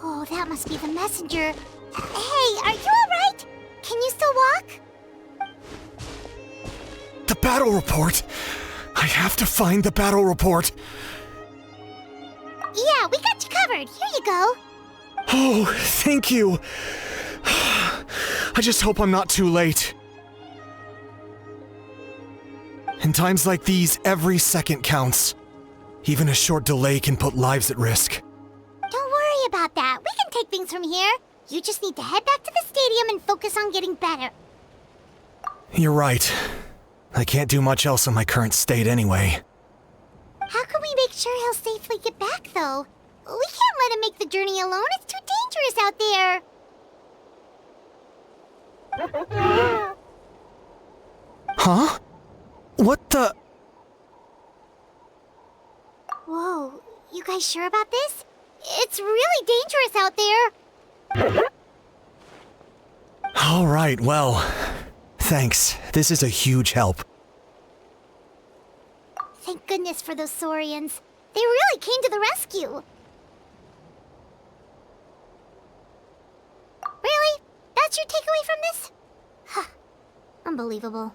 Oh, that must be the messenger. Hey, are you alright? Can you still walk? The battle report! I have to find the battle report! Yeah, we got you covered. Here you go. Oh, thank you! I just hope I'm not too late. In times like these, every second counts. Even a short delay can put lives at risk. Don't worry about that. We can take things from here. You just need to head back to the stadium and focus on getting better. You're right. I can't do much else in my current state anyway. How can we make sure he'll safely get back, though? We can't let him make the journey alone. It's too dangerous out there. Huh? What the? Whoa, you guys sure about this? It's really dangerous out there. All right, well, thanks. This is a huge help. Thank goodness for those Saurians. They really came to the rescue. Really? That's your takeaway from this? Huh. Unbelievable.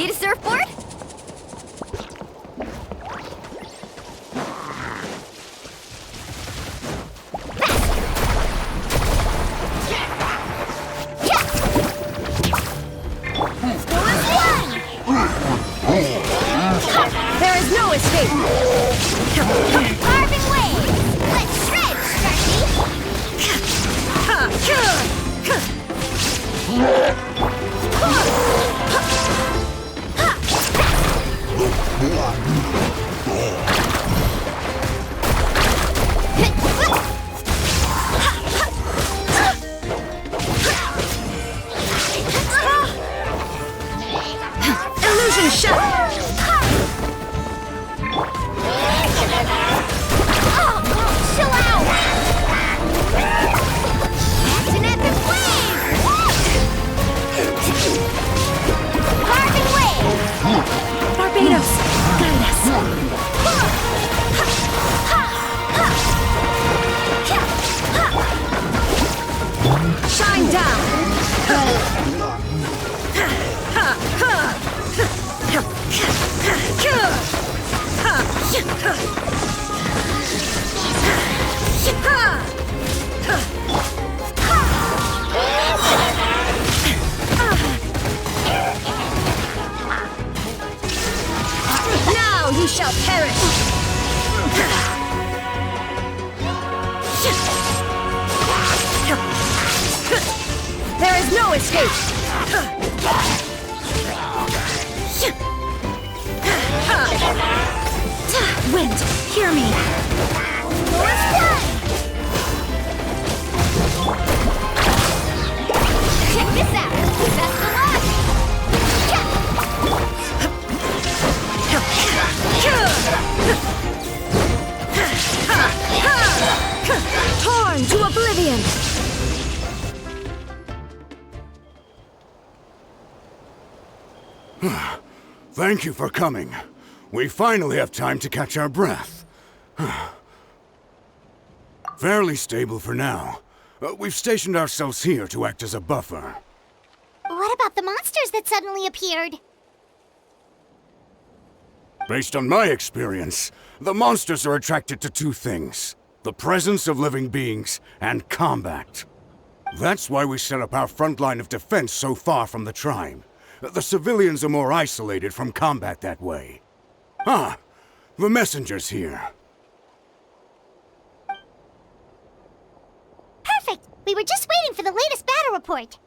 Need a surfboard? There is no escape! Carving waves! Let's shred, Illusion shut! Chill out! An epic wave! Carving wave! Barbados, guide us! Shine down! Now you shall perish! There is no escape! Wind, hear me. Check this out! That's the launch! Torn to oblivion! Thank you for coming. We finally have time to catch our breath. Fairly stable for now. We've stationed ourselves here to act as a buffer. What about the monsters that suddenly appeared? Based on my experience, the monsters are attracted to two things: the presence of living beings and combat. That's why we set up our front line of defense so far from the tribe. The civilians are more isolated from combat that way. Ah, the messenger's here. Perfect! We were just waiting for the latest battle report.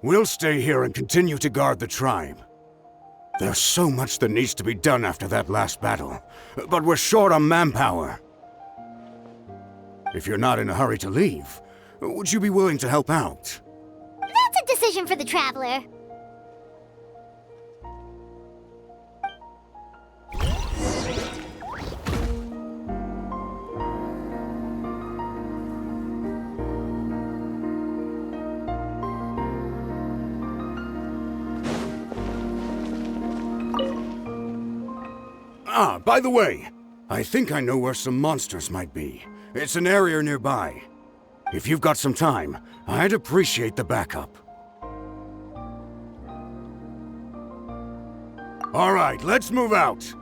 We'll stay here and continue to guard the tribe. There's so much that needs to be done after that last battle, but we're short on manpower. If you're not in a hurry to leave, would you be willing to help out? That's a decision for the Traveler. Ah, by the way, I think I know where some monsters might be. It's an area nearby. If you've got some time, I'd appreciate the backup. All right, let's move out.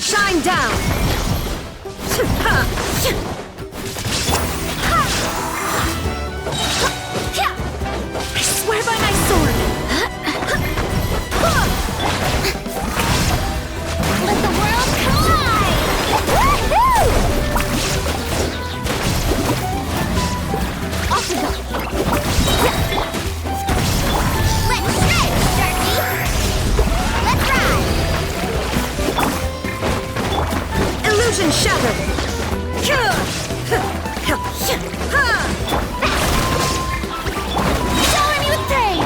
Shine down! I swear by my sword! Let the world collide! Woohoo! shattered! Shower me with pain!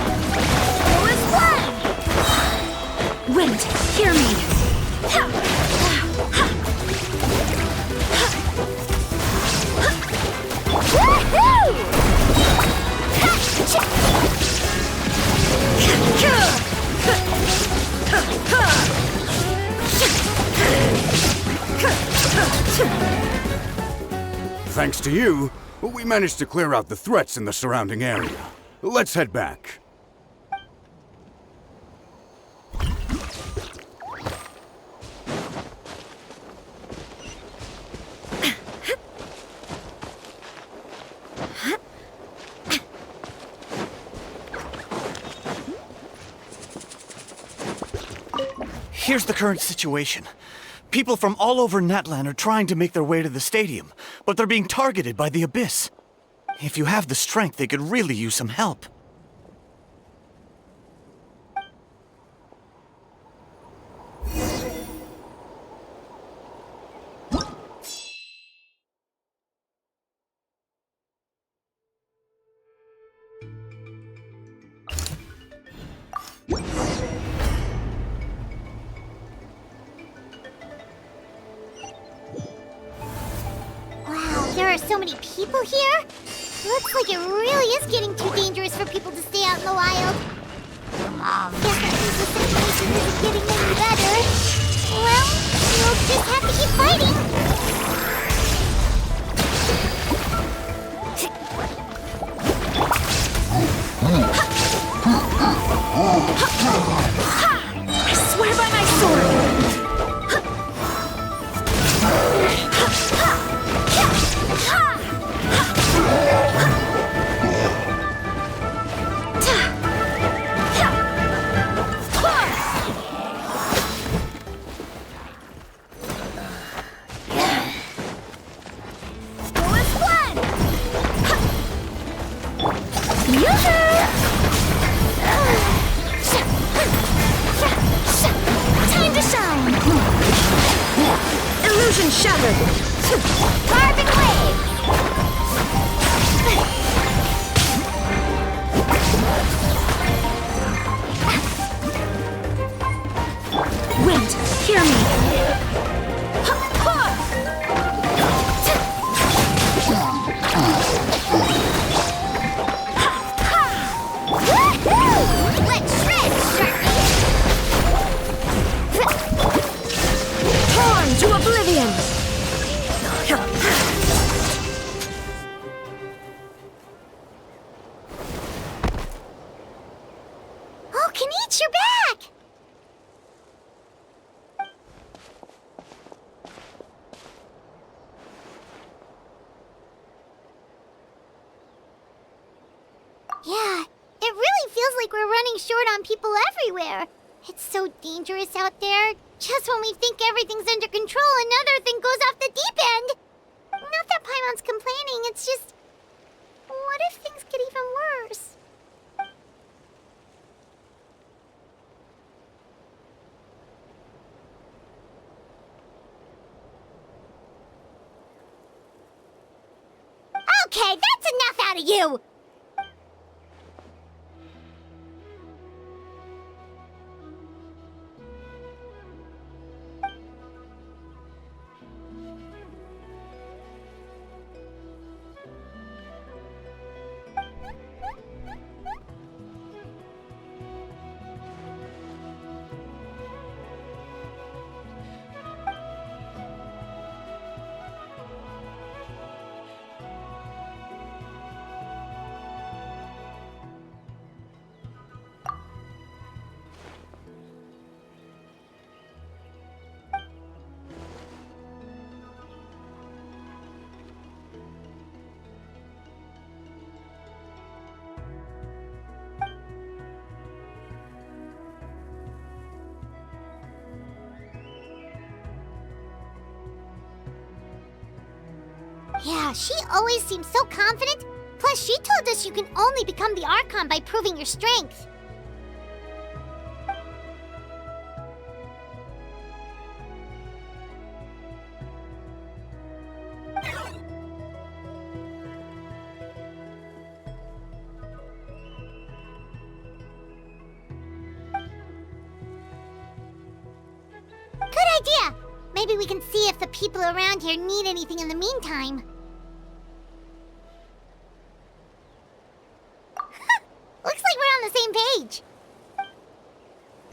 Who is one? Wind, hear me! Thanks to you, we managed to clear out the threats in the surrounding area. Let's head back. Here's the current situation. People from all over Natlan are trying to make their way to the stadium, but they're being targeted by the Abyss. If you have the strength, they could really use some help. Wow, there are so many people here? Looks like it really is getting too dangerous for people to stay out in the wild. Guess that means the situation isn't getting any better. Well, we'll just have to keep fighting. I swear by my sword! Time to shine! Illusion shattered! Carving wave! Wind, hear me! Let's shred, Sharky! Torn to oblivion! Oh, Kanichi, you're back! Yeah, it really feels like we're running short on people everywhere. It's so dangerous out there. Just when we think everything's under control, another thing goes off the deep end. Not that Paimon's complaining, it's just... What if things get even worse? Okay, that's enough out of you! Yeah, she always seems so confident. Plus, she told us you can only become the Archon by proving your strength. Maybe we can see if the people around here need anything in the meantime. Looks like we're on the same page.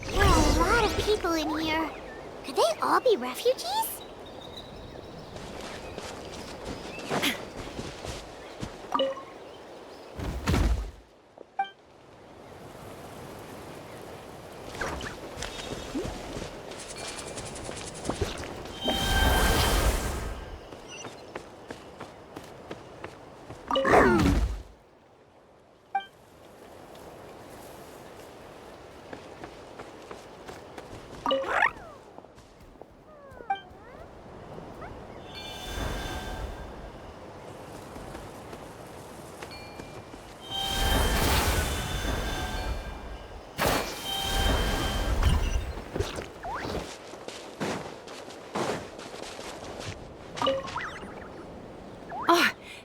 There are a lot of people in here. Could they all be refugees?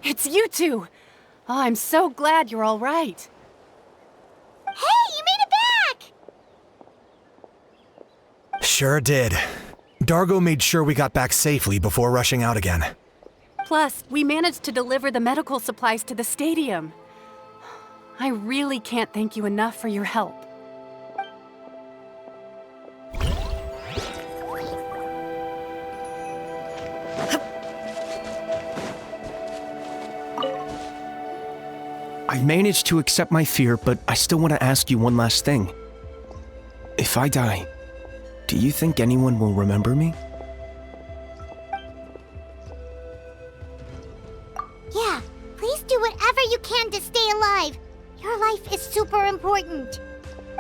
It's you two! Oh, I'm so glad you're all right. Hey, you made it back! Sure did. Dargo made sure we got back safely before rushing out again. Plus, we managed to deliver the medical supplies to the stadium. I really can't thank you enough for your help. I managed to accept my fear, but I still want to ask you one last thing. If I die, do you think anyone will remember me? Yeah, please do whatever you can to stay alive. Your life is super important.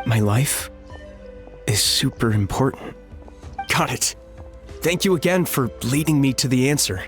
My life is super important. Got it. Thank you again for leading me to the answer.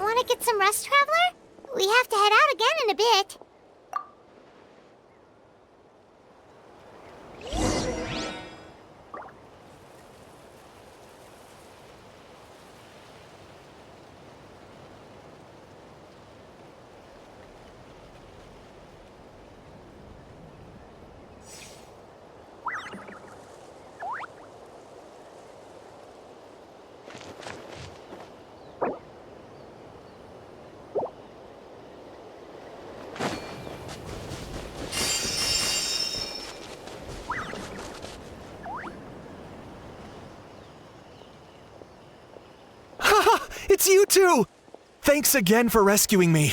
Want to get some rest, Traveler? We have to head out again in a bit. It's you two! Thanks again for rescuing me.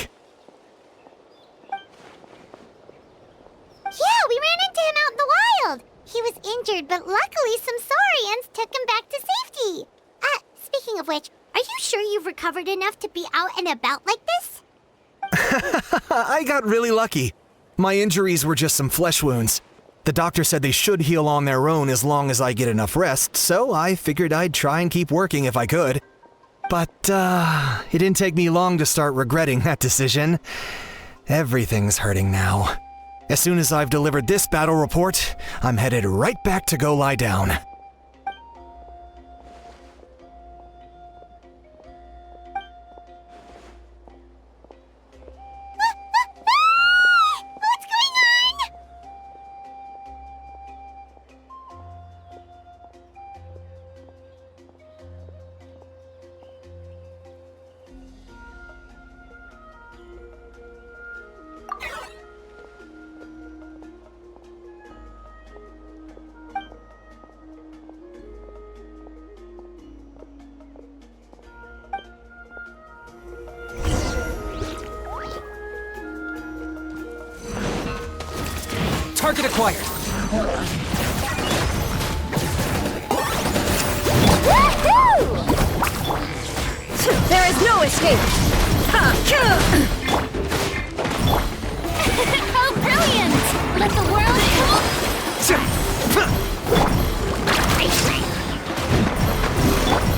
Yeah, we ran into him out in the wild. He was injured, but luckily some saurians took him back to safety. Speaking of which, are you sure you've recovered enough to be out and about like this? I got really lucky. My injuries were just some flesh wounds. The doctor said they should heal on their own as long as I get enough rest, so I figured I'd try and keep working if I could. But, it didn't take me long to start regretting that decision. Everything's hurting now. As soon as I've delivered this battle report, I'm headed right back to go lie down. What's going on? Target acquired. There is no escape! brilliant! Let the world know.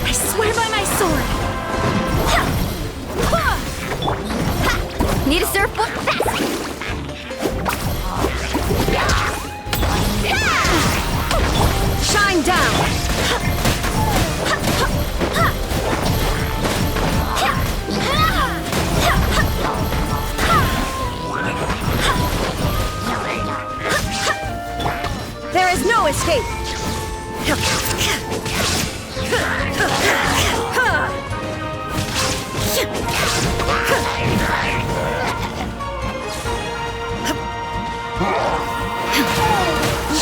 I swear by my sword! Need a surfboard fast! Shine down! There is no escape!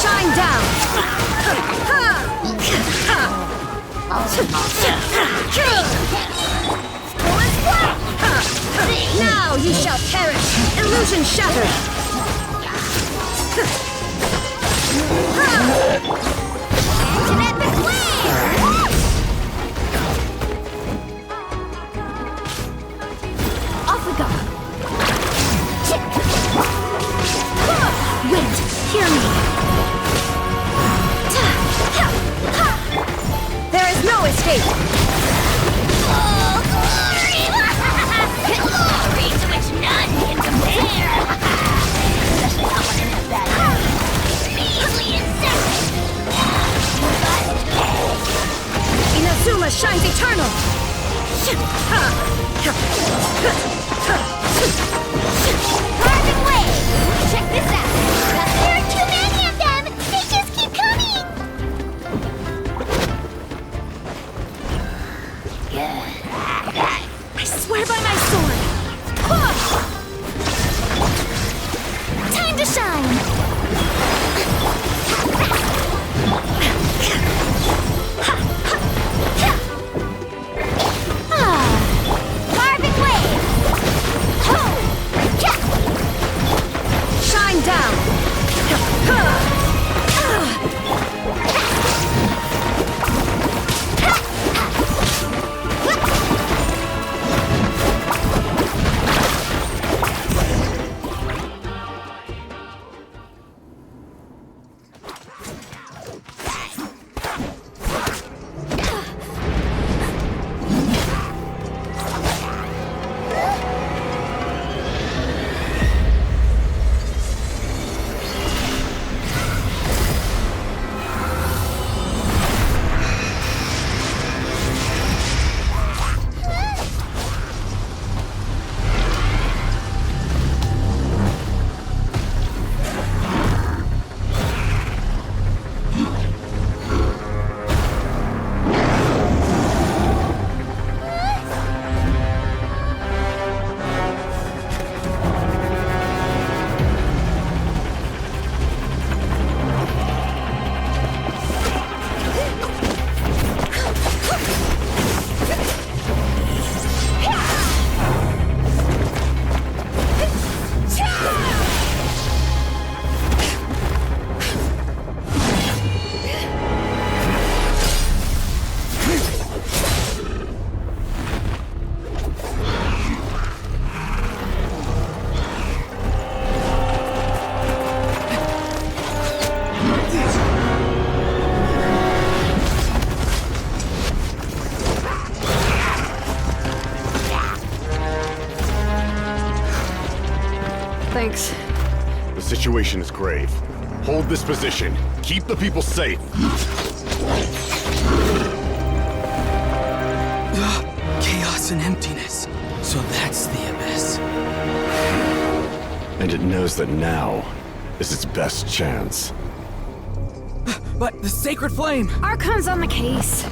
Shine down! Now ye shall perish! Illusion shattered! An epic wave! Off we go! Wind, hear me! There is no escape! Oh, glory! Glory to which none can compare! Especially someone in that bad measly insect! Inazuma shines eternal! Carving wave! Check this out! There are too many of them! They just keep coming! I swear by my sword! Time to shine! Carving wave! Shine down! Thanks. The situation is grave. Hold this position. Keep the people safe. Chaos and emptiness. So that's the abyss. And it knows that now is its best chance. But the sacred flame! Archon's on the case.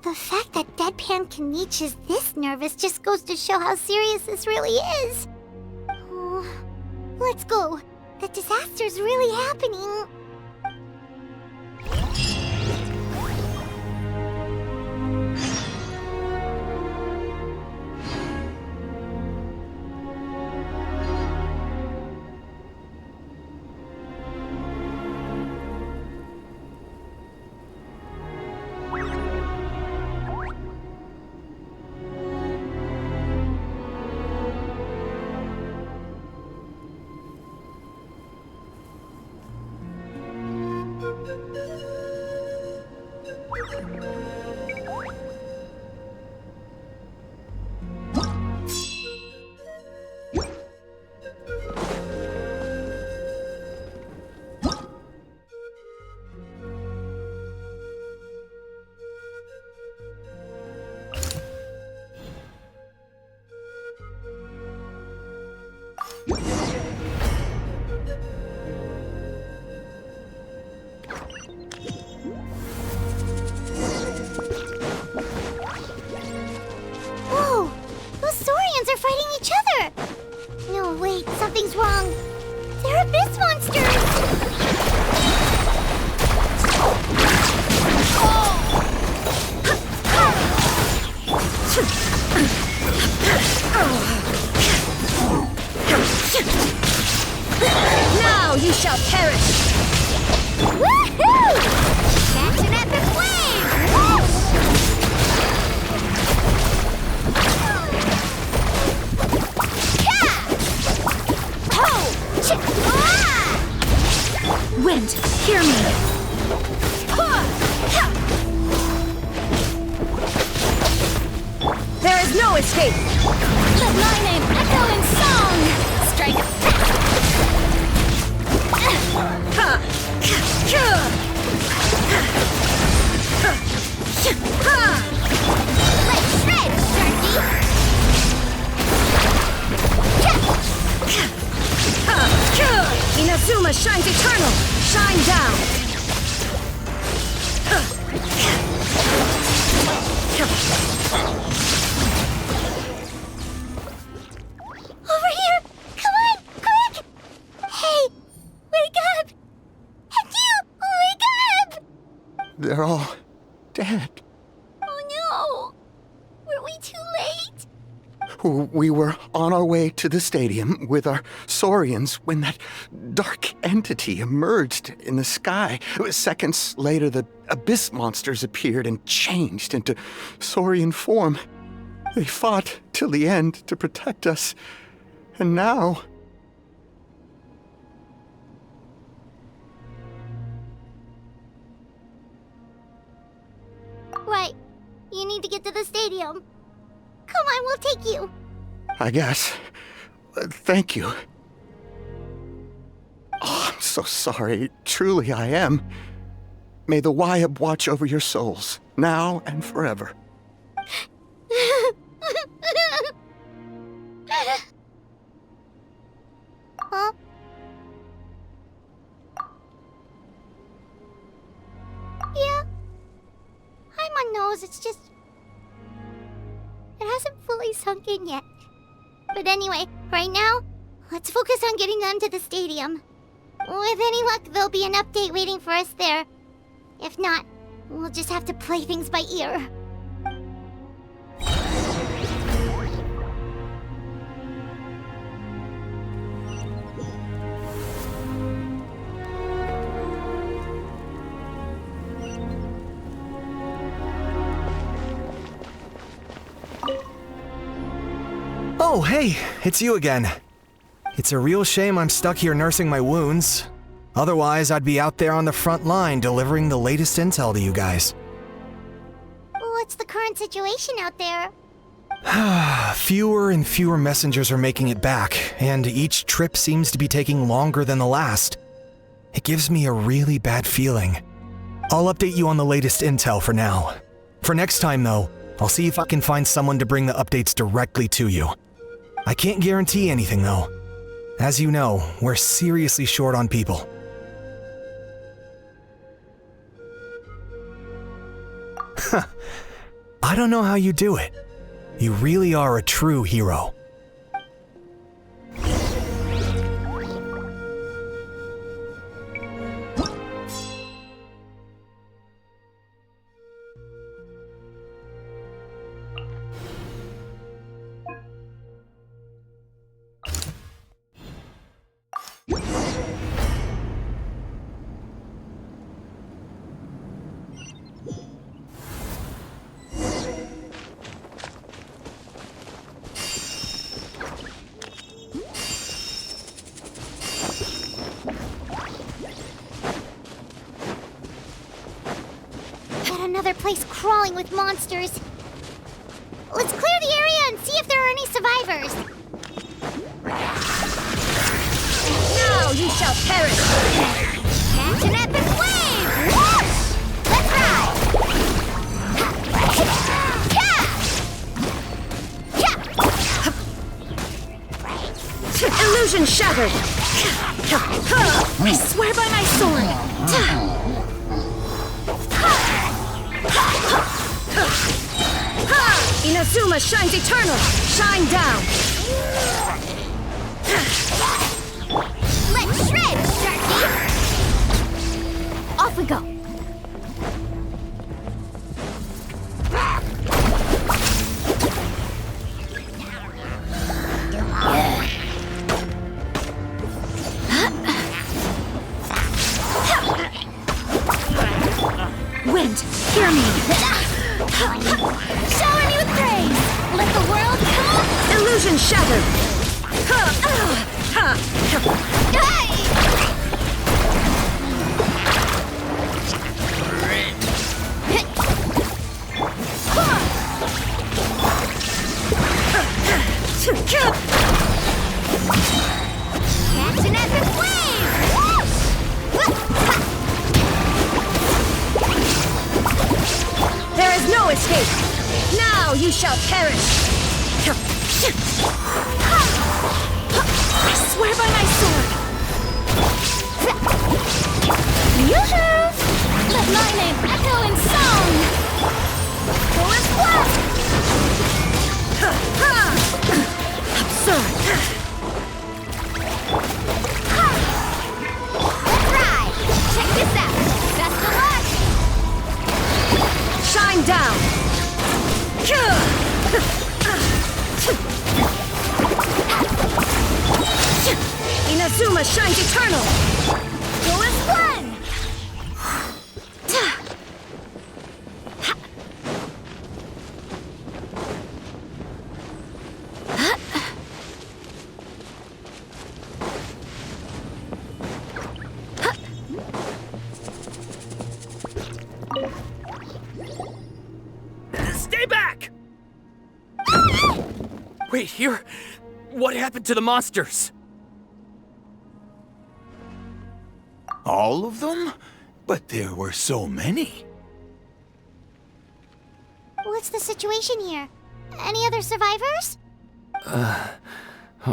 The fact that Deadpan Kaniche is this nervous just goes to show how serious this really is. Oh, let's go. The disaster's really happening. Whoa! Those Saurians are fighting each other! No, wait, something's wrong. They're abyss monsters! Now you shall perish! Woohoo! Catch an epic flame! Wind, hear me! There is no escape! Let my name echo in song! Strike a Let's shred, Inazuma shines eternal! Shine down! Over here! Come on, quick! Hey, wake up! And you, wake up! They're all dead. Oh no! Were we too late? We were on our way to the stadium with our Saurians when that dark entity emerged in the sky. Seconds later, the abyss monsters appeared and changed into Saurian form. They fought till the end to protect us. And now... Right. You need to get to the stadium. Come on, we'll take you. I guess. Thank you. Oh, I'm so sorry. Truly, I am. May the Wyab watch over your souls, now and forever. Huh? Yeah. Hi, my nose. It's just... It hasn't fully sunk in yet. But anyway, right now, let's focus on getting onto the stadium. With any luck, there'll be an update waiting for us there. If not, we'll just have to play things by ear. Oh, hey, it's you again. It's a real shame I'm stuck here nursing my wounds. Otherwise, I'd be out there on the front line delivering the latest intel to you guys. What's the current situation out there? Fewer and fewer messengers are making it back, and each trip seems to be taking longer than the last. It gives me a really bad feeling. I'll update you on the latest intel for now. For next time, though, I'll see if I can find someone to bring the updates directly to you. I can't guarantee anything, though. As you know, we're seriously short on people. I don't know how you do it. You really are a true hero. Another place crawling with monsters. Let's clear the area and see if there are any survivors. Now you shall perish! Catch an epic wave! Whoosh! Let's ride! Illusion shattered! I swear by my sword! Inazuma shines eternal! Shine down! Let's shred, Sharky! Off we go. Wind, hear me! Shower me with praise! Let the world come! Illusion shattered! Catch an epic wave! There is no escape! Now you shall perish! I swear by my sword! Yoo-hoo! Let my name echo in song! Forest blast! Absurd! Let's ride! Check this out! Best of luck! Shine down! Inazuma shines eternal! Go as one! Stay back! Wait, here? What happened to the monsters? All of them? But there were so many. What's the situation here? Any other survivors? The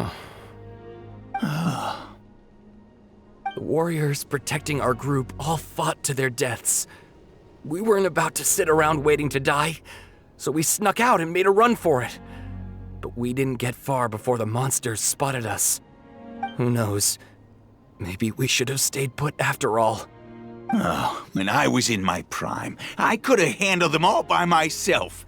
warriors protecting our group all fought to their deaths. We weren't about to sit around waiting to die, so we snuck out and made a run for it. But we didn't get far before the monsters spotted us. Who knows? Maybe we should have stayed put after all. Oh, when I was in my prime, I could have handled them all by myself.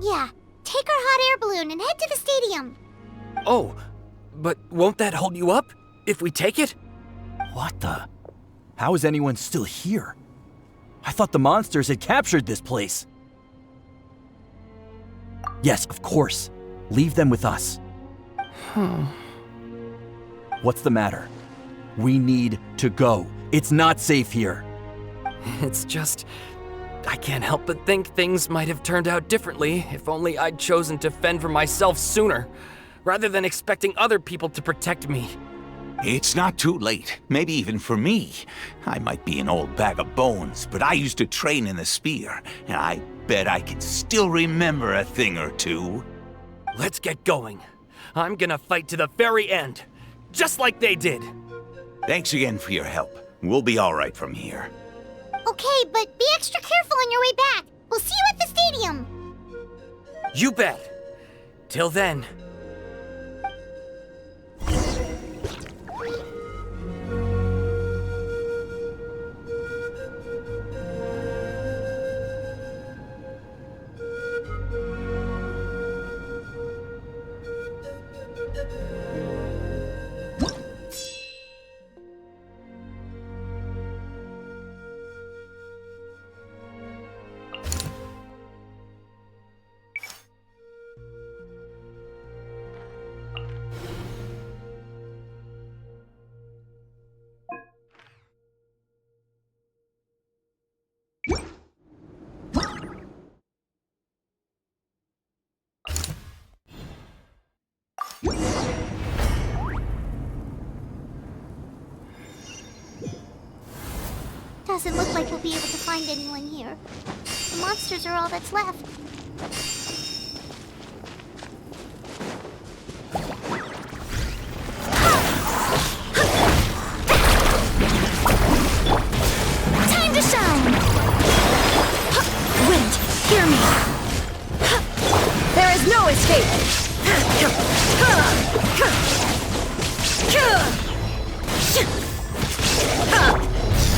Yeah, take our hot air balloon and head to the stadium. Oh, but won't that hold you up if we take it? What the? How is anyone still here? I thought the monsters had captured this place. Yes, of course. Leave them with us. What's the matter? We need to go. It's not safe here. It's just... I can't help but think things might have turned out differently if only I'd chosen to fend for myself sooner, rather than expecting other people to protect me. It's not too late, maybe even for me. I might be an old bag of bones, but I used to train in the spear, and I bet I can still remember a thing or two. Let's get going. I'm gonna fight to the very end, just like they did. Thanks again for your help. We'll be all right from here. Okay, Okay, but be extra careful on your way back. We'll see you at the stadium. You bet. Till then. Doesn't look like we'll be able to find anyone here. The monsters are all that's left. Time to shine! Wind, hear me! There is no escape!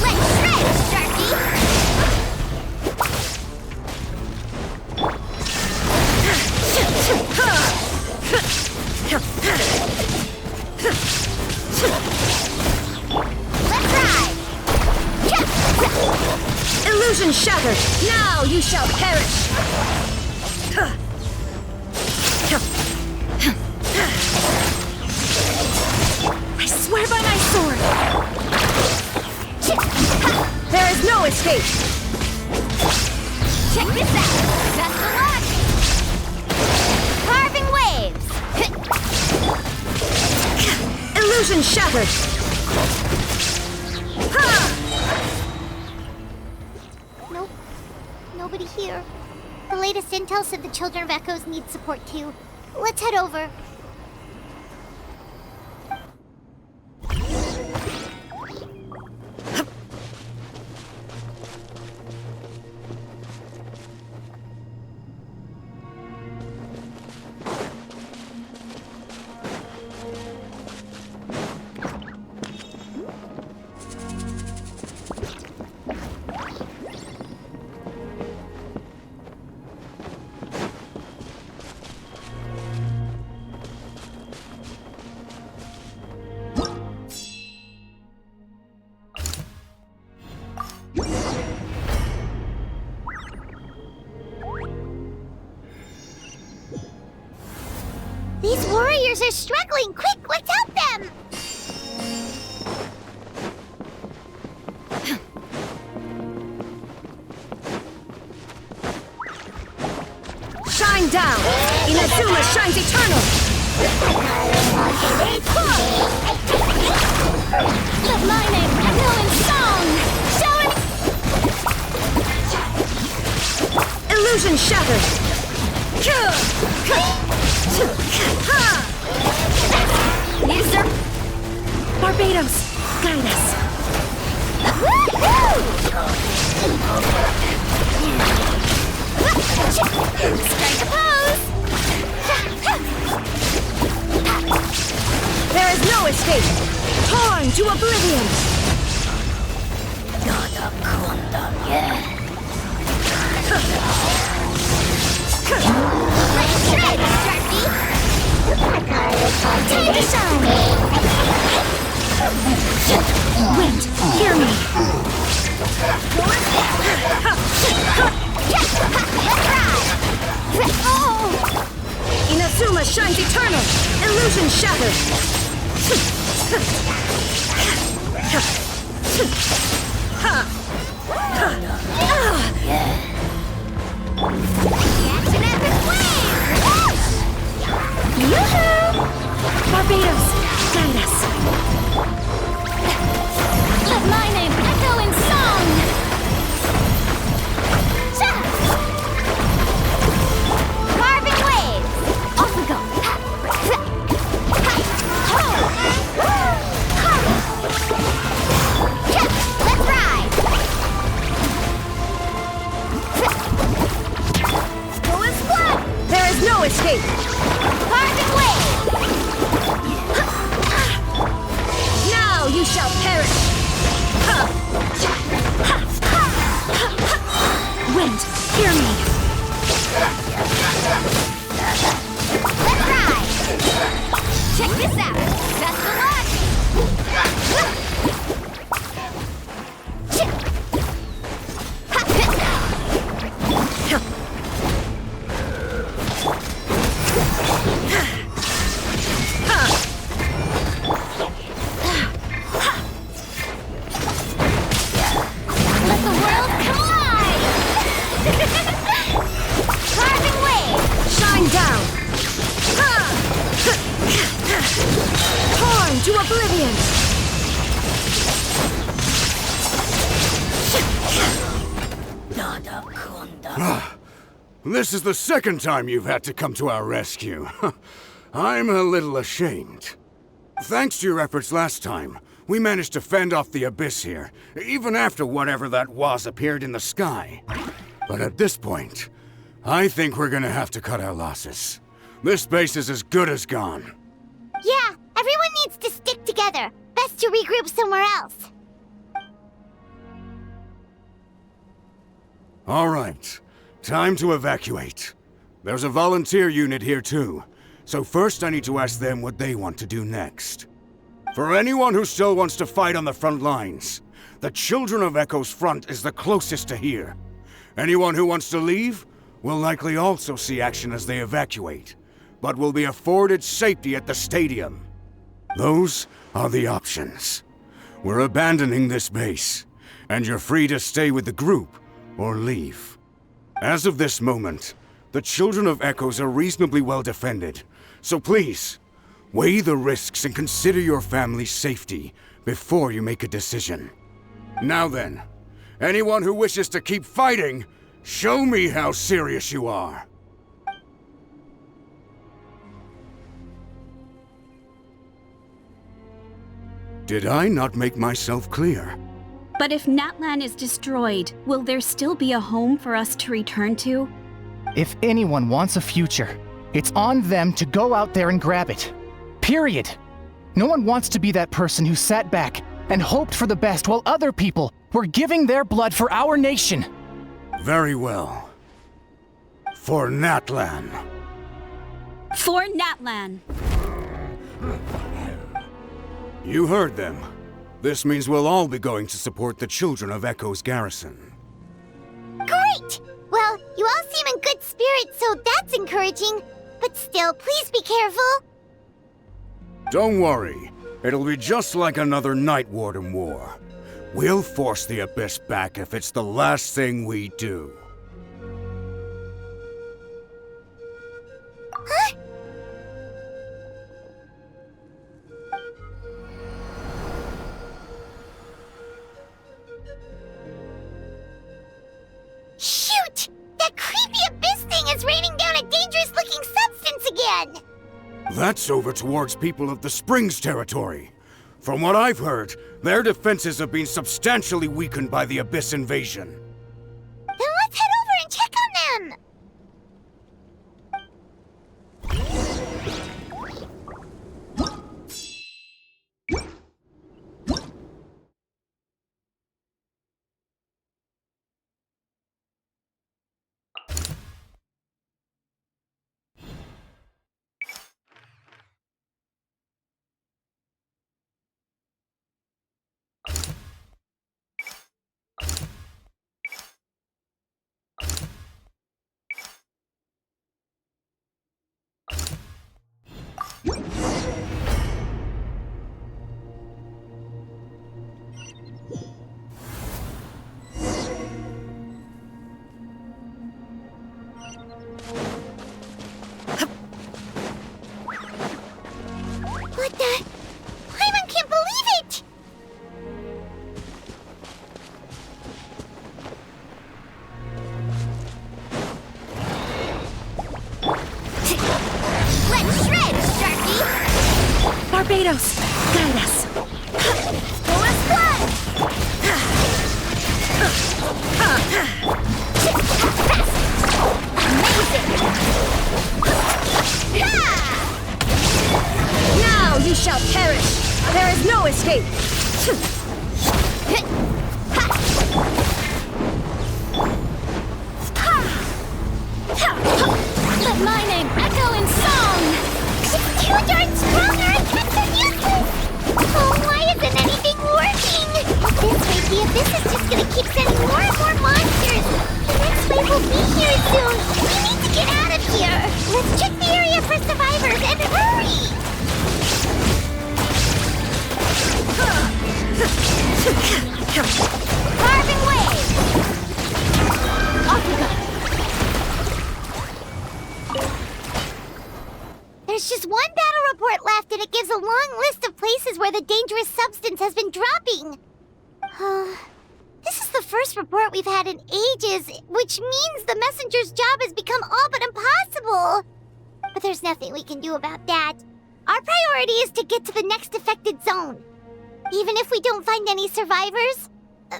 Let's shred, Sharky! Let's ride! Illusion shattered! Now you shall perish! I swear by my sword! There is no escape! Check this out! Best of luck! Carving waves! Illusion shattered! Nope. Nobody here. The latest intel said the Children of Echoes need support too. Let's head over. These warriors are struggling! Quick, let's help them! Shine down! Inazuma shines eternal! Let my name echo in song! Show it! Illusion shattered! User Barbados, guide us! Strike a pose! There is no escape! Torn to oblivion! Let's shred, Sharky! Time to shine! Wind, hear me! Let's ride! Inazuma shines eternal! Illusion shattered! Action epic wave! Yoo-hoo! Barbados, guide us! Let my name echo in song! Carving waves! Off we go! you shall perish! Wind, hear me! Let's ride! Check this out! Best of luck! Let the world collide! Carving wave! Shine down! Torn to oblivion! This is the second time you've had to come to our rescue. I'm a little ashamed. Thanks to your efforts last time, we managed to fend off the abyss here, even after whatever that was appeared in the sky. But at this point, I think we're gonna have to cut our losses. This base is as good as gone. Yeah, everyone needs to stick together. Best to regroup somewhere else. All right, time to evacuate. There's a volunteer unit here too, so first I need to ask them what they want to do next. For anyone who still wants to fight on the front lines, the Children of Echo's front is the closest to here. Anyone who wants to leave will likely also see action as they evacuate, but will be afforded safety at the stadium. Those are the options. We're abandoning this base, and you're free to stay with the group or leave. As of this moment, the Children of Echoes are reasonably well defended, so please, weigh the risks and consider your family's safety before you make a decision. Now then, anyone who wishes to keep fighting, show me how serious you are. Did I not make myself clear? But if Natlan is destroyed, will there still be a home for us to return to? If anyone wants a future, it's on them to go out there and grab it. Period. No one wants to be that person who sat back and hoped for the best while other people were giving their blood for our nation. Very well. For Natlan. For Natlan! You heard them. This means we'll all be going to support the Children of Echo's garrison. Great! Well, you all seem in good spirits, so that's encouraging. But still, please be careful. Don't worry. It'll be just like another Night Warden war. We'll force the Abyss back if it's the last thing we do. Huh? Shoot! That creepy abyss thing is raining down a dangerous-looking substance again! That's over towards people of the Springs territory. From what I've heard, their defenses have been substantially weakened by the Abyss invasion. Then let's head over and check on them! Let my name echo in song! It's too darn strong, our attacks are useless! Oh, why isn't anything working? At this rate, the Abyss is just gonna keep sending more and more monsters! The next wave will be here soon! We need to get out of here! Let's check the area for survivors, and hurry! Carving wave! Off we go! There's just one battle report left, and it gives a long list of places where the dangerous substance has been dropping. This is the first report we've had in ages, which means the messenger's job has become all but impossible. But there's nothing we can do about that. Our priority is to get to the next affected zone. Even if we don't find any survivors,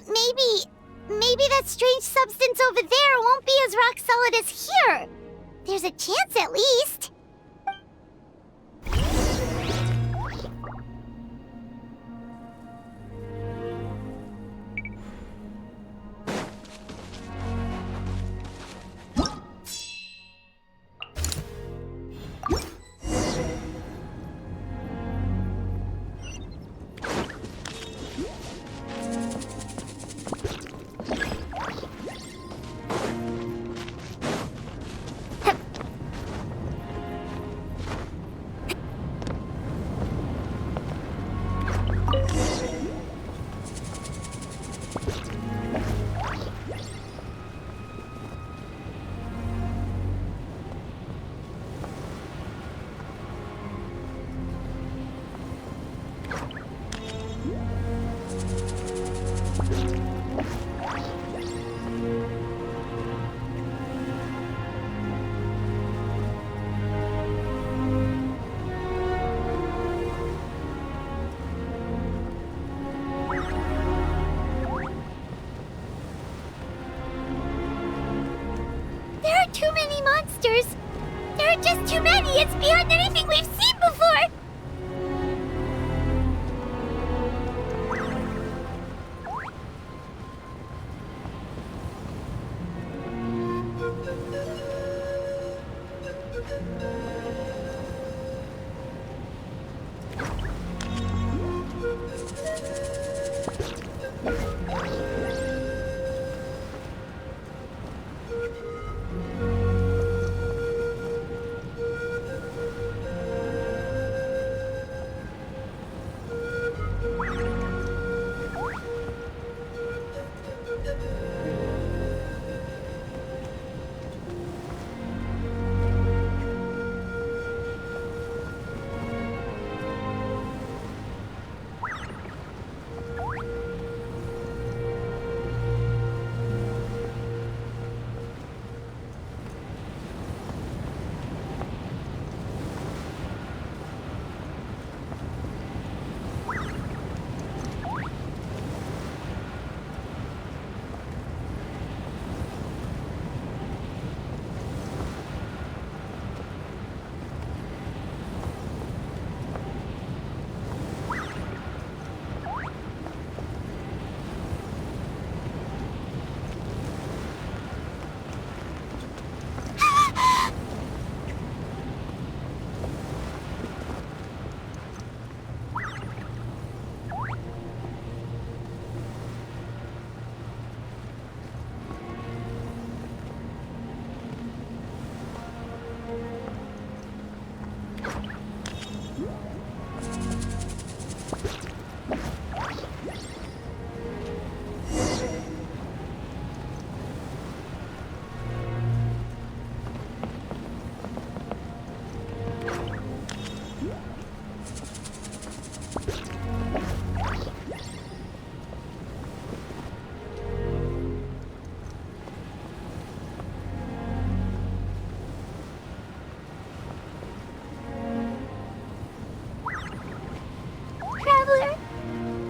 maybe that strange substance over there won't be as rock solid as here. There's a chance at least. Too many monsters! There are just too many! It's beyond anything we've seen before!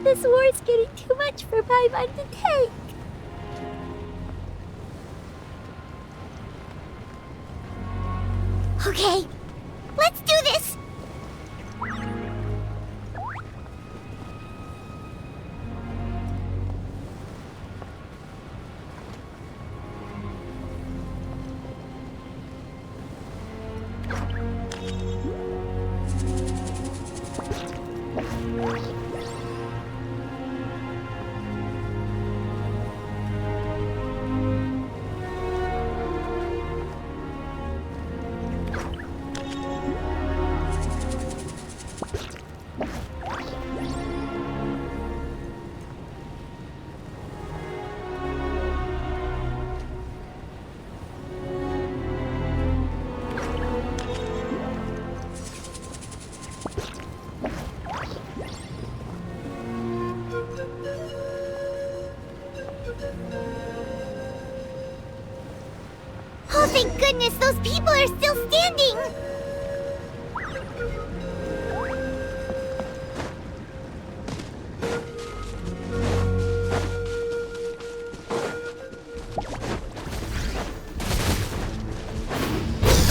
This war's getting too much for my mind to take. Okay, let's do this! thank goodness those people are still standing!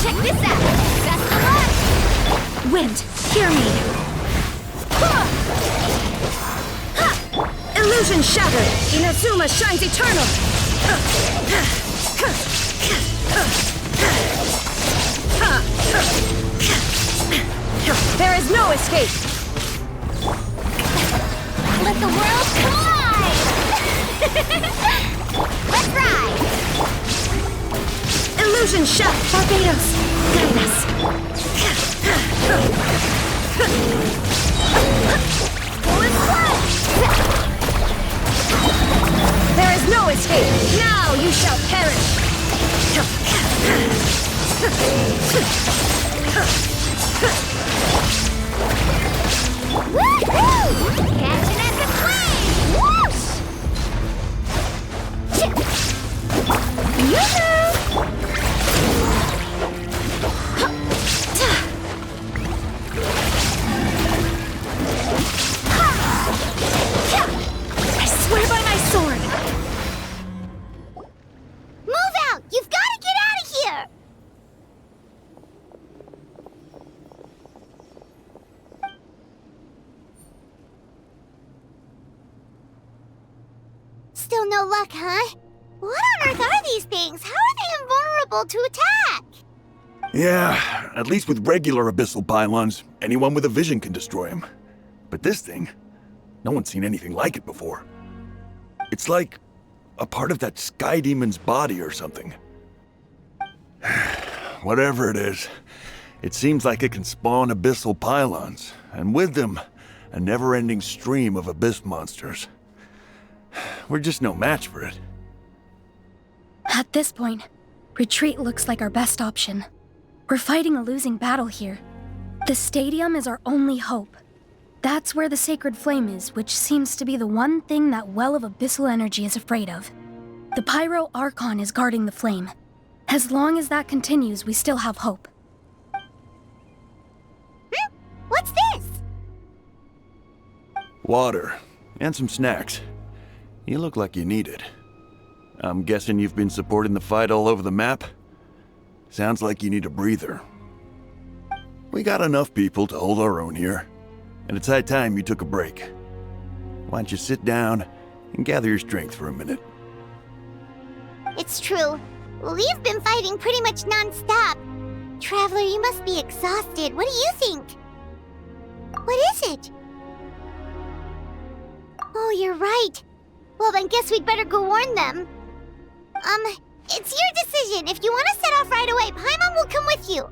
Check this out! Best of luck! Wind, hear me! Illusion shattered! Inazuma shines eternal! There is no escape! Let the world collide! Let's ride! Illusion shattered! Barbados, guide us! There is no escape! Now you shall perish! Woohoo! Catching at the flame! Whoosh! Yoo-hoo! I swear by my sword! Move out! You've got to get out of here! Still no luck, huh? What on earth are these things? How are they invulnerable to attack? Yeah, at least with regular abyssal pylons, anyone with a vision can destroy them. But this thing, no one's seen anything like it before. It's like a part of that sky demon's body or something. Whatever it is, it seems like it can spawn abyssal pylons, and with them, a never-ending stream of abyss monsters. We're just no match for it. At this point, retreat looks like our best option. We're fighting a losing battle here. The stadium is our only hope. That's where the sacred flame is, which seems to be the one thing that well of abyssal energy is afraid of. The Pyro Archon is guarding the flame. As long as that continues, we still have hope. What's this? Water, and some snacks. You look like you need it. I'm guessing you've been supporting the fight all over the map? Sounds like you need a breather. We got enough people to hold our own here, and it's high time you took a break. Why don't you sit down and gather your strength for a minute? It's true. We've been fighting pretty much non-stop. Traveler, you must be exhausted. What do you think? What is it? Oh, you're right. Well, then guess we'd better go warn them. It's your decision. If you want to set off right away, Paimon will come with you.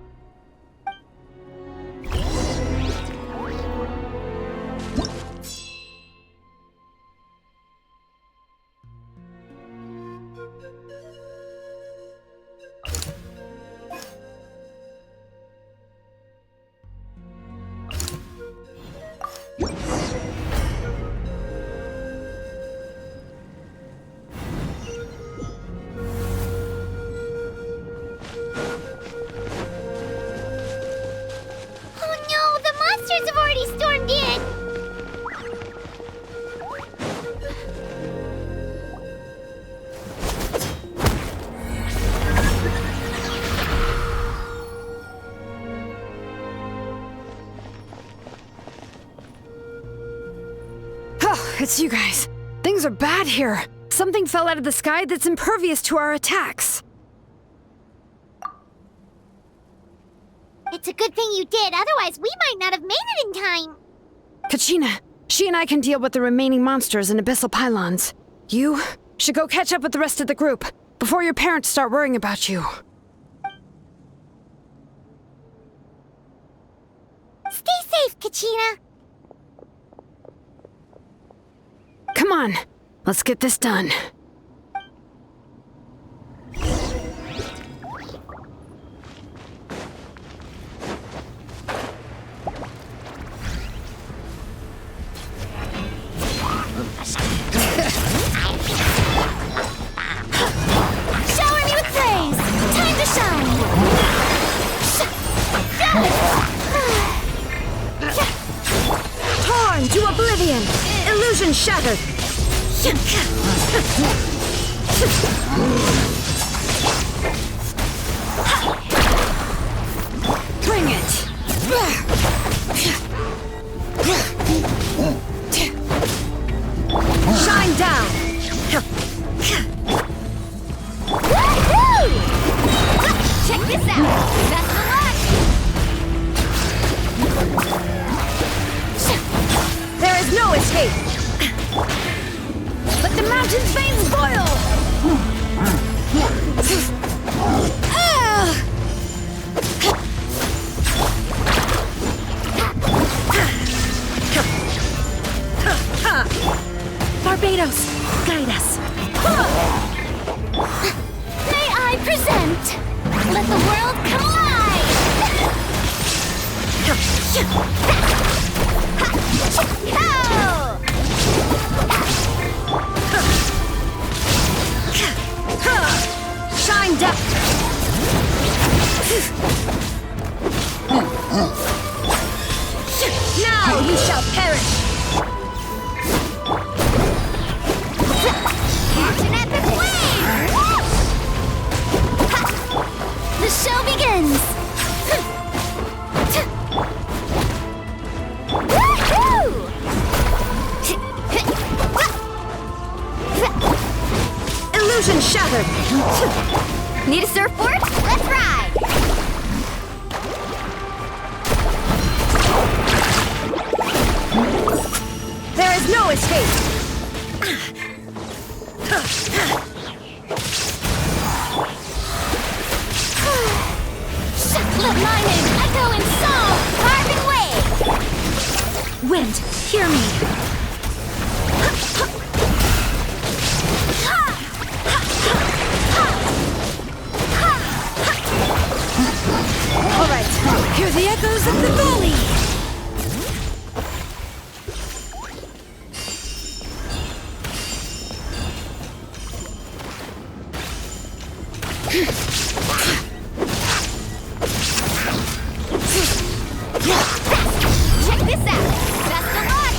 It's you guys. Things are bad here. Something fell out of the sky that's impervious to our attacks. It's a good thing you did, otherwise we might not have made it in time. Kachina, she and I can deal with the remaining monsters and abyssal pylons. You should go catch up with the rest of the group before your parents start worrying about you. Stay safe, Kachina. Come on, let's get this done. Shower me with praise! Time to shine! shattered! Bring it! Shine down! Woohoo! Check this out! Best of luck! There is no escape! Let the mountain's veins boil! Barbados, guide us. May I present? Let the world come alive! Shine down! Now you shall perish! Catch an epic wave! The show begins! Illusion shattered! Need a surfboard? Let's ride! There is no escape! Let my name echo in song, carving wave! Wind, hear me. All right, hear the echoes of the valley! Check this out! Best of luck!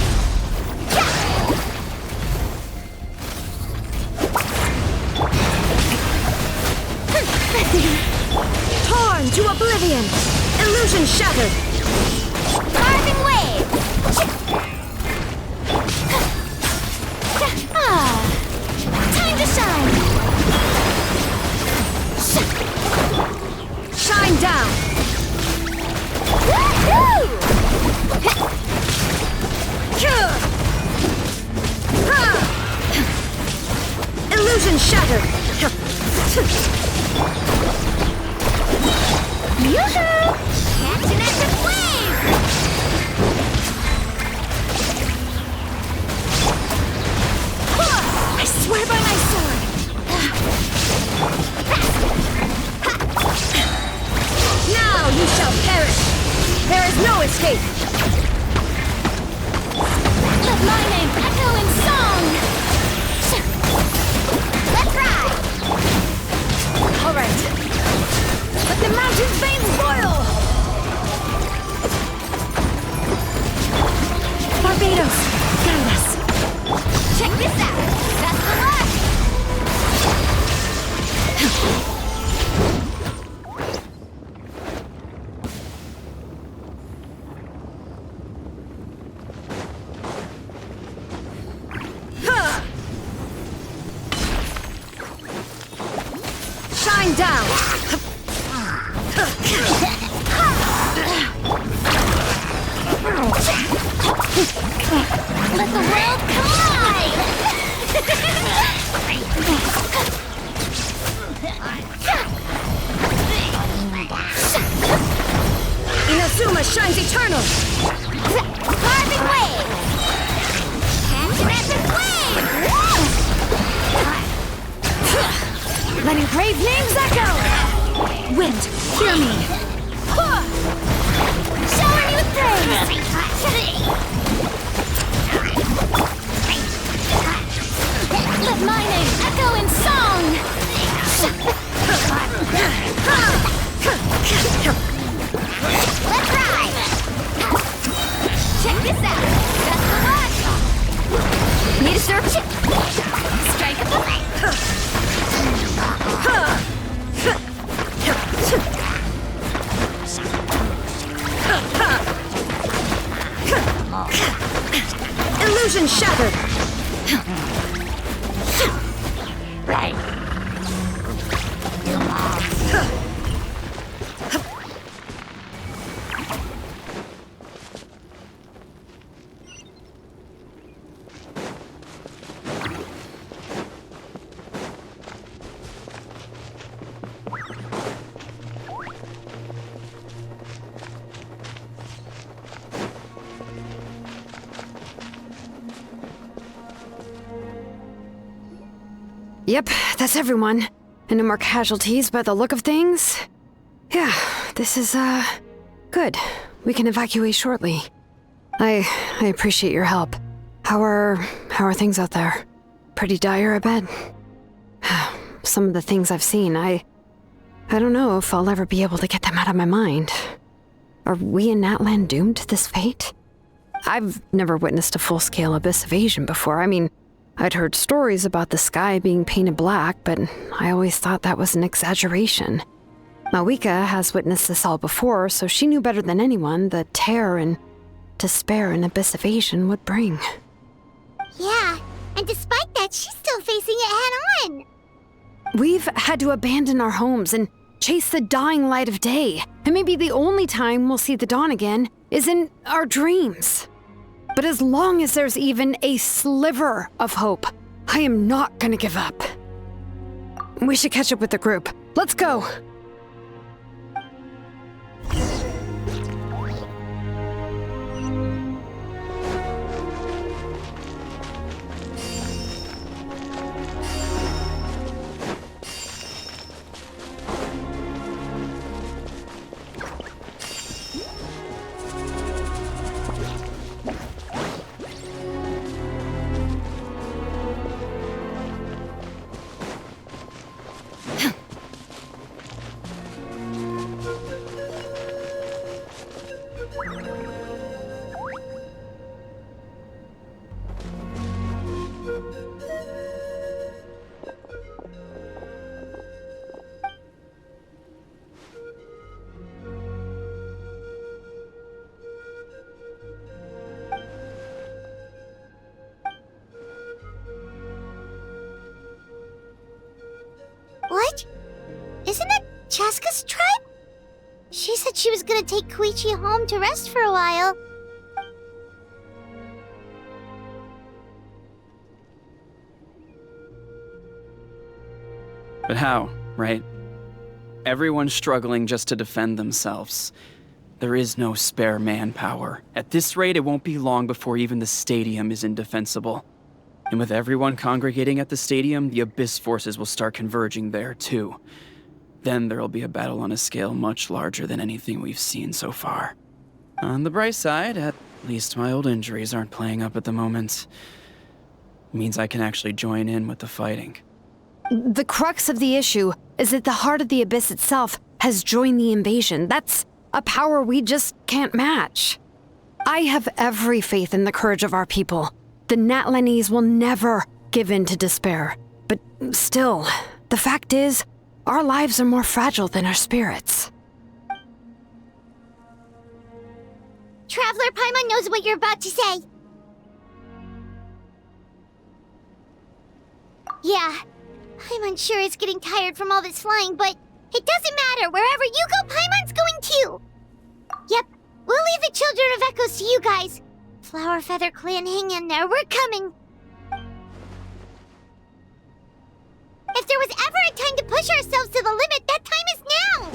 Torn to oblivion! Illusion shattered! Carving wave! Time to shine! Shine down! Woohoo! Illusion shattered! Yoo-hoo! Catch an epic wave! I swear by my sword! Now you shall perish! There is no escape! Let my name echo in song! Let's ride! All right. Let the mountain's veins boil! Barbados, guide us. Check this out! Best of luck! Shine down! Let the world collide! Inazuma shines eternal! Carving wave! Catch an epic wave! Let engraved names echo! Wind, hear me. Shower me with praise! Let my name echo in song! Let's ride! Check this out! Best of luck! Strike a bullet! Illusion shattered! Right. Yep, that's everyone. And no more casualties by the look of things. Yeah, this is, good. We can evacuate shortly. I appreciate your help. How are things out there? Pretty dire, I bet. Some of the things I've seen, I don't know if I'll ever be able to get them out of my mind. Are we in Natlan doomed to this fate? I've never witnessed a full-scale abyss invasion before. I mean, I'd heard stories about the sky being painted black, but I always thought that was an exaggeration. Mawika has witnessed this all before, so she knew better than anyone the terror and despair an abyss invasion would bring. Yeah, and despite that, she's still facing it head-on. We've had to abandon our homes and chase the dying light of day, and maybe the only time we'll see the dawn again is in our dreams. But as long as there's even a sliver of hope, I am not gonna give up. We should catch up with the group. Let's go! What? Isn't that Chaska's tribe? She said she was gonna take Koichi home to rest for a while. But how, right? Everyone's struggling just to defend themselves. There is no spare manpower. At this rate, it won't be long before even the stadium is indefensible. And with everyone congregating at the stadium, the Abyss forces will start converging there, too. Then there'll be a battle on a scale much larger than anything we've seen so far. On the bright side, at least my old injuries aren't playing up at the moment. Means I can actually join in with the fighting. The crux of the issue is that the heart of the Abyss itself has joined the invasion. That's a power we just can't match. I have every faith in the courage of our people. The Natlanese will never give in to despair. But still, the fact is, our lives are more fragile than our spirits. Traveler Paimon knows what you're about to say. Yeah, Paimon sure is getting tired from all this flying, but it doesn't matter. Wherever you go, Paimon's going too. Yep, we'll leave the Children of Echoes to you guys. Flower Feather Clan, hang in there. We're coming. If there was ever a time to push ourselves to the limit, that time is now!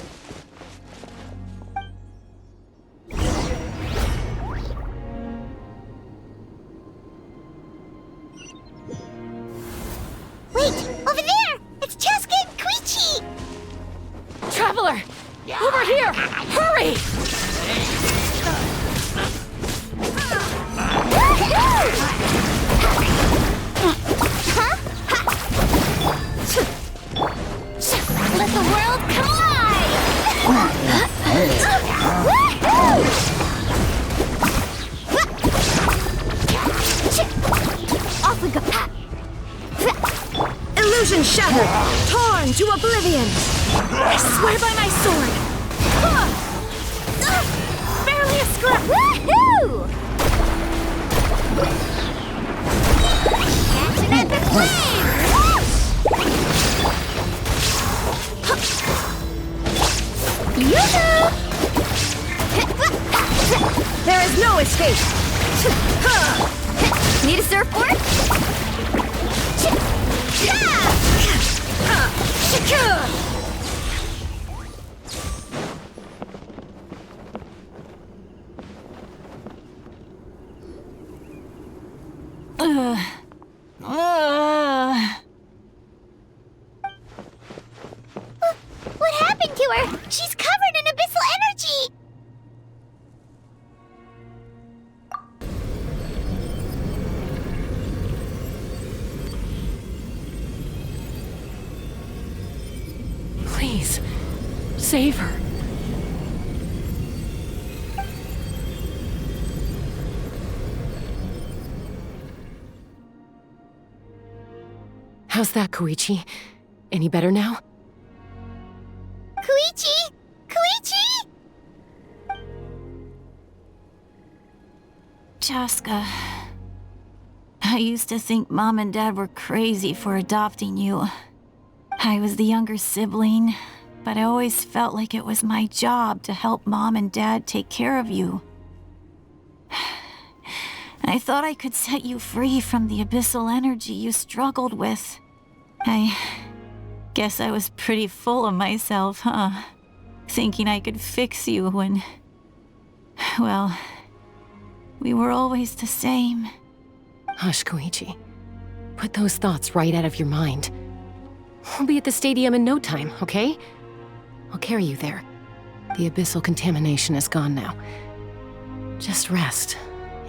Wait! Over there! It's Chaska and Koichi! Traveler! Over here! Hurry! Huh? Let the world collide! Off we go! Illusion shattered! Torn to oblivion! I swear by my sword! Barely a scrap! Woohoo! Catching at the flames! Yoo-hoo! There is no escape! Need a surfboard? What happened to her? She's covered in abyssal energy! Please, save her. How's that, Koichi? Any better now? Koichi! Koichi! Chaska, I used to think Mom and Dad were crazy for adopting you. I was the younger sibling, but I always felt like it was my job to help Mom and Dad take care of you. I thought I could set you free from the abyssal energy you struggled with. I guess I was pretty full of myself, huh? Thinking I could fix you when... well, we were always the same. Hush, Koichi. Put those thoughts right out of your mind. We'll be at the stadium in no time, okay? I'll carry you there. The abyssal contamination is gone now. Just rest,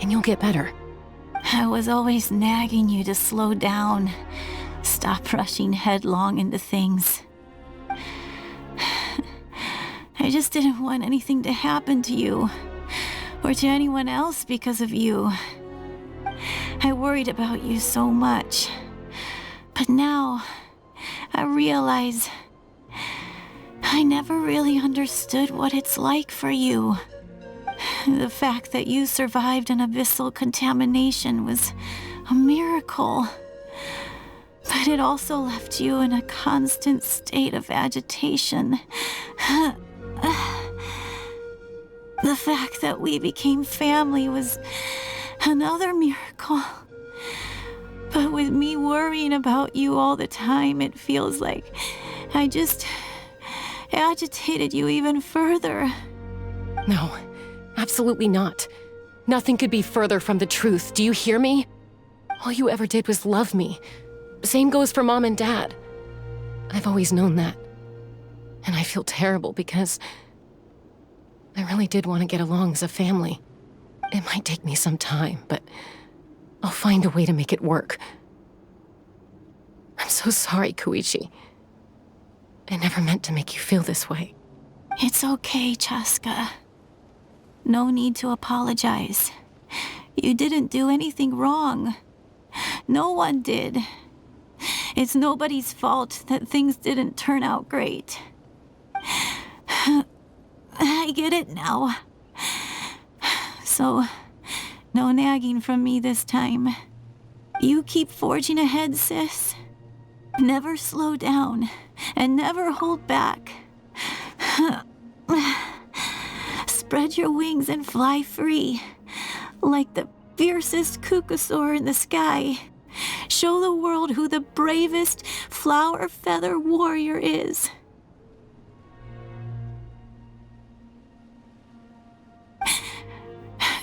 and you'll get better. I was always nagging you to slow down. Stop rushing headlong into things. I just didn't want anything to happen to you, or to anyone else because of you. I worried about you so much. But now, I realize I never really understood what it's like for you. The fact that you survived an abyssal contamination was a miracle. But it also left you in a constant state of agitation. The fact that we became family was another miracle. But with me worrying about you all the time, it feels like I just agitated you even further. No, absolutely not. Nothing could be further from the truth. Do you hear me? All you ever did was love me. Same goes for Mom and Dad. I've always known that. And I feel terrible because I really did want to get along as a family. It might take me some time, but I'll find a way to make it work. I'm so sorry, Koichi. I never meant to make you feel this way. It's okay, Chaska. No need to apologize. You didn't do anything wrong. No one did. It's nobody's fault that things didn't turn out great. I get it now. So, no nagging from me this time. You keep forging ahead, sis. Never slow down, and never hold back. Spread your wings and fly free, like the fiercest kukasaur in the sky. Show the world who the bravest flower feather warrior is.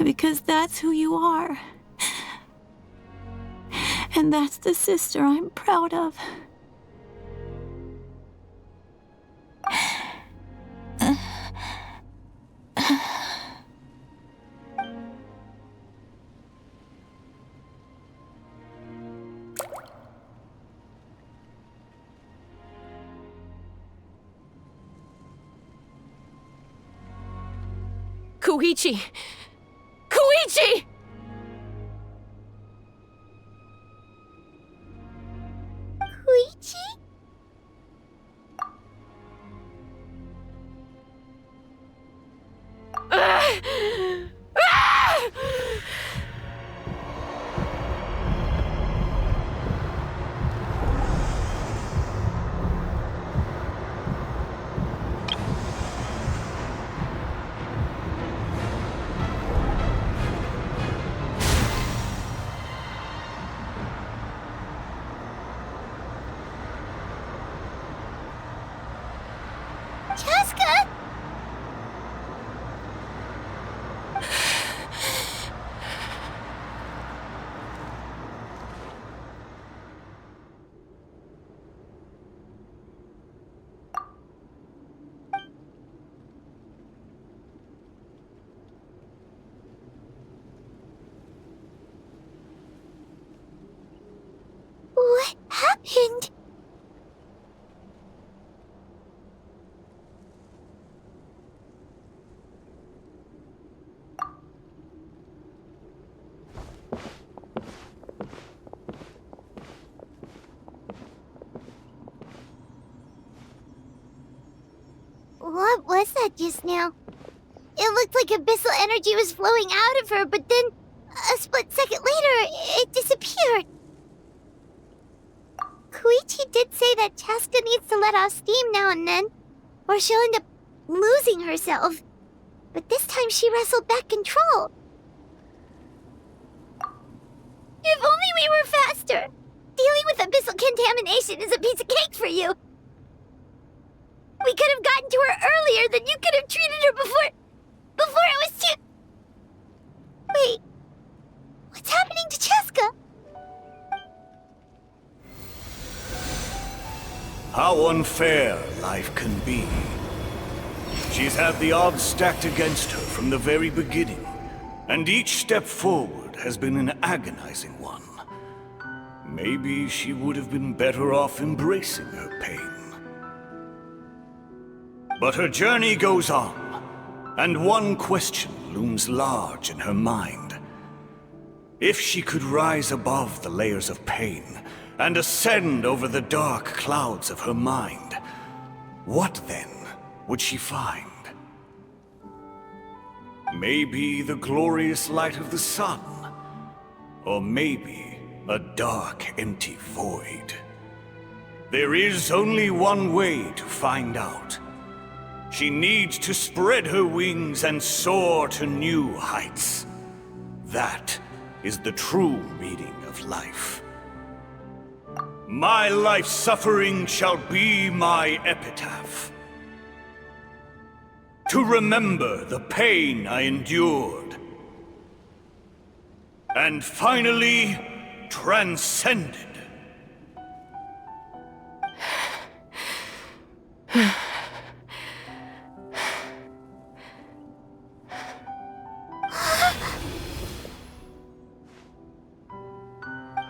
Because that's who you are. And that's the sister I'm proud of. Koichi! Koichi! Koichi? Chaska! What happened? What was that just now? It looked like abyssal energy was flowing out of her, but then, a split second later, it disappeared. Koichi did say that Chaska needs to let off steam now and then, or she'll end up losing herself. But this time she wrestled back control. If only we were faster! Dealing with abyssal contamination is a piece of cake for you! We could have gotten to her earlier, then you could have treated her before it was too... Wait, what's happening to Chaska? How unfair life can be. She's had the odds stacked against her from the very beginning, and each step forward has been an agonizing one. Maybe she would have been better off embracing her pain. But her journey goes on, and one question looms large in her mind. If she could rise above the layers of pain and ascend over the dark clouds of her mind, what then would she find? Maybe the glorious light of the sun, or maybe a dark, empty void. There is only one way to find out. She needs to spread her wings and soar to new heights. That is the true meaning of life. My life's suffering shall be my epitaph. To remember the pain I endured. And finally, transcended.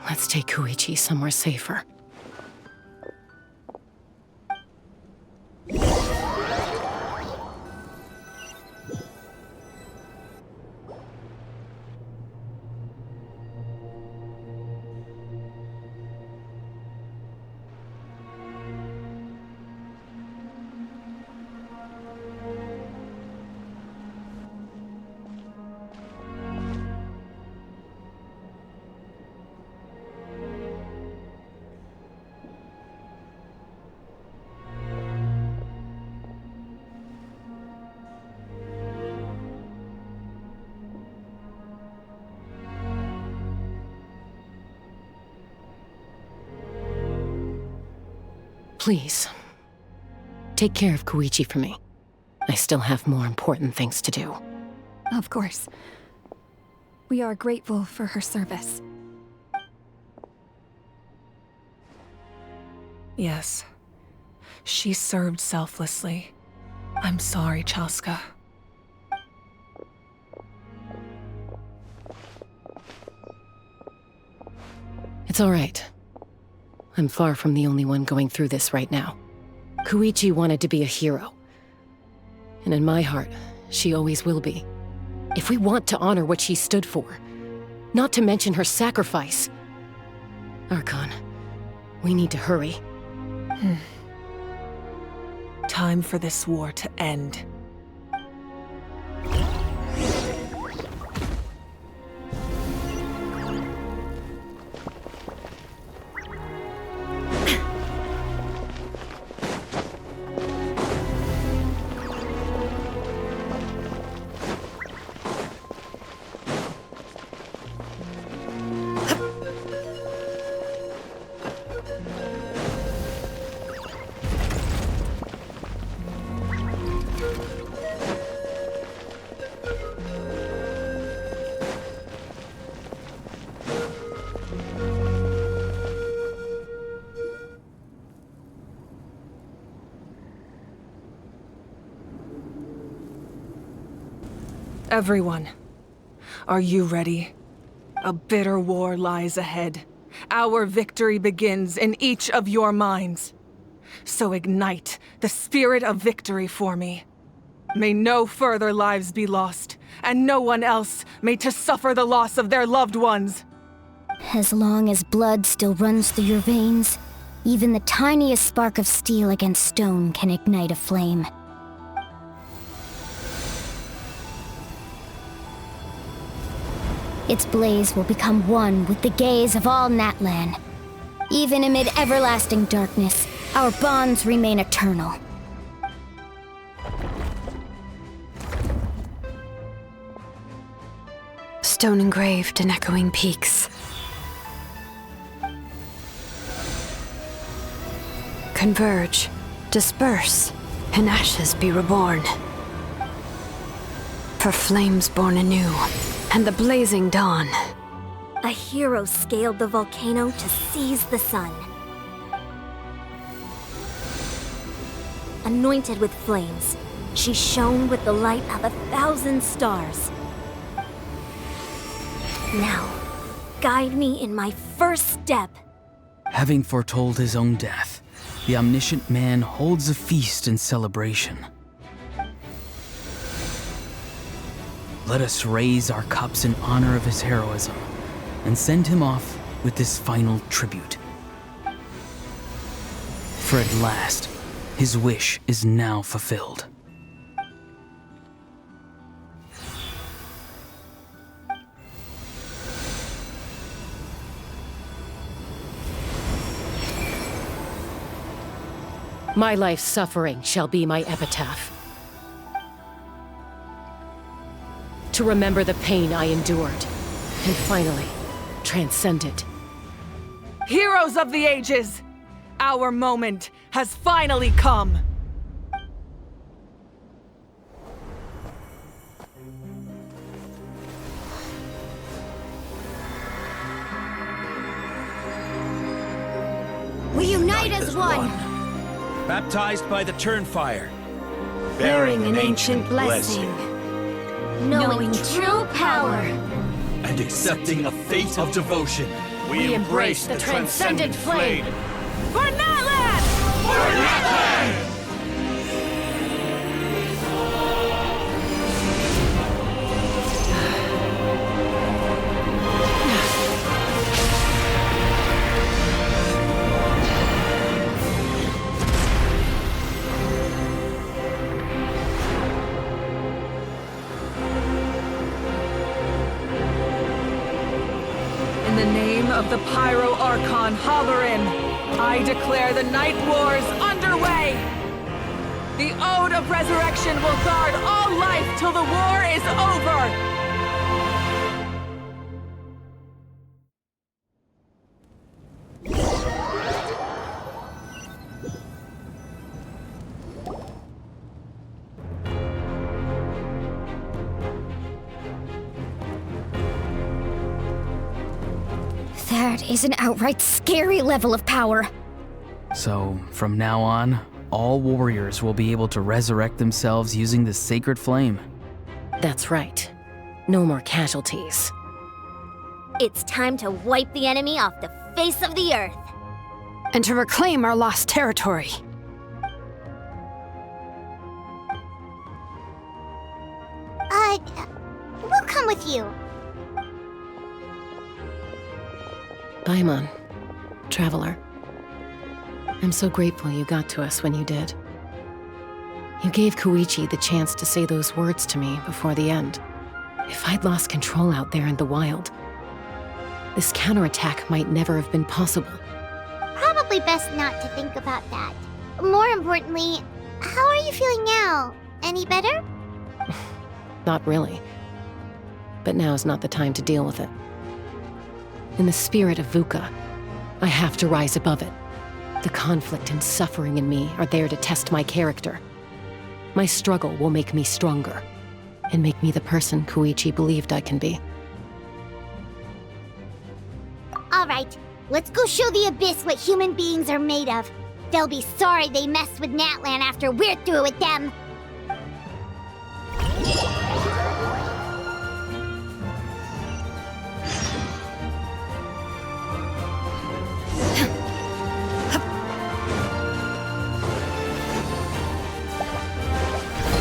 Let's take Koichi somewhere safer. Please, take care of Koichi for me. I still have more important things to do. Of course. We are grateful for her service. Yes. She served selflessly. I'm sorry, Chaska. It's all right. I'm far from the only one going through this right now. Koichi wanted to be a hero. And in my heart, she always will be. If we want to honor what she stood for, not to mention her sacrifice. Archon, We need to hurry. Time for this war to end. Everyone, are you ready? A bitter war lies ahead. Our victory begins in each of your minds. So ignite the spirit of victory for me. May no further lives be lost, and no one else may to suffer the loss of their loved ones. As long as blood still runs through your veins, even the tiniest spark of steel against stone can ignite a flame. Its blaze will become one with the gaze of all Natlan. Even amid everlasting darkness, our bonds remain eternal. Stone engraved in echoing peaks. Converge, disperse, in ashes be reborn. For flames born anew, and the blazing dawn. A hero scaled the volcano to seize the sun. Anointed with flames, she shone with the light of 1,000 stars. Now, guide me in my first step. Having foretold his own death, the omniscient man holds a feast in celebration. Let us raise our cups in honor of his heroism and send him off with this final tribute. For at last, his wish is now fulfilled. My life's suffering shall be my epitaph. To remember the pain I endured, and finally, transcend it. Heroes of the ages! Our moment has finally come! We unite as one! Baptized by the Turnfire. Bearing an ancient blessing. Knowing true power. And accepting a fate of devotion. We embrace the transcendent flame. For Natlan! For Natlan! In the name of the Pyro Archon Halloran, I declare the Night Wars underway! The Ode of Resurrection will guard all life till the war is over! That is an outright scary level of power. So, from now on, all warriors will be able to resurrect themselves using the sacred flame. That's right. No more casualties. It's time to wipe the enemy off the face of the earth. And to reclaim our lost territory. We'll come with you. Paimon, traveler. I'm so grateful you got to us when you did. You gave Koichi the chance to say those words to me before the end. If I'd lost control out there in the wild, this counterattack might never have been possible. Probably best not to think about that. More importantly, how are you feeling now? Any better? Not really. But now's not the time to deal with it. In the spirit of VUCA, I have to rise above it. The conflict and suffering in me are there to test my character. My struggle will make me stronger, and make me the person Koichi believed I can be. Alright, let's go show the Abyss what human beings are made of. They'll be sorry they messed with Natlan after we're through with them.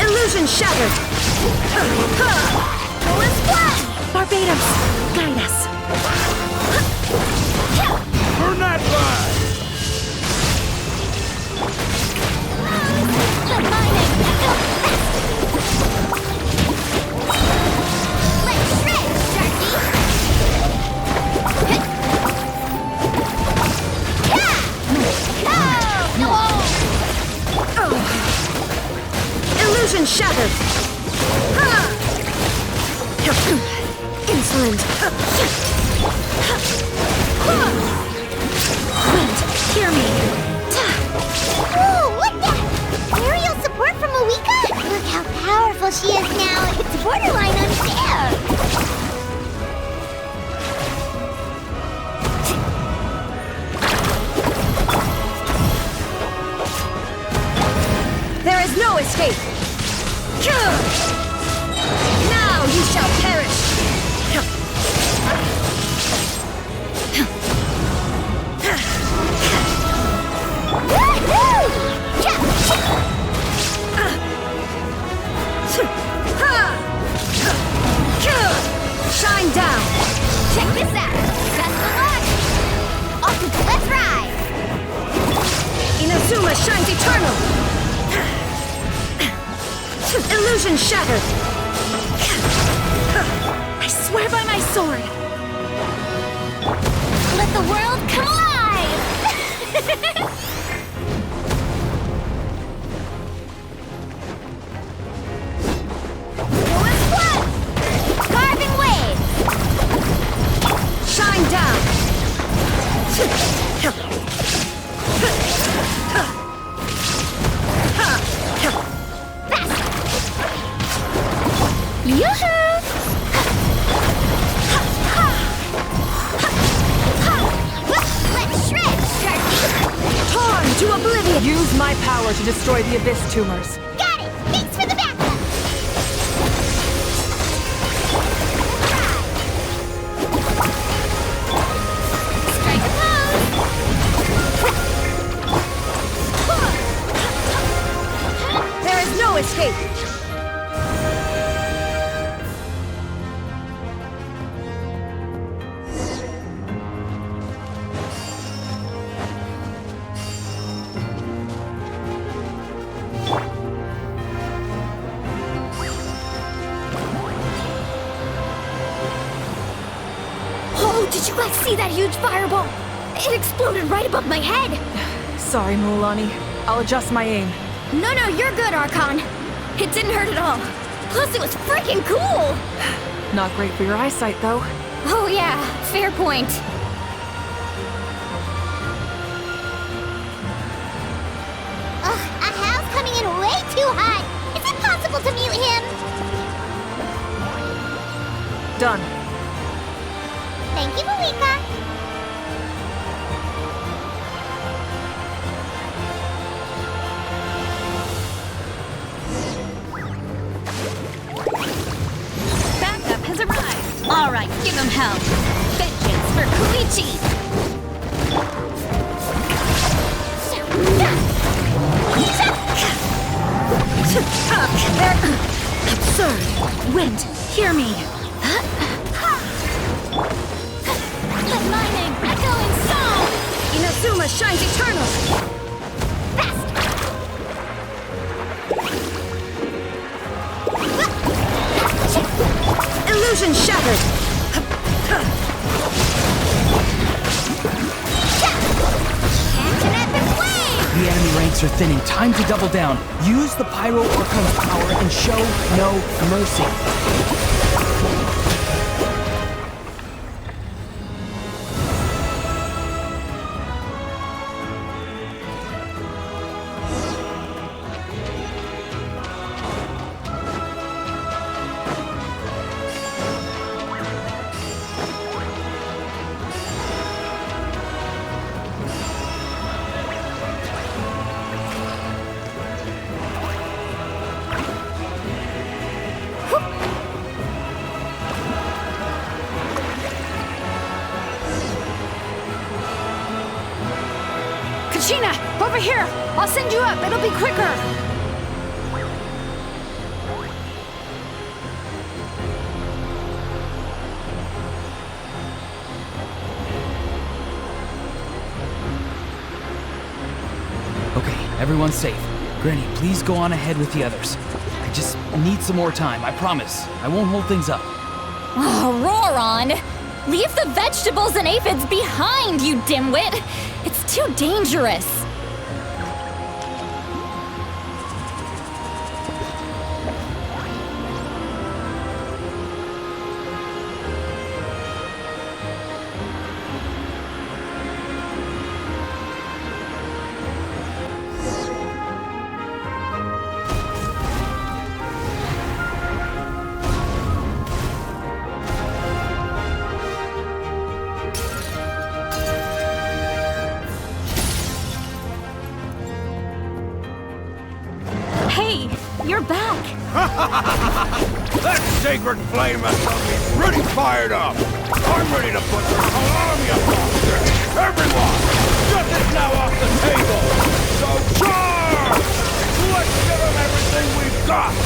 Illusion shattered! Barbados, guide us! Burn that flag! Illusion shattered! Insolent! Wind, hear me! Ooh, what the? Aerial support from Moika? Look how powerful she is now. It's borderline unfair. There is no escape! Now you shall perish! Shine down! Check this out. Best of luck. Awesome, let's ride. Inazuma shines eternal! Illusion shattered! I swear by my sword! Let the world come alive! What's what? Carving waves! Shine down! Yoo-hoo! Let's shred, Sharky! Torn to oblivion! Use my power to destroy the Abyss tumors. Got it! Thanks for the backup! Strike a pose! There is no escape! Did you guys see that huge fireball? It exploded right above my head! Sorry, Mulani. I'll adjust my aim. No, you're good, Archon. It didn't hurt at all. Plus, it was freaking cool! Not great for your eyesight, though. Oh yeah, fair point. Ugh, Ahal's coming in way too hot. Is it possible to mute him? Done. Thank you, Moika. Backup has arrived. All right, give him hell. Vengeance for Koichi. Absurd! Wind, hear me! Let my name echo in song! Inazuma shines eternal! Illusion shattered! The enemy ranks are thinning. Time to double down. Use the Pyro Orcon's power and show no mercy. Kachina, over here! I'll send you up, it'll be quicker! Okay, everyone's safe. Granny, please go on ahead with the others. I just need some more time, I promise. I won't hold things up. Oh, Roron! Leave the vegetables and aphids behind, you dimwit! It's too dangerous! Hey, you're back! That sacred flame has got me pretty fired up! I'm ready to put the whole army up on there! Everyone! Justice now off the table! So charge! Let's give them everything we've got!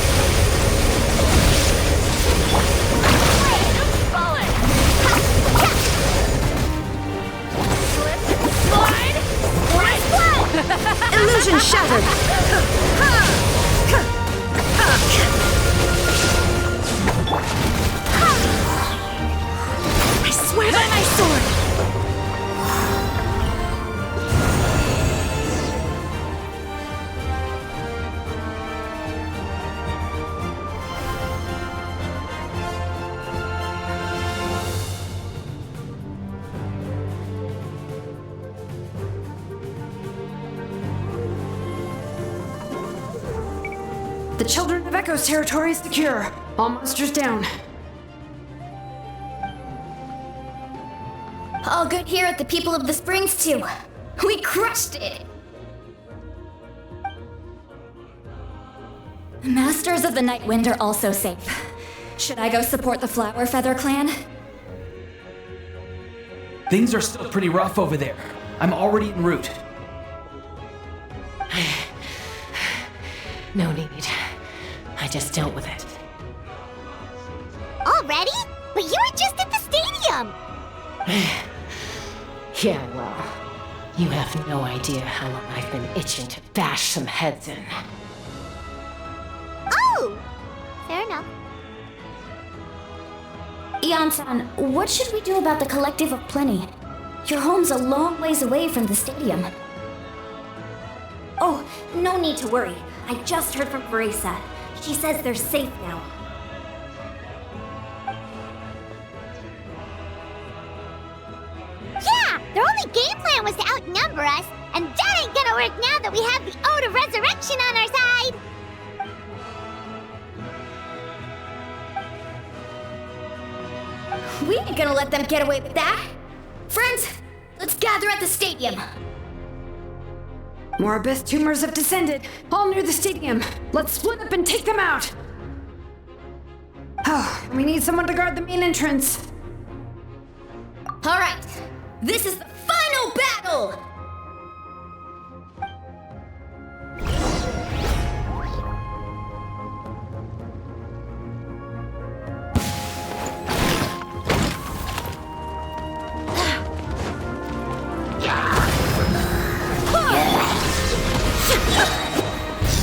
Illusion shattered! I swear by my sword! The Children of Echo's territory is secure. All monsters down. All good here at the People of the Springs, too. We crushed it! The Masters of the Night Wind are also safe. Should I go support the Flower Feather clan? Things are still pretty rough over there. I'm already en route. No need. I just dealt with it. Already? But you were just at the stadium! Yeah, well, you have no idea how long I've been itching to bash some heads in. Oh! Fair enough. Ian-san, what should we do about the Collective of Plenty? Your home's a long ways away from the stadium. Oh, no need to worry. I just heard from Veresa. She says they're safe now. Yeah! Their only game plan was to outnumber us, and that ain't gonna work now that we have the Ode of Resurrection on our side! We ain't gonna let them get away with that. Friends, let's gather at the stadium. More abyss tumors have descended, all near the stadium. Let's split up and take them out. Oh, we need someone to guard the main entrance. All right, this is the final battle!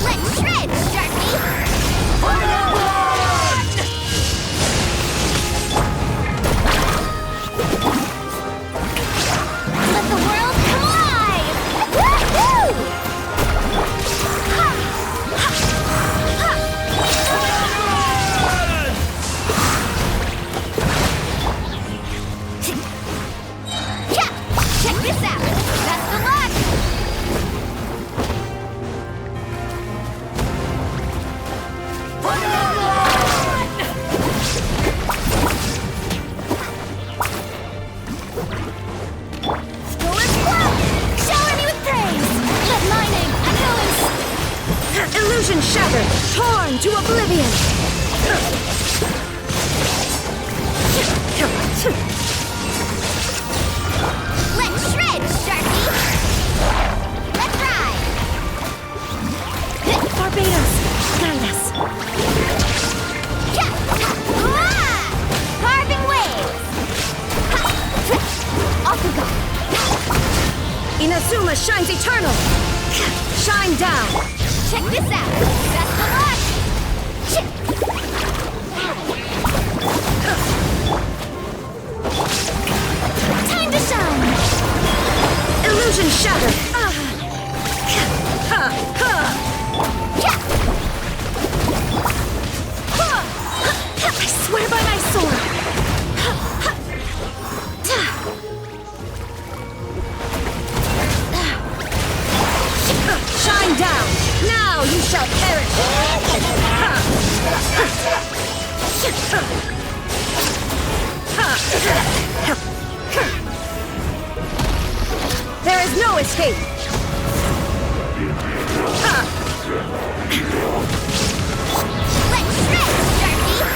Let's shred, Darky! Illusion shattered! Torn to oblivion! Let's shred, Sharky! Let's ride! Barbados, guide us! Carving waves! Off we go! Inazuma shines eternal! Shine down! Check this out! Best of luck! Time to shine! Illusion shattered! I swear by my sword! Shine down! Now you shall perish! There is no escape! Let's shred, Sharky!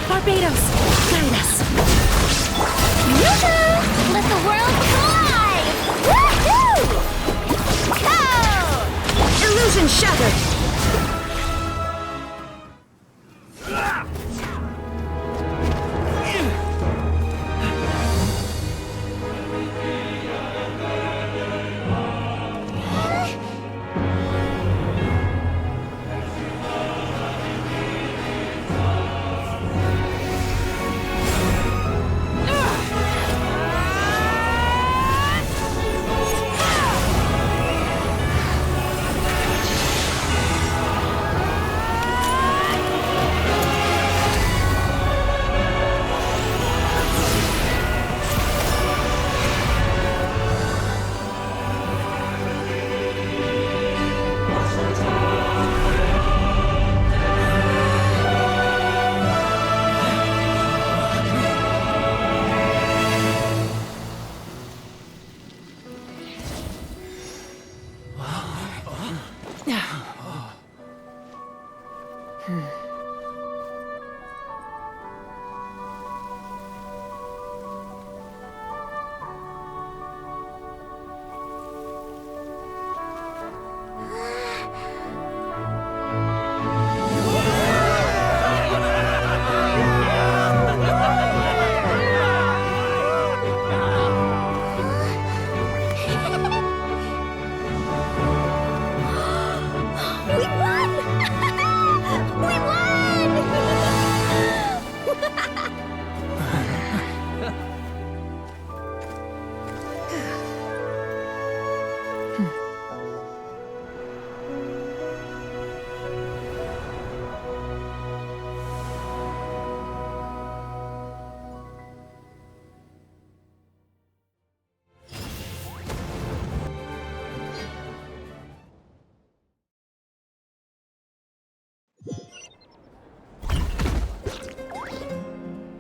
Barbados, guide us! Yoo-hoo! Let the world collide! Woohoo! Go! Illusion shattered!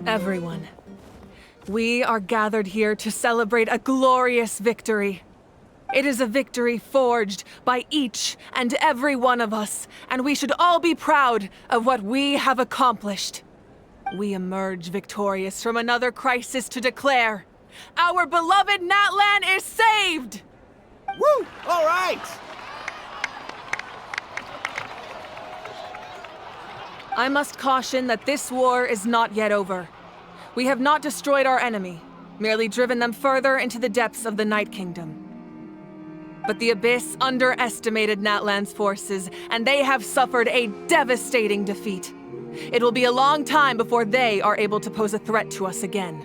Everyone, we are gathered here to celebrate a glorious victory. It is a victory forged by each and every one of us, and we should all be proud of what we have accomplished. We emerge victorious from another crisis to declare, our beloved Natlan is saved! Woo! All right! I must caution that this war is not yet over. We have not destroyed our enemy, merely driven them further into the depths of the Night Kingdom. But the Abyss underestimated Natlan's forces, and they have suffered a devastating defeat. It will be a long time before they are able to pose a threat to us again.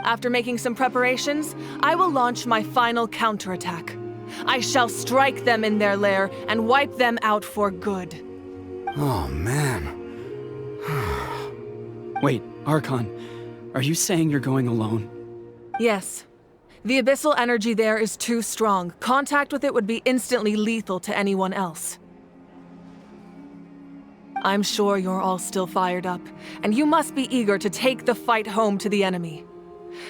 After making some preparations, I will launch my final counterattack. I shall strike them in their lair and wipe them out for good. Oh, man. Wait, Archon, are you saying you're going alone? Yes. The abyssal energy there is too strong. Contact with it would be instantly lethal to anyone else. I'm sure you're all still fired up, and you must be eager to take the fight home to the enemy.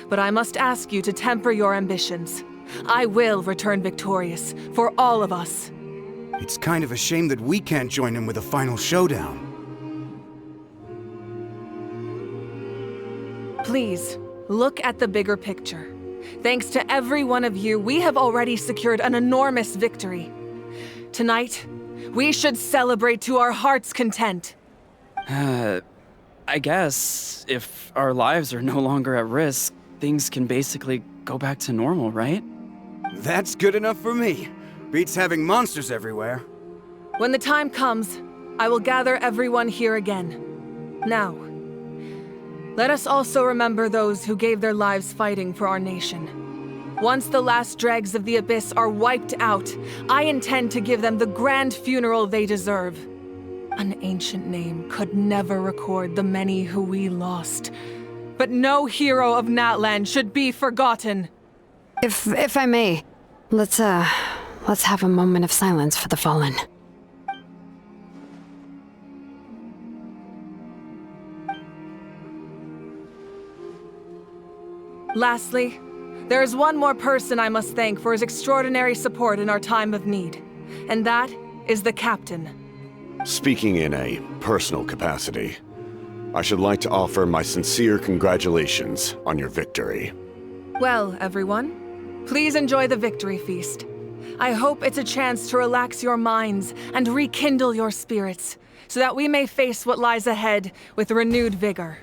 But I must ask you to temper your ambitions. I will return victorious, for all of us. It's kind of a shame that we can't join in with a final showdown. Please, look at the bigger picture. Thanks to every one of you, we have already secured an enormous victory. Tonight, we should celebrate to our heart's content. I guess if our lives are no longer at risk, things can basically go back to normal, right? That's good enough for me. Beats having monsters everywhere. When the time comes, I will gather everyone here again. Now, let us also remember those who gave their lives fighting for our nation. Once the last dregs of the Abyss are wiped out, I intend to give them the grand funeral they deserve. An ancient name could never record the many who we lost. But no hero of Natlan should be forgotten. If I may, let's have a moment of silence for the fallen. Lastly, there is one more person I must thank for his extraordinary support in our time of need, and that is the captain. Speaking in a personal capacity, I should like to offer my sincere congratulations on your victory. Well, everyone, please enjoy the victory feast. I hope it's a chance to relax your minds and rekindle your spirits, so that we may face what lies ahead with renewed vigor.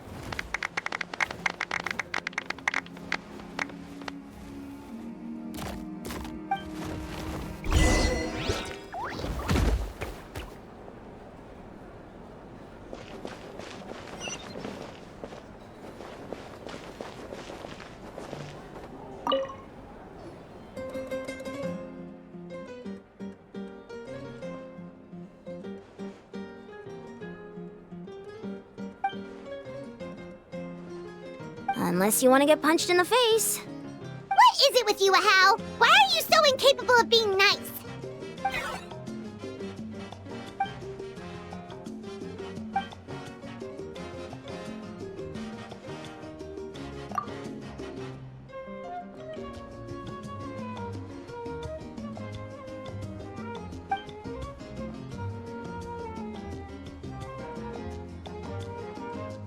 Unless you want to get punched in the face. What is it with you, Ahau? Why are you so incapable of being nice?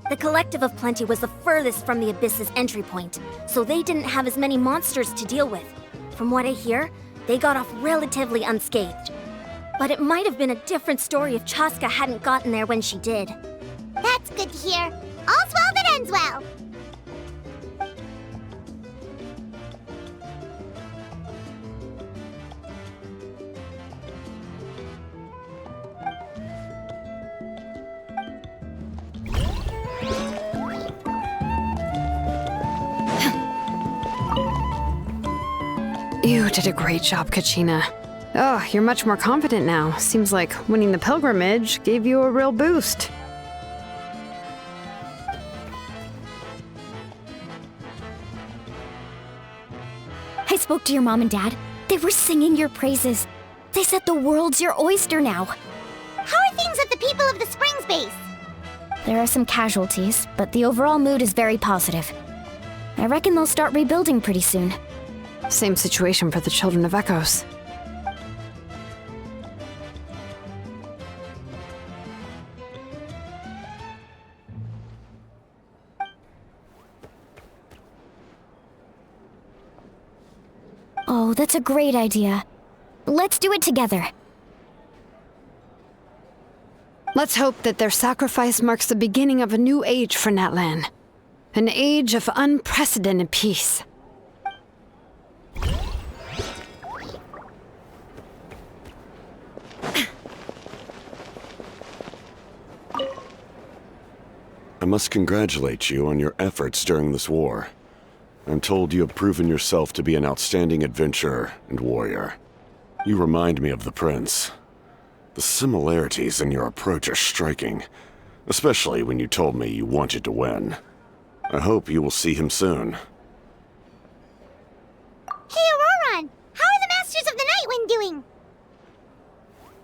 The Collective of Plenty was the furthest from the Abyss's entry point, so they didn't have as many monsters to deal with. From what I hear, they got off relatively unscathed. But it might have been a different story if Chaska hadn't gotten there when she did. That's good to hear. All's well that ends well. You did a great job, Kachina. Oh, you're much more confident now. Seems like winning the pilgrimage gave you a real boost. I spoke to your mom and dad. They were singing your praises. They said the world's your oyster now. How are things at the People of the Springs base? There are some casualties, but the overall mood is very positive. I reckon they'll start rebuilding pretty soon. Same situation for the Children of Echoes. Oh, that's a great idea. Let's do it together. Let's hope that their sacrifice marks the beginning of a new age for Natlan. An age of unprecedented peace. I must congratulate you on your efforts during this war. I'm told you have proven yourself to be an outstanding adventurer and warrior. You remind me of the Prince. The similarities in your approach are striking, especially when you told me you wanted to win. I hope you will see him soon. Hey, Auroron! How are the Masters of the Nightwind doing?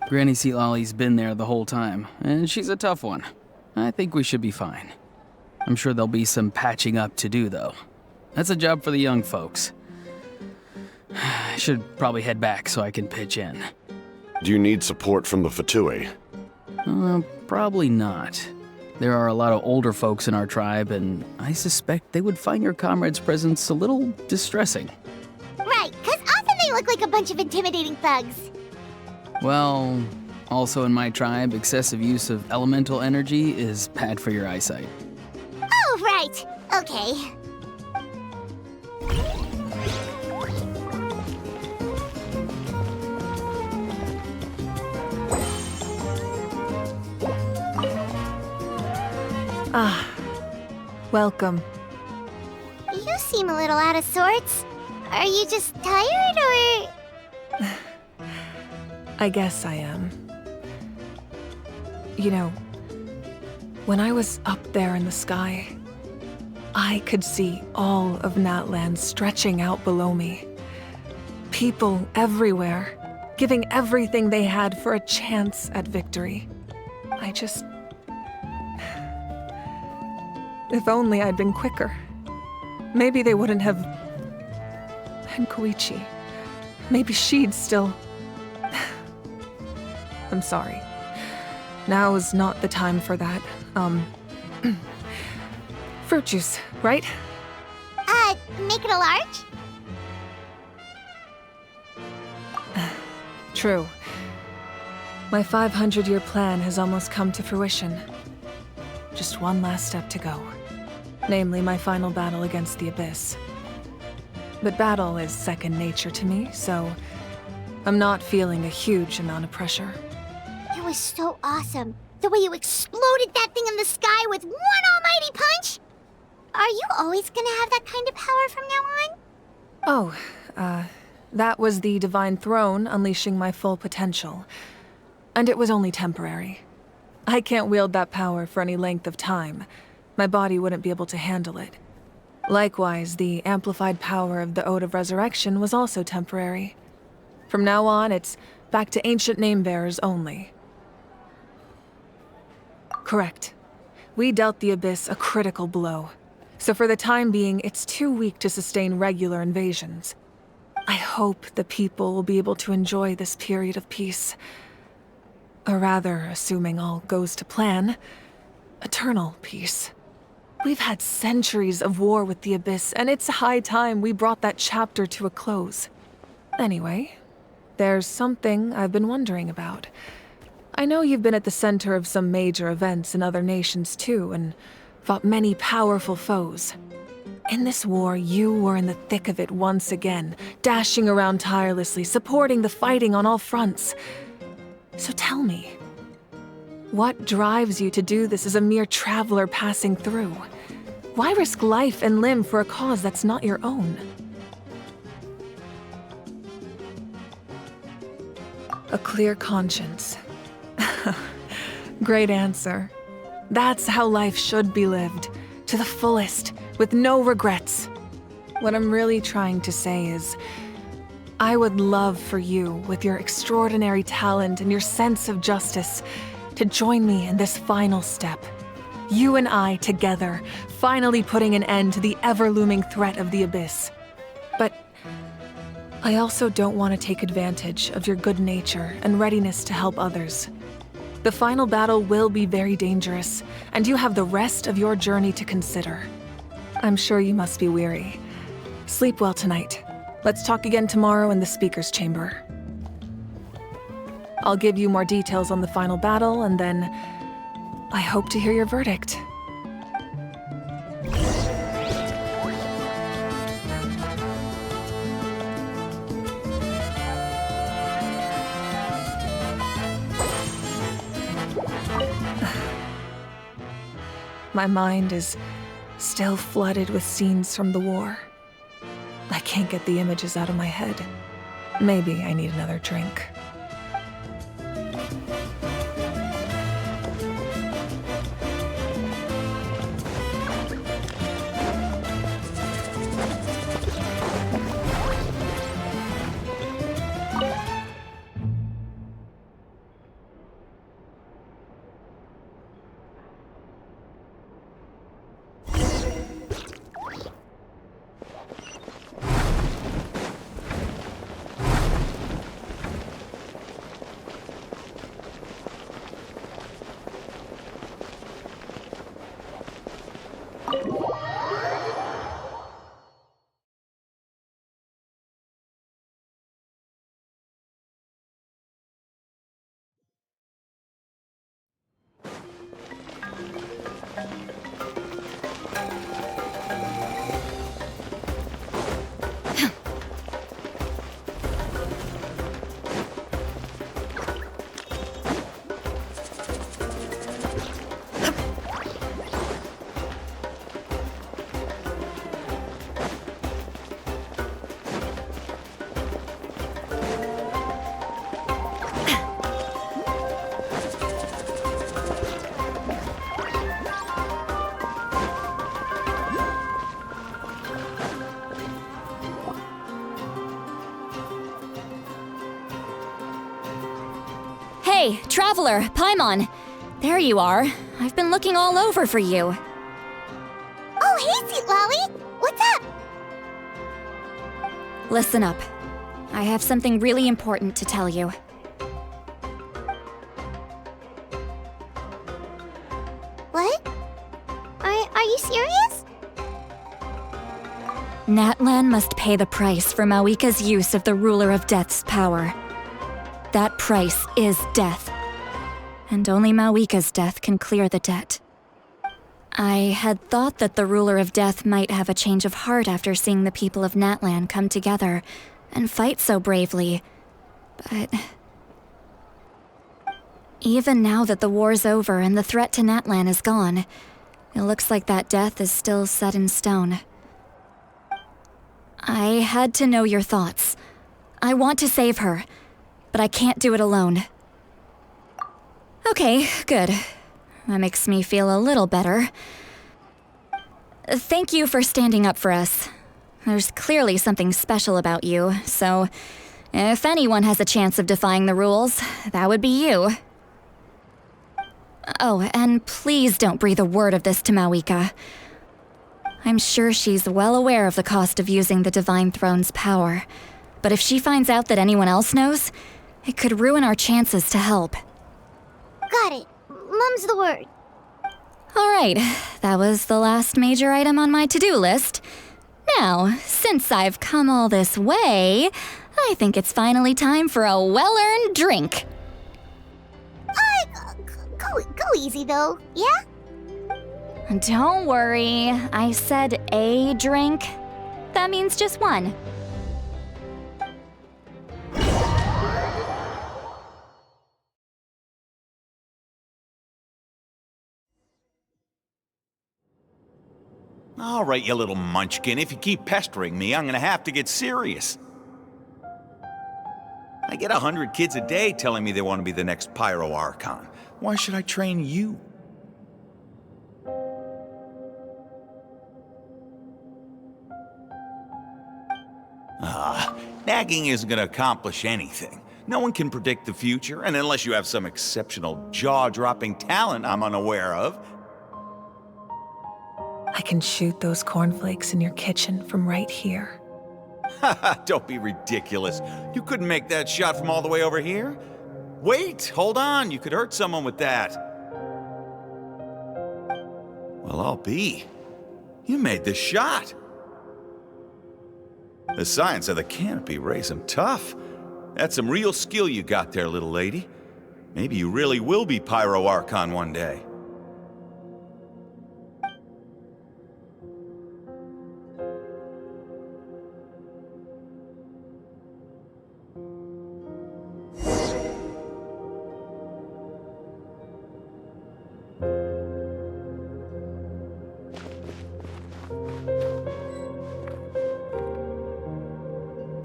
Granny Sealolly's been there the whole time, and she's a tough one. I think we should be fine. I'm sure there'll be some patching up to do, though. That's a job for the young folks. I should probably head back so I can pitch in. Do you need support from the Fatui? Probably not. There are a lot of older folks in our tribe, and I suspect they would find your comrade's presence a little distressing. Right, because often they look like a bunch of intimidating thugs. Well, also in my tribe, excessive use of elemental energy is bad for your eyesight. Oh, right. Okay. Ah, welcome. You seem a little out of sorts. Are you just tired, or...? I guess I am. You know, when I was up there in the sky, I could see all of Natlan stretching out below me. People everywhere, giving everything they had for a chance at victory. If only I'd been quicker. Maybe they wouldn't have... And Koichi. Maybe she'd still... I'm sorry. Now is not the time for that. Fruit juice, right? Make it a large? True. My 500-year plan has almost come to fruition. Just one last step to go. Namely, my final battle against the Abyss. But battle is second nature to me, so I'm not feeling a huge amount of pressure. It was so awesome. The way you exploded that thing in the sky with one almighty punch! Are you always gonna have that kind of power from now on? Oh, that was the Divine Throne unleashing my full potential. And it was only temporary. I can't wield that power for any length of time. My body wouldn't be able to handle it. Likewise, the amplified power of the Ode of Resurrection was also temporary. From now on, it's back to ancient name-bearers only. Correct. We dealt the Abyss a critical blow. So for the time being, it's too weak to sustain regular invasions. I hope the people will be able to enjoy this period of peace. Or rather, assuming all goes to plan, eternal peace. We've had centuries of war with the Abyss, and it's high time we brought that chapter to a close. Anyway, there's something I've been wondering about. I know you've been at the center of some major events in other nations too, and fought many powerful foes. In this war, you were in the thick of it once again, dashing around tirelessly, supporting the fighting on all fronts. So tell me, what drives you to do this as a mere traveler passing through? Why risk life and limb for a cause that's not your own? A clear conscience. Great answer. That's how life should be lived, to the fullest, with no regrets. What I'm really trying to say is, I would love for you, with your extraordinary talent and your sense of justice, to join me in this final step. You and I together, finally putting an end to the ever-looming threat of the Abyss. But I also don't want to take advantage of your good nature and readiness to help others. The final battle will be very dangerous, and you have the rest of your journey to consider. I'm sure you must be weary. Sleep well tonight. Let's talk again tomorrow in the speaker's chamber. I'll give you more details on the final battle, and then I hope to hear your verdict. My mind is still flooded with scenes from the war. I can't get the images out of my head. Maybe I need another drink. Hey, Traveler, Paimon. There you are. I've been looking all over for you. Oh, hey, Sweet Lolly! What's up? Listen up. I have something really important to tell you. What? Are you serious? Natlan must pay the price for Mawika's use of the Ruler of Death's power. That price is death. And only Mawika's death can clear the debt. I had thought that the Ruler of Death might have a change of heart after seeing the people of Natlan come together and fight so bravely, but... Even now that the war's over and the threat to Natlan is gone, it looks like that death is still set in stone. I had to know your thoughts. I want to save her, but I can't do it alone. Okay, good. That makes me feel a little better. Thank you for standing up for us. There's clearly something special about you, so if anyone has a chance of defying the rules, that would be you. Oh, and please don't breathe a word of this to Mawika. I'm sure she's well aware of the cost of using the Divine Throne's power, but if she finds out that anyone else knows, it could ruin our chances to help. Got it. Mum's the word. All right, that was the last major item on my to-do list. Now, since I've come all this way, I think it's finally time for a well-earned drink. Go easy, though, yeah? Don't worry, I said a drink. That means just one. All right, you little munchkin, if you keep pestering me, I'm gonna have to get serious. I get 100 kids a day telling me they want to be the next Pyro Archon. Why should I train you? Nagging isn't gonna accomplish anything. No one can predict the future, and unless you have some exceptional jaw-dropping talent I'm unaware of. I can shoot those cornflakes in your kitchen from right here. Don't be ridiculous. You couldn't make that shot from all the way over here? Wait, hold on, you could hurt someone with that. Well, I'll be. You made the shot. The science of the canopy rays him tough. That's some real skill you got there, little lady. Maybe you really will be Pyro Archon one day.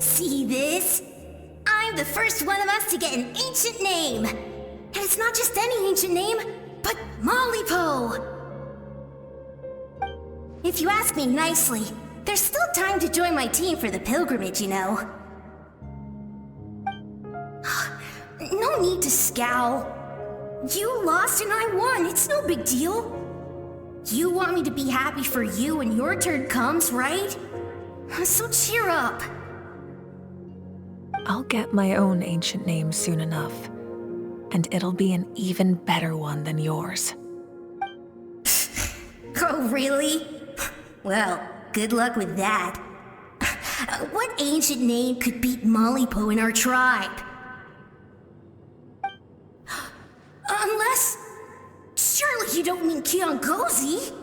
See this? I'm the first one of us to get an ancient name. And it's not just any ancient name, but Mollypo. If you ask me nicely, there's still time to join my team for the pilgrimage, you know. No need to scowl. You lost and I won, it's no big deal. You want me to be happy for you when your turn comes, right? So cheer up. I'll get my own ancient name soon enough, and it'll be an even better one than yours. Oh, really? Well, good luck with that. What ancient name could beat Mollypo in our tribe? Unless... surely you don't mean Kiangozi?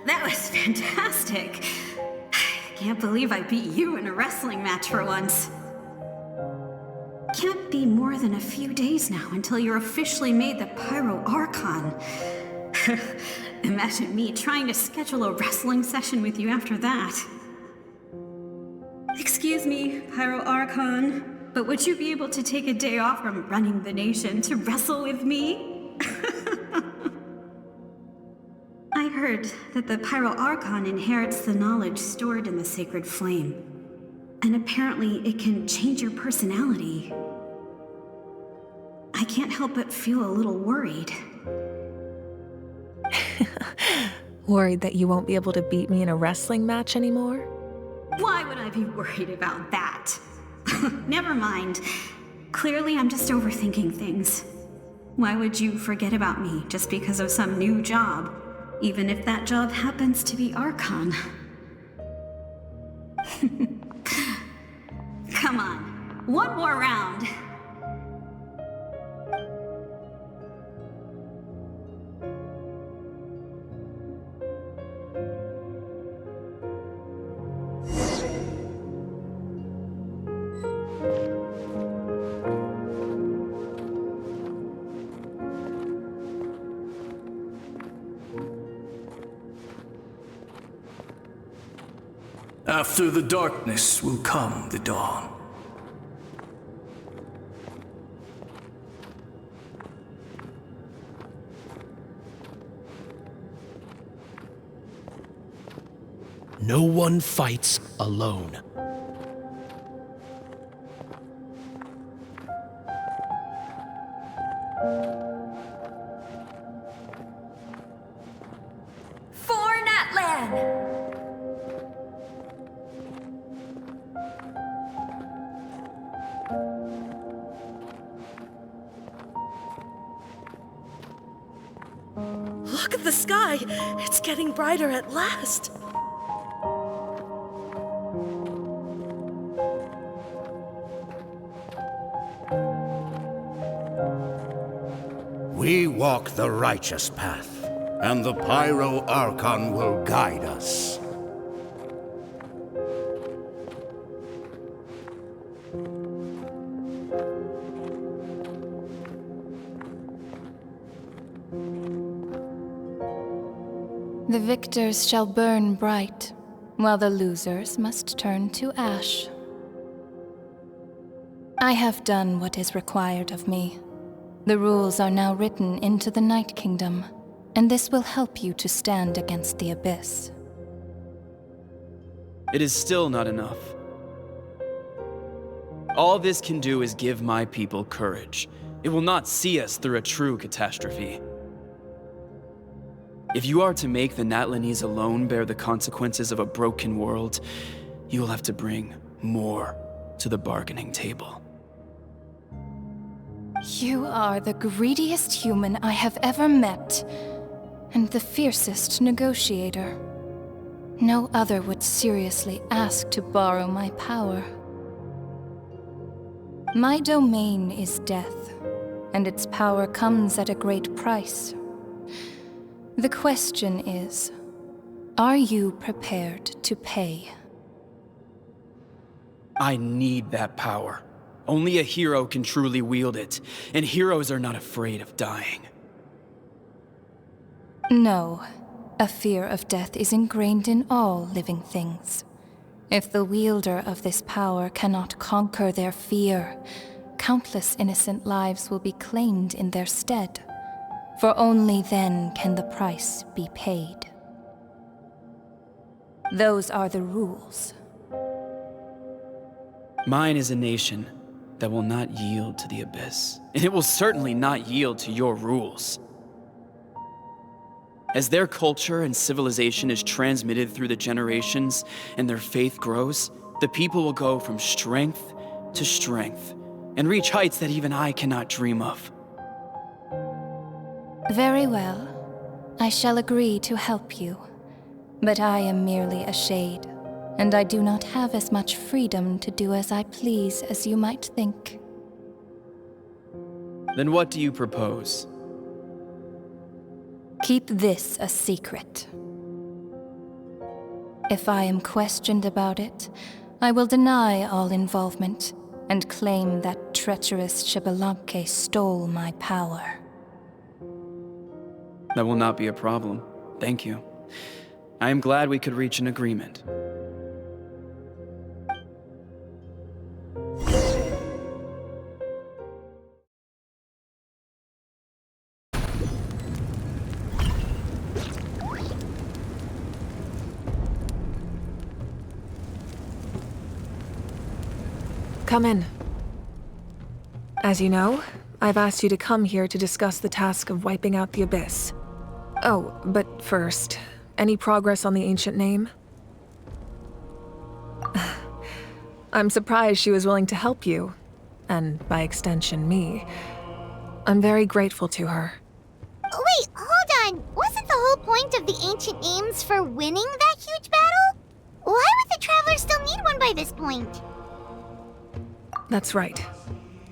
That was fantastic. I can't believe I beat you in a wrestling match for once. Can't be more than a few days now until you're officially made the Pyro Archon. Imagine me trying to schedule a wrestling session with you after that. Excuse me, Pyro Archon, but would you be able to take a day off from running the nation to wrestle with me? I heard that the Pyro Archon inherits the knowledge stored in the sacred flame. And apparently it can change your personality. I can't help but feel a little worried. Worried that you won't be able to beat me in a wrestling match anymore? Why would I be worried about that? Never mind. Clearly I'm just overthinking things. Why would you forget about me just because of some new job? Even if that job happens to be Archon. Come on, one more round. After the darkness will come the dawn. No one fights alone. For Natlan! Look at the sky! It's getting brighter at last! We walk the righteous path, and the Pyro Archon will guide us. The victors shall burn bright, while the losers must turn to ash. I have done what is required of me. The rules are now written into the Night Kingdom, and this will help you to stand against the Abyss. It is still not enough. All this can do is give my people courage. It will not see us through a true catastrophe. If you are to make the Natlanese alone bear the consequences of a broken world, you will have to bring more to the bargaining table. You are the greediest human I have ever met, and the fiercest negotiator. No other would seriously ask to borrow my power. My domain is death, and its power comes at a great price. The question is, are you prepared to pay? I need that power. Only a hero can truly wield it, and heroes are not afraid of dying. No, a fear of death is ingrained in all living things. If the wielder of this power cannot conquer their fear, countless innocent lives will be claimed in their stead. For only then can the price be paid. Those are the rules. Mine is a nation that will not yield to the Abyss, and it will certainly not yield to your rules. As their culture and civilization is transmitted through the generations and their faith grows, the people will go from strength to strength and reach heights that even I cannot dream of. Very well. I shall agree to help you. But I am merely a shade, and I do not have as much freedom to do as I please as you might think. Then what do you propose? Keep this a secret. If I am questioned about it, I will deny all involvement and claim that treacherous Chibalanque stole my power. That will not be a problem. Thank you. I am glad we could reach an agreement. Come in. As you know, I've asked you to come here to discuss the task of wiping out the Abyss. Oh, but first, any progress on the ancient name? I'm surprised she was willing to help you, and by extension, me. I'm very grateful to her. Wait, hold on. Wasn't the whole point of the ancient names for winning that huge battle? Why would the Travelers still need one by this point? That's right.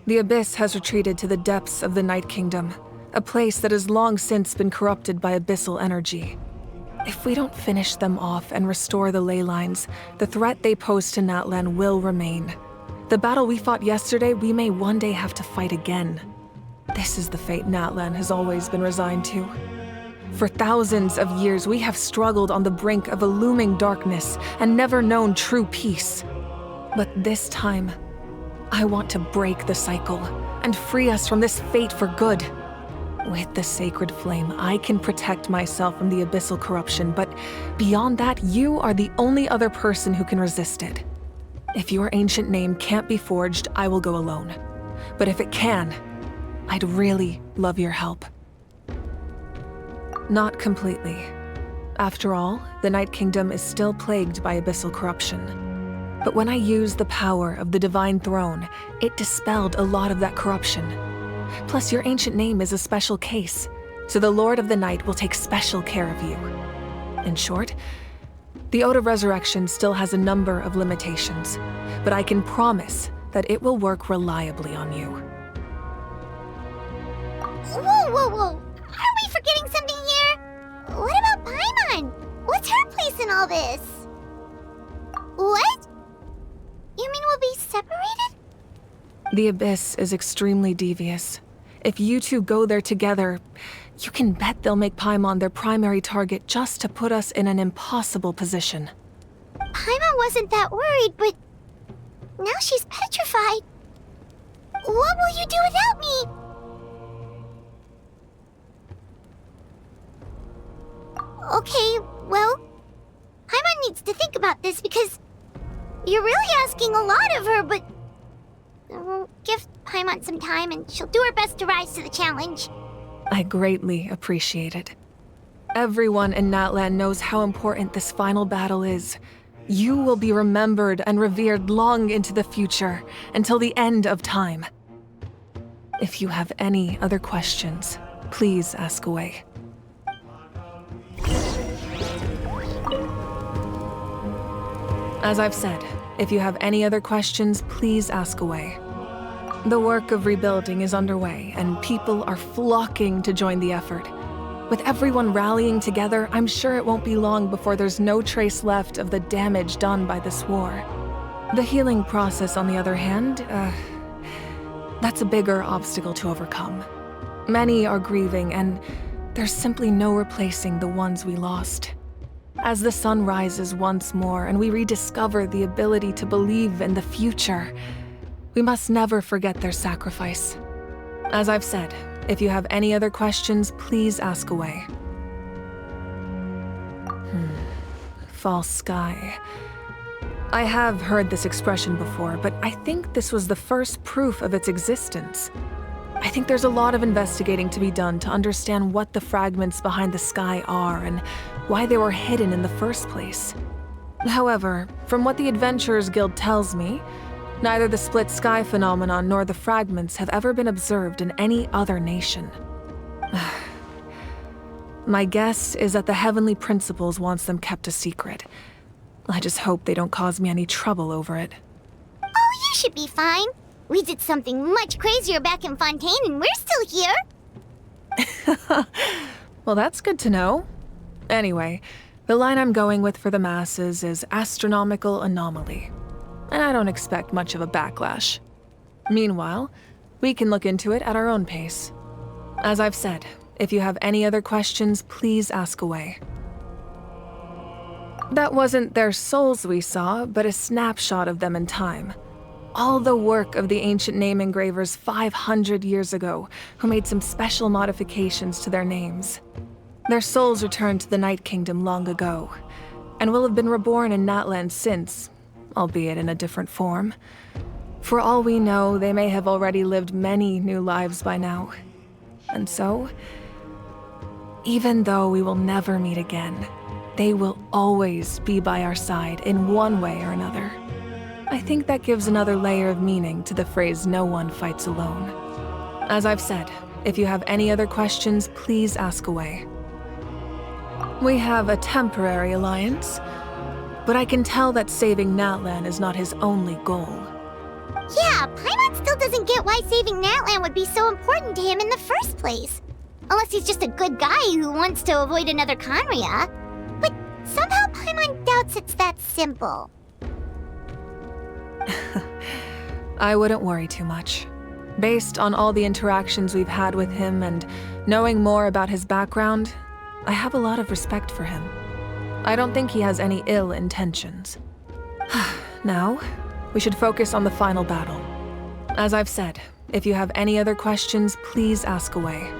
The Abyss has retreated to the depths of the Night Kingdom, a place that has long since been corrupted by abyssal energy. If we don't finish them off and restore the ley lines, the threat they pose to Natlan will remain. The battle we fought yesterday, we may one day have to fight again. This is the fate Natlan has always been resigned to. For thousands of years, we have struggled on the brink of a looming darkness and never known true peace. But this time, I want to break the cycle and free us from this fate for good. With the sacred flame, I can protect myself from the abyssal corruption, but beyond that, you are the only other person who can resist it. If your ancient name can't be forged, I will go alone. But if it can, I'd really love your help. Not completely. After all, the Night Kingdom is still plagued by abyssal corruption. But when I used the power of the Divine Throne, it dispelled a lot of that corruption. Plus, your ancient name is a special case, so the Lord of the Night will take special care of you. In short, the Ode of Resurrection still has a number of limitations, but I can promise that it will work reliably on you. Whoa, whoa, whoa! Aren't we forgetting something here? What about Paimon? What's her place in all this? What? You mean we'll be separated? The Abyss is extremely devious. If you two go there together, you can bet they'll make Paimon their primary target just to put us in an impossible position. Paimon wasn't that worried, but now she's petrified. What will you do without me? Okay, well, Paimon needs to think about this because you're really asking a lot of her, but we'll give Paimon some time and she'll do her best to rise to the challenge. I greatly appreciate it. Everyone in Natlan knows how important this final battle is. You will be remembered and revered long into the future, until the end of time. If you have any other questions, please ask away. As I've said, if you have any other questions, please ask away. The work of rebuilding is underway, and people are flocking to join the effort. With everyone rallying together, I'm sure it won't be long before there's no trace left of the damage done by this war. The healing process, on the other hand, that's a bigger obstacle to overcome. Many are grieving, and there's simply no replacing the ones we lost. As the sun rises once more and we rediscover the ability to believe in the future, we must never forget their sacrifice. As I've said, if you have any other questions, please ask away. False sky. I have heard this expression before, but I think this was the first proof of its existence. I think there's a lot of investigating to be done to understand what the fragments behind the sky are and why they were hidden in the first place. However, from what the Adventurers Guild tells me, neither the split sky phenomenon nor the fragments have ever been observed in any other nation. My guess is that the Heavenly Principles wants them kept a secret. I just hope they don't cause me any trouble over it. Oh, you should be fine. We did something much crazier back in Fontaine and we're still here. Well, that's good to know. Anyway, the line I'm going with for the masses is astronomical anomaly. And I don't expect much of a backlash. Meanwhile, we can look into it at our own pace. As I've said, if you have any other questions, please ask away. That wasn't their souls we saw, but a snapshot of them in time. All the work of the ancient name engravers 500 years ago, who made some special modifications to their names. Their souls returned to the Night Kingdom long ago, and will have been reborn in Natlan since, albeit in a different form. For all we know, they may have already lived many new lives by now. And so, even though we will never meet again, they will always be by our side in one way or another. I think that gives another layer of meaning to the phrase, "no one fights alone." As I've said, if you have any other questions, please ask away. We have a temporary alliance, but I can tell that saving Natlan is not his only goal. Yeah, Paimon still doesn't get why saving Natlan would be so important to him in the first place. Unless he's just a good guy who wants to avoid another Khaenri'ah. But somehow Paimon doubts it's that simple. I wouldn't worry too much. Based on all the interactions we've had with him and knowing more about his background, I have a lot of respect for him. I don't think he has any ill intentions. Now, we should focus on the final battle. As I've said, if you have any other questions, please ask away.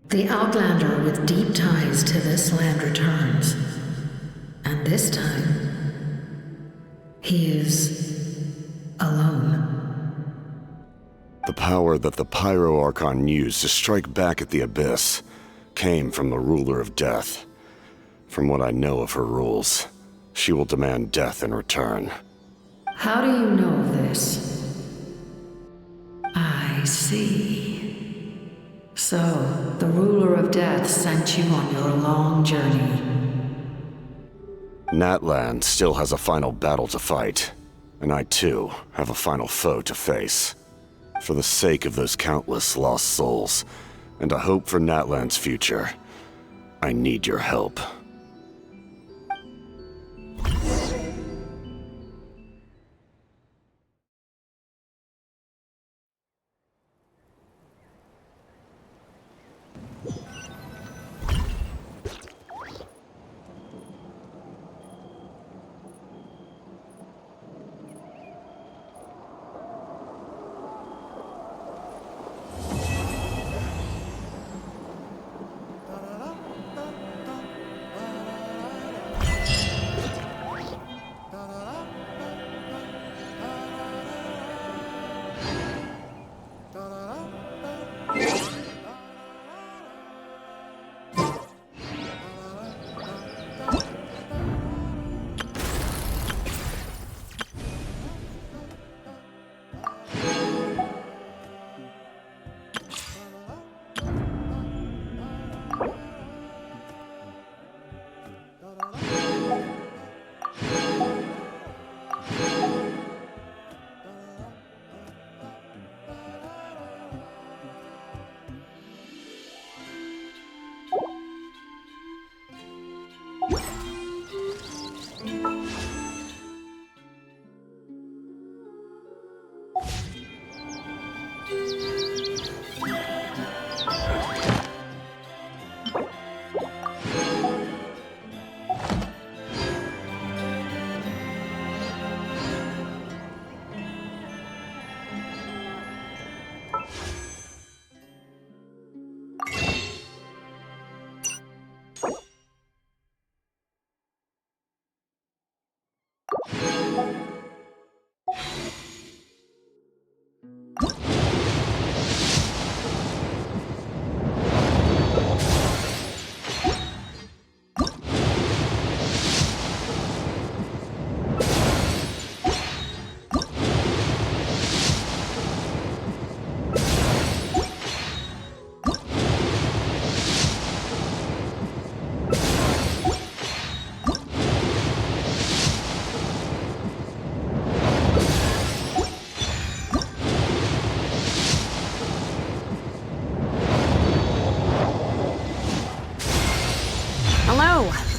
The Outlander with deep ties to this land returns. And this time, he is alone. The power that the Pyro Archon used to strike back at the Abyss came from the Ruler of Death. From what I know of her rules, she will demand death in return. How do you know of this? I see. So, the Ruler of Death sent you on your long journey. Natlan still has a final battle to fight, and I too have a final foe to face. For the sake of those countless lost souls, and a hope for Natlan's future, I need your help.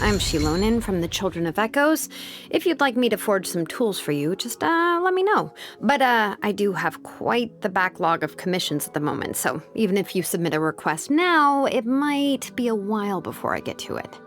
I'm Shilonin from the Children of Echoes. If you'd like me to forge some tools for you, just let me know. But I do have quite the backlog of commissions at the moment, so even if you submit a request now, it might be a while before I get to it.